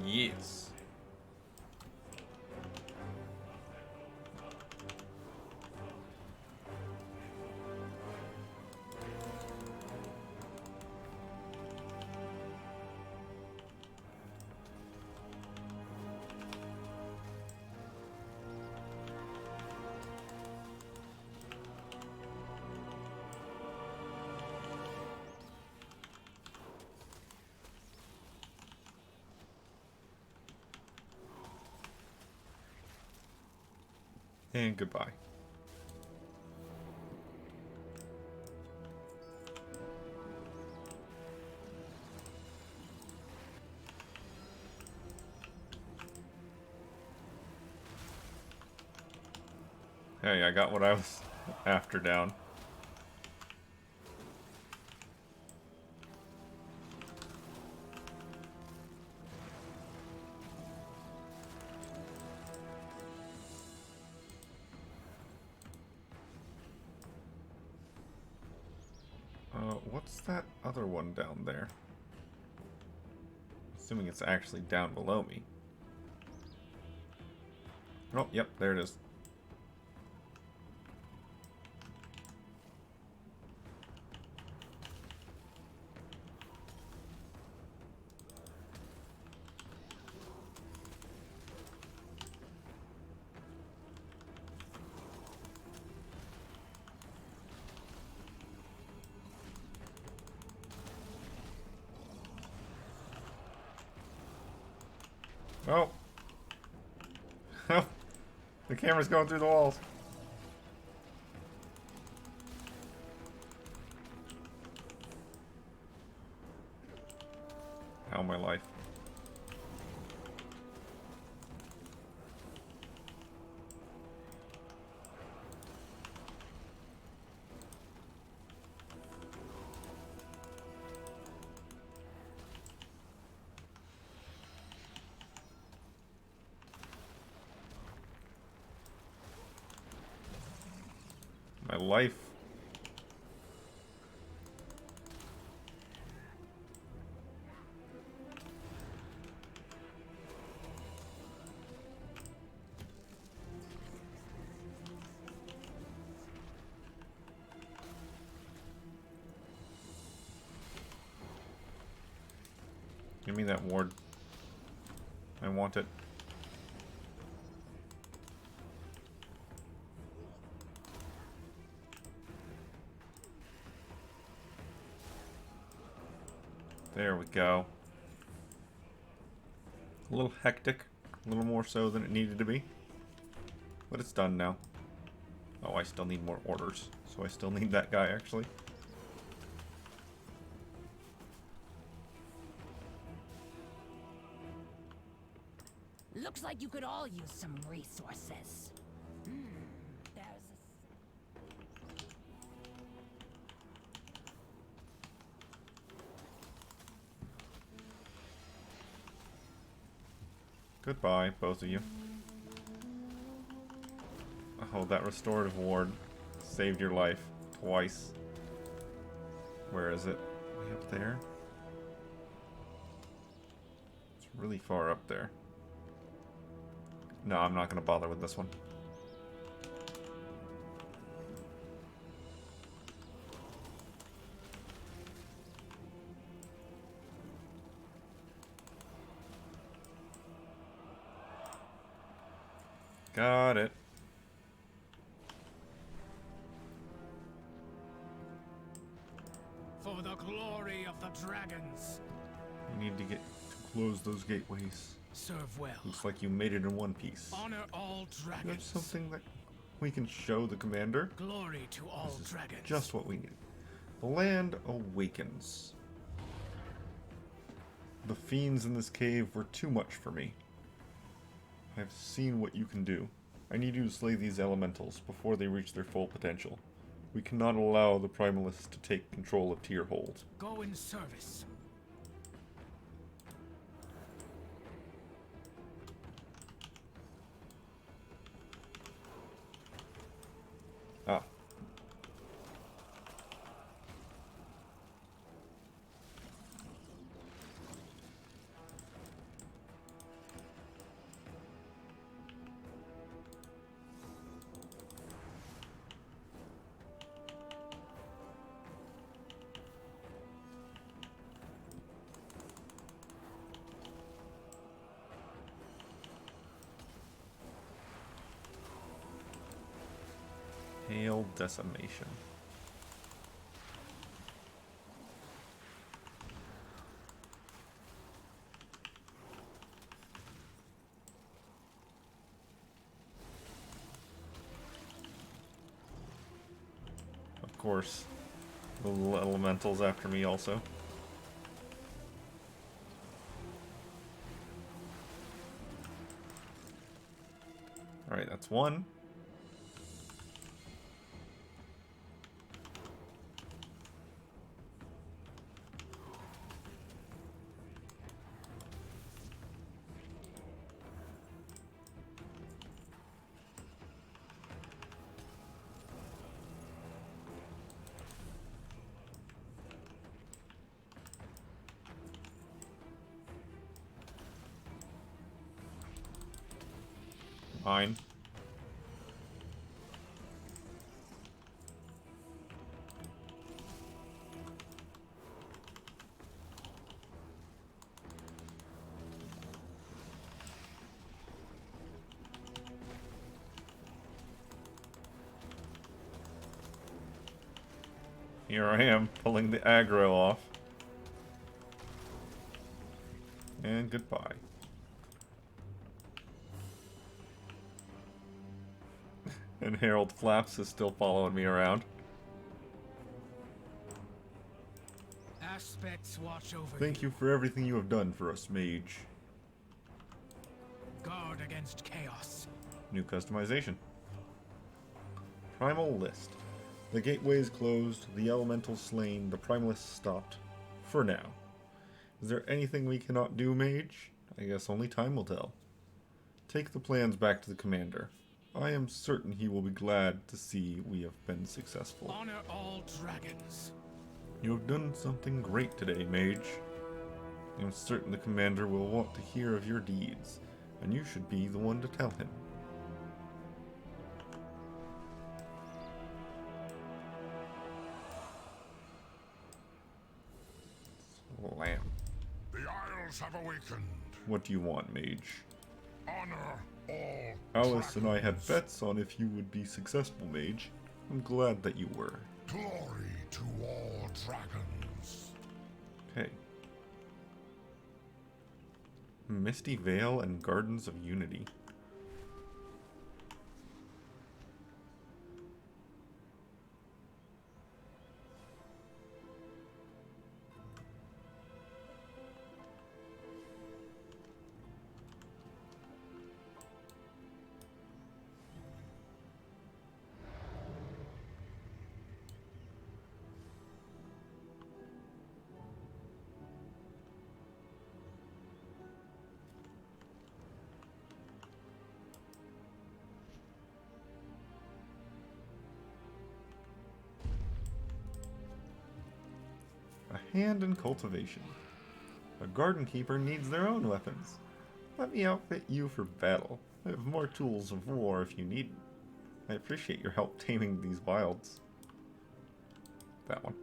Yes. And goodbye. Hey, I got what I was after down. What's that other one down there? Assuming it's actually down below me. Oh, yep, there it is. Oh. The camera's going through the walls. How my life. My life. Give me that ward. I want it. There we go. A little hectic. A little more so than it needed to be. But it's done now. Oh, I still need more orders. So I still need that guy, actually. Looks like you could all use some resources. Goodbye, both of you. Oh, that restorative ward saved your life twice. Where is it? Way up there? It's really far up there. No, I'm not going to bother with this one. Got it. For the glory of the dragons. You need to get to close those gateways. Serve well. Looks like you made it in one piece. Honor all dragons. That's something that we can show the commander. Glory to all dragons. Just what we need. The land awakens. The fiends in this cave were too much for me. I've seen what you can do. I need you to slay these elementals before they reach their full potential. We cannot allow the primalists to take control of Tierhold. Go in service. Ah. Hail decimation. Of course, the little elementals after me also. Alright, that's one. Mine. Here I am, pulling the aggro off. And goodbye. And Harold Flaps is still following me around. Aspects watch over Thank you for everything you have done for us, mage. Guard against chaos. New customization. Primal list. The gateway is closed, the elemental slain, the primalists stopped. For now. Is there anything we cannot do, mage? I guess only time will tell. Take the plans back to the commander. I am certain he will be glad to see we have been successful. Honor all dragons. You have done something great today, mage. I am certain the commander will want to hear of your deeds, and you should be the one to tell him. Lamb. The Isles have awakened. What do you want, mage? Honor all. Alice and I had bets on if you would be successful, mage. I'm glad that you were. Glory to all dragons. Okay. Misty Vale and Gardens of Unity. A hand in cultivation. A garden keeper needs their own weapons. Let me outfit you for battle. I have more tools of war if you need. I appreciate your help taming these wilds. That one.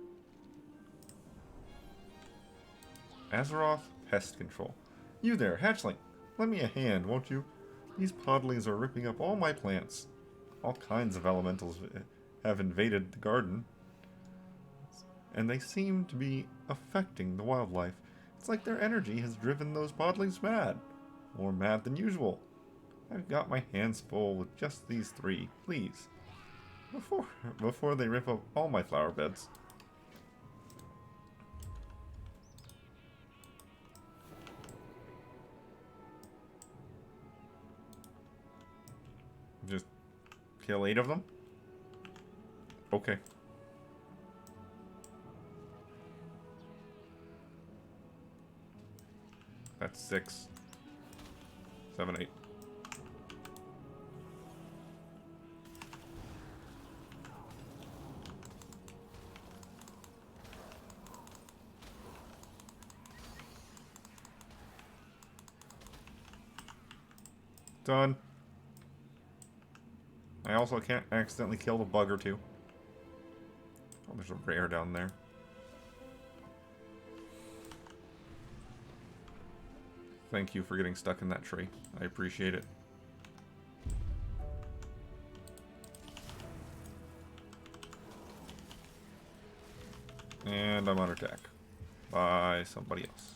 Azeroth Pest Control. You there, hatchling. Lend me a hand, won't you? These podlings are ripping up all my plants. All kinds of elementals have invaded the garden, and they seem to be affecting the wildlife. It's like their energy has driven those podlings mad. More mad than usual. I've got my hands full with just these three, please. Before they rip up all my flower beds. Just kill 8 of them? Okay. That's 6. 7, 8. Done. I also can't accidentally kill the bug or two. Oh, there's a rare down there. Thank you for getting stuck in that tree. I appreciate it. And I'm under attack by somebody else.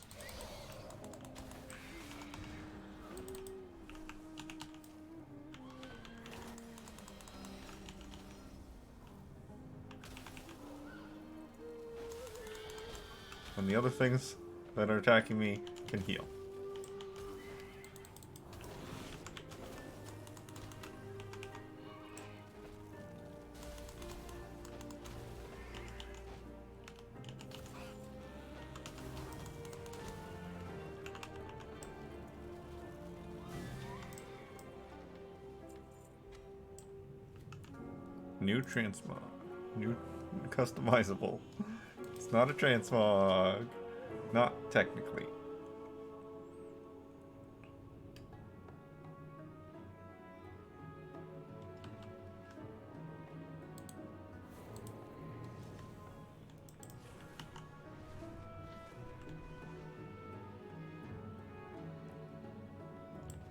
And the other things that are attacking me can heal. New transmog. New customizable. It's not a transmog. Not technically.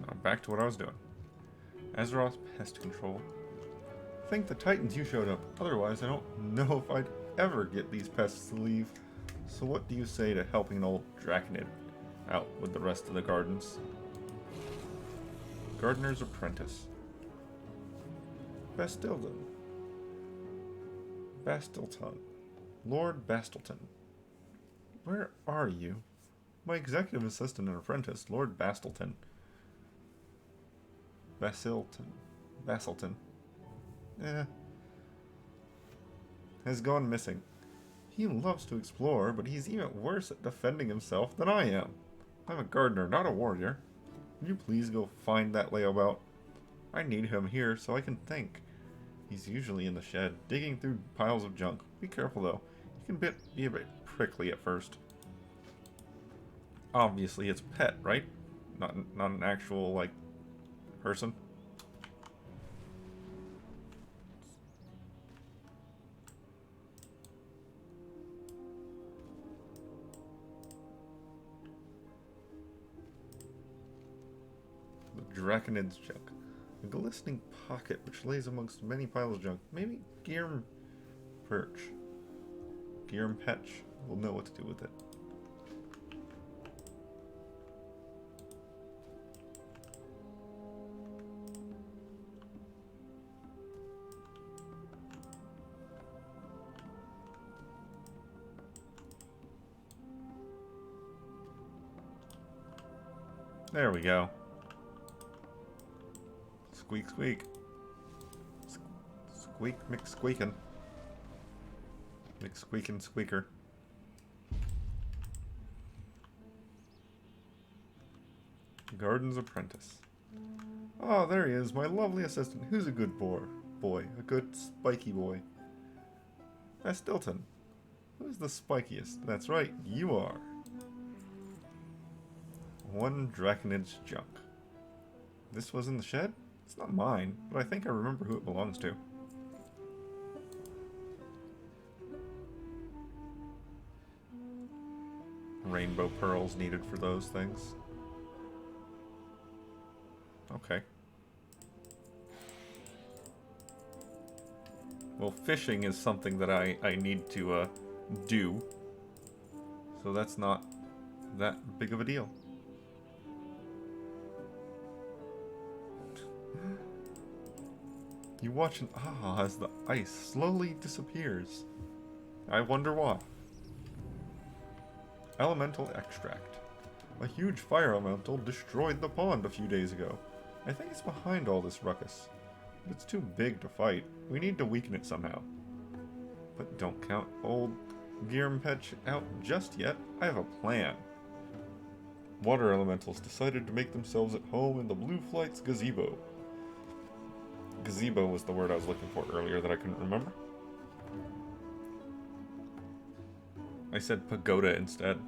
Now back to what I was doing. Azeroth Pest Control. Thank the Titans you showed up. Otherwise, I don't know if I'd ever get these pests to leave. So what do you say to helping an old Draconid out with the rest of the gardens? Gardener's Apprentice. Bastilton. Bastilton. Lord Bastilton. Where are you? My executive assistant and apprentice, Lord Bastilton. Bastilton. Has gone missing. He loves to explore, but he's even worse at defending himself than I am. I'm a gardener, not a warrior. Would you please go find that layabout? I need him here so I can think. He's usually in the shed, digging through piles of junk. Be careful though. He can be a bit prickly at first. Obviously it's pet, right? Not an actual, like, person. Draconid's junk. A glistening pocket which lays amongst many piles of junk. Maybe Girm Petch will know what to do with it. There we go. Squeak, squeak. Squeak, McSqueakin'. McSqueakin' squeaker. Garden's apprentice. Oh, there he is, my lovely assistant. Who's a good boy? A good spiky boy. Stilton. Who's the spikiest? That's right, you are. One Draconage junk. This was in the shed? It's not mine, but I think I remember who it belongs to. Rainbow pearls needed for those things. Okay. Well, fishing is something that I need to do. So that's not that big of a deal. You watch an ah as the ice slowly disappears. I wonder why. Elemental extract. A huge fire elemental destroyed the pond a few days ago. I think it's behind all this ruckus. But it's too big to fight. We need to weaken it somehow. But don't count old Gearmpetch out just yet. I have a plan. Water elementals decided to make themselves at home in the Blue Flight's gazebo. Gazebo was the word I was looking for earlier that I couldn't remember. I said pagoda instead.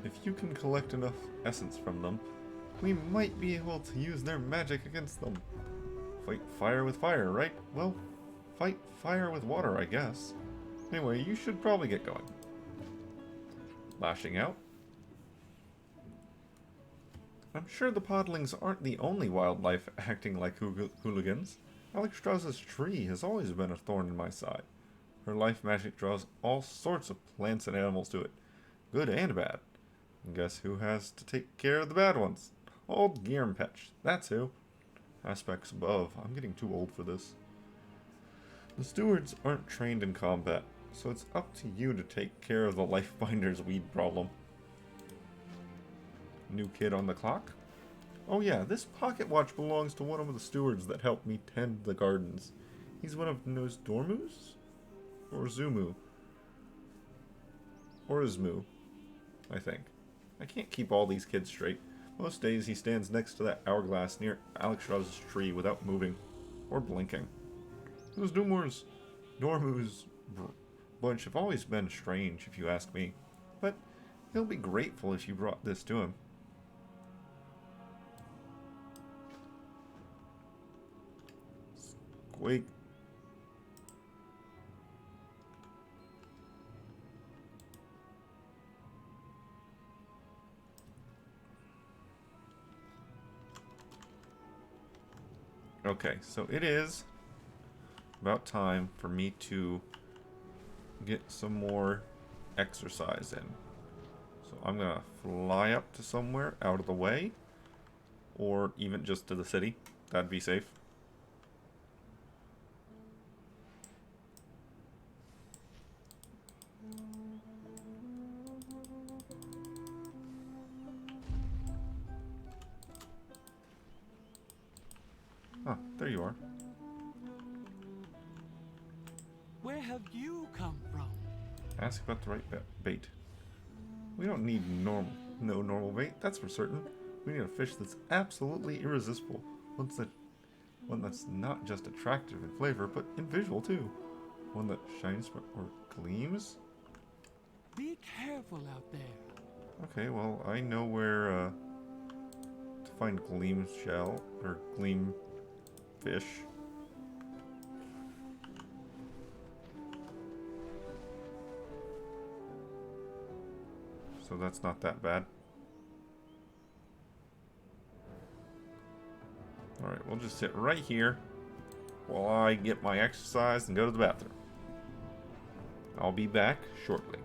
If you can collect enough essence from them, we might be able to use their magic against them. Fight fire with fire, right? Well, fight fire with water, I guess. Anyway, you should probably get going. Lashing out. I'm sure the podlings aren't the only wildlife acting like hooligans. Alexstrasza's tree has always been a thorn in my side. Her life magic draws all sorts of plants and animals to it, good and bad. And guess who has to take care of the bad ones? Old Gearmpetch, that's who. Aspects above, I'm getting too old for this. The stewards aren't trained in combat, so it's up to you to take care of the Lifebinder's weed problem. New kid on the clock? Oh yeah, this pocket watch belongs to one of the stewards that helped me tend the gardens. He's one of Dormu's? Or Zumu? Or Izmu, I think. I can't keep all these kids straight. Most days he stands next to that hourglass near Alexstrasza's tree without moving. Or blinking. Those Dormu's bunch have always been strange, if you ask me. But he'll be grateful if you brought this to him. Squeak. Okay, so it is about time for me to get some more exercise in. So I'm gonna fly up to somewhere out of the way, or even just to the city. That'd be safe. Ah, there you are. Where have you come from? Ask about the right bait. We don't need no normal bait, that's for certain. We need a fish that's absolutely irresistible. One that's not just attractive in flavor, but in visual too. One that shines or gleams? Be careful out there. Okay, well, I know where to find gleam shell, or gleam fish. So that's not that bad. Alright, we'll just sit right here while I get my exercise and go to the bathroom. I'll be back shortly.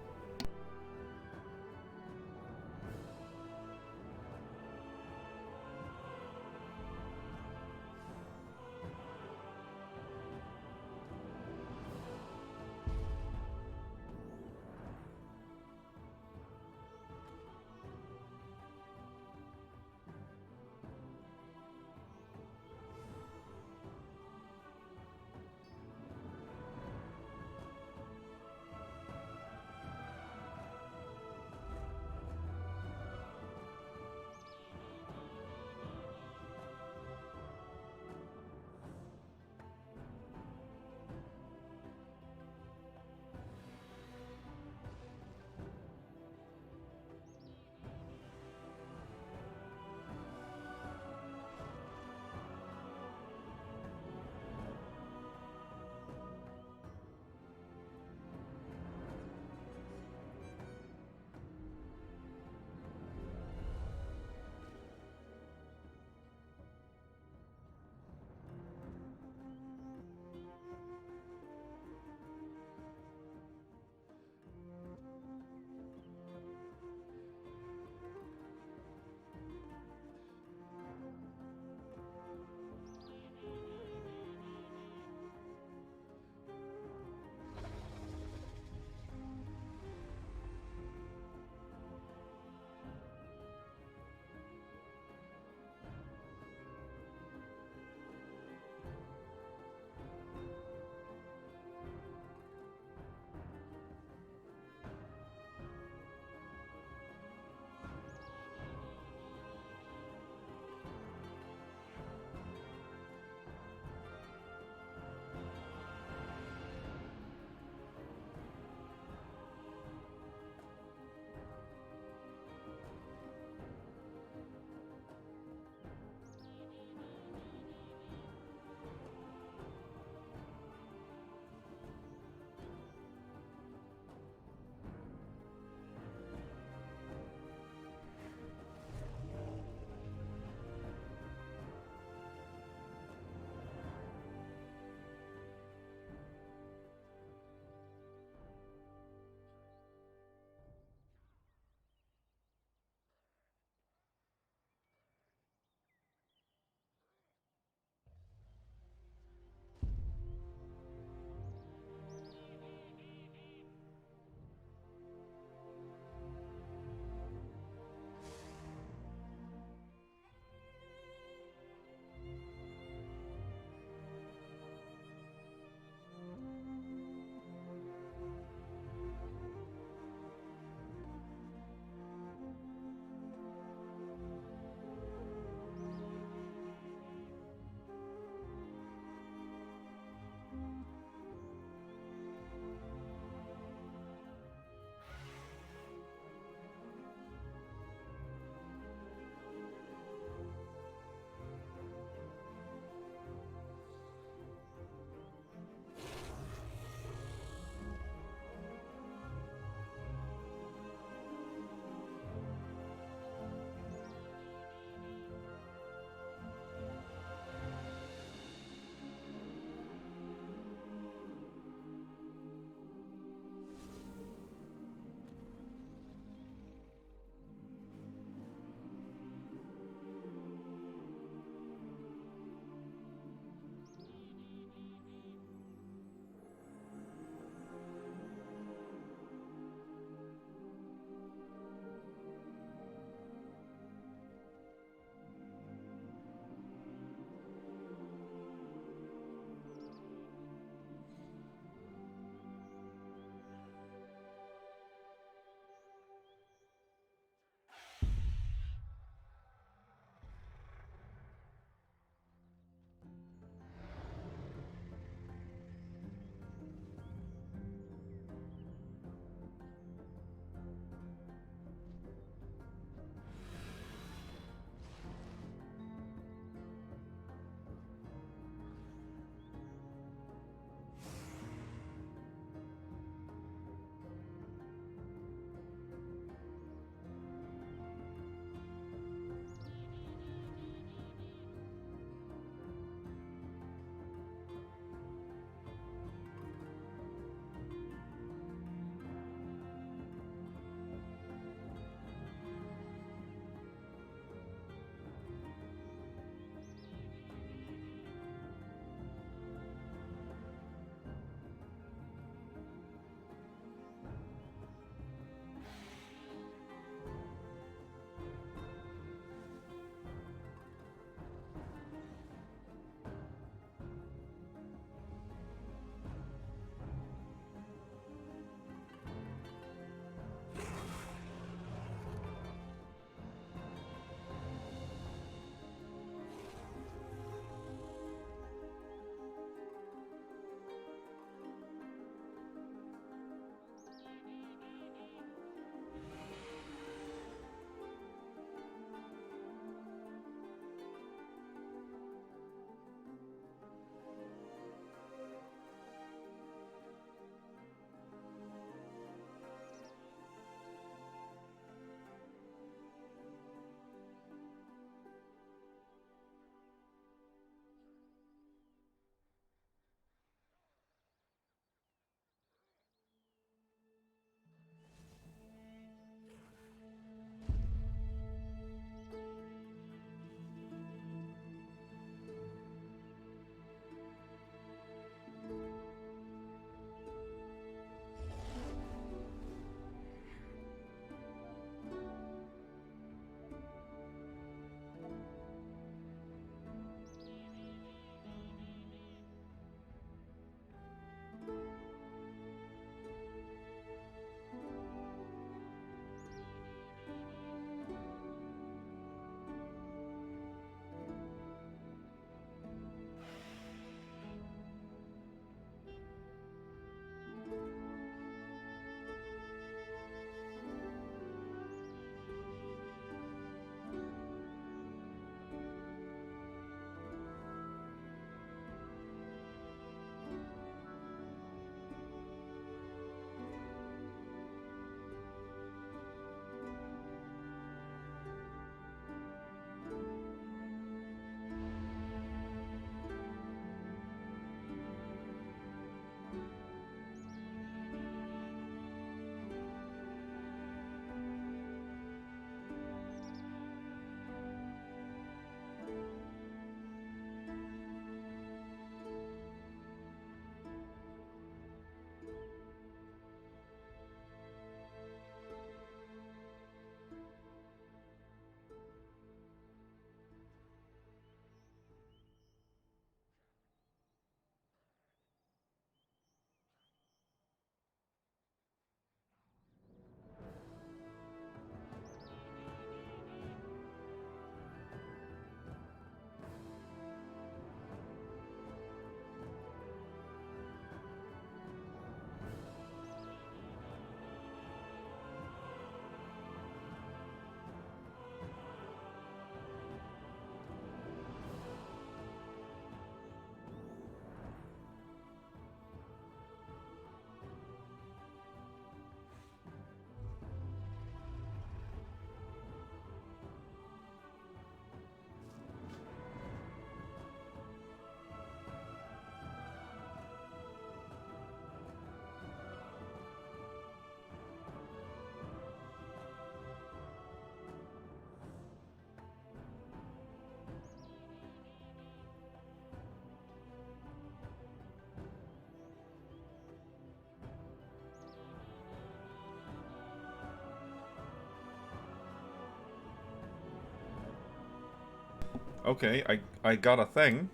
Okay, I got a thing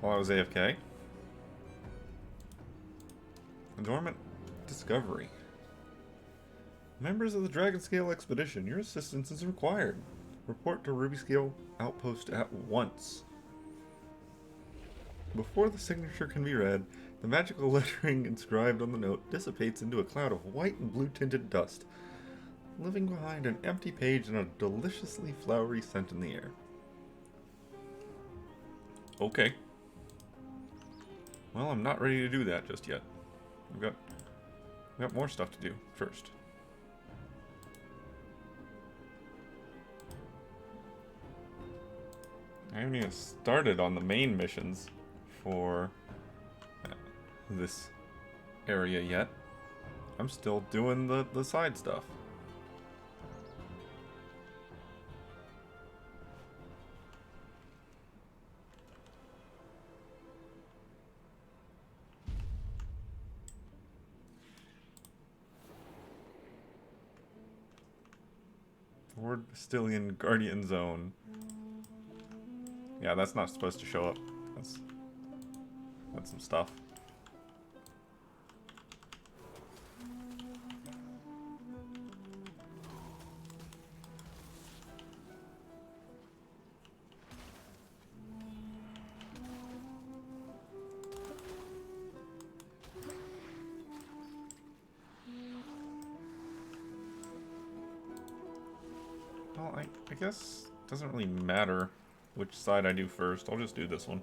while I was AFK. A dormant discovery. Members of the Dragonscale expedition, your assistance is required. Report to Rubyscale Outpost at once. Before the signature can be read, the magical lettering inscribed on the note dissipates into a cloud of white and blue tinted dust, leaving behind an empty page and a deliciously flowery scent in the air. Okay. Well, I'm not ready to do that just yet. I've got more stuff to do first. I haven't even started on the main missions for this area yet. I'm still doing the side stuff. Ford Bastillion Guardian Zone. Yeah, that's not supposed to show up. That's some stuff. Well, I guess it doesn't really matter which side I do first. I'll just do this one.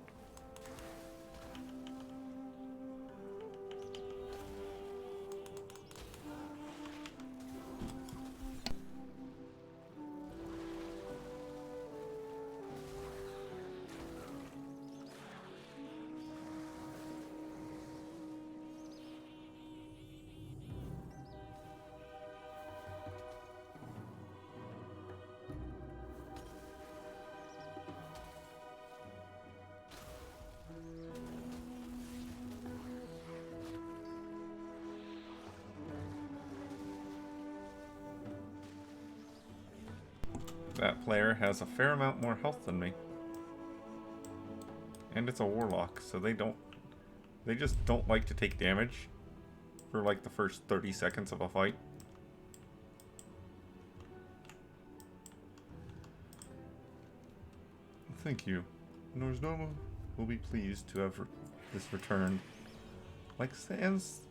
That player has a fair amount more health than me. And it's a warlock, so they just don't like to take damage for like the first 30 seconds of a fight. Thank you. Norsnormo will be pleased to have this returned. Like sands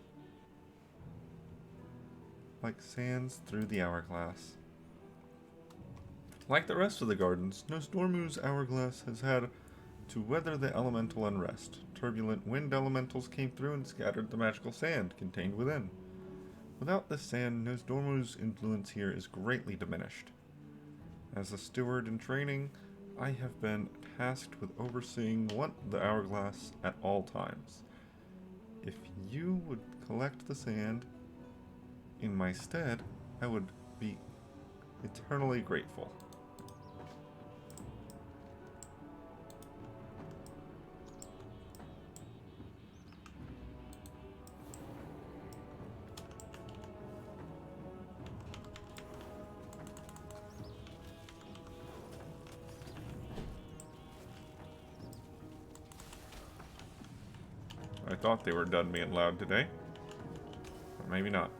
through the hourglass. Like the rest of the gardens, Nosdormu's hourglass has had to weather the elemental unrest. Turbulent wind elementals came through and scattered the magical sand contained within. Without this sand, Nosdormu's influence here is greatly diminished. As a steward in training, I have been tasked with overseeing the hourglass at all times. If you would collect the sand in my stead, I would be eternally grateful. I thought they were done being loud today, but maybe not.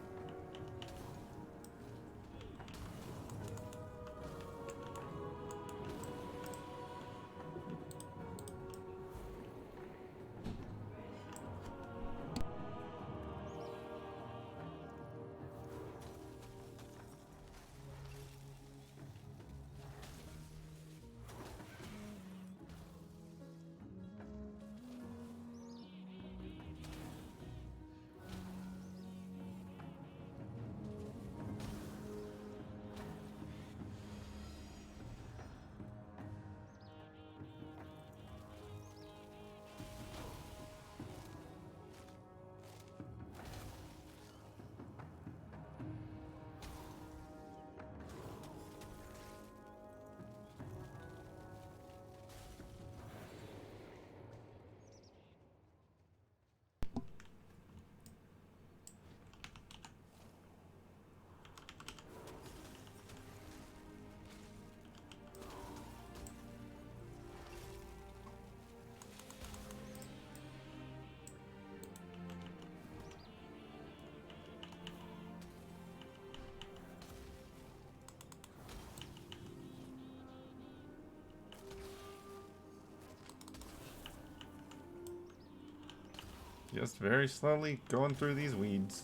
Just very slowly going through these weeds.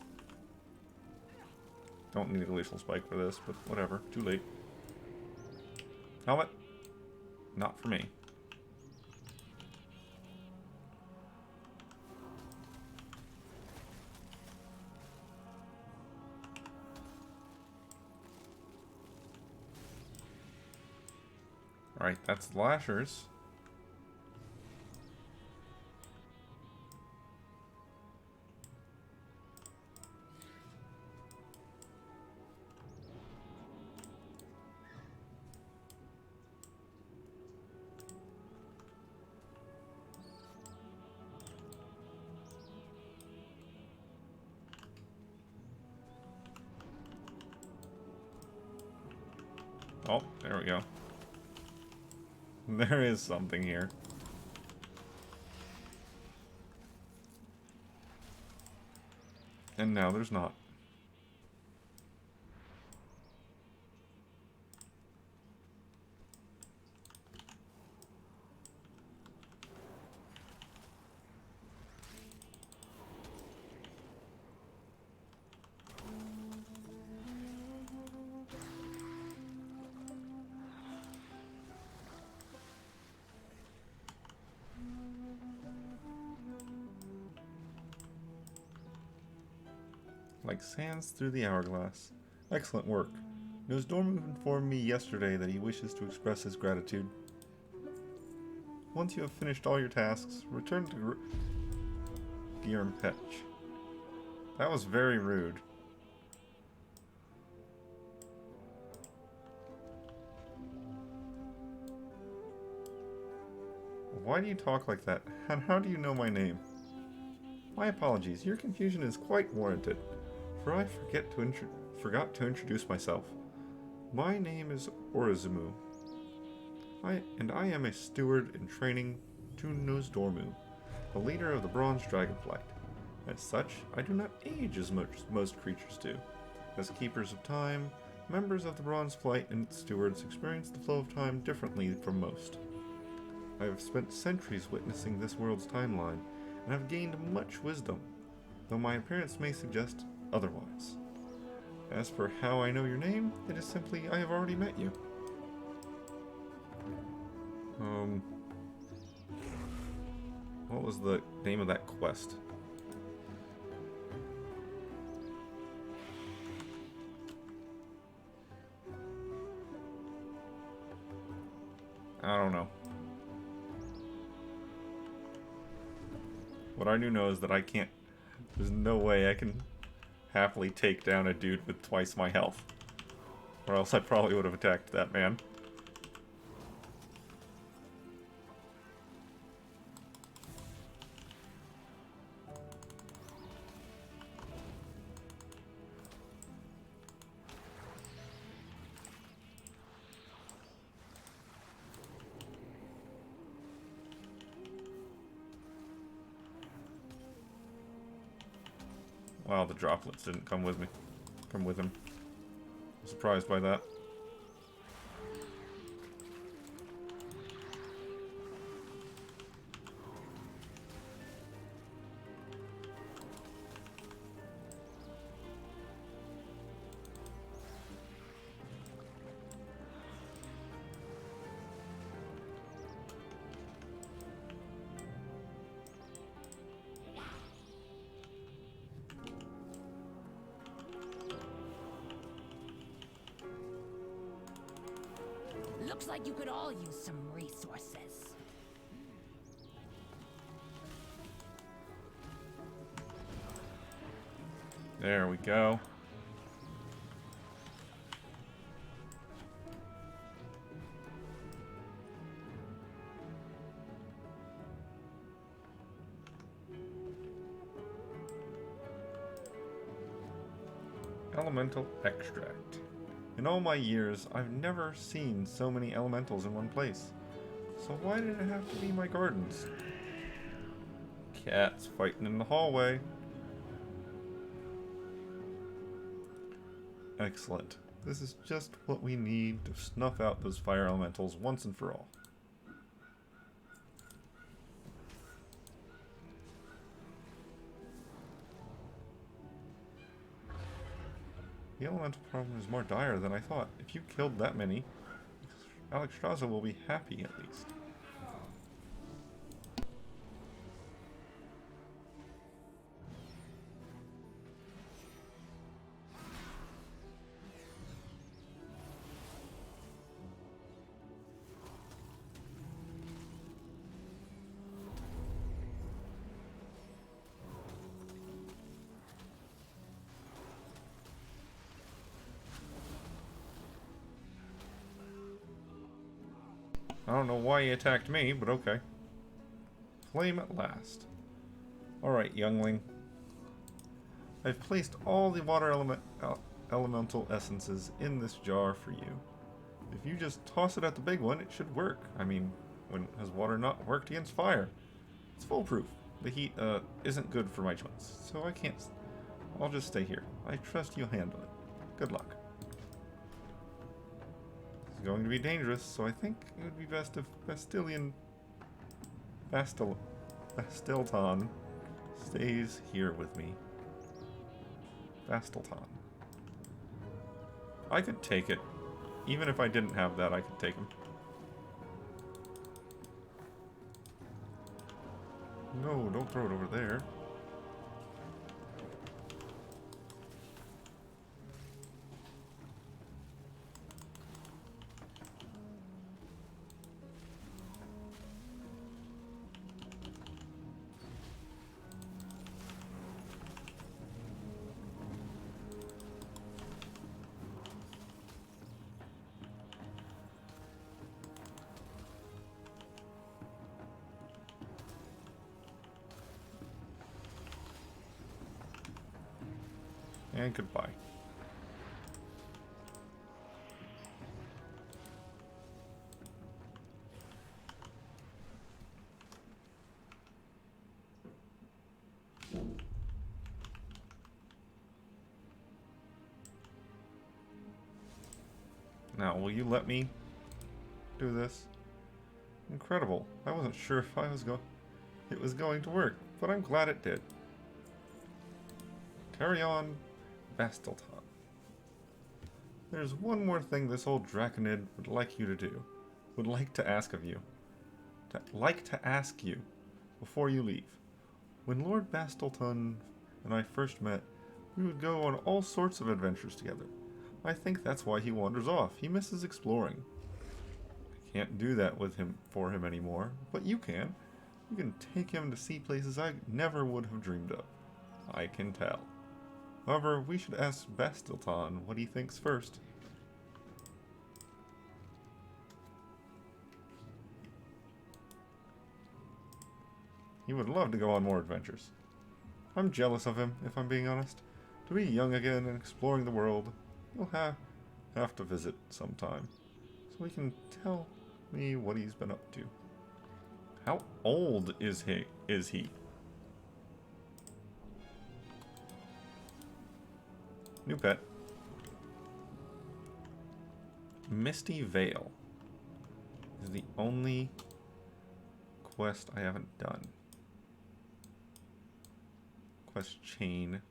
Don't need a glacial spike for this, but whatever. Too late. Helmet? Not for me. Alright, that's the lashers. Oh, there we go. There is something here. And now there's not. Like sands through the hourglass. Excellent work. Nosdormu informed me yesterday that he wishes to express his gratitude. Once you have finished all your tasks, return to Giermpech. That was very rude. Why do you talk like that? And how do you know my name? My apologies, your confusion is quite warranted. For I forgot to introduce myself. My name is Orizumu. I am a steward in training to Nosdormu, the leader of the Bronze Dragonflight. As such, I do not age as much as most creatures do. As keepers of time, members of the Bronze Flight and its stewards experience the flow of time differently from most. I have spent centuries witnessing this world's timeline, and have gained much wisdom, though my appearance may suggest otherwise. As for how I know your name, it is simply I have already met you. What was the name of that quest? I don't know. What I do know is that I can't... There's no way I can happily take down a dude with twice my health. Or else I probably would have attacked that man. Wow, the droplets didn't come with me. Come with him. I'm surprised by that. Looks like you could all use some resources. There we go. Elemental extract. In all my years, I've never seen so many elementals in one place. So why did it have to be my gardens? Cats fighting in the hallway. Excellent. This is just what we need to snuff out those fire elementals once and for all. The elemental problem is more dire than I thought. If you killed that many, Alexstrasza will be happy at least. I don't know why he attacked me, but okay. Flame at last. Alright, youngling. I've placed all the water elemental essences in this jar for you. If you just toss it at the big one, it should work. I mean, when has water not worked against fire? It's foolproof. The heat, isn't good for my joints, so I can't... I'll just stay here. I trust you'll handle it. Good luck. It's going to be dangerous, so I think it would be best if Bastilton stays here with me. Bastilton. I could take it. Even if I didn't have that, I could take him. No, don't throw it over there. And goodbye. Now, will you let me do this? Incredible. I wasn't sure if it was going to work, but I'm glad it did. Carry on, Bastilton. There's one more thing this old Draconid would like you to do. Would like to ask of you. Before you leave. When Lord Bastilton and I first met, we would go on all sorts of adventures together. I think that's why he wanders off. He misses exploring. I can't do that for him anymore, but you can. You can take him to see places I never would have dreamed of. I can tell. However, we should ask Bastilton what he thinks first. He would love to go on more adventures. I'm jealous of him, if I'm being honest. To be young again and exploring the world, he'll have to visit sometime, so he can tell me what he's been up to. How old is he? New pet. Misty Vale is the only quest I haven't done. Quest chain.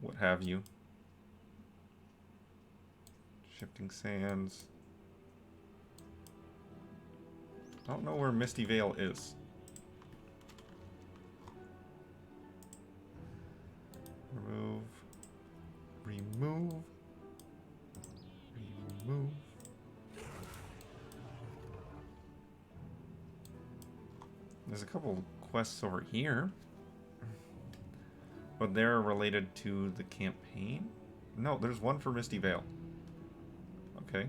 What have you. Shifting Sands. I don't know where Misty Vale is. Remove. There's a couple quests over here. But they're related to the campaign? No, there's one for Misty Vale. Okay.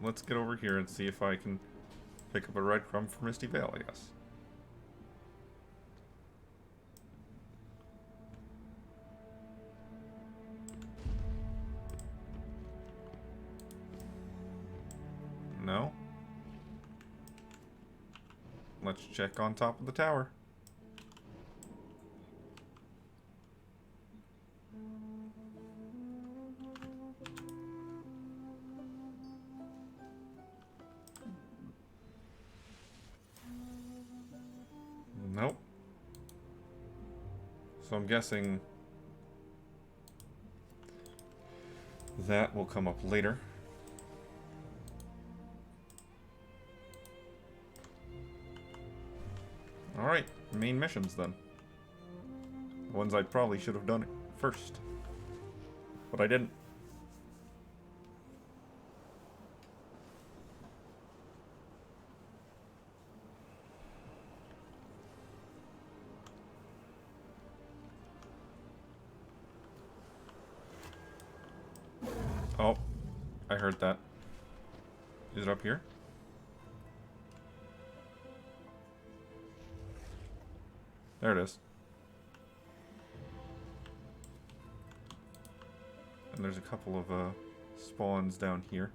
Let's get over here and see if I can pick up a red crumb for Misty Vale, I guess. No? Let's check on top of the tower. Nope. So I'm guessing that will come up later. Alright, main missions then. The ones I probably should have done first. But I didn't. Oh, I heard that. Is it up here? There it is. And there's a couple of spawns down here.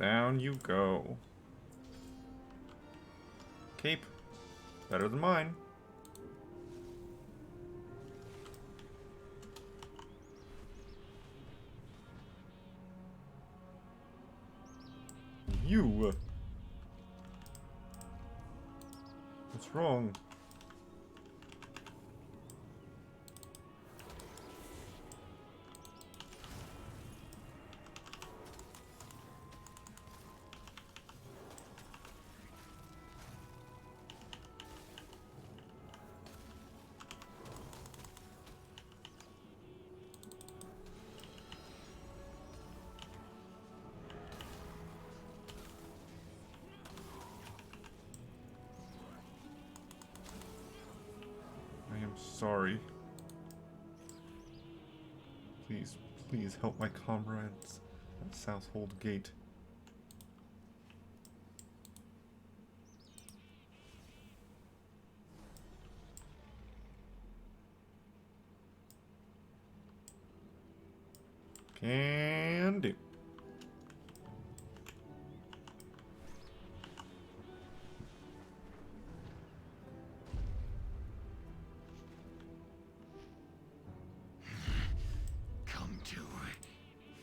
Down you go. Cape. Better than mine. You. What's wrong? Sorry. Please, please help my comrades at Southhold Gate. Can do.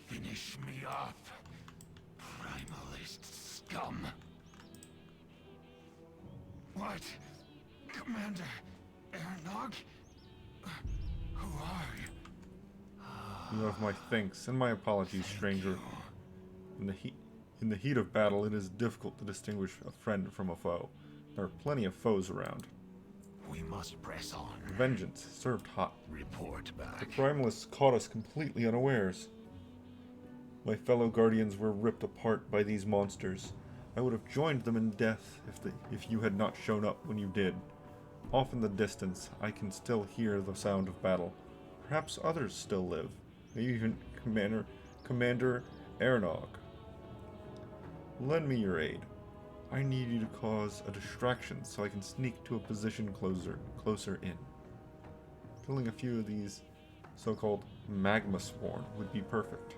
Finish me off, Primalist scum. What? Commander Eranog? Who are you? You have my thanks and my apologies, stranger. In the heat of battle, it is difficult to distinguish a friend from a foe. There are plenty of foes around. We must press on. Vengeance served hot. Report back. The Primalists caught us completely unawares. My fellow guardians were ripped apart by these monsters. I would have joined them in death if you had not shown up when you did. Off in the distance, I can still hear the sound of battle. Perhaps others still live. Maybe even Commander Eranog. Lend me your aid. I need you to cause a distraction so I can sneak to a position closer in. Killing a few of these so-called magma sworn would be perfect.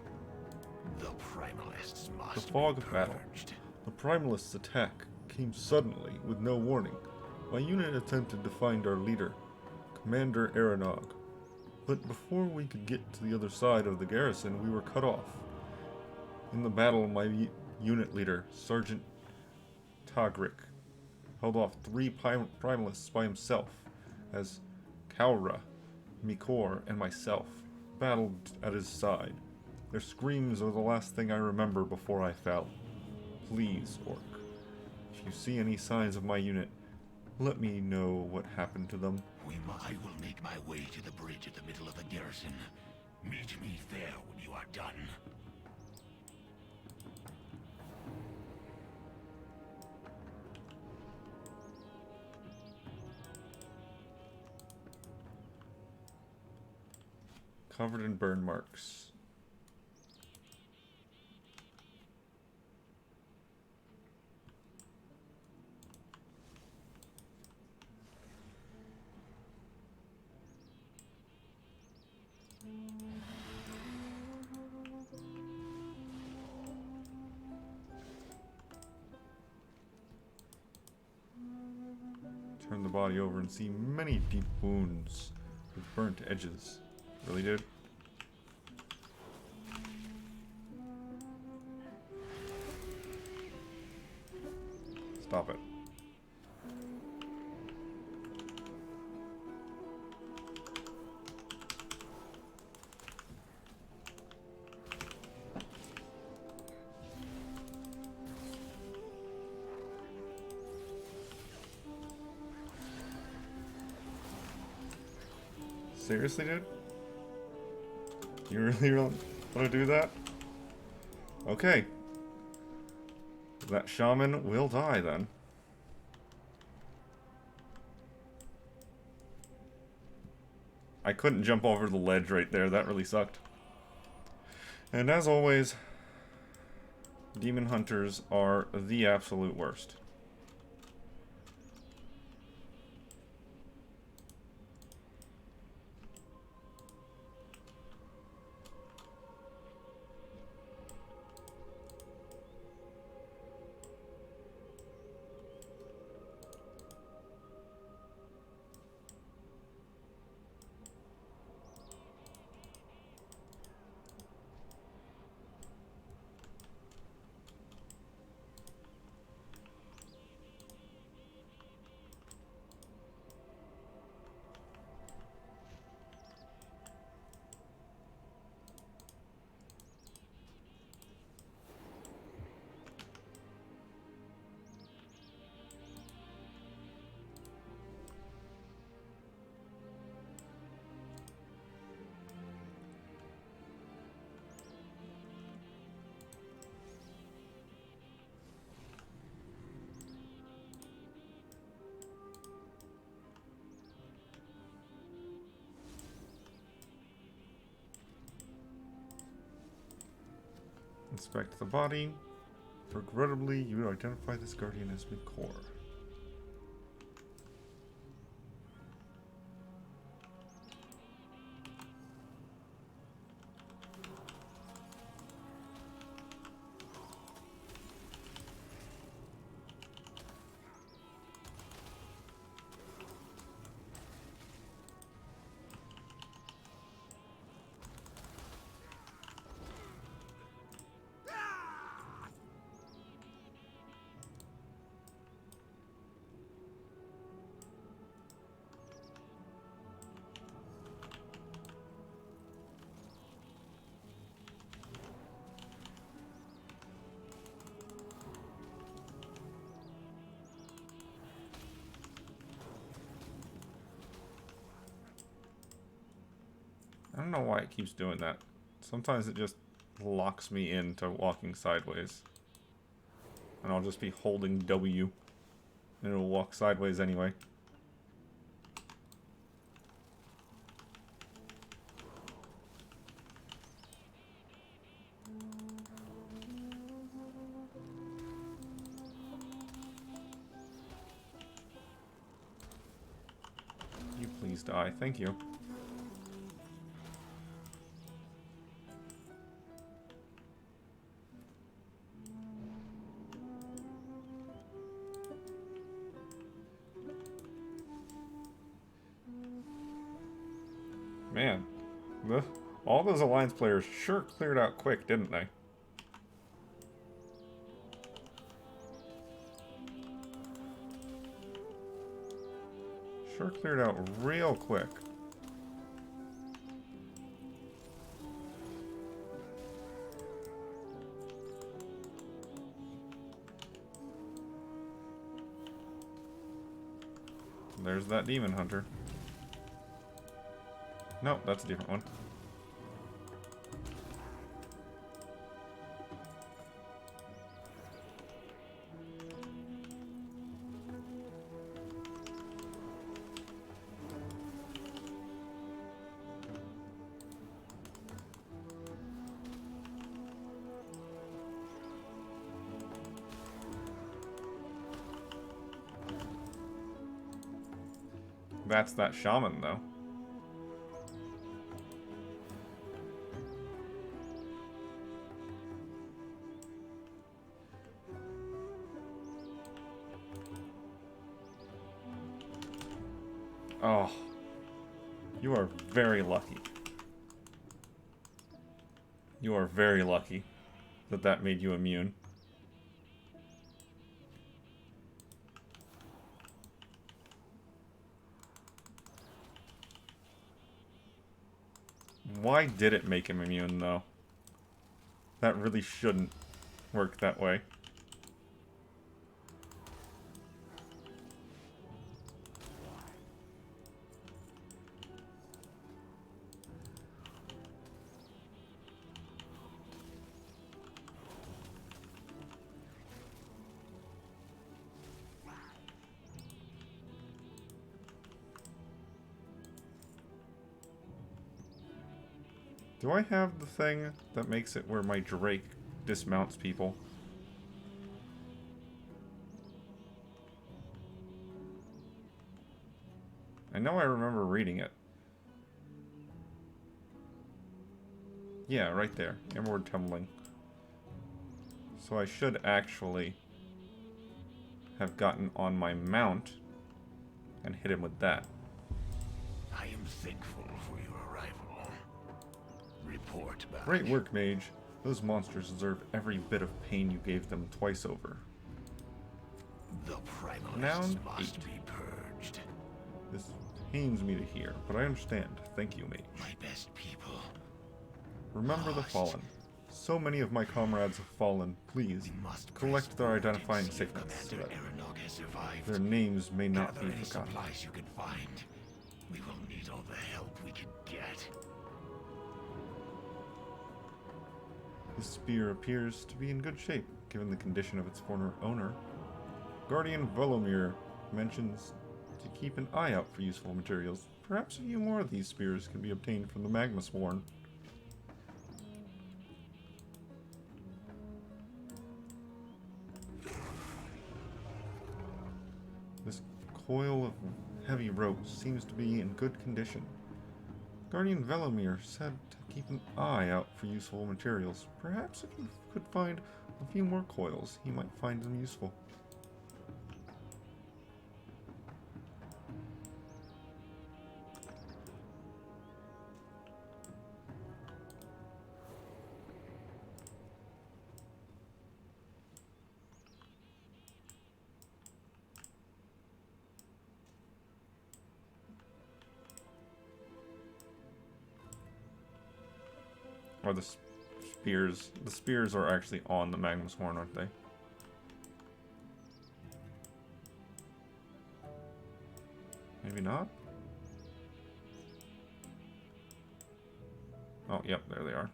The Primalists must The fog be of battle. purged. The Primalists' attack came suddenly, with no warning. My unit attempted to find our leader, Commander Eranog. But before we could get to the other side of the garrison, we were cut off. In the battle, my unit leader, Sergeant Tagric, held off 3 Primalists by himself, as Kaura, Mikor, and myself battled at his side. Their screams are the last thing I remember before I fell. Please, Orc, if you see any signs of my unit, let me know what happened to them. I will make my way to the bridge at the middle of the garrison. Meet me there when you are done. Covered in burn marks. Turn the body over and see many deep wounds with burnt edges. Really, dude? Stop it. Seriously, dude? You really want to do that? Okay. That shaman will die then. I couldn't jump over the ledge right there. That really sucked. And as always, demon hunters are the absolute worst. Inspect the body. Regrettably, you identify this guardian as McCore. I don't know why it keeps doing that. Sometimes it just locks me into walking sideways. And I'll just be holding W. And it'll walk sideways anyway. You please die. Thank you. Man, all those Alliance players sure cleared out quick, didn't they? Sure cleared out real quick. There's that demon hunter. No, that's a different one. That's that shaman, though. Oh. You are very lucky. You are very lucky that that made you immune. Why did it make him immune, though? That really shouldn't work that way. Do I have the thing that makes it where my Drake dismounts people? I know I remember reading it. Yeah, right there. Inward tumbling. So I should actually have gotten on my mount and hit him with that. I am thankful for your arrival. Report back. Great work, Mage. Those monsters deserve every bit of pain you gave them twice over. The primalists Noun must 8. be purged. This pains me to hear, but I understand. Thank you, Mage. My best people. Remember the fallen. So many of my comrades have fallen. Please, collect their identifying signets so that their names may not be forgotten. Supplies you can find. We will need all the help we can get. The spear appears to be in good shape, given the condition of its former owner. Guardian Volomir mentions to keep an eye out for useful materials. Perhaps a few more of these spears can be obtained from the Magma Sworn. This coil of heavy rope seems to be in good condition. Guardian Velomir said to keep an eye out for useful materials. Perhaps if he could find a few more coils, he might find them useful. Or the spears. The spears are actually on the Magnus Horn, aren't they? Maybe not? Oh, yep, there they are.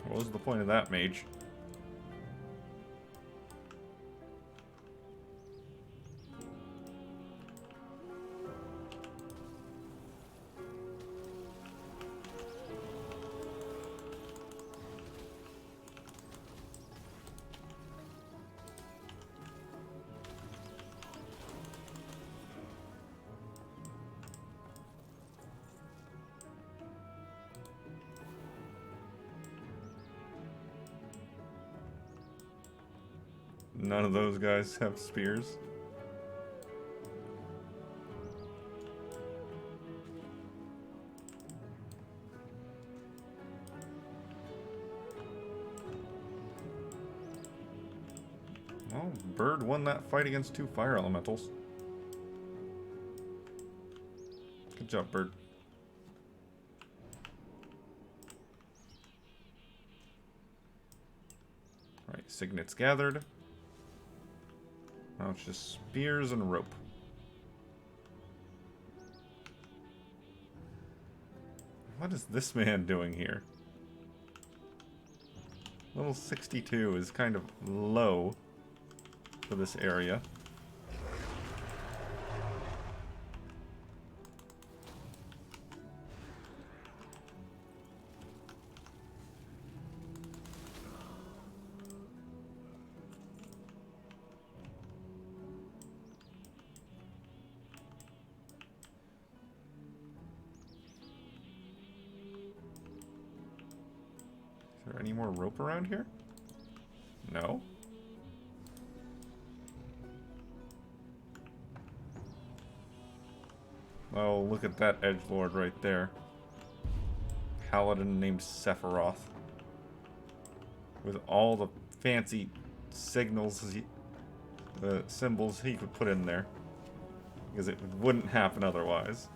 What was the point of that, mage? None of those guys have spears. Well, Bird won that fight against 2 fire elementals. Good job, Bird. Alright, signets gathered. Now it's just spears and rope. What is this man doing here? Level 62 is kind of low for this area. more rope around here? No? Oh, look at that edgelord right there. Paladin named Sephiroth. With all the fancy signals, symbols he could put in there. Because it wouldn't happen otherwise.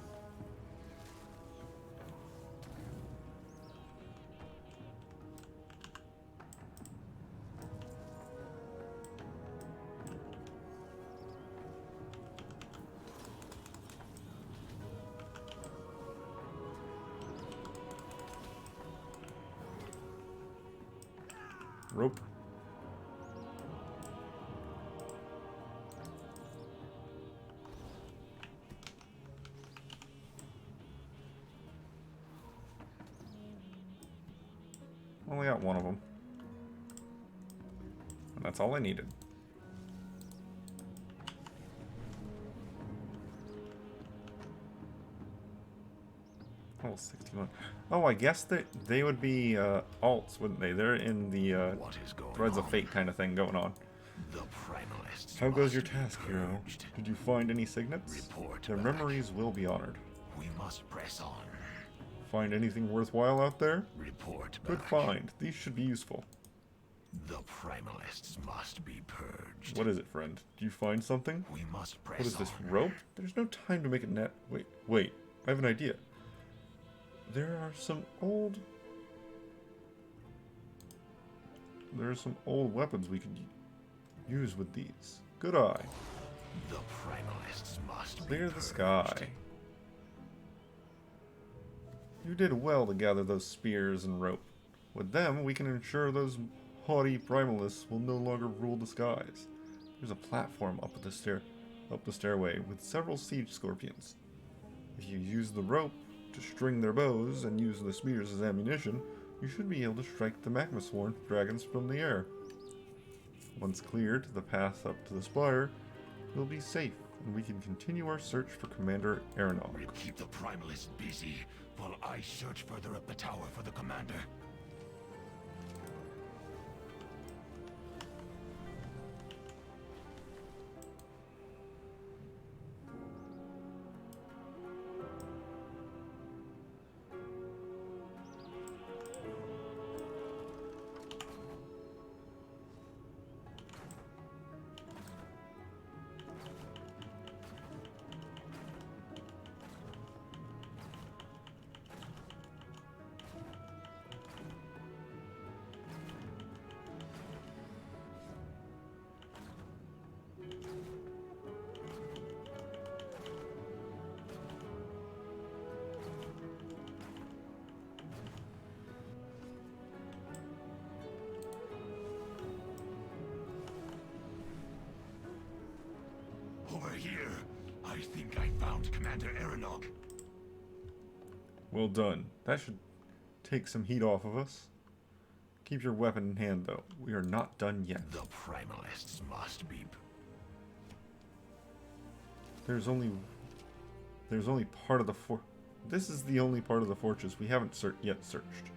Rope. Only got one of them. And that's all I needed. Level 61. Oh, I guess they would be alts, wouldn't they? They're in the Threads of Fate kind of thing going on. The primalists. How goes your task, hero? Did you find any signets? Their memories will be honored. We must press on. Find anything worthwhile out there? Report back. Good find. These should be useful. The primalists must be purged. What is it, friend? Do you find something? We must press What is this, on. rope? There's no time to make a net. Wait. I have an idea. There are some old weapons we could use with these. Good eye. The primalists must Clear be the sky. You did well to gather those spears and rope. With them, we can ensure those haughty primalists will no longer rule the skies. There's a platform up the stairway with several siege scorpions. If you use the rope to string their bows and use the spears as ammunition, you should be able to strike the magma-sworn dragons from the air. Once cleared, the path up to the spire will be safe, and we can continue our search for Commander Aeronog. Keep the primalists busy while I search further up the tower for the commander. Over here, I think I found Commander Aeronog. Well done. That should take some heat off of us. Keep your weapon in hand, though. We are not done yet. The primalists must be. There's only part of the This is the only part of the fortress we haven't yet searched.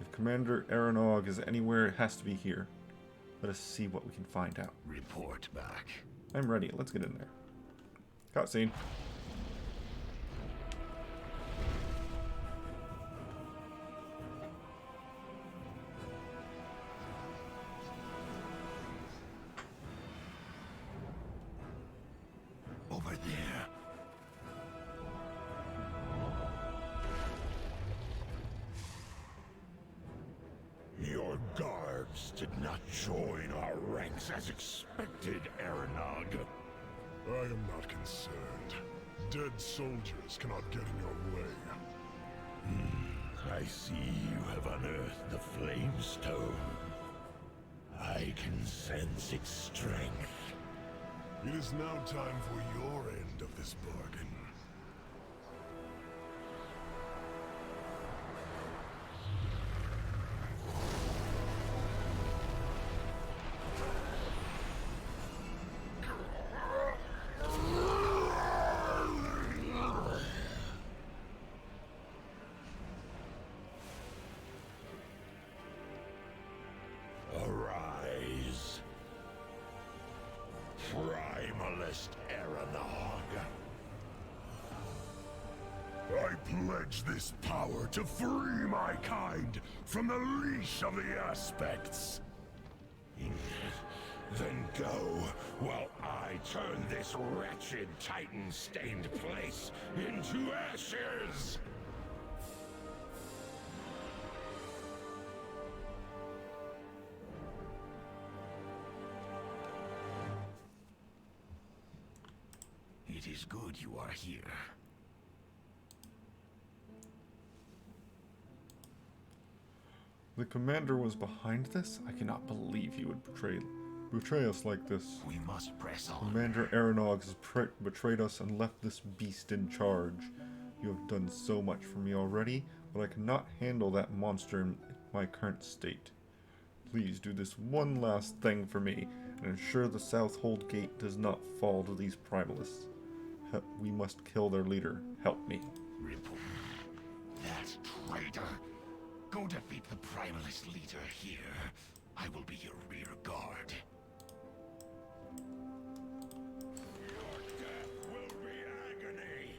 If Commander Aeronog is anywhere, it has to be here. Let us see what we can find out. Report back. I'm ready. Let's get in there. Cutscene. Over there. Your guards did not join our ranks as expected, Aeronog. I am not concerned. Dead soldiers cannot get in your way. I see you have unearthed the flame stone. I can sense its strength. It is now time for your end of this bargain. primalist Aeronog. I pledge this power to free my kind from the leash of the aspects. Then go, while I turn this wretched Titan-stained place into ashes! It is good you are here. The commander was behind this? I cannot believe he would betray us like this. We must press on. Commander Aeronog has betrayed us and left this beast in charge. You have done so much for me already, but I cannot handle that monster in my current state. Please do this one last thing for me, and ensure the Southhold Gate does not fall to these primalists. We must kill their leader. Help me. Ripple. That traitor. Go defeat the primalist leader here. I will be your rear guard. Your death will be agony.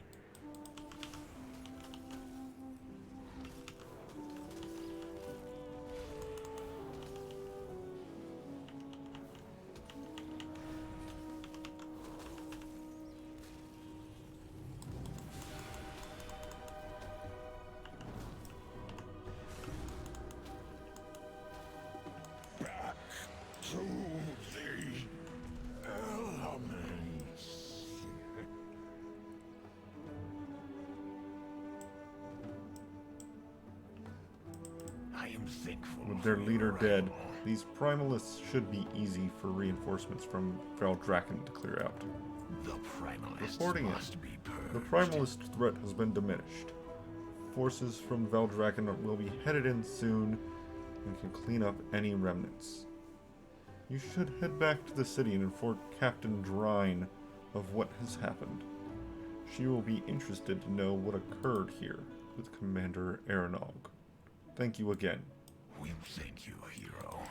To the elements. I am thankful. With their leader dead, these primalists should be easy for reinforcements from Valdrakken to clear out. The primalists Reporting must be purged. The primalist threat has been diminished. Forces from Valdrakken will be headed in soon and can clean up any remnants. You should head back to the city and inform Captain Drine of what has happened. She will be interested to know what occurred here with Commander Aeronog. Thank you again. We thank you, hero.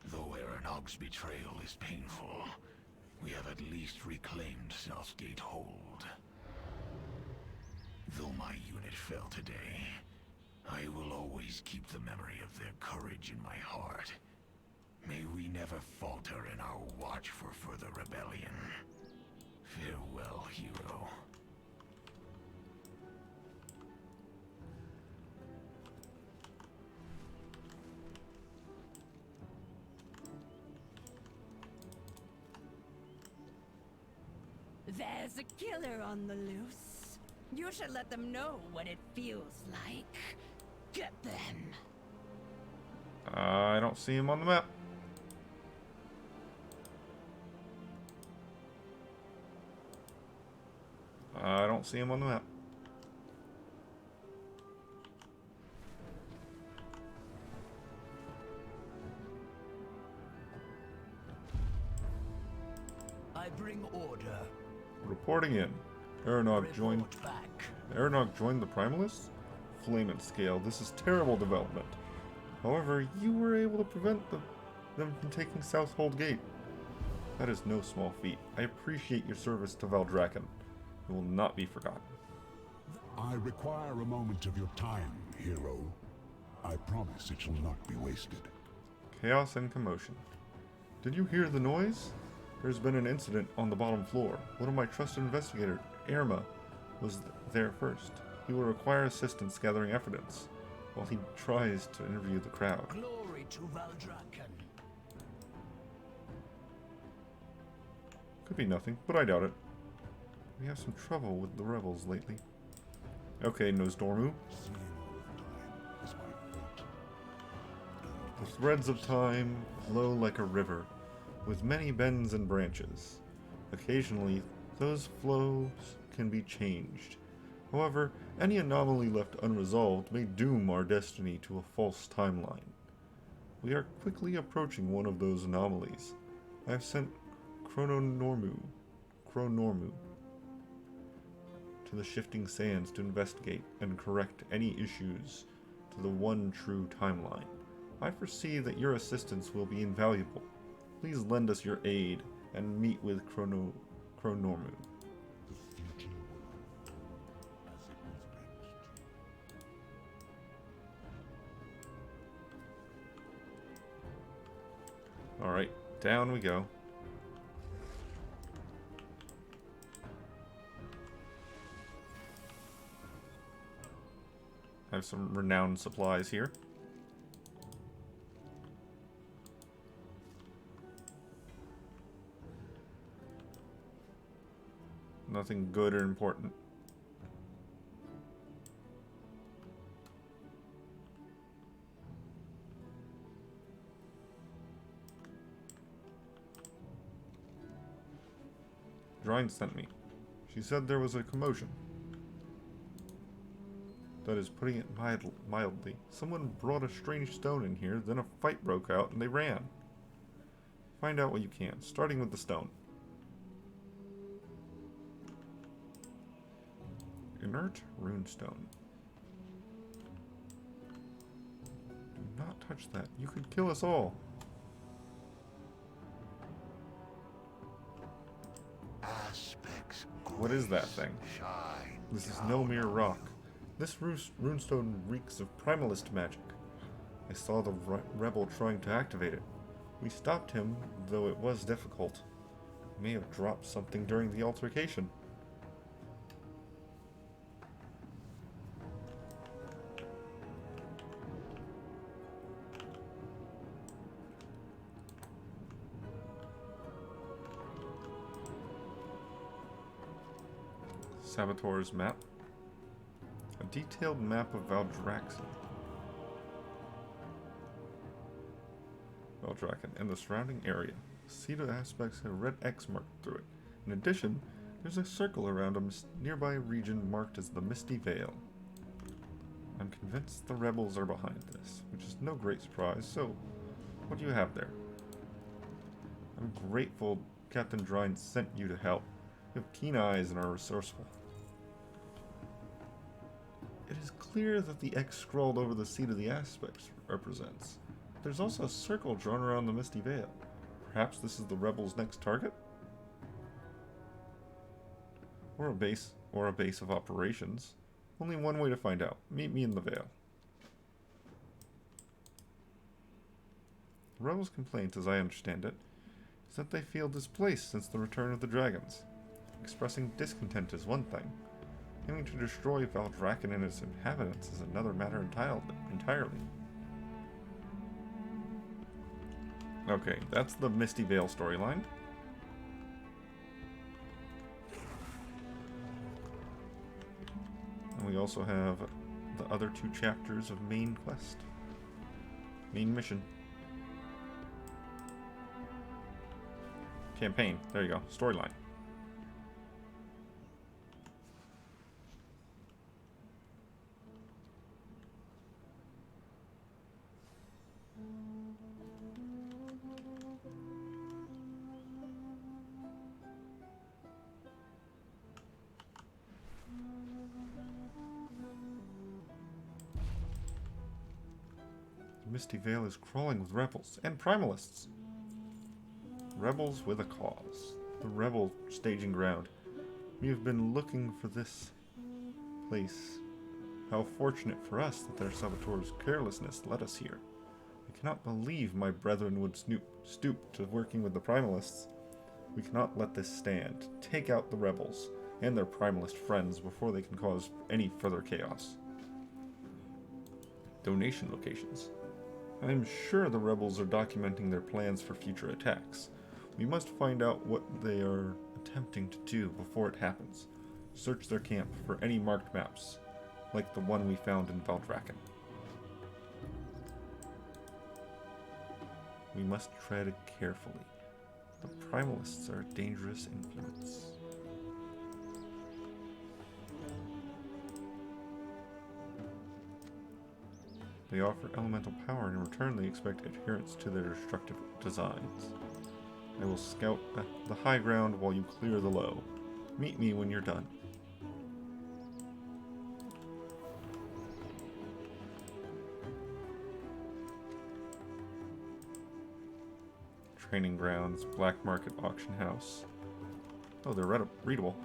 Though Aeronog's betrayal is painful, we have at least reclaimed Southgate Hold. Though my unit fell today, I will always keep the memory of their courage in my heart. May we never falter in our watch for further rebellion. Farewell, hero. There's a killer on the loose. You should let them know what it feels like. Get them. I don't see him on the map. I don't see him on the map. I bring order. Reporting in. Aeronog joined the Primalists? Flame and Scale, this is terrible development. However, you were able to prevent them from taking Southhold Gate. That is no small feat. I appreciate your service to Valdrakken. It will not be forgotten. I require a moment of your time, hero. I promise it shall not be wasted. Chaos and commotion. Did you hear the noise? There's been an incident on the bottom floor. One of my trusted investigators, Irma, was there first. He will require assistance gathering evidence while he tries to interview the crowd. Glory to Valdrakken. Could be nothing, but I doubt it. We have some trouble with the rebels lately. Okay, Nosdormu. The threads of time flow like a river, with many bends and branches. Occasionally, those flows can be changed. However, any anomaly left unresolved may doom our destiny to a false timeline. We are quickly approaching one of those anomalies. I have sent Chronormu to the Shifting Sands to investigate and correct any issues to the one true timeline. I foresee that your assistance will be invaluable. Please lend us your aid and meet with Chronormu. The future world, as it was meant to. Alright, down we go. I have some renowned supplies here. Nothing good or important. Drine sent me. She said there was a commotion. That is putting it mildly. Someone brought a strange stone in here, then a fight broke out and they ran. Find out what you can, starting with the stone. Inert runestone. Do not touch that. You could kill us all. Aspects. What is that thing? This is no mere rock. This runestone reeks of primalist magic. I saw the rebel trying to activate it. We stopped him, though it was difficult. He may have dropped something during the altercation. Saboteur's map. A detailed map of Valdraxen and the surrounding area. Seat of aspects have a red X marked through it. In addition, there's a circle around a nearby region marked as the Misty Vale. I'm convinced the rebels are behind this, which is no great surprise, so what do you have there? I'm grateful Captain Drine sent you to help. You have keen eyes and are resourceful. It is clear that the X scrawled over the seat of the aspects represents. There's also a circle drawn around the Misty Vale. Perhaps this is the rebels' next target? Or a base of operations. Only one way to find out. Meet me in the Vale. The rebels' complaint, as I understand it, is that they feel displaced since the return of the dragons. Expressing discontent is one thing. Aiming to destroy Valdraken and its inhabitants is another matter entirely. Okay, that's the Misty Vale storyline. And we also have the other 2 chapters of main quest. Main mission. Campaign. There you go. Storyline. Misty Vale is crawling with rebels and primalists. Rebels with a cause. The rebel staging ground. We have been looking for this place. How fortunate for us that their saboteur's carelessness led us here. I cannot believe my brethren would stoop to working with the primalists. We cannot let this stand. Take out the rebels and their primalist friends before they can cause any further chaos. Donation locations. I am sure the rebels are documenting their plans for future attacks. We must find out what they are attempting to do before it happens. Search their camp for any marked maps, like the one we found in Valdraken. We must tread carefully. The primalists are a dangerous influence. They offer elemental power, and in return they expect adherence to their destructive designs. I will scout the high ground while you clear the low. Meet me when you're done. Training grounds, black market auction house. Oh, they're readable.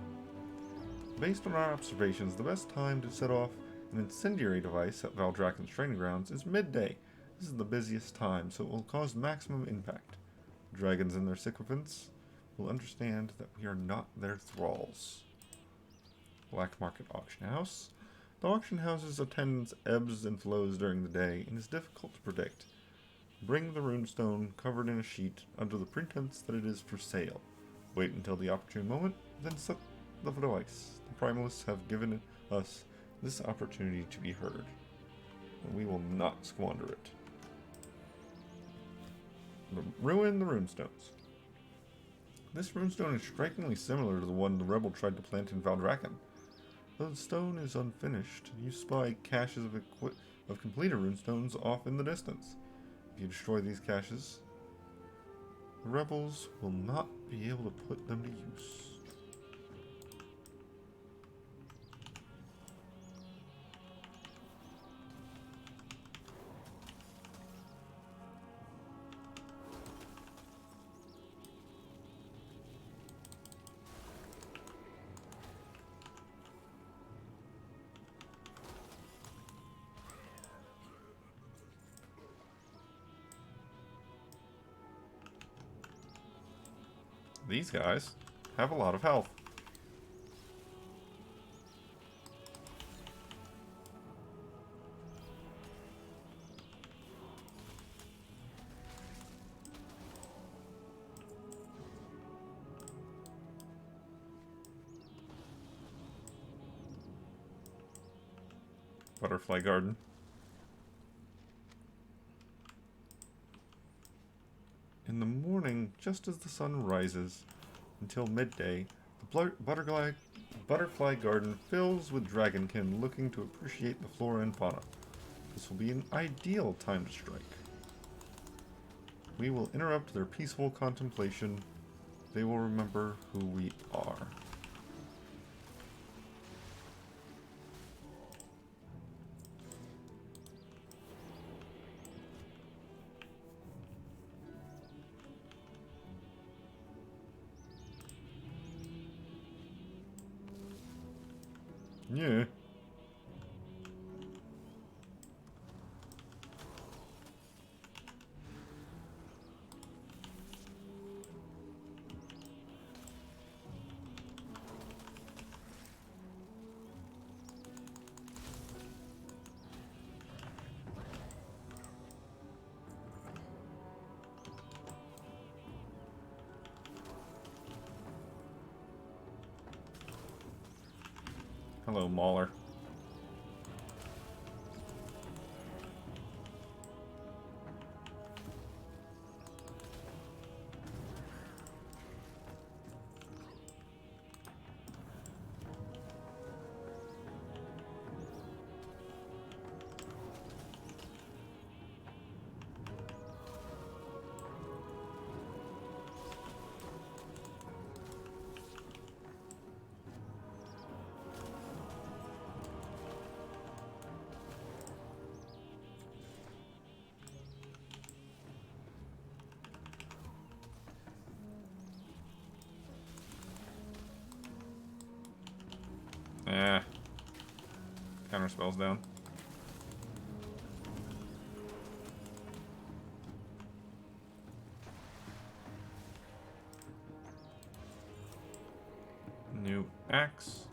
Based on our observations, the best time to set off an incendiary device at Valdraken's training grounds is midday. This is the busiest time, so it will cause maximum impact. Dragons and their sycophants will understand that we are not their thralls. Black Market Auction House. The auction house's attendance ebbs and flows during the day and is difficult to predict. Bring the runestone covered in a sheet under the pretense that it is for sale. Wait until the opportune moment, then set the device. The Primalists have given us this opportunity to be heard, and we will not squander it. Ruin the runestones. This runestone is strikingly similar to the one the rebel tried to plant in Valdraken. Though the stone is unfinished, you spy caches of completed runestones off in the distance. If you destroy these caches, the rebels will not be able to put them to use. These guys have a lot of health. Butterfly Garden. In the morning, just as the sun rises, until midday, the butterfly garden fills with dragonkin looking to appreciate the flora and fauna. This will be an ideal time to strike. We will interrupt their peaceful contemplation. They will remember who we are. Yeah. Hello, Mauler. Yeah. Counter spells down. New axe.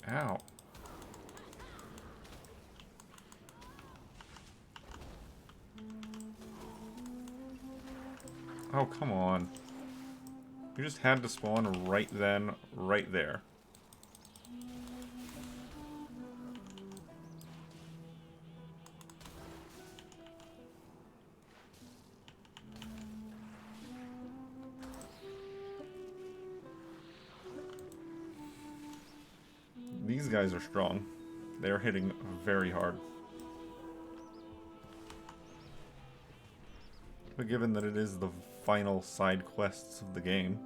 Ow. Oh, come on. You just had to spawn right then, right there. These guys are strong. They are hitting very hard. But given that it is the final side quests of the game,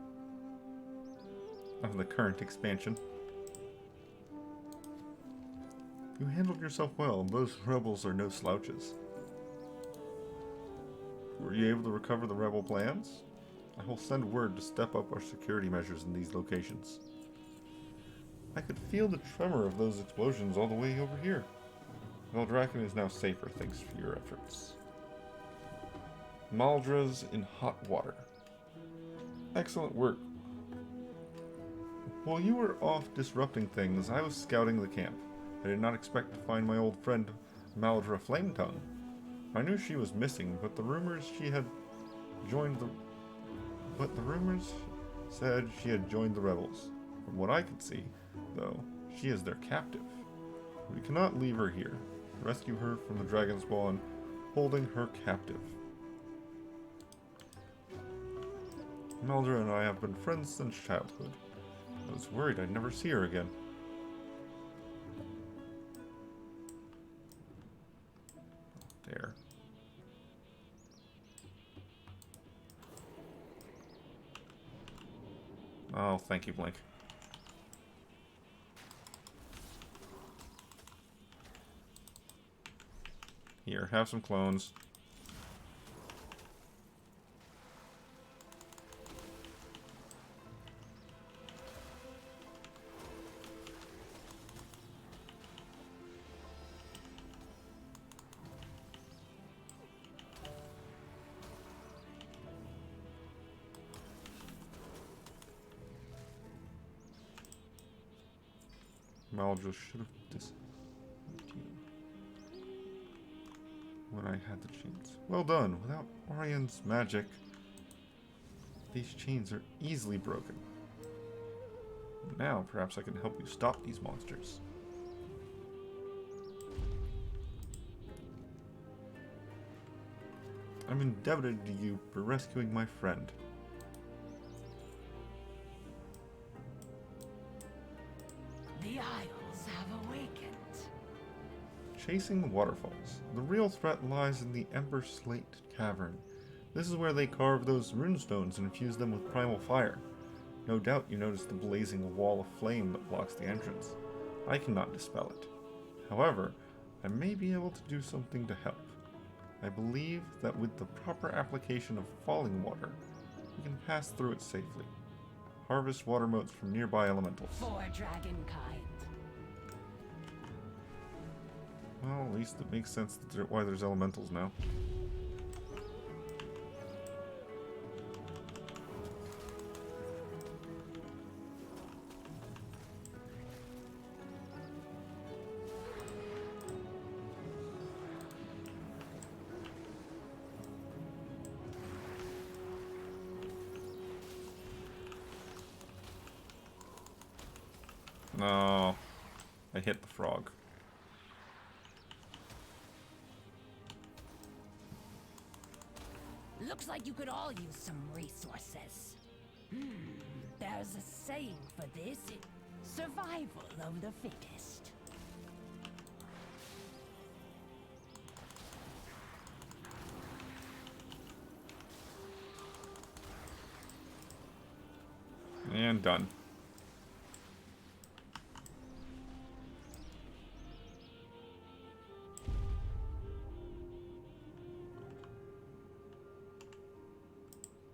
of the current expansion. You handled yourself well. Those rebels are no slouches. Were you able to recover the rebel plans? I will send word to step up our security measures in these locations. I could feel the tremor of those explosions all the way over here. Veldraken is now safer thanks for your efforts. Maldra's in hot water. Excellent work. While you were off disrupting things, I was scouting the camp. I did not expect to find my old friend Maldra Flametongue. I knew she was missing, but the rumors said she had joined the rebels. From what I could see, though, she is their captive. We cannot leave her here. Rescue her from the dragon spawn, holding her captive. Maldra and I have been friends since childhood. I was worried I'd never see her again. There. Oh, thank you, Blink. Here, have some clones. Maldra should have disarmed you when I had the chains. Well done. Without Orion's magic, these chains are easily broken. Now, perhaps I can help you stop these monsters. I'm indebted to you for rescuing my friend. The Isles have awakened. Chasing waterfalls. The real threat lies in the Ember Slate Cavern. This is where they carve those runestones and infuse them with primal fire. No doubt you noticed the blazing wall of flame that blocks the entrance. I cannot dispel it. However, I may be able to do something to help. I believe that with the proper application of falling water, we can pass through it safely. Harvest water motes from nearby elementals. For dragonkind. Well, at least it makes sense that why there's elementals now. No, I hit the frog. Looks like you could all use some resources. There's a saying for this. Survival of the fittest. And done.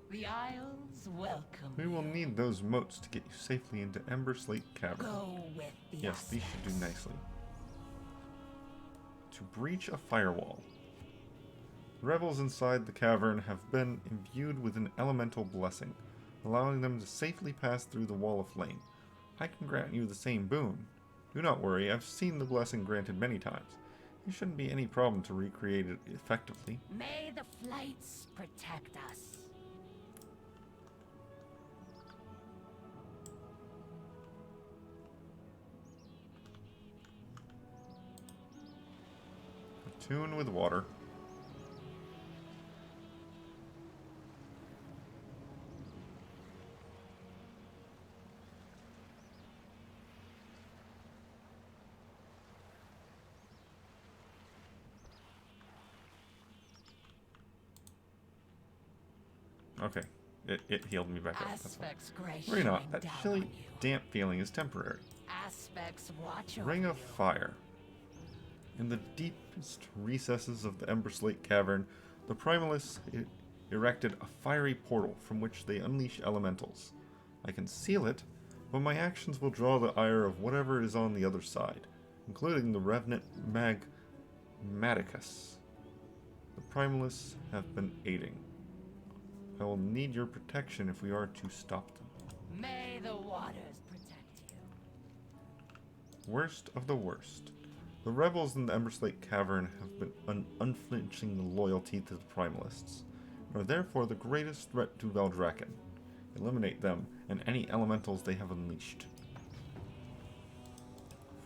The Isles welcome. We will need those moats to get you safely into Ember Slate Cavern. Go with the Yes, these should do nicely. To breach a firewall. Rebels inside the cavern have been imbued with an elemental blessing, allowing them to safely pass through the wall of flame. I can grant you the same boon. Do not worry, I've seen the blessing granted many times. It shouldn't be any problem to recreate it effectively. May the flights protect us. Attune with water. Okay. It healed me back up. That's fine. Aspects gray Worry not. shining That down chilly, on you. damp feeling is temporary. Aspects watch Ring over of you. Fire. In the deepest recesses of the Ember Slate Cavern, the Primalists erected a fiery portal from which they unleash elementals. I can seal it, but my actions will draw the ire of whatever is on the other side, including the Revenant Magmaticus. The Primalists have been aiding. I will need your protection if we are to stop them. May the waters protect you. Worst of the worst. The rebels in the Emberslate Cavern have been unflinching loyalty to the Primalists, and are therefore the greatest threat to Veldraken. Eliminate them and any elementals they have unleashed.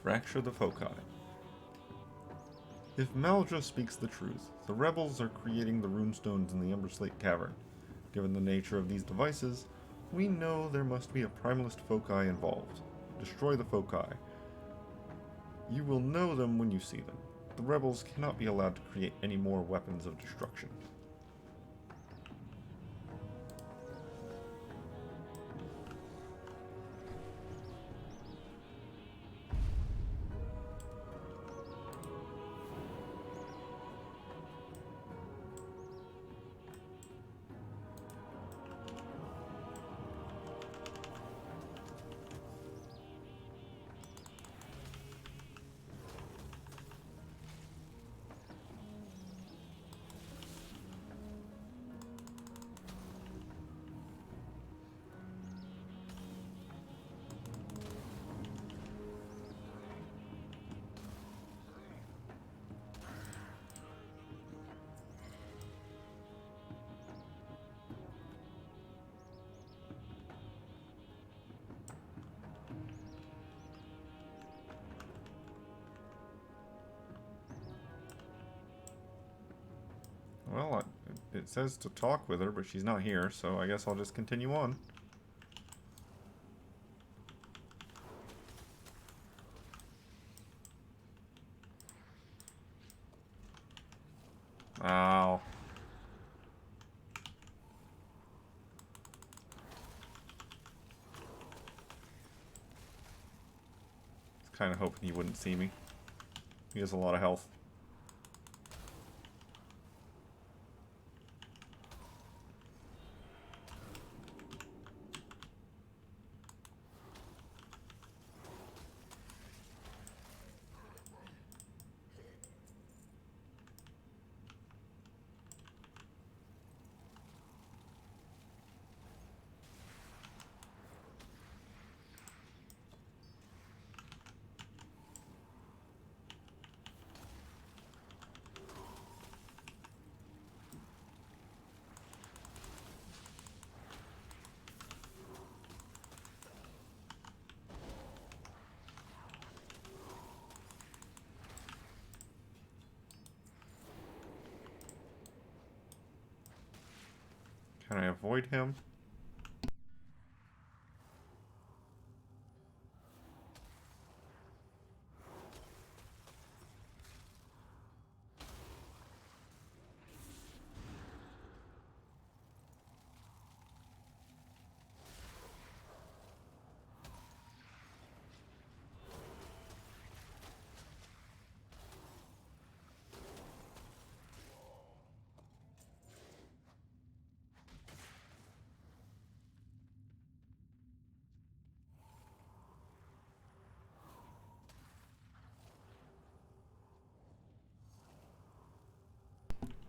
Fracture the Foci. If Maldra speaks the truth, the rebels are creating the runestones in the Emberslate Cavern. Given the nature of these devices, we know there must be a Primalist Foci involved. Destroy the Foci. You will know them when you see them. The rebels cannot be allowed to create any more weapons of destruction. Well, it says to talk with her, but she's not here, so I guess I'll just continue on. Ow. I was kind of hoping he wouldn't see me. He has a lot of health. Can I avoid him?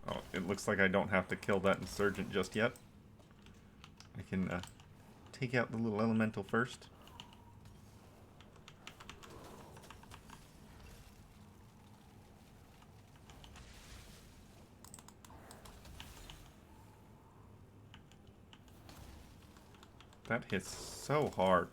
Oh, it looks like I don't have to kill that insurgent just yet. I can take out the little elemental first. That hits so hard.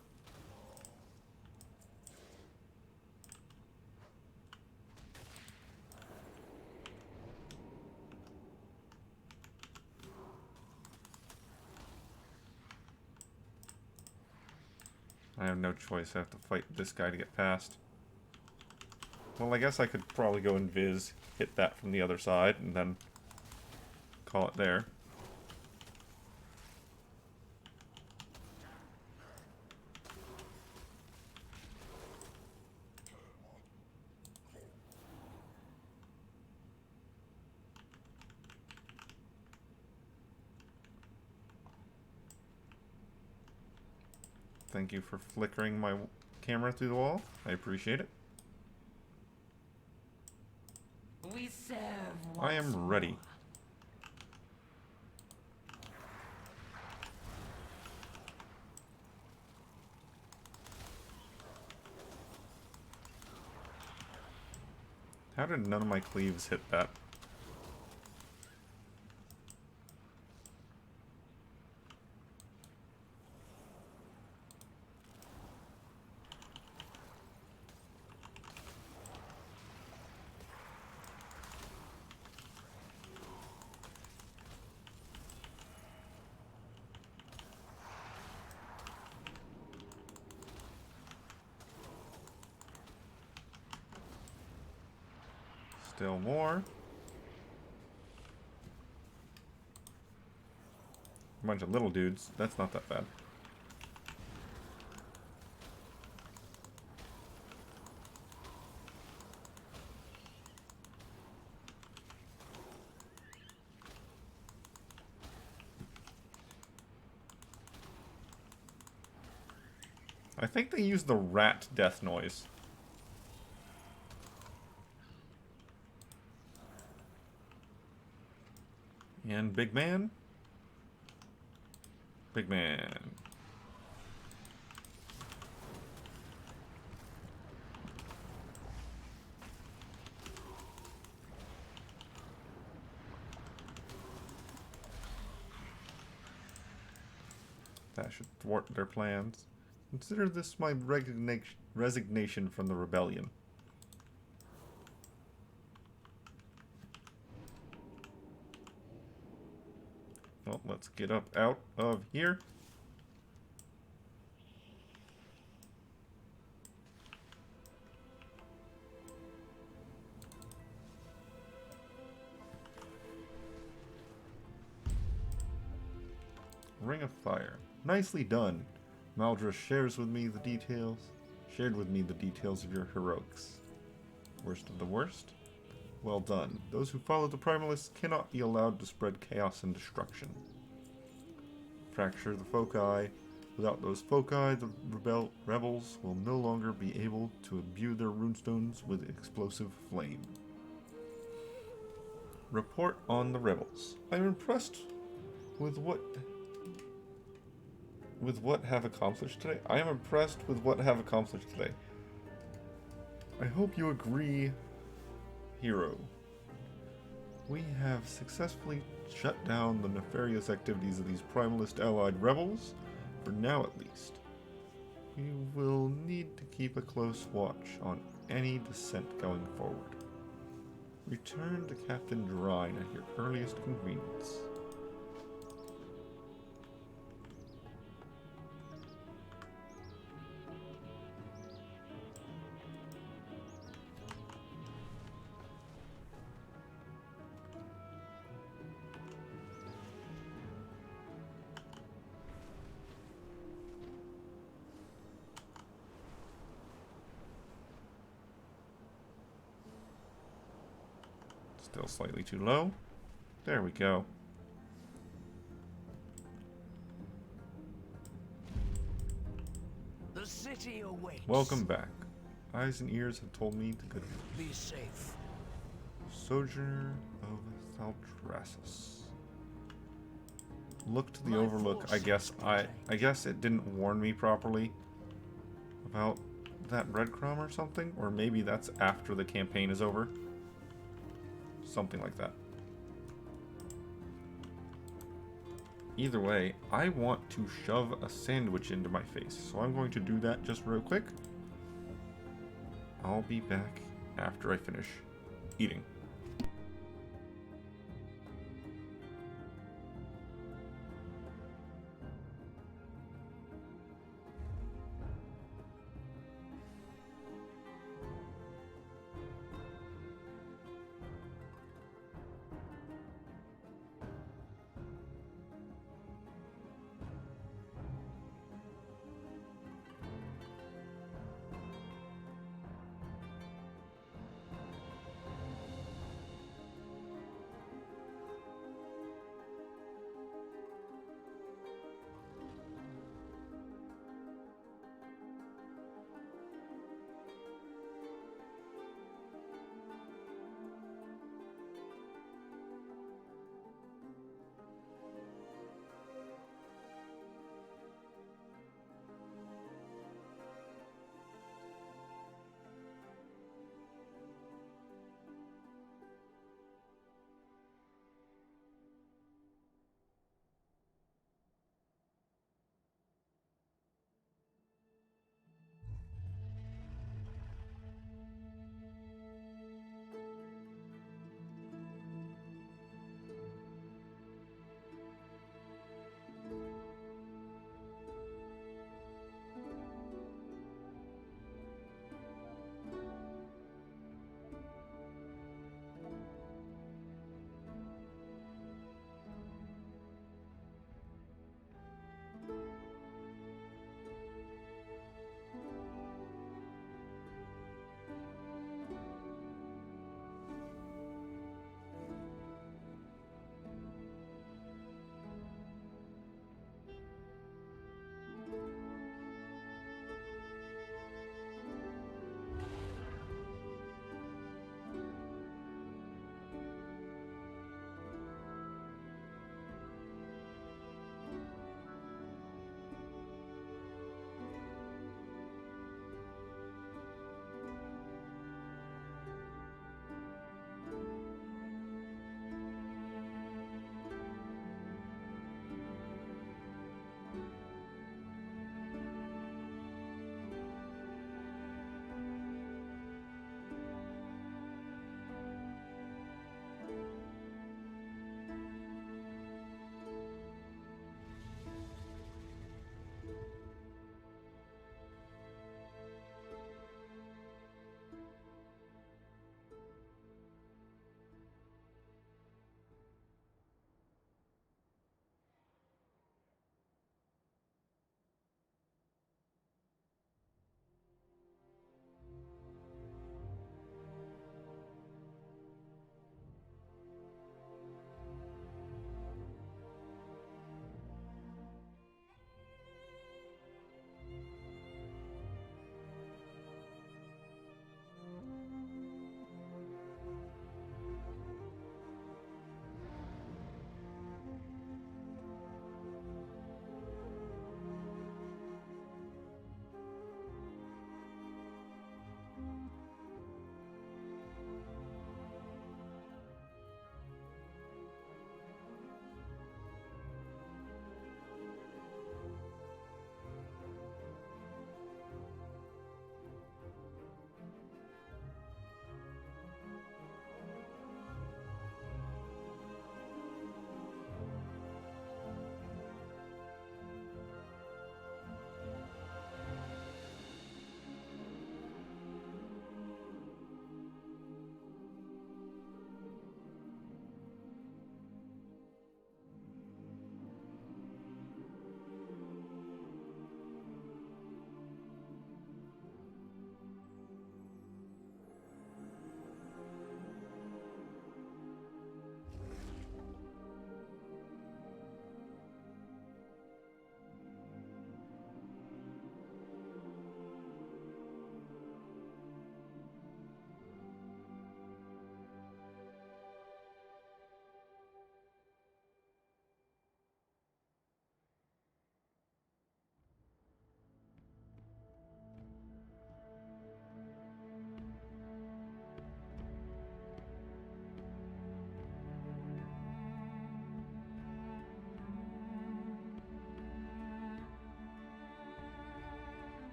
I have no choice. I have to fight this guy to get past. Well, I guess I could probably go invis, hit that from the other side, and then call it there. Thank you for flickering my camera through the wall. I appreciate it. We serve. I am ready. How did none of my cleaves hit that? Still more. A bunch of little dudes. That's not that bad. I think they use the rat death noise. And big man? Big man. That should thwart their plans. Consider this my resignation from the rebellion. Well, let's get up out of here. Ring of Fire. Nicely done. Maldra shared with me the details of your heroics. Worst of the worst? Well done. Those who follow the Primalists cannot be allowed to spread chaos and destruction. Fracture the foci. Without those foci, the rebels will no longer be able to imbue their runestones with explosive flame. Report on the rebels. I'm impressed with what have accomplished today. I am impressed with what have accomplished today. I hope you agree, hero. We have successfully shut down the nefarious activities of these Primalist allied rebels, for now at least. We will need to keep a close watch on any dissent going forward. Return to Captain Drine at your earliest convenience. Still slightly too low. There we go. The city awaits. Welcome back. Eyes and ears have told me the good news. Be safe. Sojourner of Thaldraszus. Look to the Overlook. I guess it didn't warn me properly about that breadcrumb or something, or maybe that's after the campaign is over. Something like that. Either way, I want to shove a sandwich into my face, so I'm going to do that just real quick. I'll be back after I finish eating.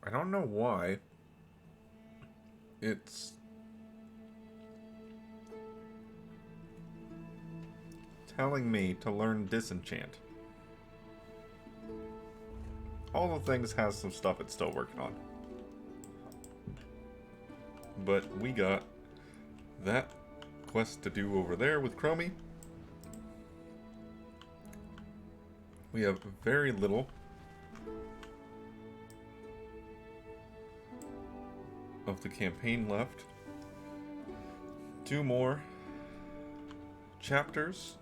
I don't know why it's telling me to learn disenchant. All the things has some stuff it's still working on. But we got that quest to do over there with Chromie. We have very little of the campaign left. 2 more chapters.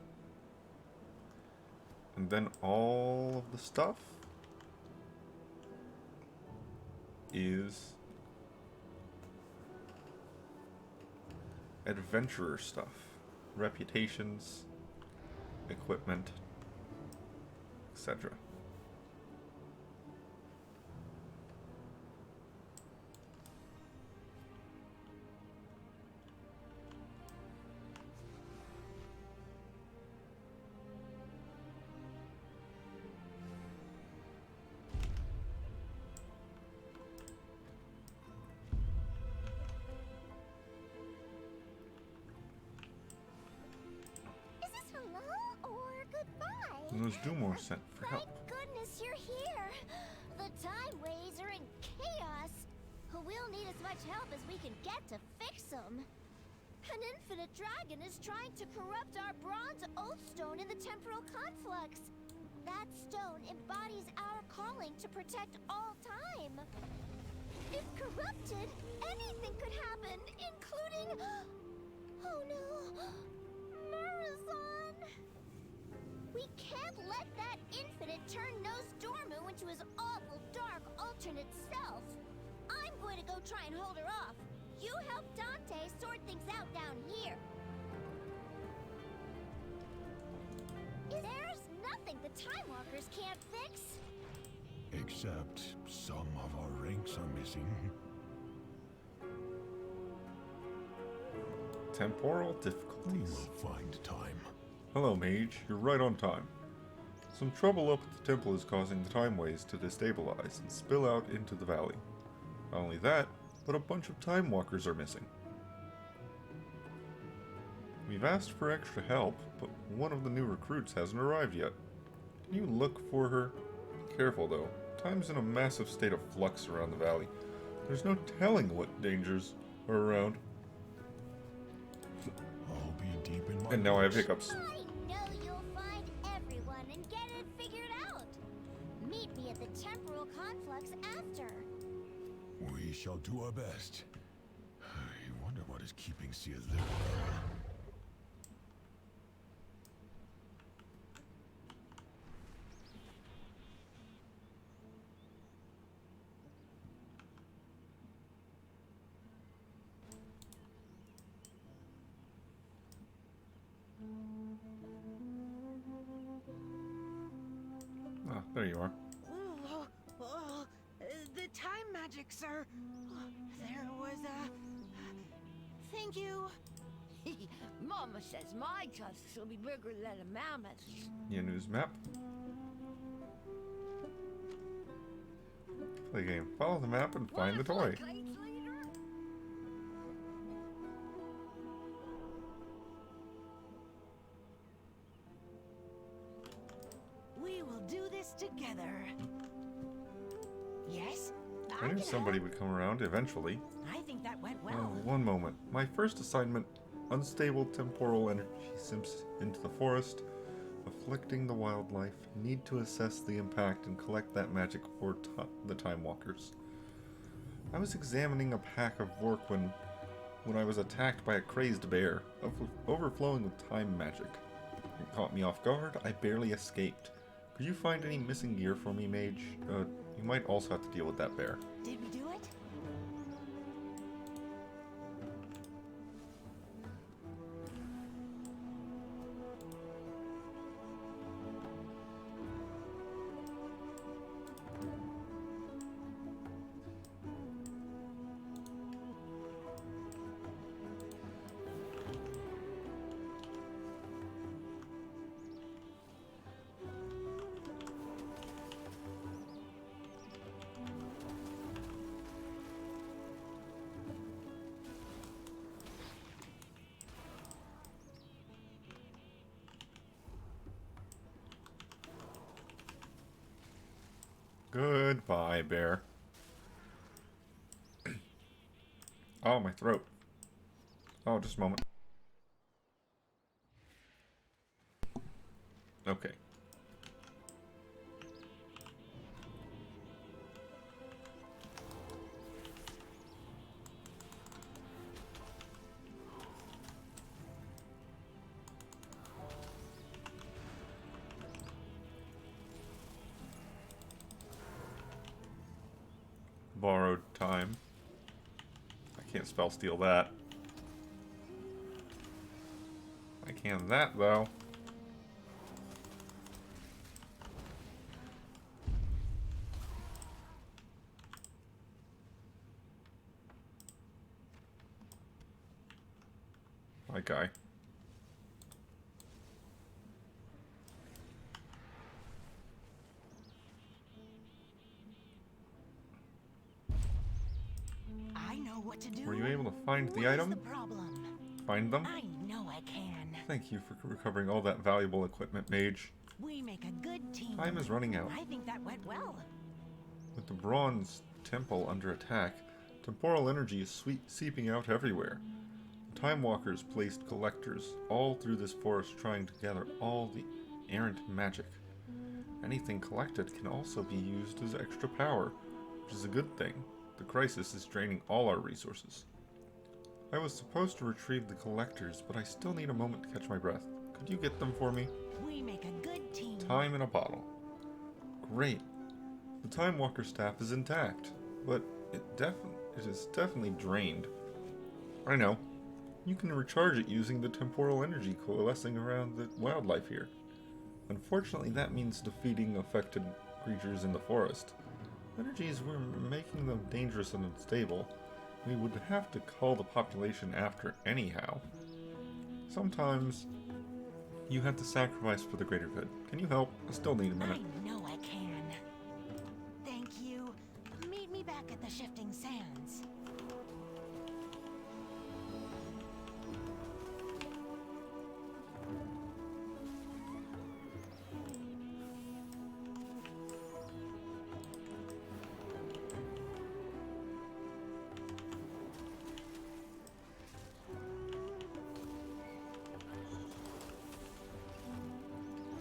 And then all of the stuff is adventurer stuff. Reputations, equipment, etc. Those Dumor sent for help. Thank goodness you're here. The time ways are in chaos. We'll need as much help as we can get to fix them. An infinite dragon is trying to corrupt our bronze oath stone in the temporal conflux. That stone embodies our calling to protect all time. If corrupted, anything could happen, including... Oh no... Murrazon! We can't let that infinite turn Nose Dormu into his awful dark alternate self. I'm going to go try and hold her off. You help Dante sort things out down here. There's nothing the Time Walkers can't fix. Except some of our ranks are missing. Temporal difficulties. We will find time. Hello, Mage. You're right on time. Some trouble up at the temple is causing the time ways to destabilize and spill out into the valley. Not only that, but a bunch of Time Walkers are missing. We've asked for extra help, but one of the new recruits hasn't arrived yet. Can you look for her? Careful though, time's in a massive state of flux around the valley. There's no telling what dangers are around. I'll be deep in my And now I have hiccups. I know you'll find everyone and get it figured out. Meet me at the temporal conflux after. We shall do our best. I wonder what is keeping Sia there. Ah, there you are. The time magic, sir. There was a... Thank you. Mama says my tusks will be bigger than a mammoth's. Yanu's map. Play game. Follow the map and find the toy. We will do this together. Yes? I knew somebody would come around eventually. I think that went Oh, well. one moment. My first assignment, unstable temporal energy seeps into the forest, afflicting the wildlife. Need to assess the impact and collect that magic for the Time Walkers. I was examining a pack of Vorquin when I was attacked by a crazed bear, overflowing with time magic. It caught me off guard. I barely escaped. Could you find any missing gear for me, Mage? You might also have to deal with that bear. Did we do it? Goodbye, bear. Oh, my throat. Oh, just a moment. Okay. Borrowed time. I can't spell steal that. I can that, though. My guy. I know what to do. Were you able to find the item? What is the problem? Find them? I know I can. Thank you for recovering all that valuable equipment, mage. We make a good team. Time is running out. I think that went well. With the bronze temple under attack, temporal energy is seeping out everywhere. The Time Walkers placed collectors all through this forest trying to gather all the errant magic. Anything collected can also be used as extra power, which is a good thing. The crisis is draining all our resources. I was supposed to retrieve the collectors, but I still need a moment to catch my breath. Could you get them for me? We make a good team. Time in a bottle. Great. The Time Walker staff is intact, but it is definitely drained. I know. You can recharge it using the temporal energy coalescing around the wildlife here. Unfortunately, that means defeating affected creatures in the forest. Energies were making them dangerous and unstable. We would have to call the population after anyhow. Sometimes you have to sacrifice for the greater good. Can you help? I still need a minute. I know I can. Thank you. Meet me back at the Shifting Sands.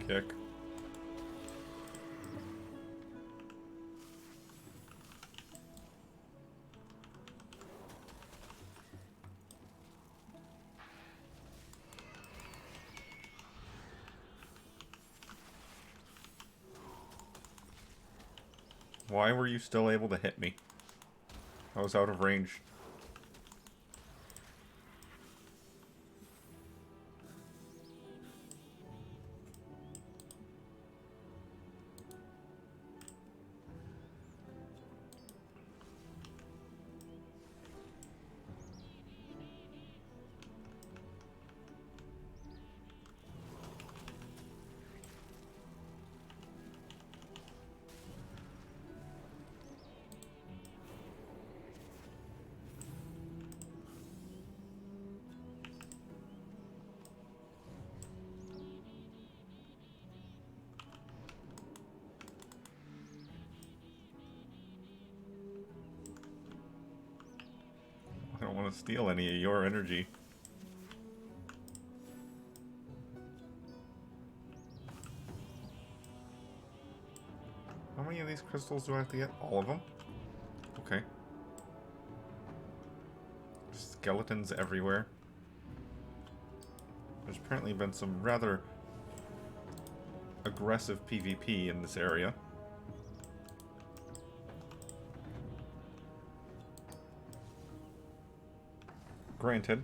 Kick. Why were you still able to hit me? I was out of range. I don't want to steal any of your energy. How many of these crystals do I have to get? All of them? Okay. Skeletons everywhere. There's apparently been some rather aggressive PvP in this area. Granted,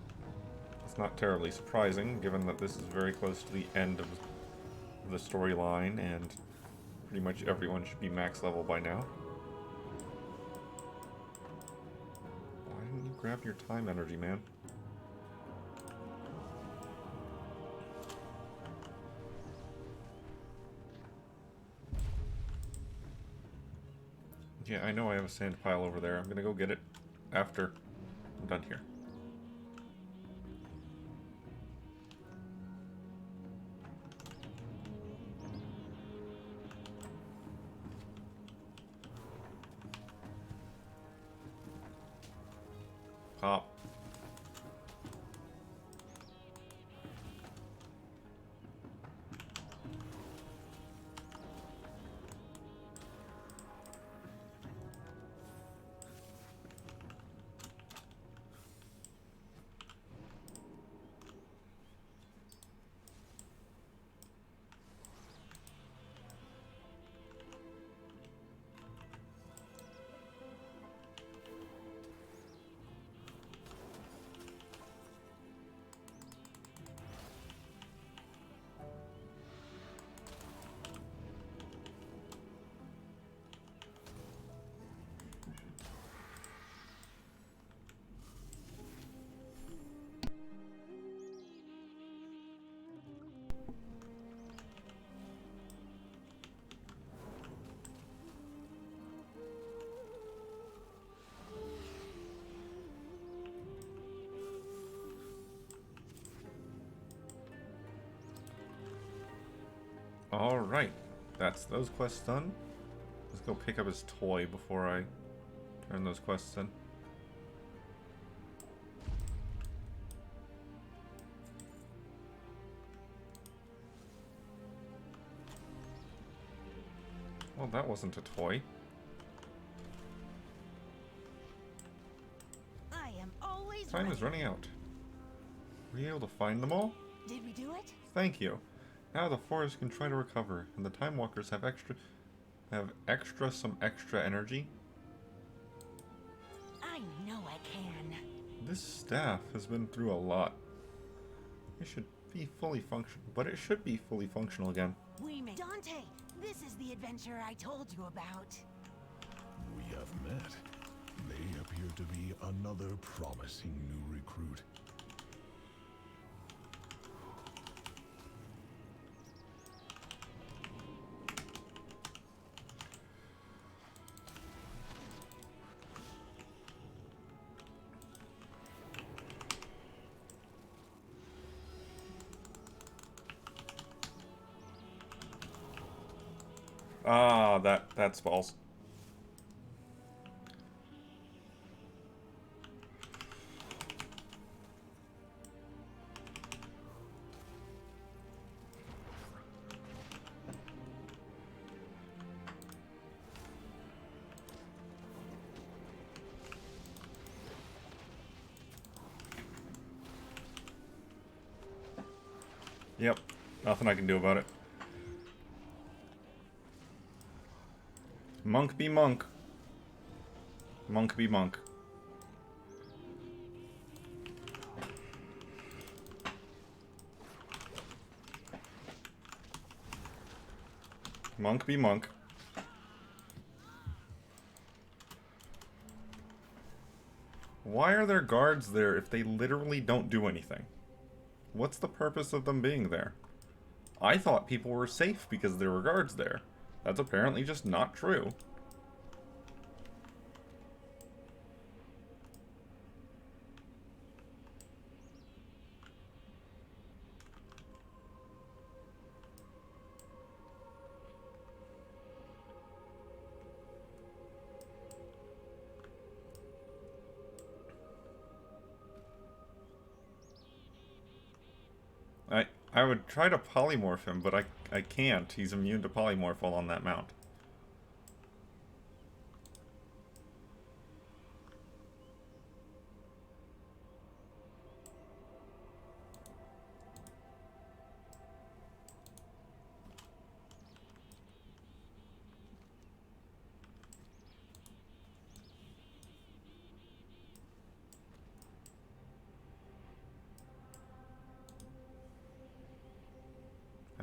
it's not terribly surprising, given that this is very close to the end of the storyline, and pretty much everyone should be max level by now. Why didn't you grab your time energy, man? Yeah, I know I have a sand pile over there. I'm gonna go get it after I'm done here. Hop. Alright, that's those quests done. Let's go pick up his toy before I turn those quests in. Well, that wasn't a toy. I am always Time is running out. Were you able to find them all? Did we do it? Thank you. Now the forest can try to recover, and the Time Walkers have some extra energy. I know I can. This staff has been through a lot. It should be fully functional, but it should be fully functional again. We may Dante, this is the adventure I told you about. We have met. They appear to be another promising new recruit. Ah, that's false. Yep, nothing I can do about it. Monk be monk. Monk be monk. Monk be monk. Why are there guards there if they literally don't do anything? What's the purpose of them being there? I thought people were safe because there were guards there. That's apparently just not true. I would try to polymorph him, but I can't. He's immune to polymorph while on that mount.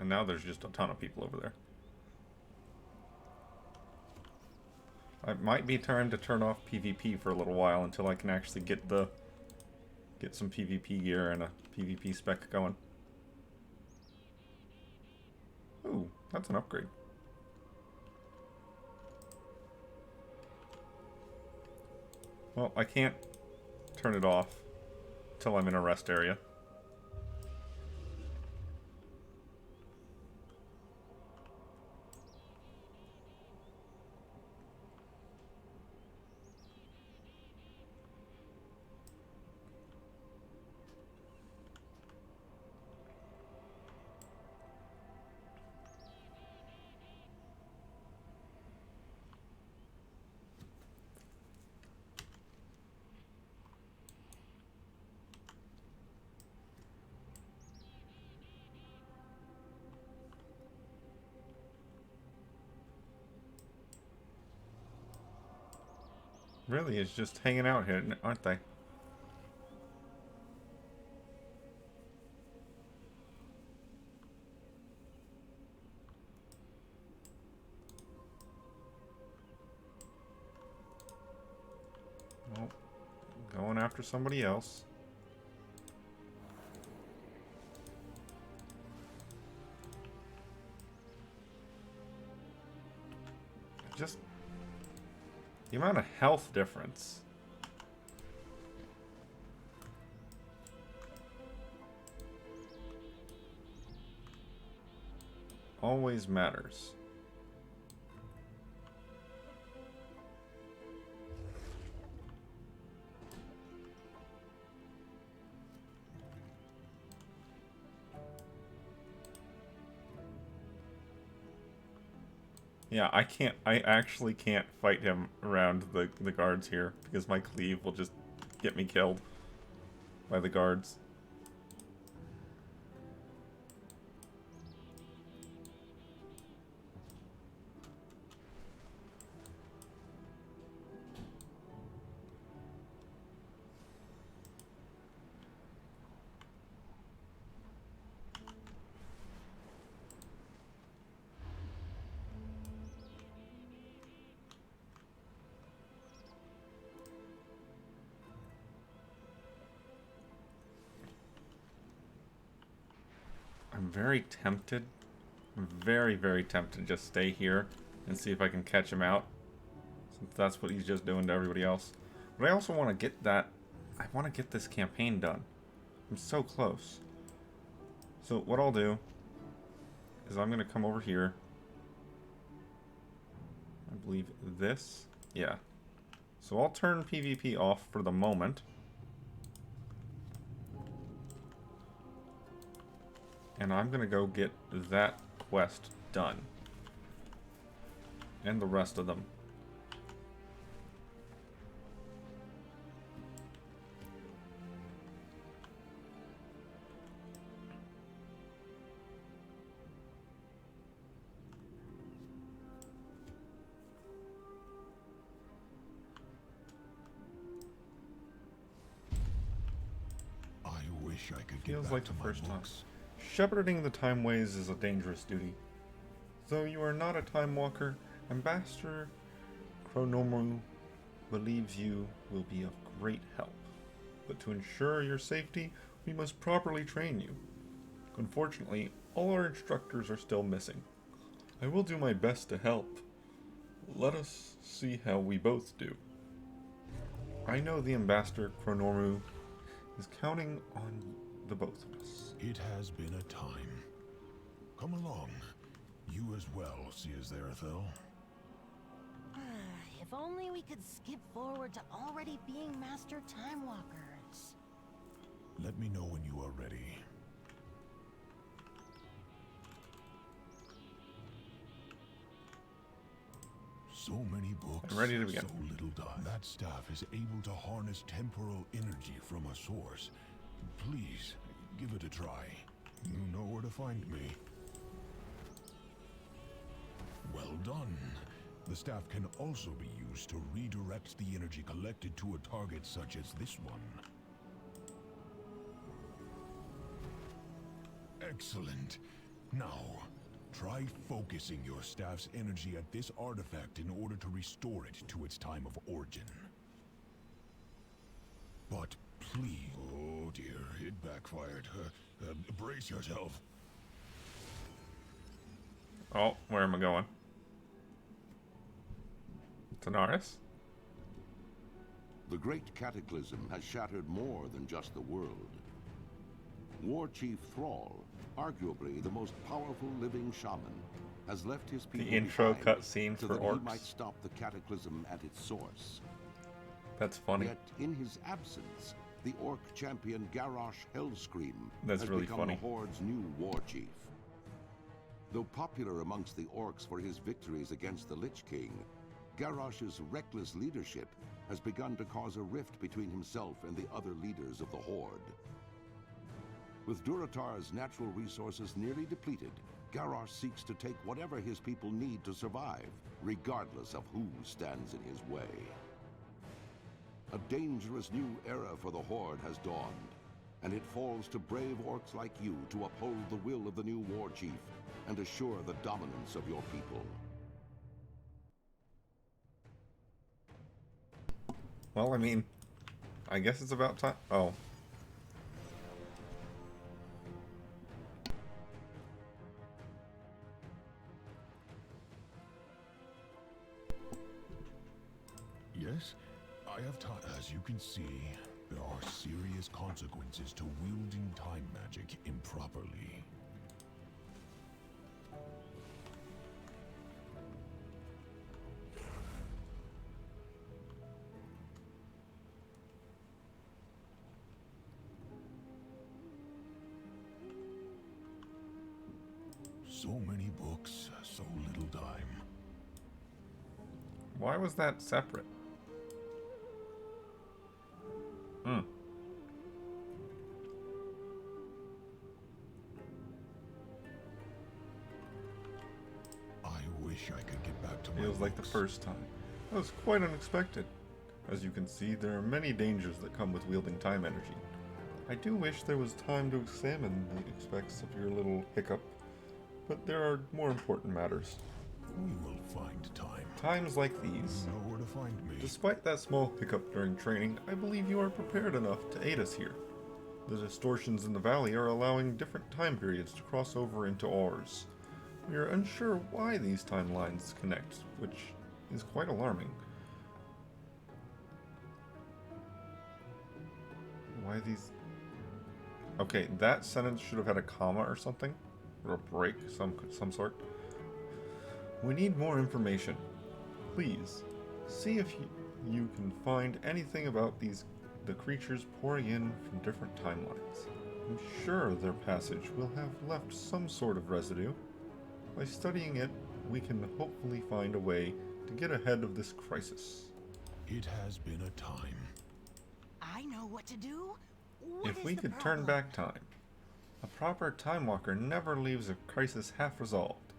And now there's just a ton of people over there. It might be time to turn off PvP for a little while until I can actually get some PvP gear and a PvP spec going. Ooh, that's an upgrade. Well, I can't turn it off till I'm in a rest area. really is just hanging out here, aren't they? Nope. Going after somebody else. Just the amount of health difference. Always matters. Yeah, I actually can't fight him around the guards here, because my cleave will just get me killed by the guards. I'm very tempted. I'm very, very tempted to just stay here and see if I can catch him out, since that's what he's just doing to everybody else. But I also want to get that. I want to get this campaign done. I'm so close. So what I'll do is I'm going to come over here. I believe this. Yeah. So I'll turn PvP off for the moment. And I'm going to go get that quest done. And the rest of them. I wish I could Feels get like back the to first my time. books. Shepherding the Time Ways is a dangerous duty. Though you are not a Time Walker, Ambassador Chronomu believes you will be of great help. But to ensure your safety, we must properly train you. Unfortunately, all our instructors are still missing. I will do my best to help. Let us see how we both do. I know the Ambassador Chronomu is counting on the both of us. It has been a time. Come along. You as well, seest Zerathel. If only we could skip forward to already being Master Time Walkers. Let me know when you are ready. So many books, I'm ready to begin. so little done. That staff is able to harness temporal energy from a source. Please, give it a try. You know where to find me. Well done. The staff can also be used to redirect the energy collected to a target such as this one. Excellent. Now, try focusing your staff's energy at this artifact in order to restore it to its time of origin. But please... Oh dear, it backfired. Brace yourself. Oh, where am I going? Tanaris? The great cataclysm has shattered more than just the world. War Chief Thrall, arguably the most powerful living shaman, has left his people The intro behind cutscene so for that orcs. he might stop the cataclysm at its source. That's funny. Yet, in his absence, the orc champion Garrosh Hellscream That's has really become funny. the Horde's new war chief. Though popular amongst the orcs for his victories against the Lich King, Garrosh's reckless leadership has begun to cause a rift between himself and the other leaders of the Horde. With Durotar's natural resources nearly depleted, Garrosh seeks to take whatever his people need to survive, regardless of who stands in his way. A dangerous new era for the Horde has dawned, and it falls to brave orcs like you to uphold the will of the new war chief and assure the dominance of your people. Well, I mean, I guess it's about time. Oh. Yes, I have time. As you can see, there are serious consequences to wielding time magic improperly. So many books, so little time. Why was that separate? I wish I could get back to my Feels like the first time. That was quite unexpected. As you can see, there are many dangers that come with wielding time energy. I do wish there was time to examine the effects of your little hiccup, but there are more important matters. We will find time. Times like these. You know where to find me. Despite that small hiccup during training, I believe you are prepared enough to aid us here. The distortions in the valley are allowing different time periods to cross over into ours. We are unsure why these timelines connect, which is quite alarming. Why these... Okay, that sentence should have had a comma or something. Or a break, some sort. We need more information. Please, see if you can find anything about the creatures pouring in from different timelines. I'm sure their passage will have left some sort of residue. By studying it, we can hopefully find a way to get ahead of this crisis. It has been a time. I know what to do. If we could turn back time, a proper time walker never leaves a crisis half resolved.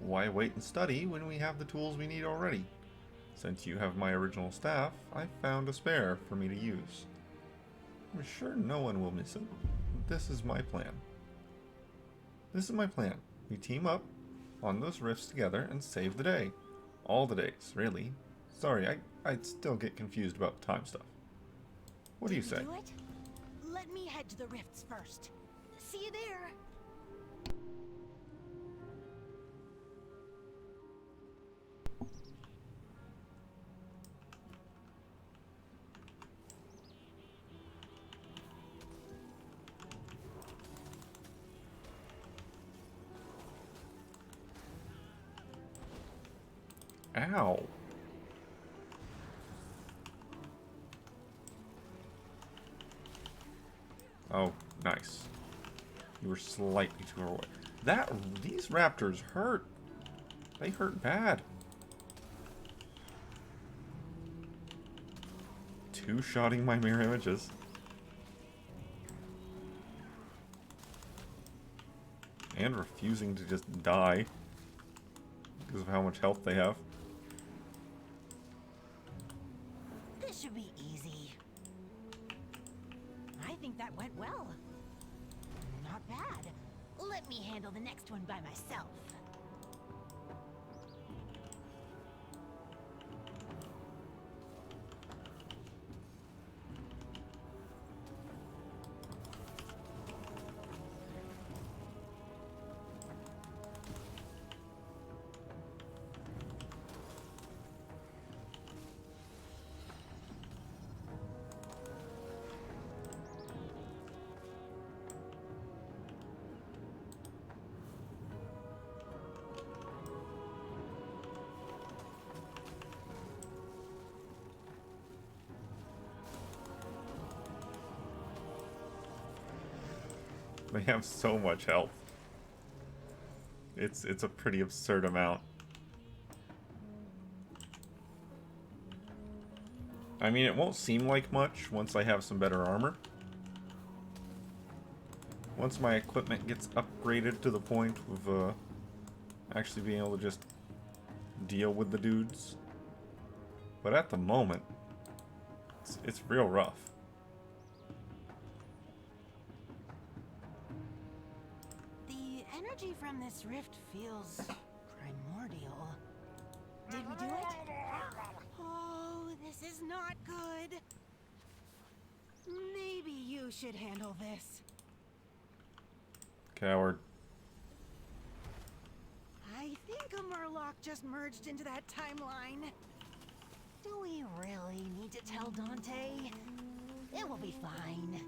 Why wait and study when we have the tools we need already? Since you have my original staff, I found a spare for me to use. I'm sure no one will miss it. This is my plan. We team up on those rifts together and save the day. All the days, really. Sorry, I'd still get confused about time stuff. What do you say? Do it? Let me head to the rifts first. See you there. Ow. Oh, nice. You were slightly too far away. These raptors hurt. They hurt bad. Two-shotting my mirror images. And refusing to just die because of how much health they have. This should be easy. I think that went well. Not bad. Let me handle the next one by myself. They have so much health. It's a pretty absurd amount. I mean, it won't seem like much once I have some better armor. Once my equipment gets upgraded to the point of actually being able to just deal with the dudes. But at the moment, It's real rough. The energy from this rift feels primordial. Did we do it? Oh, this is not good. Maybe you should handle this. Coward. I think a Murloc just merged into that timeline. Do we really need to tell Dante? It will be fine.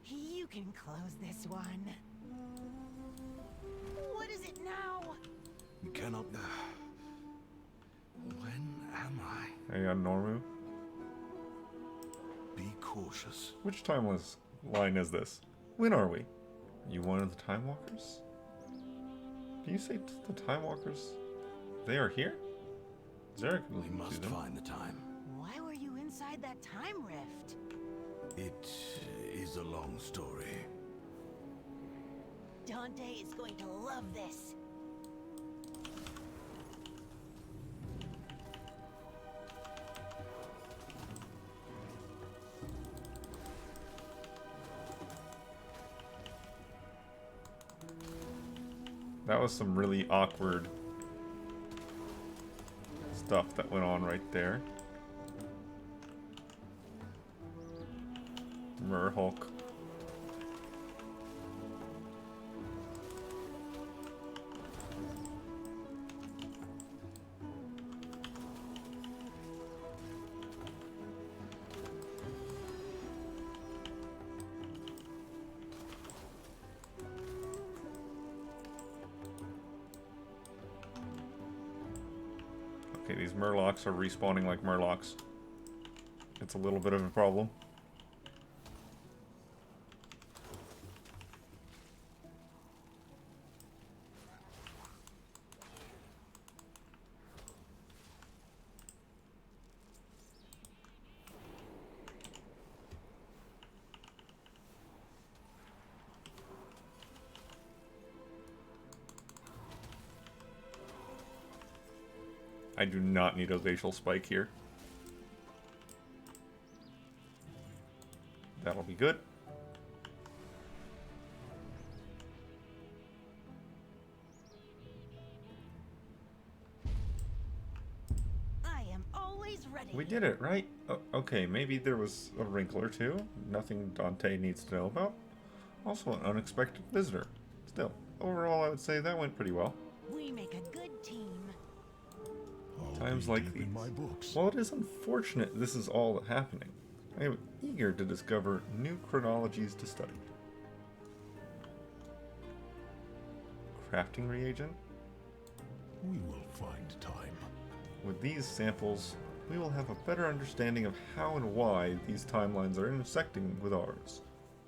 You can close this one. What is it now? You cannot... When am I? Hang on, Normu. Be cautious. Which timeless line is this? When are we? Are you one of the Time Walkers? Do you say the Time Walkers? They are here? Zarek We must find the time. Why were you inside that time rift? It is a long story. Dante is going to love this. That was some really awkward stuff that went on right there. Merhulk. Okay, these Murlocs are respawning like Murlocs. It's a little bit of a problem. I do not need a glacial spike here. That'll be good. I am always ready. We did it, right? Okay, maybe there was a wrinkle or two. Nothing Dante needs to know about. Also an unexpected visitor. Still, overall I would say that went pretty well. We make a good team. Times like these. While it is unfortunate this is all happening, I am eager to discover new chronologies to study. Crafting reagent? We will find time. With these samples, we will have a better understanding of how and why these timelines are intersecting with ours.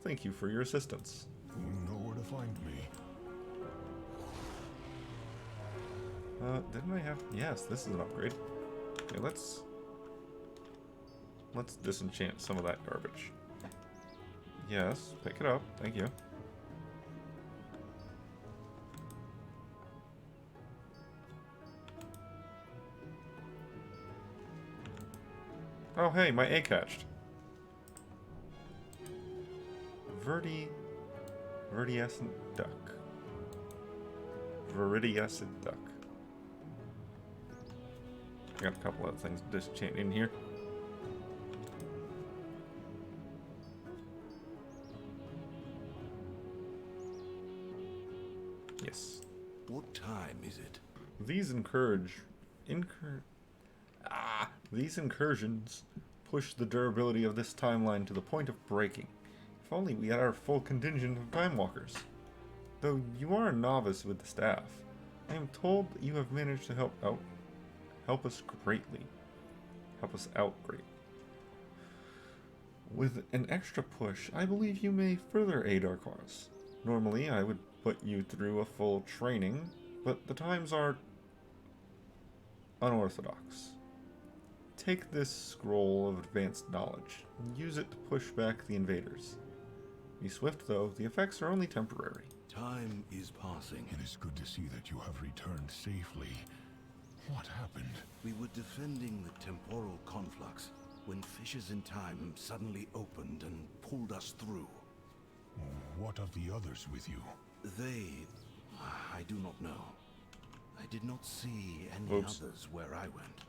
Thank you for your assistance. You know where to find me. Didn't I have... Yes, this is an upgrade. Okay, let's disenchant some of that garbage. Yes, pick it up. Thank you. Oh, hey, my egg hatched. Viridescent duck. Viridescent duck. I got a couple other things to disenchant in here. Yes. What time is it? These these incursions push the durability of this timeline to the point of breaking. If only we had our full contingent of Time Walkers. Though you are a novice with the staff, I am told that you have managed to help us out greatly. With an extra push, I believe you may further aid our cause. Normally, I would put you through a full training, but the times are unorthodox. Take this scroll of advanced knowledge and use it to push back the invaders. Be swift, though. The effects are only temporary. Time is passing. It is good to see that you have returned safely. What happened? We were defending the temporal conflux when fissures in time suddenly opened and pulled us through. What of the others with you? I do not know. I did not see any others where I went.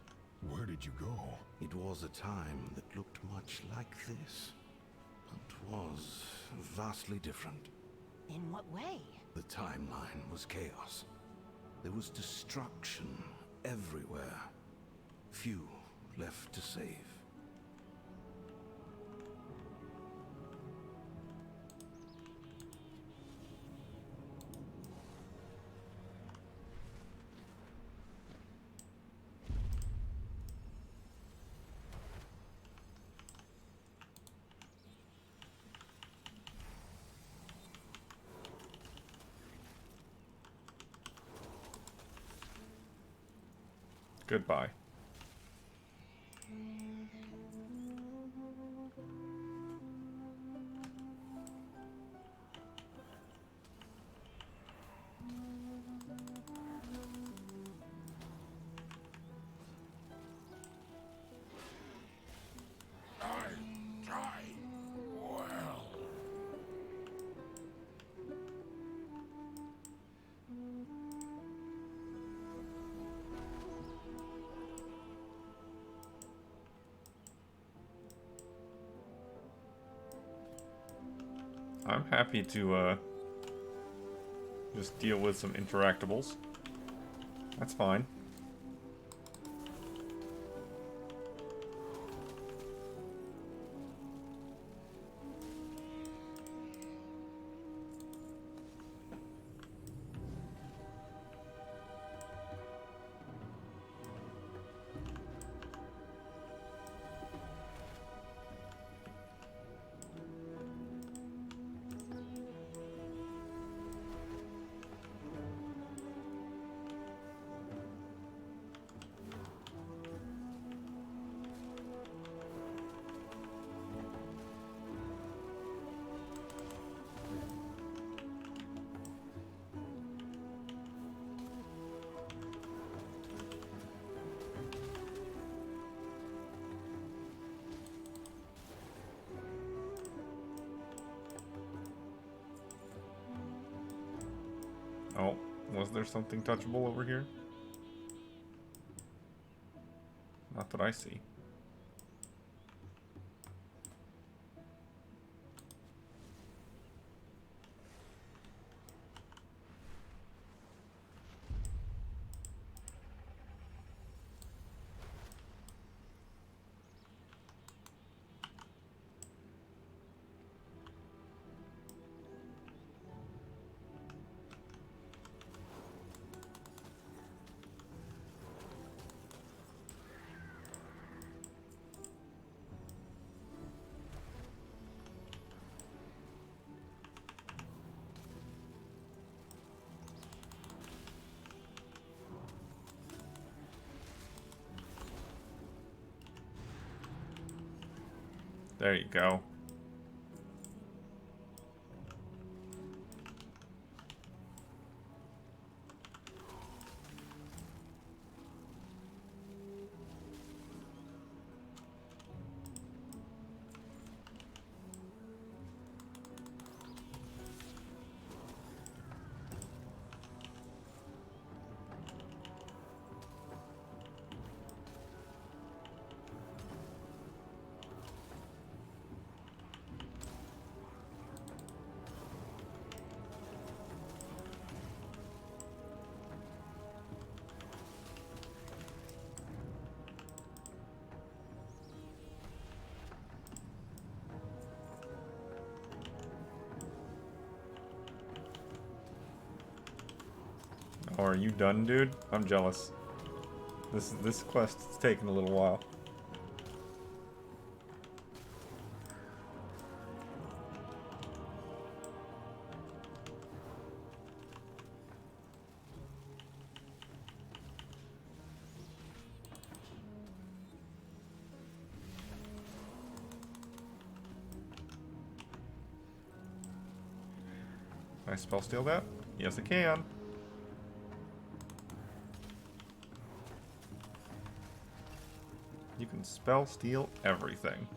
Where did you go? It was a time that looked much like this, but was vastly different. In what way? The timeline was chaos. There was destruction everywhere. Few left to save. Goodbye. I'm happy to just deal with some interactables. That's fine. Oh, was there something touchable over here? Not that I see. There you go. Oh, are you done, dude? I'm jealous. This quest is taking a little while. I spell steal that? Yes, I can. You can spell steal everything.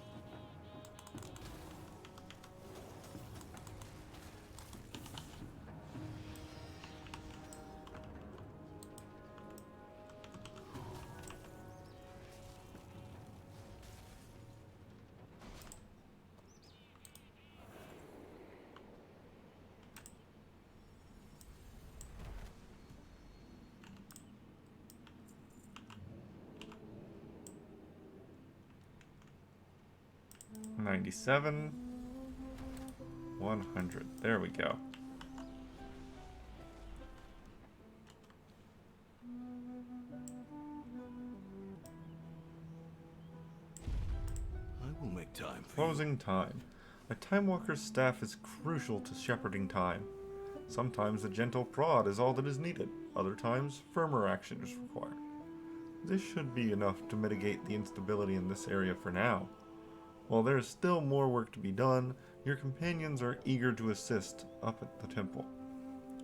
$97, 100. There we go. I will make time for Closing time. A Time Walker's staff is crucial to shepherding time. Sometimes a gentle prod is all that is needed. Other times, firmer action is required. This should be enough to mitigate the instability in this area for now. While there is still more work to be done, your companions are eager to assist up at the temple.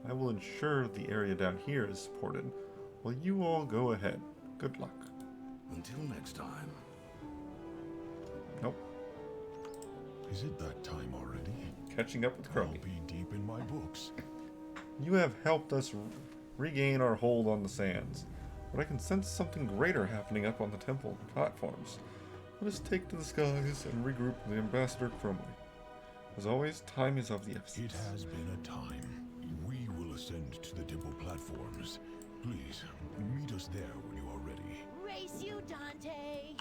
I will ensure the area down here is supported, while you all go ahead. Good luck. Until next time. Nope. Is it that time already? Catching up with Crowley. I'll be deep in my books. You have helped us regain our hold on the sands, but I can sense something greater happening up on the temple platforms. Let us take to the skies and regroup with Ambassador Cromley. As always, time is of the essence. It has been a time. We will ascend to the temple platforms. Please, meet us there when you are ready. Race you, Dante!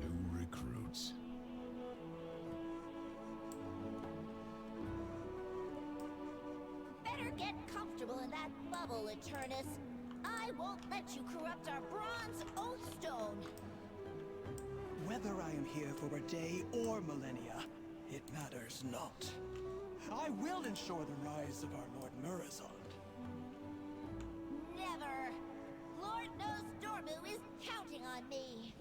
New recruits. Better get comfortable in that bubble, Eternus. I won't let you corrupt our bronze oathstone. Whether I am here for a day or millennia, it matters not. I will ensure the rise of our Lord Murazond. Never! Lord knows Dormu is counting on me.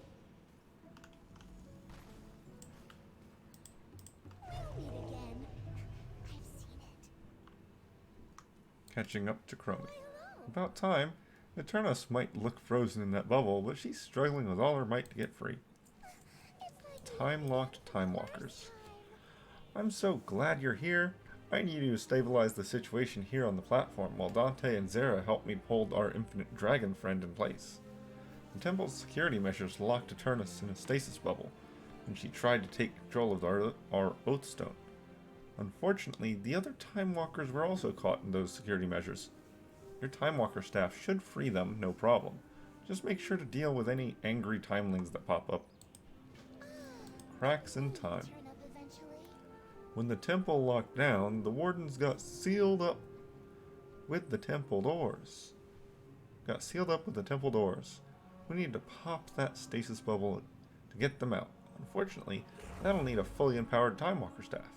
We'll meet again. I've seen it. Catching up to Cromley. About time. Eternus might look frozen in that bubble, but she's struggling with all her might to get free. Time-locked Time Walkers. I'm so glad you're here. I need you to stabilize the situation here on the platform while Dante and Zera help me hold our infinite dragon friend in place. The temple's security measures locked Eternus in a stasis bubble when she tried to take control of our Oathstone. Unfortunately, the other Time Walkers were also caught in those security measures. Your Time Walker staff should free them, no problem. Just make sure to deal with any angry timelings that pop up. Cracks in time. When the temple locked down, the wardens got sealed up with the temple doors. We need to pop that stasis bubble to get them out. Unfortunately, that'll need a fully empowered Time Walker staff.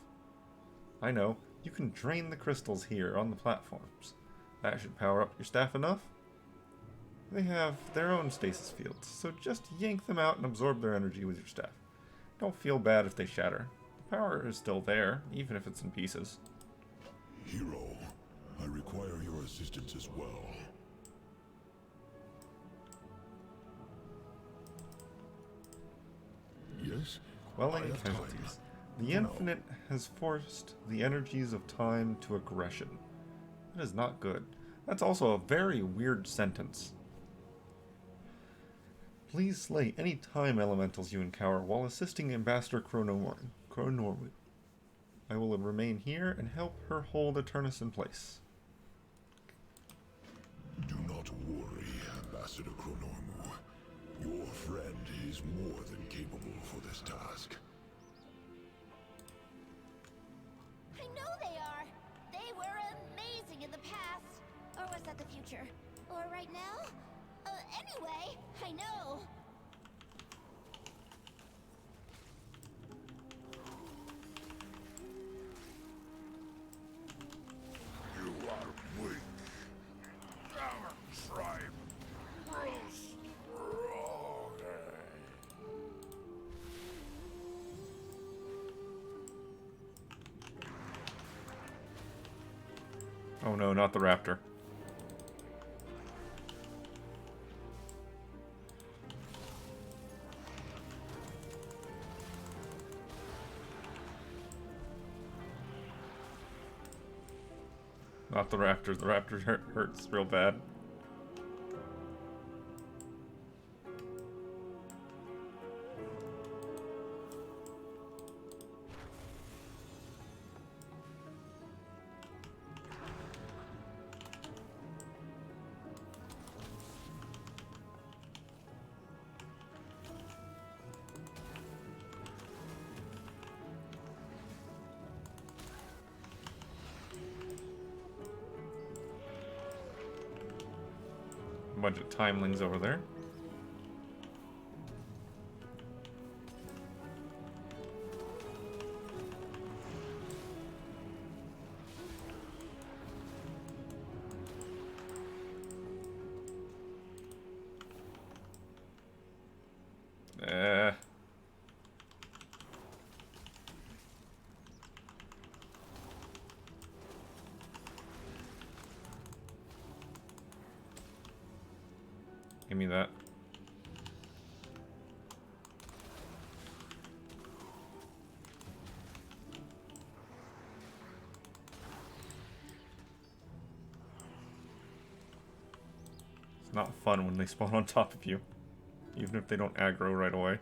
I know, you can drain the crystals here on the platforms. That should power up your staff enough. They have their own stasis fields, so just yank them out and absorb their energy with your staff. Don't feel bad if they shatter. The power is still there, even if it's in pieces. Hero, I require your assistance as well. Yes? Quelling casualties. The infinite has forced the energies of time to aggression. That is not good. That's also a very weird sentence. Please slay any time elementals you encounter while assisting Ambassador Cronorwood. I will remain here and help her hold Eternus in place. Do not worry, Ambassador Cronormu. Your friend is more than capable for this task. I know they are. They were amazing in the past. Or was that the future? Or right now? Anyway, I know. You are weak. Our tribe grows strong. Oh no, not the raptor. Not the raptor. The raptor hurts real bad. A bunch of timelings over there. Give me that. It's not fun when they spawn on top of you, even if they don't aggro right away.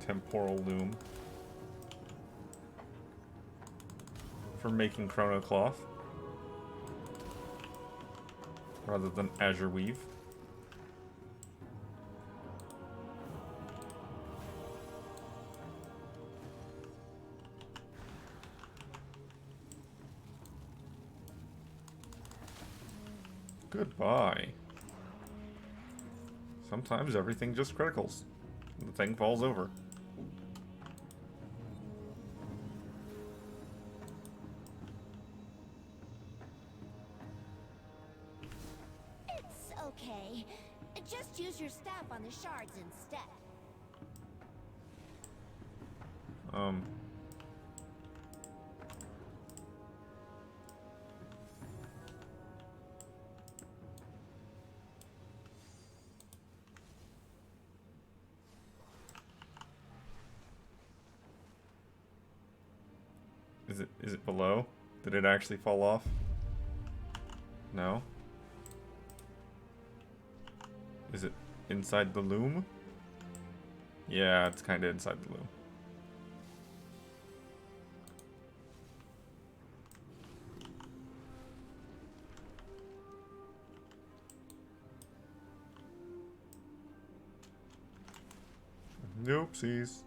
Temporal loom for making chrono cloth rather than azure weave. Goodbye. Sometimes everything just criticals. The thing falls over. Okay. Just use your staff on the shards instead. Is it below? Did it actually fall off? No? Is it inside the loom? Yeah, it's kind of inside the loom. Noopsies.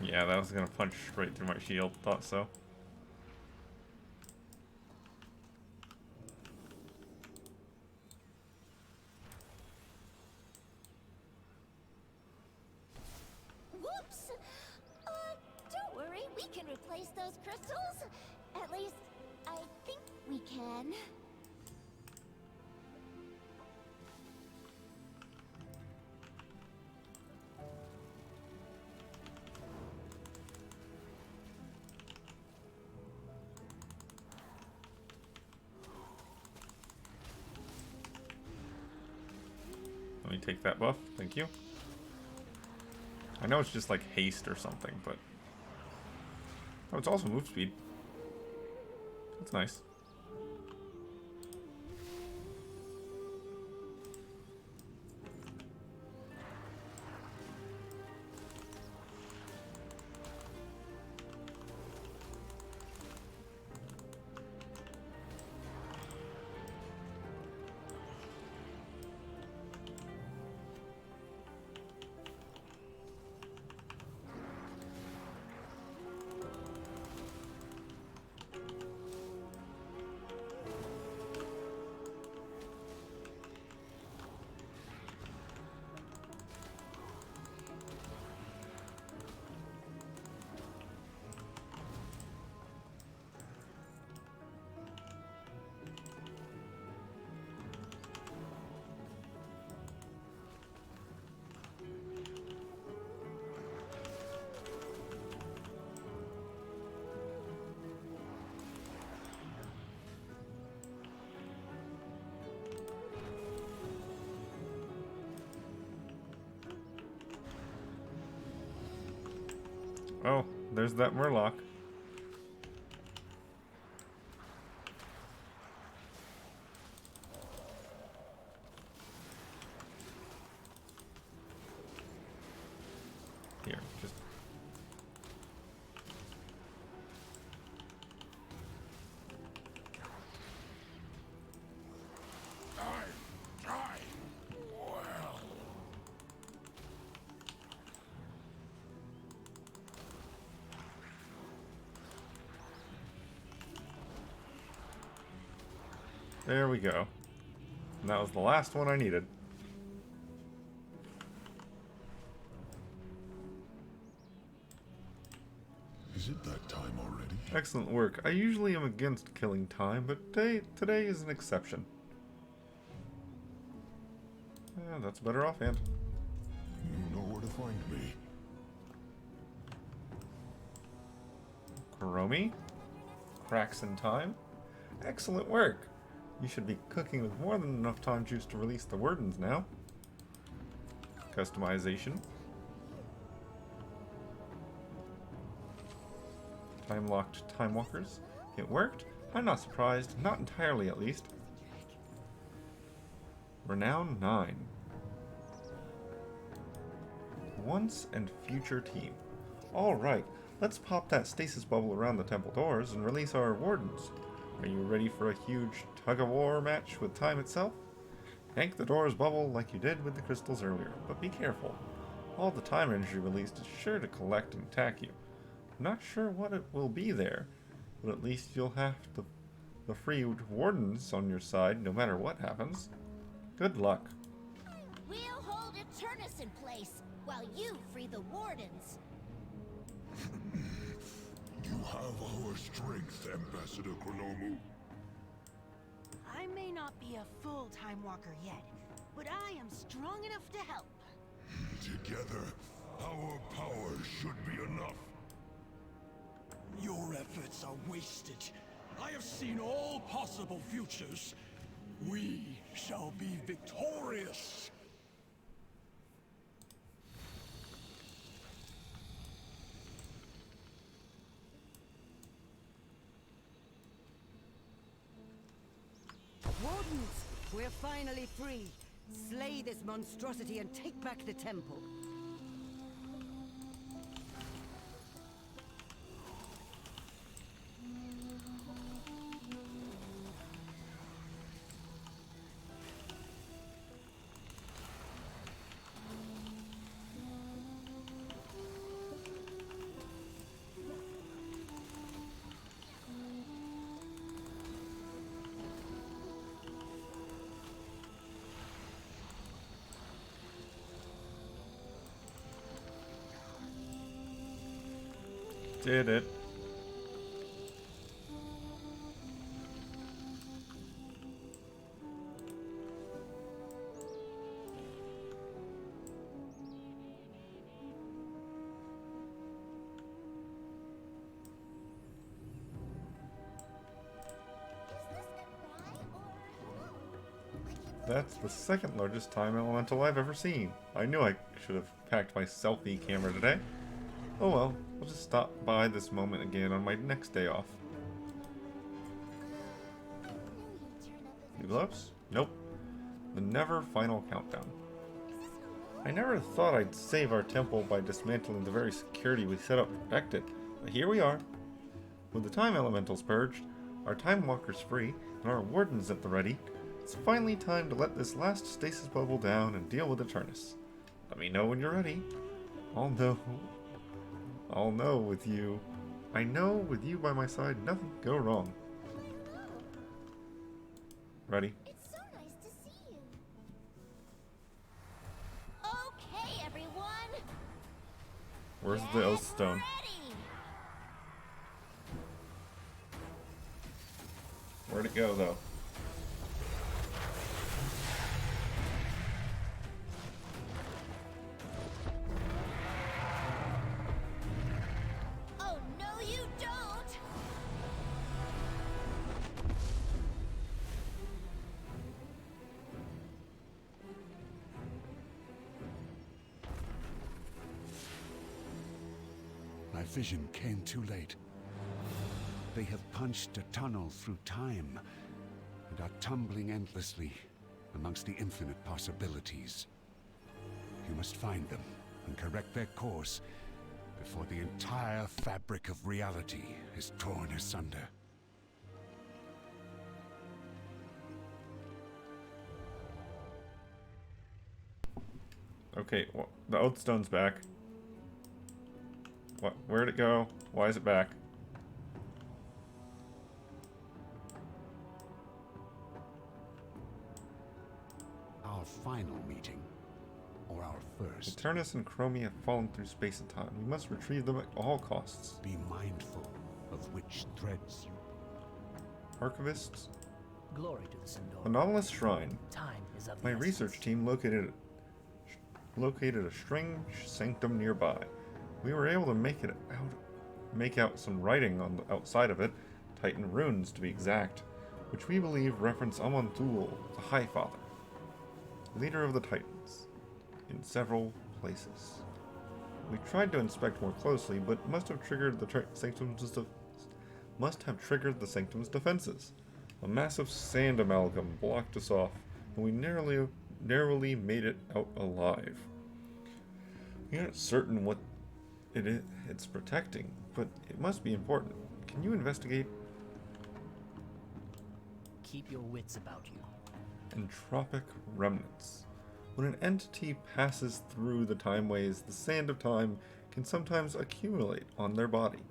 Yeah, that was gonna punch straight through my shield. Thought so. replace those crystals? At least, I think we can. Let me take that buff, thank you. I know it's just like haste or something, but... Oh, it's also move speed. That's nice. Oh, there's that Murloc. Here, just... There we go. And that was the last one I needed. Is it that time already? Excellent work. I usually am against killing time, but today is an exception. Yeah, that's better offhand. You know where to find me. Kuromi? Cracks in time? Excellent work. You should be cooking with more than enough time juice to release the wardens now. Customization. Time-locked time walkers. It worked? I'm not surprised. Not entirely, at least. Renown 9. Once and future team. Alright, let's pop that stasis bubble around the temple doors and release our wardens. Are you ready for a huge tug-of-war match with time itself? Yank the door's bubble like you did with the crystals earlier, but be careful. All the time energy released is sure to collect and attack you. I'm not sure what it will be there, but at least you'll have the free wardens on your side no matter what happens. Good luck. We'll hold Eternus in place while you free the wardens. You have our strength, Ambassador Chronomu. I may not be a full time walker yet, but I am strong enough to help. Together, our power should be enough. Your efforts are wasted. I have seen all possible futures. We shall be victorious. Wardens, we're finally free. Slay this monstrosity and take back the temple. Did it. That's the second largest time elemental I've ever seen. I knew I should have packed my selfie camera today. Oh well, I'll just stop by this moment again on my next day off. New gloves? Nope. The never final countdown. I never thought I'd save our temple by dismantling the very security we set up to protect it, but here we are. With the time elementals purged, our time walkers free, and our wardens at the ready, it's finally time to let this last stasis bubble down and deal with Eternus. Let me know when you're ready. I'll know with you. I know with you by my side, nothing can go wrong. Ready? It's so nice to see you. Okay, everyone. Where's the oath stone? Where'd it go, though? Oh, no, you don't. My vision came too late. They have punched a tunnel through time and are tumbling endlessly amongst the infinite possibilities. You must find them and correct their course before the entire fabric of reality is torn asunder. Okay, well, the oath stone's back. What? Where'd it go? Why is it back? Our final meeting, or our first. Eternus and Chromie have fallen through space and time. We must retrieve them at all costs. Be mindful of which threads you... Archivists? Glory to the Sindor. Anomalous Shrine. Time is of the My essence. research team located a strange sanctum nearby. We were able to make out some writing on the outside of it, Titan runes to be exact, which we believe reference Amonthul, the High Father, leader of the Titans, in several places. We tried to inspect more closely, but must have triggered the sanctum's defenses. A massive sand amalgam blocked us off, and we narrowly made it out alive. We aren't certain what it's protecting, but it must be important. Can you investigate? Keep your wits about you. Entropic remnants. When an entity passes through the timeways, the sand of time can sometimes accumulate on their body.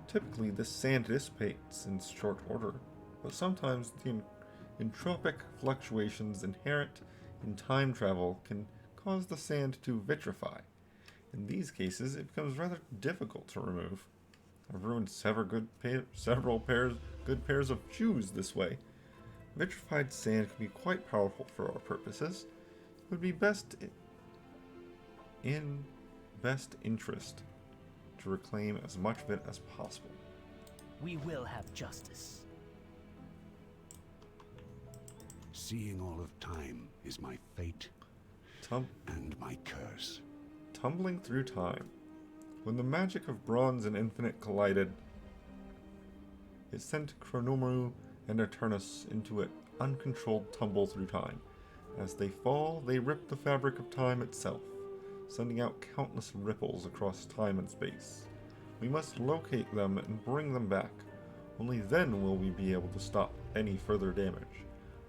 Typically, this sand dissipates in short order, but sometimes the entropic fluctuations inherent in time travel can cause the sand to vitrify. In these cases, it becomes rather difficult to remove. I've ruined several good pairs of shoes this way. Vitrified sand can be quite powerful for our purposes. It would be in best interest to reclaim as much of it as possible. We will have justice. Seeing all of time is my fate and my curse. Tumbling through time. When the magic of bronze and infinite collided, it sent Chronomeru and Eternus into an uncontrolled tumble through time. As they fall, they rip the fabric of time itself, sending out countless ripples across time and space. We must locate them and bring them back. Only then will we be able to stop any further damage.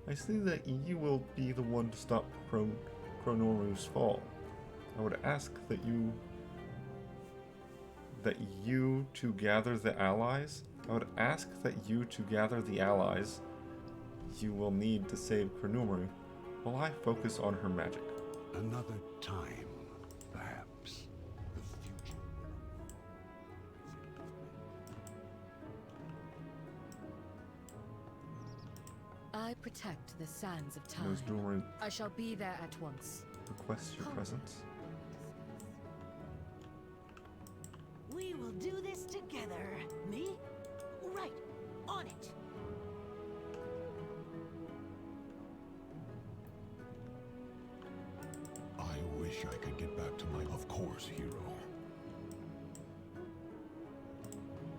I see that you will be the one to stop Chronomeru's fall. I would ask that you to gather the allies. You will need to save Chronomeru, while I focus on her magic. Another time, perhaps. The future. I protect the sands of time. Those Chronomeru I shall be there at once. requests your presence. We will do this together. Me? Right. On it. wish I could get back to my, of course, hero.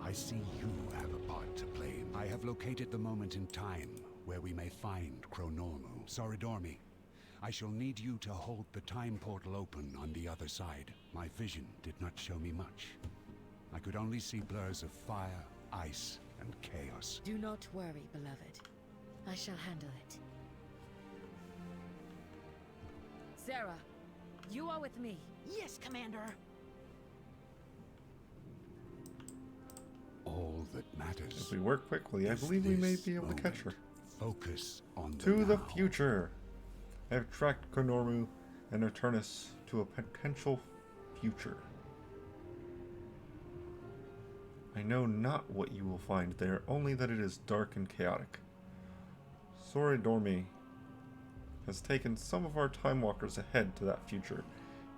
I see you have a part to play. I have located the moment in time where we may find Chronormu. Soridormi, I shall need you to hold the time portal open on the other side. My vision did not show me much. I could only see blurs of fire, ice, and chaos. Do not worry, beloved. I shall handle it. Sarah, you are with me. Yes, Commander. All that matters. If we work quickly, I believe we may be able to catch her. Focus on to the future. I have tracked Chronormu and Eternus to a potential future. I know not what you will find there, only that it is dark and chaotic. Soridormi has taken some of our Time Walkers ahead to that future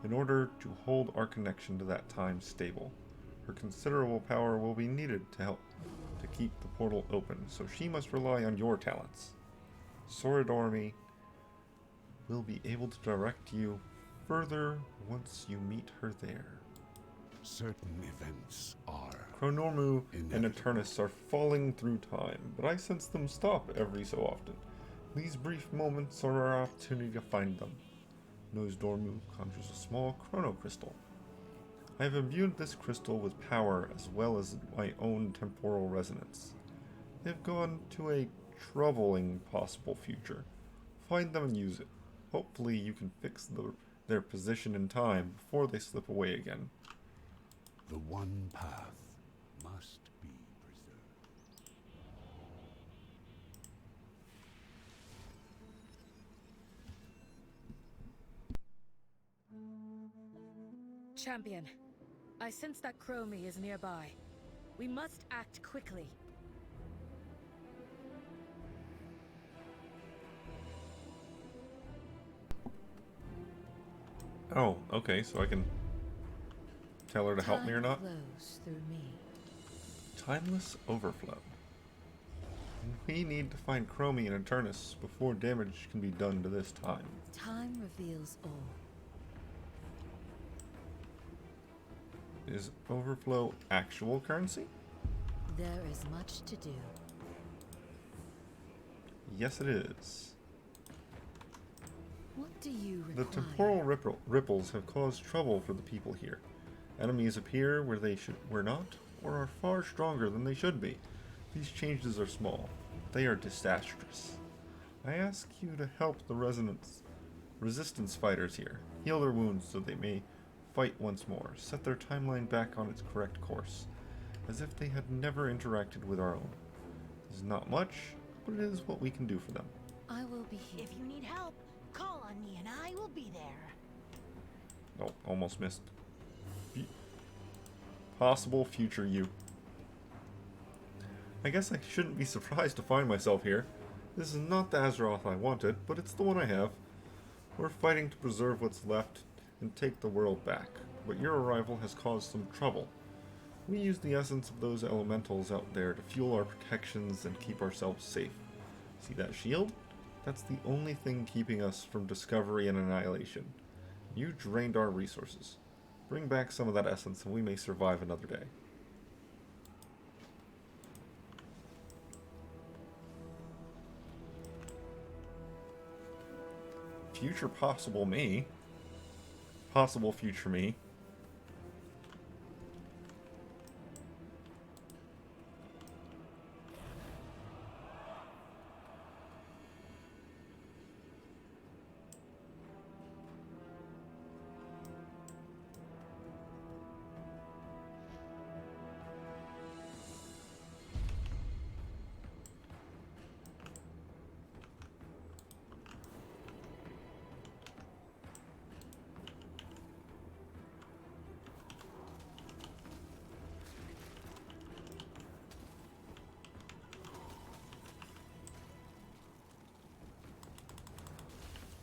in order to hold our connection to that time stable. Her considerable power will be needed to help to keep the portal open, so she must rely on your talents. Soridormi will be able to direct you further once you meet her there. Certain events are Chronormu and Eternus are falling through time, but I sense them stop every so often. These brief moments are our opportunity to find them. Nosdormu conjures a small chrono crystal. I have imbued this crystal with power as well as my own temporal resonance. They have gone to a troubling possible future. Find them and use it. Hopefully you can fix their position in time before they slip away again. The one path must be preserved. Champion, I sense that Chromie is nearby. We must act quickly. Oh, okay, so I can tell her to help me or not? Flows through me. Timeless overflow. We need to find Chromie and Eternus before damage can be done to this time. Time reveals all. Is overflow actual currency? There is much to do. Yes, it is. What do you require? The temporal ripples have caused trouble for the people here. Enemies appear where they were not, or are far stronger than they should be. These changes are small. They are disastrous. I ask you to help the resistance fighters here. Heal their wounds so they may fight once more. Set their timeline back on its correct course, as if they had never interacted with our own. It is not much, but it is what we can do for them. I will be here. If you need help, call on me and I will be there. Oh, almost missed. Possible future you. I guess I shouldn't be surprised to find myself here. This is not the Azeroth I wanted, but it's the one I have. We're fighting to preserve what's left and take the world back, but your arrival has caused some trouble. We use the essence of those elementals out there to fuel our protections and keep ourselves safe. See that shield? That's the only thing keeping us from discovery and annihilation. You drained our resources. Bring back some of that essence and we may survive another day. Future possible me. Possible future me.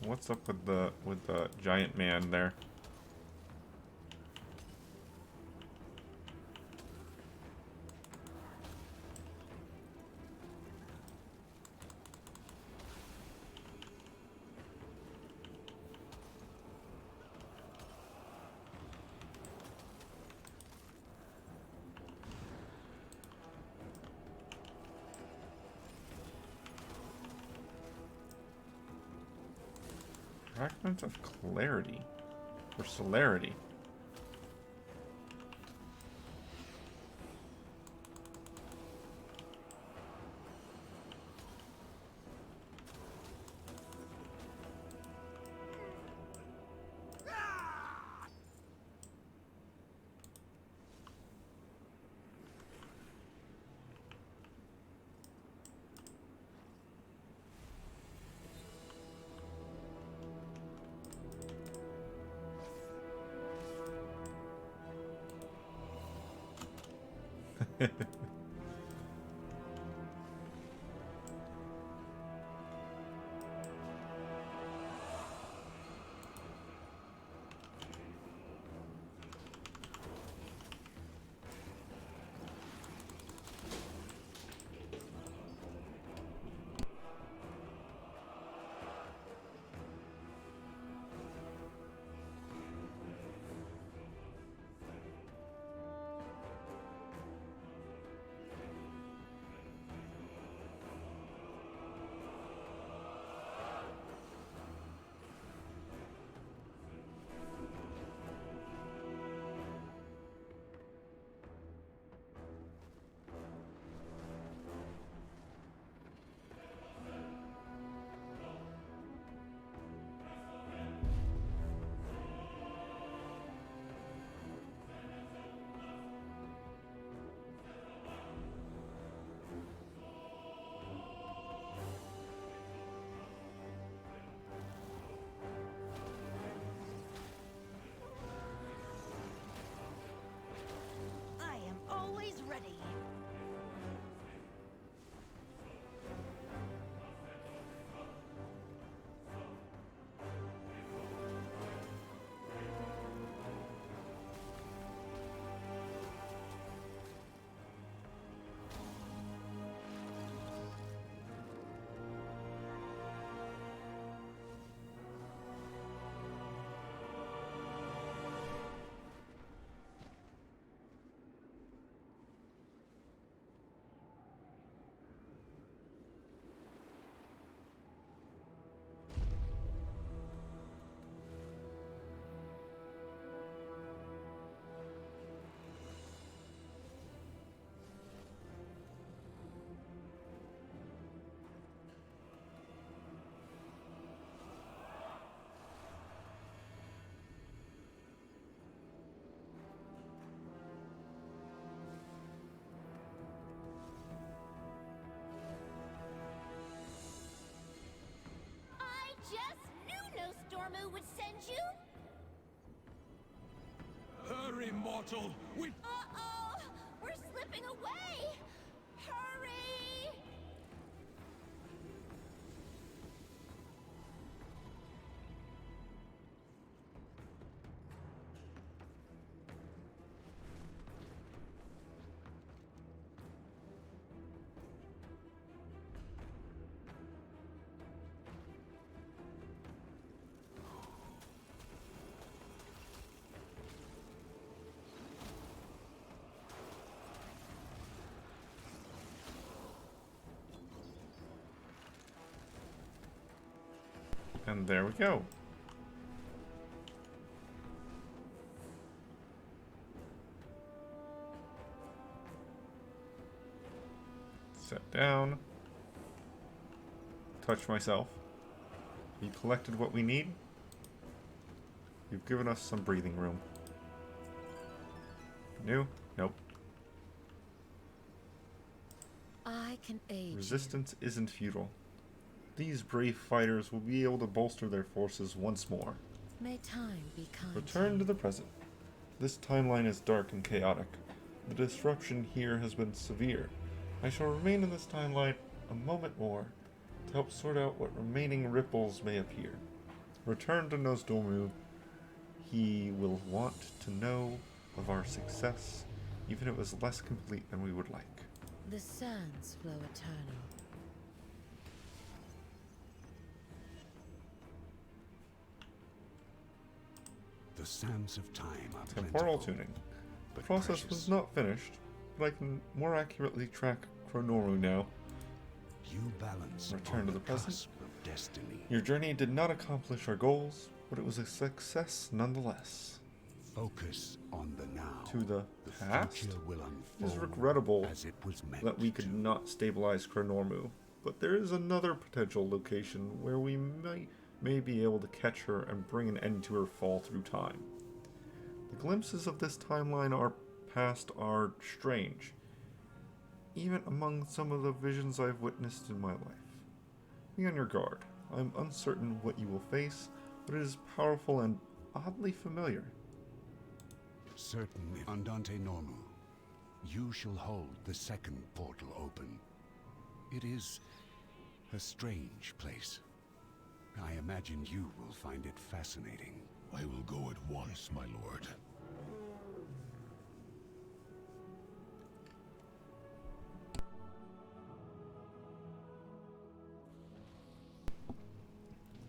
What's up with the giant man there? Fragment of clarity. Or celerity. Always ready. Just knew no Stormu would send you! Hurry, mortal! We... Uh-oh! We're slipping away! Hurry! And there we go. Set down. Touch myself. You collected what we need. You've given us some breathing room. New? Nope. I can aid Resistance isn't futile. These brave fighters will be able to bolster their forces once more. May time be kind. Return to the present. This timeline is dark and chaotic. The disruption here has been severe. I shall remain in this timeline a moment more to help sort out what remaining ripples may appear. Return to Nosdormu. He will want to know of our success, even if it was less complete than we would like. The sands flow eternal. The sands of time are Temporal plentiful, tuning. The but process precious. was not finished, but I can more accurately track Chronoru now. You balance Return on to the present. cusp of destiny. Your journey did not accomplish our goals, but it was a success nonetheless. Focus on the now. To the past, future will it is unfold regrettable as it was meant that we could not stabilize Chronormu, but there is another potential location where we may be able to catch her and bring an end to her fall through time. The glimpses of this timeline past are strange, even among some of the visions I've witnessed in my life. Be on your guard. I am uncertain what you will face, but it is powerful and oddly familiar. Certainly, Andante Normu, you shall hold the second portal open. It is a strange place. I imagine you will find it fascinating. I will go at once, my lord.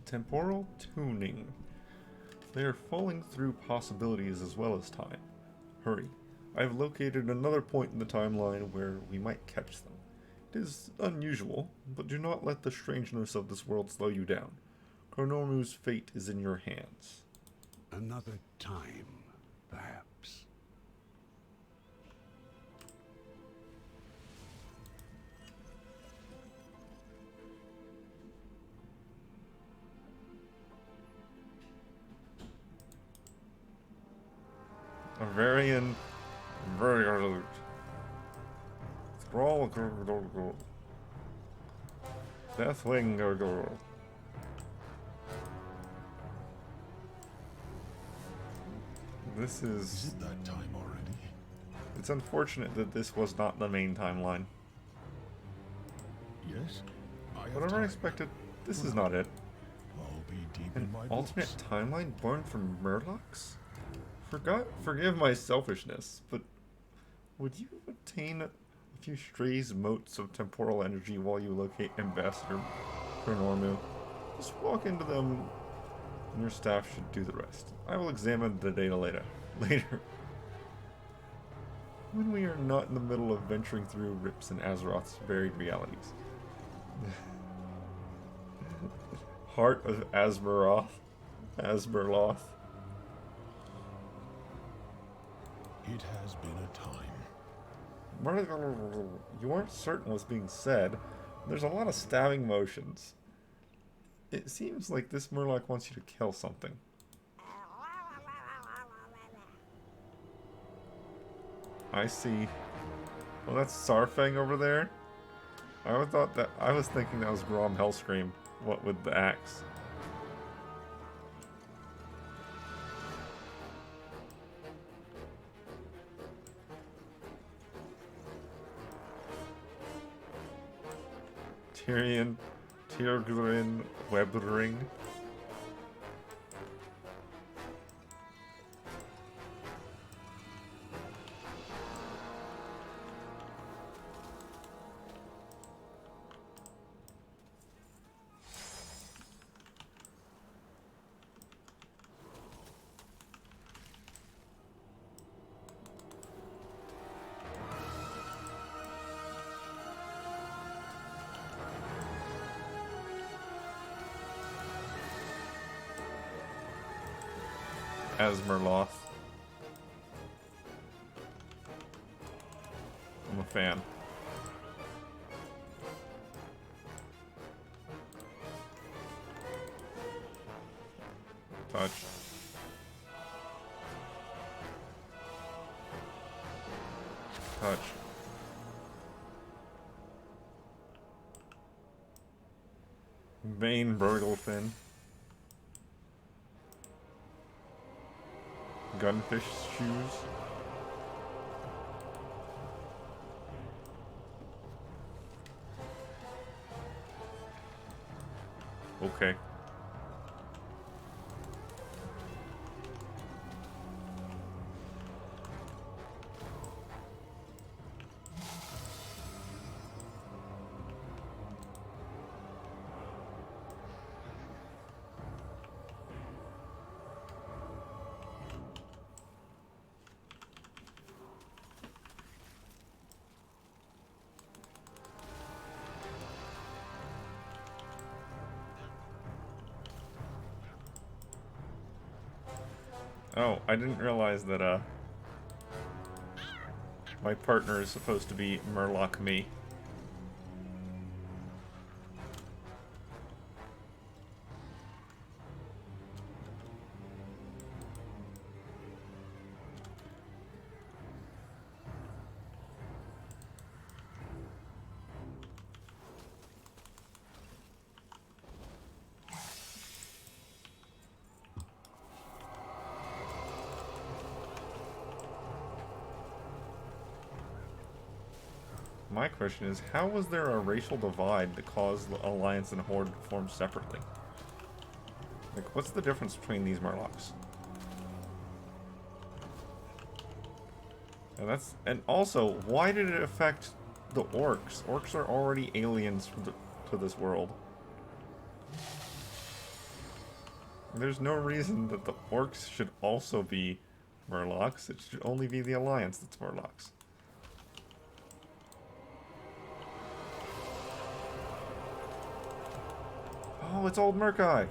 Temporal tuning. They are falling through possibilities as well as time. Hurry. I have located another point in the timeline where we might catch them. It is unusual, but do not let the strangeness of this world slow you down. Chronormu's fate is in your hands. Another time, perhaps. Avarian, very Thrall, Deathwing, This Is it that time already? It's unfortunate that this was not the main timeline. Yes, I have Whatever I time. expected, this is not it. I'll be deep An in my alternate books. timeline born from Murlocs? Forgive my selfishness, but would you obtain a few strays motes of temporal energy while you locate Ambassador Chronormu? Just walk into them, and your staff should do the rest. I will examine the data later. When we are not in the middle of venturing through rips in Azeroth's varied realities. Heart of Asberloth. It has been a time. You aren't certain what's being said. There's a lot of stabbing motions. It seems like this Murloc wants you to kill something. I see. Well, that's Sarfang over there. I was thinking that was Grom Hellscream. What with the axe? Tyrion, Tyrgrin, Webring. Asmerloth. I'm a fan. Touch. Touch. Bane Burglefin. Gunfish shoes. Okay. Oh, I didn't realize that, my partner is supposed to be Murloc me. My question is, how was there a racial divide that caused the Alliance and Horde to form separately? Like, what's the difference between these Murlocs? And also, why did it affect the Orcs? Orcs are already aliens to this world. There's no reason that the Orcs should also be Murlocs. It should only be the Alliance that's Murlocs. Oh, it's old Murkai.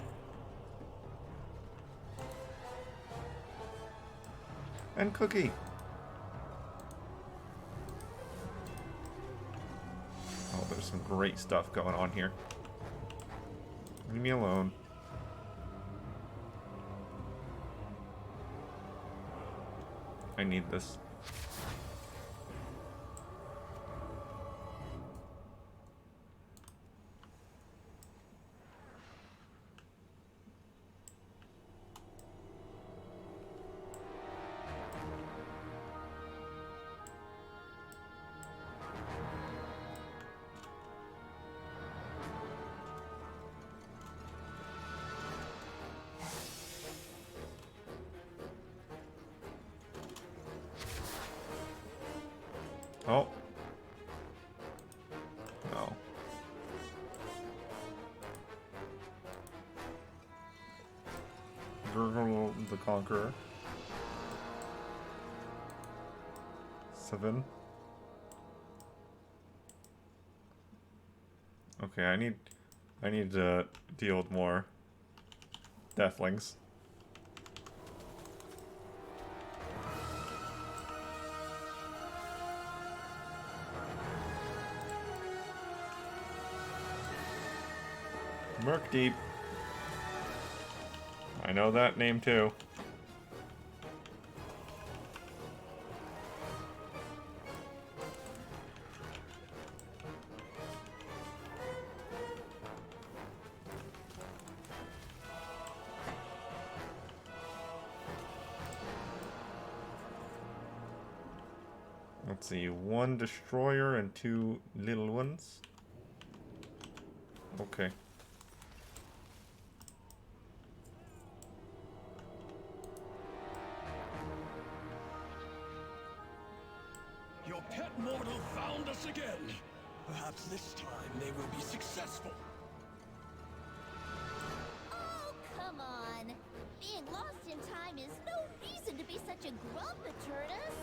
And Cookie. Oh, there's some great stuff going on here. Leave me alone. I need this. Oh. No. Gurgle the Conqueror. 7. Okay, I need to deal with more deathlings. Murk Deep. I know that name too. Let's see, 1 destroyer and 2 little ones. Okay. Your pet mortal found us again. Perhaps this time they will be successful. Oh, come on. Being lost in time is no reason to be such a grump, Eternus.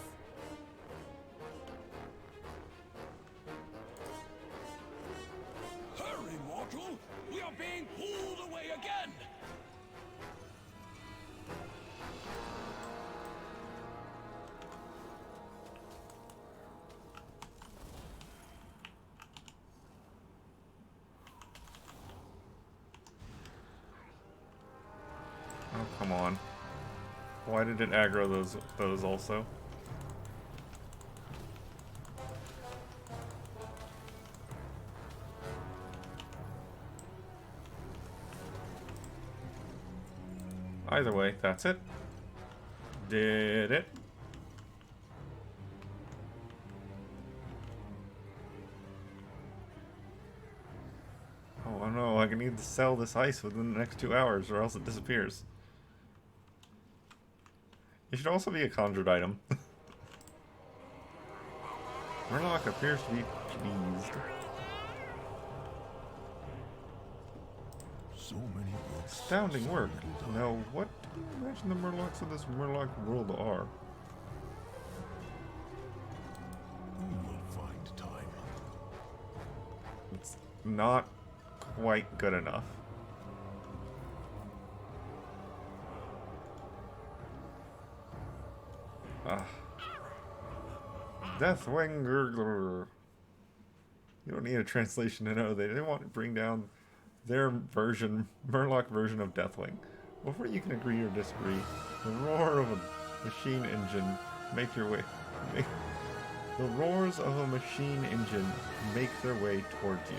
Hurry, mortal! We are being pulled away again! Oh, come on. Why did it aggro those also? Either way, that's it. Did it. Oh no, I need to sell this ice within the next 2 hours or else it disappears. It should also be a conjured item. Murloc appears to be pleased. So many books. Astounding work. Now, what do you imagine the Murlocs of this Murloc world are? We will find time. It's not quite good enough. Deathwing Gurgler. You don't need a translation to know they want to bring down their version, Murloc version of Deathwing. Before you can agree or disagree, the roar of a machine engine make your way. The roars of a machine engine make their way towards you.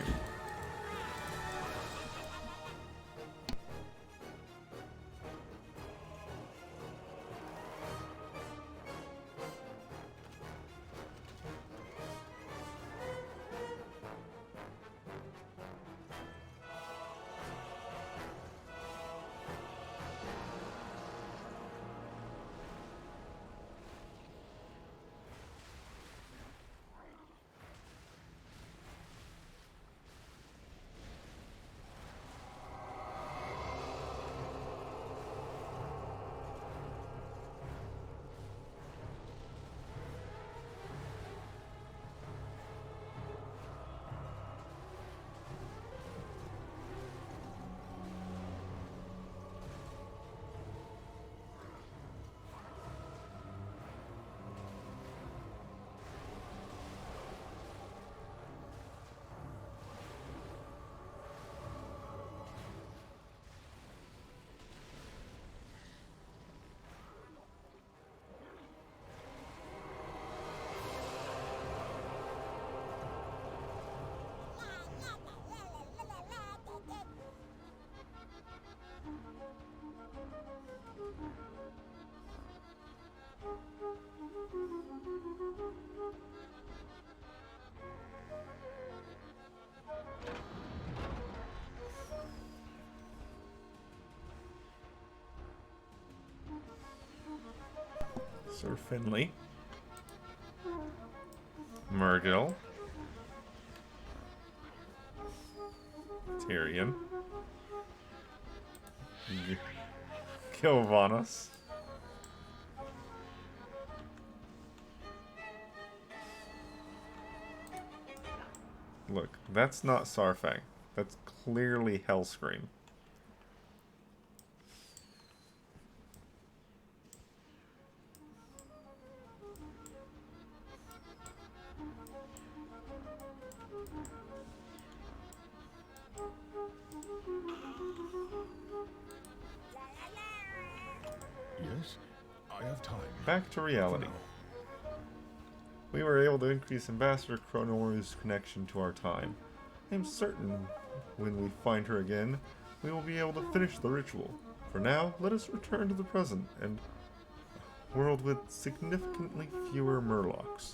Sir Finley, Murgil, Tyrion, Kilvanos, look, that's not Sarfang. That's clearly Hellscream. Yes, I have time. Back to reality. We were able to increase Ambassador Chronoru's connection to our time. I am certain when we find her again, we will be able to finish the ritual. For now, let us return to the present and a world with significantly fewer Murlocs.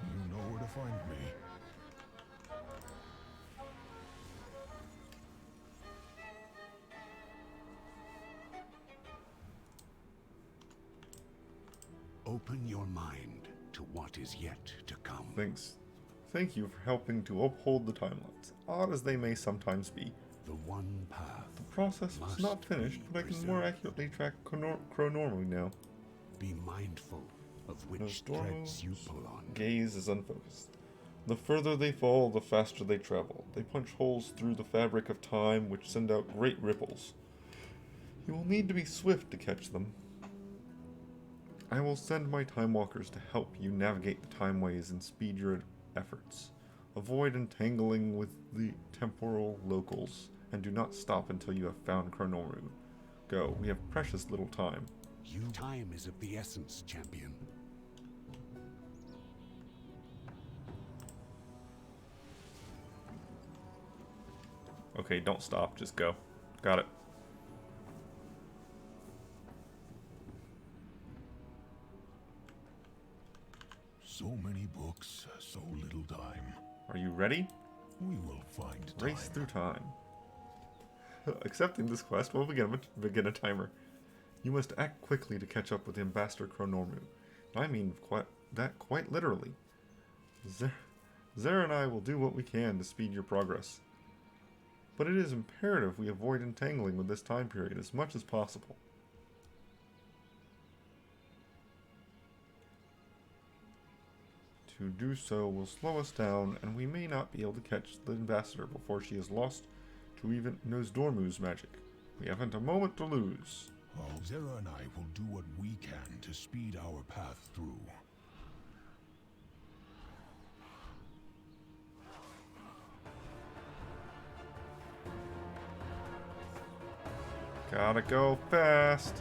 You know where to find me. Open your mind to what is yet to come. Thanks. Thank you for helping to uphold the timelines, odd as they may sometimes be. The one path. The process was not finished, but I can more accurately track Chronormu now. Be mindful of which threads you pull on. Gaze is unfocused. The further they fall, the faster they travel. They punch holes through the fabric of time, which send out great ripples. You will need to be swift to catch them. I will send my Time Walkers to help you navigate the timeways and speed your efforts. Avoid entangling with the temporal locals, and do not stop until you have found Chronoru. Go, we have precious little time. Time is of the essence, champion. Okay, don't stop, just go. Got it. So many books, so little time. Are you ready? We will find time. Race through time. Accepting this quest will begin a timer. You must act quickly to catch up with Ambassador Chronormu. I mean quite literally. Zara and I will do what we can to speed your progress. But it is imperative we avoid entangling with this time period as much as possible. To do so will slow us down, and we may not be able to catch the Ambassador before she is lost to even Nosdormu's magic. We haven't a moment to lose. Oh, Zara and I will do what we can to to speed our path through. Gotta go fast.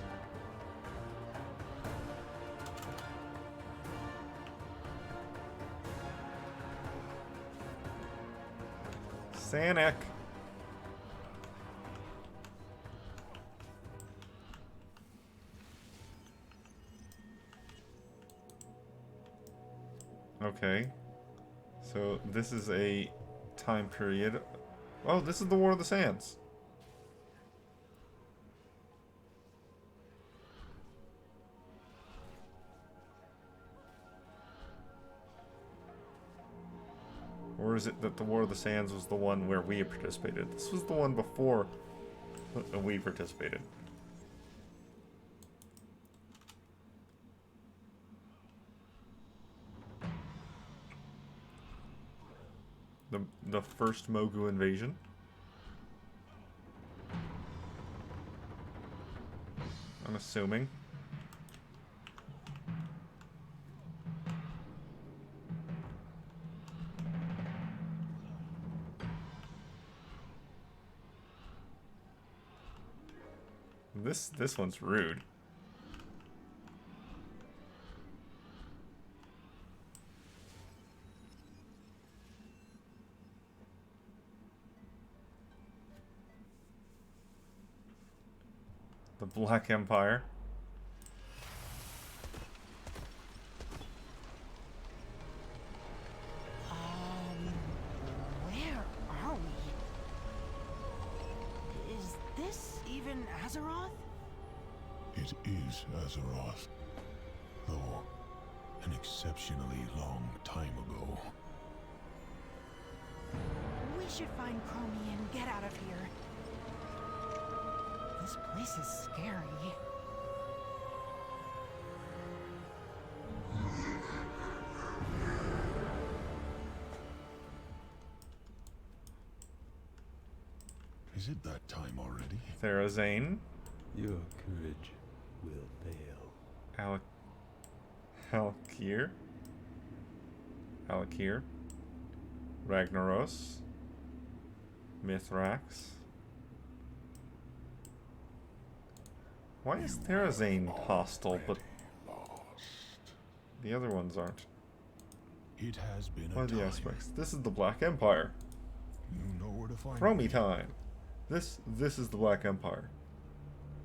Sanic. Okay. So this is a time period. Oh, this is the War of the Sands. Or is it that the War of the Sands was the one where we participated? This was the one before we participated. The first Mogu invasion. I'm assuming. This one's rude. The Black Empire. Where are we? Is this even Azeroth? It is Azeroth, though an exceptionally long time ago. We should find Chromie and get out of here. This place is scary. Is it that time already? Therazane. Your courage will fail. Halkir. Ragnaros. Mithrax. Why is Therazane hostile, but the other ones aren't? It has been What are the aspects? This is the Black Empire. You know where to find Chromie time. This is the Black Empire.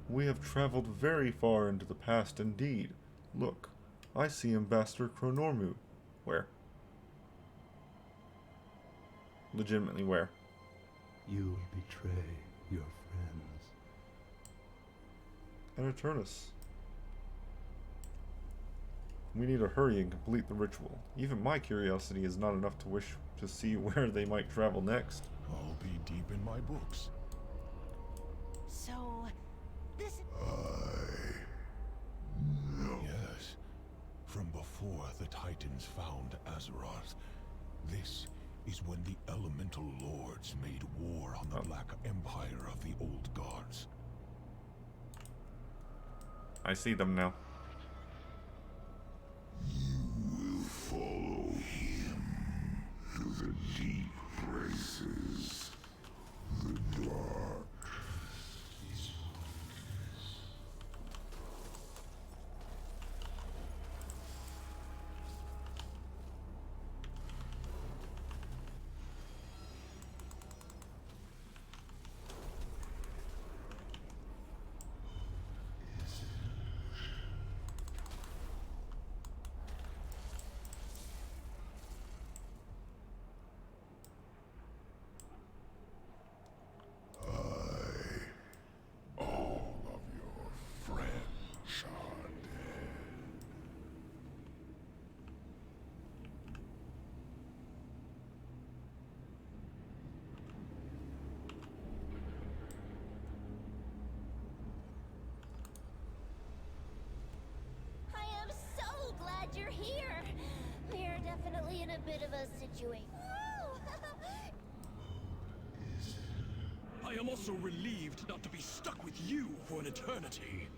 We have traveled very far into the past indeed. Look, I see Ambassador Chronormu. Where? Legitimately where? You will betray your friends. And Eternus. We need to hurry and complete the ritual. Even my curiosity is not enough to wish to see where they might travel next. I'll be deep in my books. So, this... Yes. From before the Titans found Azeroth, this is when the Elemental Lords made war on the Black Empire of the Old Gods. I see them now. You will follow him to the deep places, the dark. You're here. We're definitely in a bit of a situation. I am also relieved not to be stuck with you for an eternity.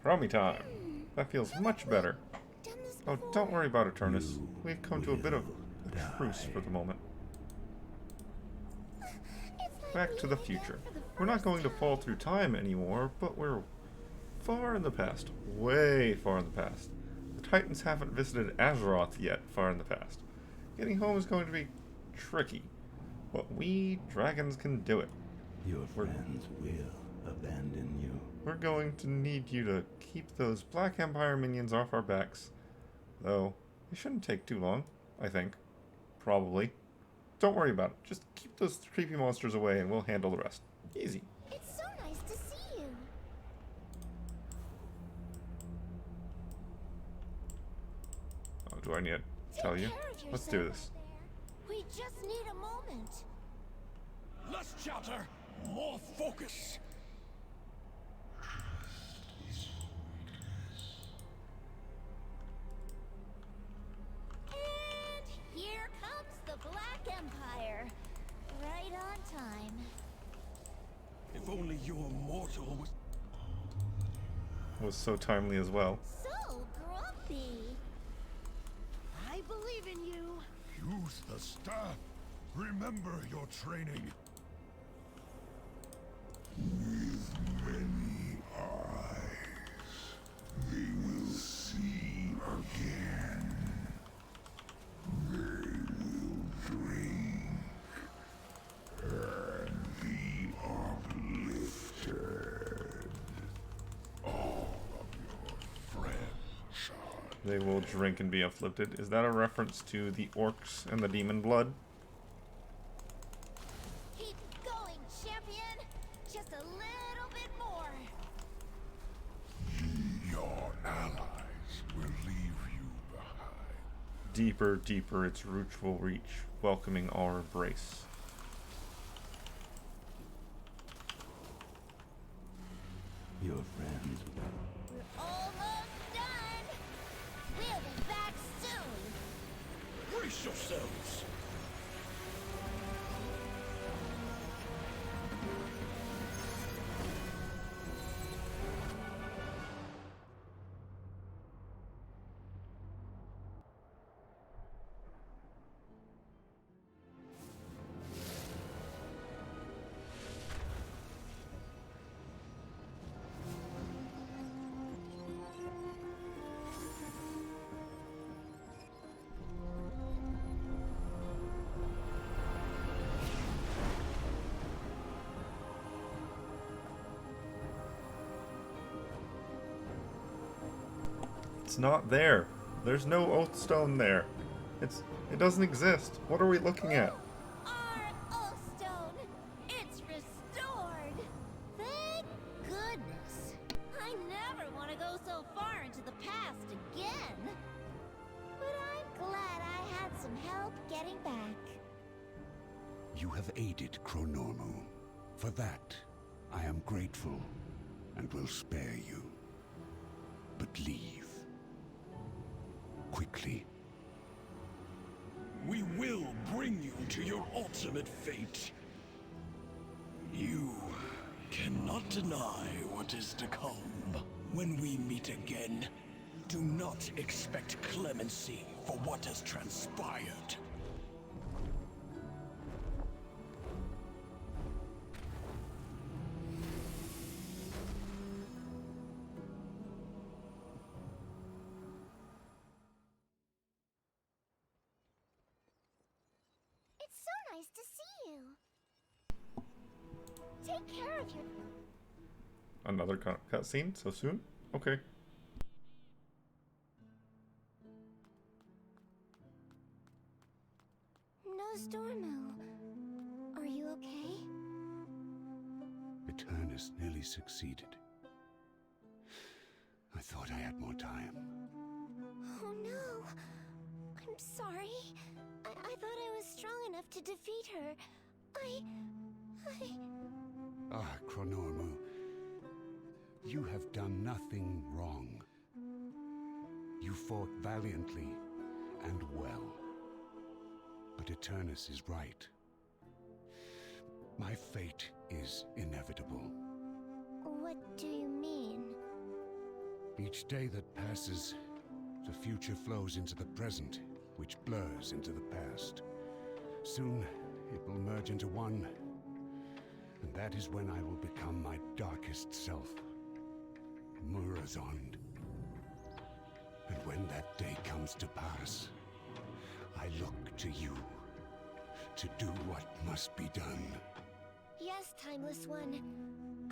Crummy time. That feels much better. Oh, don't worry about Eternus. We've come to a bit of a truce for the moment. Back to the future. We're not going to fall through time anymore, but we're far in the past. Way far in the past. The Titans haven't visited Azeroth yet, far in the past. Getting home is going to be tricky. But we dragons can do it. Your friends will abandon you. We're going to need you to keep those Black Empire minions off our backs. Though, it shouldn't take too long, I think. Probably. Don't worry about it. Just keep those creepy monsters away and we'll handle the rest. Easy. It's so nice to see you. Oh, do I need to tell you? Let's do this. We just need a moment. Less chatter, more focus. And here comes the Black Empire. Right on time. If only your mortal Was so timely as well. So grumpy. I believe in you. Use the staff. Remember your training. With many eyes, they will see again. They will drink and be uplifted. All of your friends are They will drink and be afflicted. Is that a reference to the orcs and the demon blood? Keep going, champion. Just a little bit more. Your allies will leave you behind. Deeper, deeper its roots will reach, welcoming our embrace. Your friends We're almost done. We'll be back soon. brace yourselves. It's not there. There's no Oathstone there. It doesn't exist. What are we looking at? Our Oathstone. It's restored. Thank goodness. I never want to go so far into the past again. But I'm glad I had some help getting back. You have aided Chronormu. For that, I am grateful and will spare you. But leave. Quickly. We will bring you to your ultimate fate. You cannot deny what is to come. When we meet again, do not expect clemency for what has transpired. It's so nice to see you. Take care of your... Another cutscene so soon? Okay. Stormu, are you okay? Eternus nearly succeeded. I thought I had more time. Oh no! I'm sorry. I thought I was strong enough to defeat her. Ah, Chronormu. You have done nothing wrong. You fought valiantly and well. But Eternus is right. My fate is inevitable. What do you mean? Each day that passes, the future flows into the present, which blurs into the past. Soon, it will merge into one, and that is when I will become my darkest self, Murazond. And when that day comes to pass, I look to you to do what must be done. Yes, Timeless One.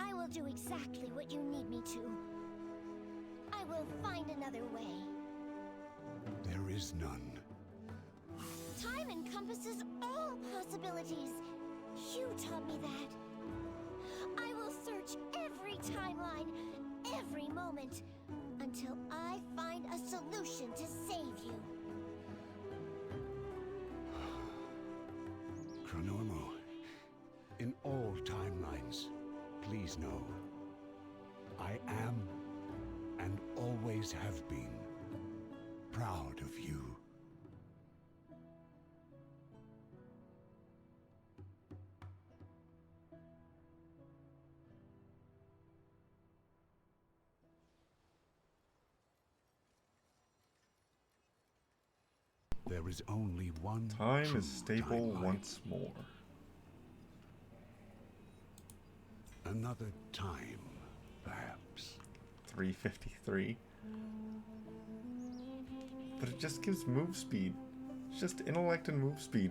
I will do exactly what you need me to. I will find another way. There is none. Time encompasses all possibilities. You taught me that. I will search every timeline, every moment, until I find a solution to save you. Chronormo, in all timelines, please know, I am, and always have been, proud of you. There is only one Time is stable once more. Another time, perhaps. 353. But it just gives move speed. It's just intellect and move speed.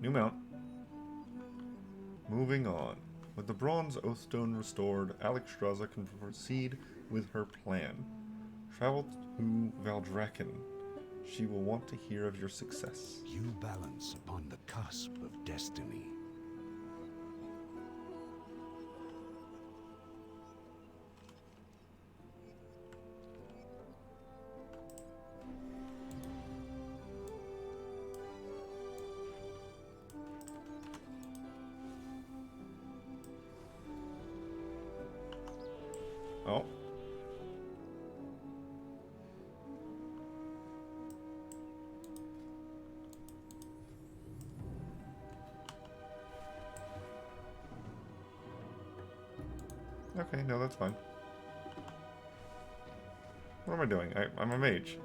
New mount. Moving on. With the Bronze Oathstone restored, Alexstrasza can proceed with her plan. Travel to Valdrakken. She will want to hear of your success. You balance upon the cusp of destiny. Oh. Okay, no, that's fine. What am I doing? I'm a mage.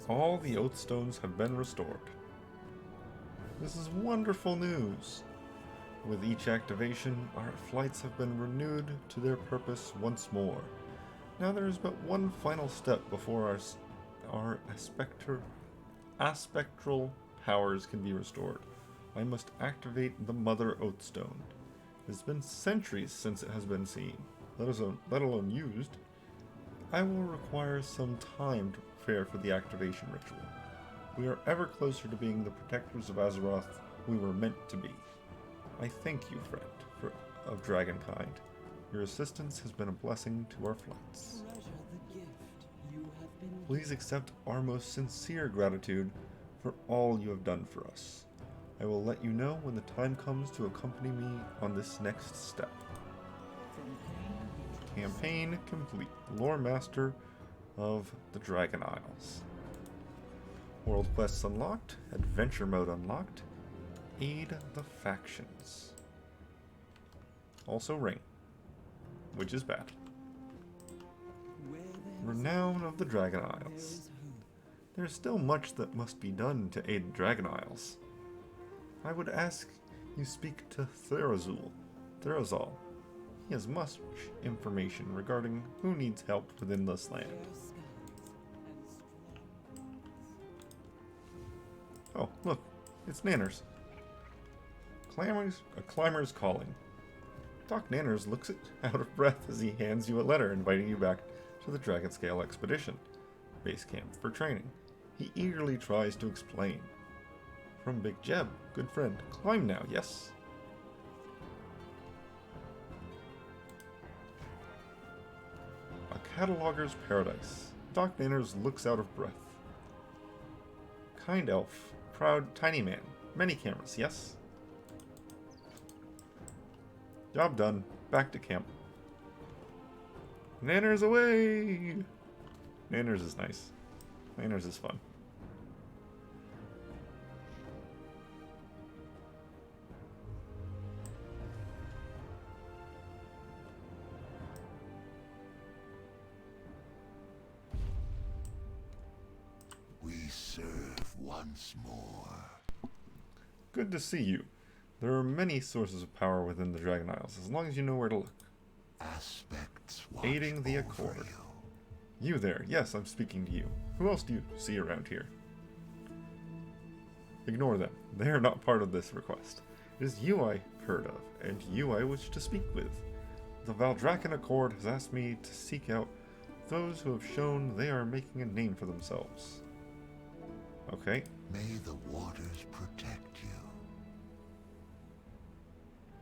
All the Oathstones have been restored. This is wonderful news. With each activation, our flights have been renewed to their purpose once more. Now there is but one final step before our aspectral powers can be restored. I must activate the Mother Oathstone. It has been centuries since it has been seen, let alone used. I will require some time to prepare for the activation ritual. We are ever closer to being the protectors of Azeroth we were meant to be. I thank you, friend, of Dragonkind. Your assistance has been a blessing to our flights. Please accept our most sincere gratitude for all you have done for us. I will let you know when the time comes to accompany me on this next step. Campaign complete. Lore Master of the Dragon Isles. World quests unlocked. Adventure mode unlocked. Aid the factions. Also ring, which is bad. Renown of the Dragon Isles. There is still much that must be done to aid the Dragon Isles. I would ask you speak to Therazol. He has much information regarding who needs help within this land. Oh, look, it's Nanners. A climber's calling. Doc Nanners looks out of breath as he hands you a letter inviting you back to the Dragonscale expedition. base camp for training. He eagerly tries to explain. From Big Jeb, good friend. Climb now, yes? A cataloger's paradise. Doc Manners looks out of breath. Kind elf. Proud tiny man. Many cameras, yes? Job done. Back to camp. Nanners away! Nanners is nice. Nanners is fun. We serve once more. Good to see you. There are many sources of power within the Dragon Isles, as long as you know where to look. Aspects Aiding the Accord. You there. Yes, I'm speaking to you. Who else do you see around here? Ignore them. They are not part of this request. It is you I heard of, and you I wish to speak with. The Valdrakken Accord has asked me to seek out those who have shown they are making a name for themselves. Okay. May the waters protect you.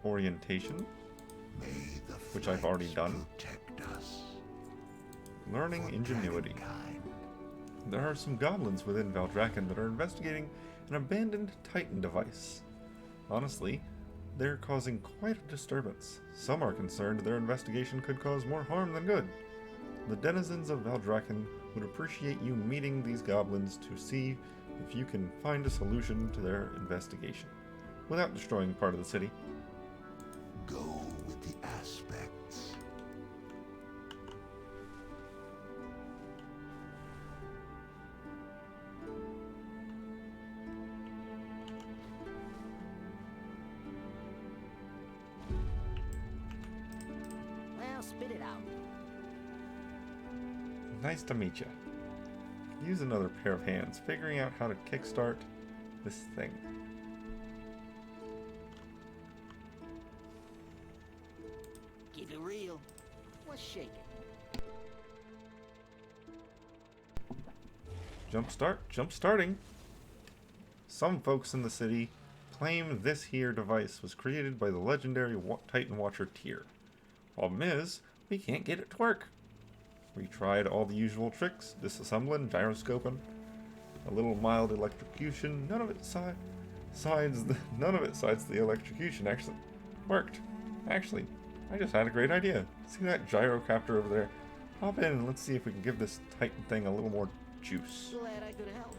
Orientation, May the which I've already done. protect us. Learning ingenuity. There are some goblins within Valdrakken that are investigating an abandoned Titan device. Honestly, they're causing quite a disturbance. Some are concerned their investigation could cause more harm than good. The denizens of Valdrakken would appreciate you meeting these goblins to see if you can find a solution to their investigation, without destroying part of the city. Go with the aspects. Well, spit it out. Nice to meet you. Use another pair of hands, figuring out how to kickstart this thing. Keep it real. What's shaking? Jump-starting. Some folks in the city claim this here device was created by the legendary Titan Watcher Tyr. Problem is, we can't get it to work. We tried all the usual tricks, disassembling, gyroscoping, a little mild electrocution. None of it sides the electrocution actually worked. Actually, I just had a great idea. See that gyrocopter over there? Hop in and let's see if we can give this Titan thing a little more juice. Glad I could help.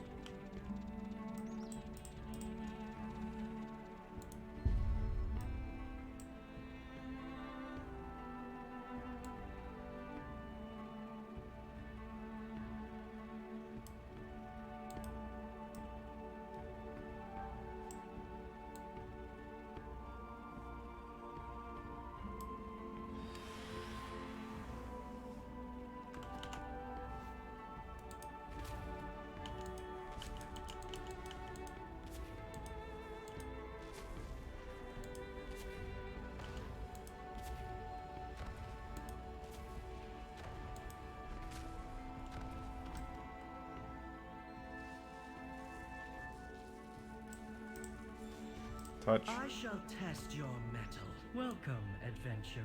Touch. I shall test your mettle. Welcome, adventurer.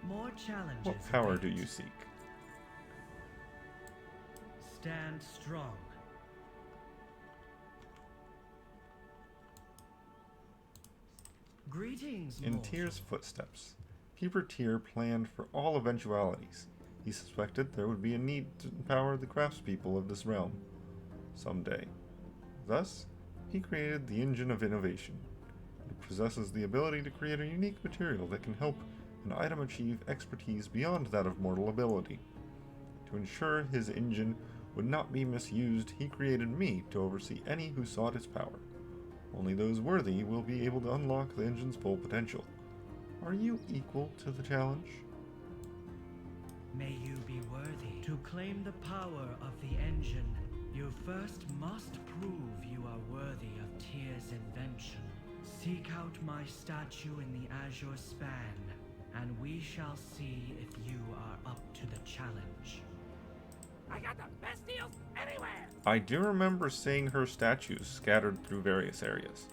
More challenges. What power do you seek? Stand strong. Greetings, In mortal. Tyr's footsteps, Keeper Tyr planned for all eventualities. He suspected there would be a need to empower the craftspeople of this realm someday. Thus, he created the Engine of Innovation. It possesses the ability to create a unique material that can help an item achieve expertise beyond that of mortal ability. To ensure his engine would not be misused, he created me to oversee any who sought its power. Only those worthy will be able to unlock the engine's full potential. Are you equal to the challenge? May you be worthy. To claim the power of the engine, you first must prove you are worthy of Tyr's invention. Seek out my statue in the Azure Span and we shall see if you are up to the challenge. I got the best deals anywhere! I do remember seeing her statues scattered through various areas.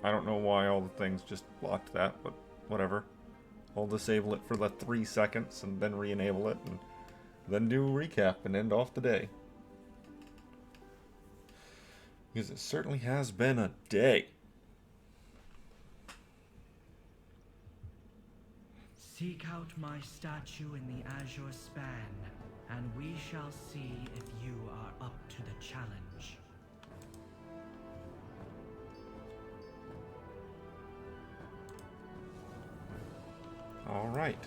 I don't know why all the things just blocked that, but whatever. I'll disable it for the 3 seconds and then re-enable it, and then do a recap and end off the day. Because it certainly has been a day. Seek out my statue in the azure span, and we shall see if you are up to the challenge. All right.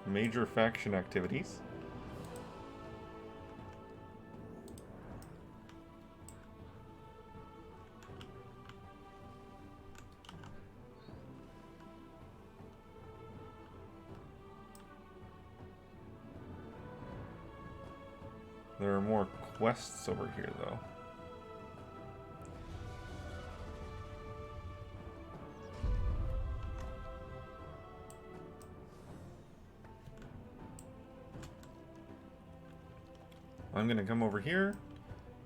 Major faction activities. There are more quests over here, though. I'm gonna come over here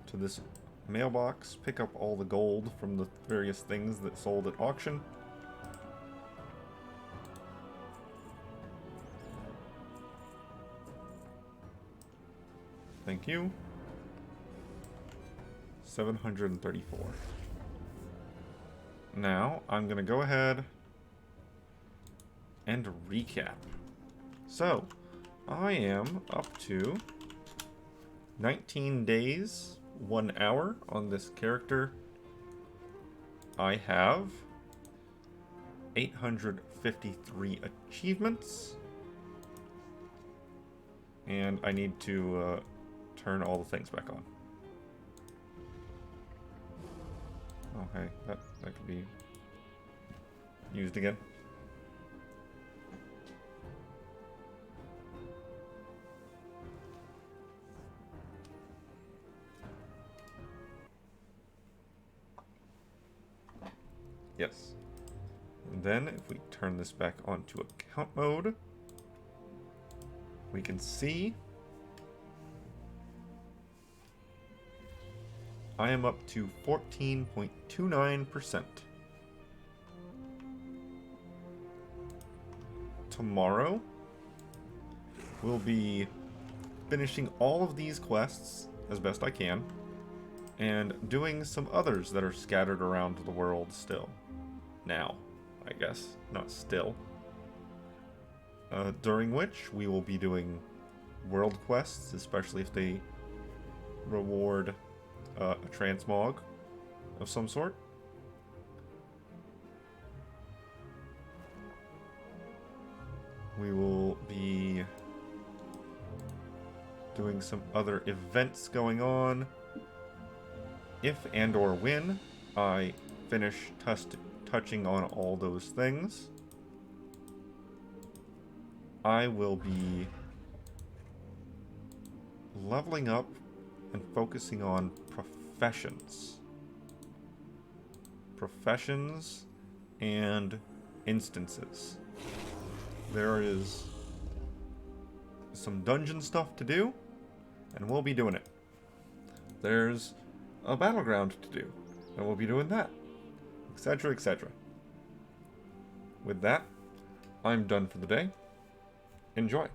to this mailbox, pick up all the gold from the various things that sold at auction. Thank you. 734. Now, I'm gonna go ahead and recap. So, I am up to 19 days, 1 hour on this character. I have 853 achievements. And I need to turn all the things back on. Okay, that could be used again. Yes. And then if we turn this back onto account mode, we can see I am up to 14.29%. Tomorrow, we'll be finishing all of these quests as best I can, and doing some others that are scattered around the world still. Now, I guess, not still. During which we will be doing world quests, especially if they reward a transmog of some sort. We will be doing some other events going on. If and or when I finish touching on all those things, I will be leveling up and focusing on professions. Professions and instances. There is some dungeon stuff to do, and we'll be doing it. There's a battleground to do, and we'll be doing that, etc., etc. With that, I'm done for the day. Enjoy.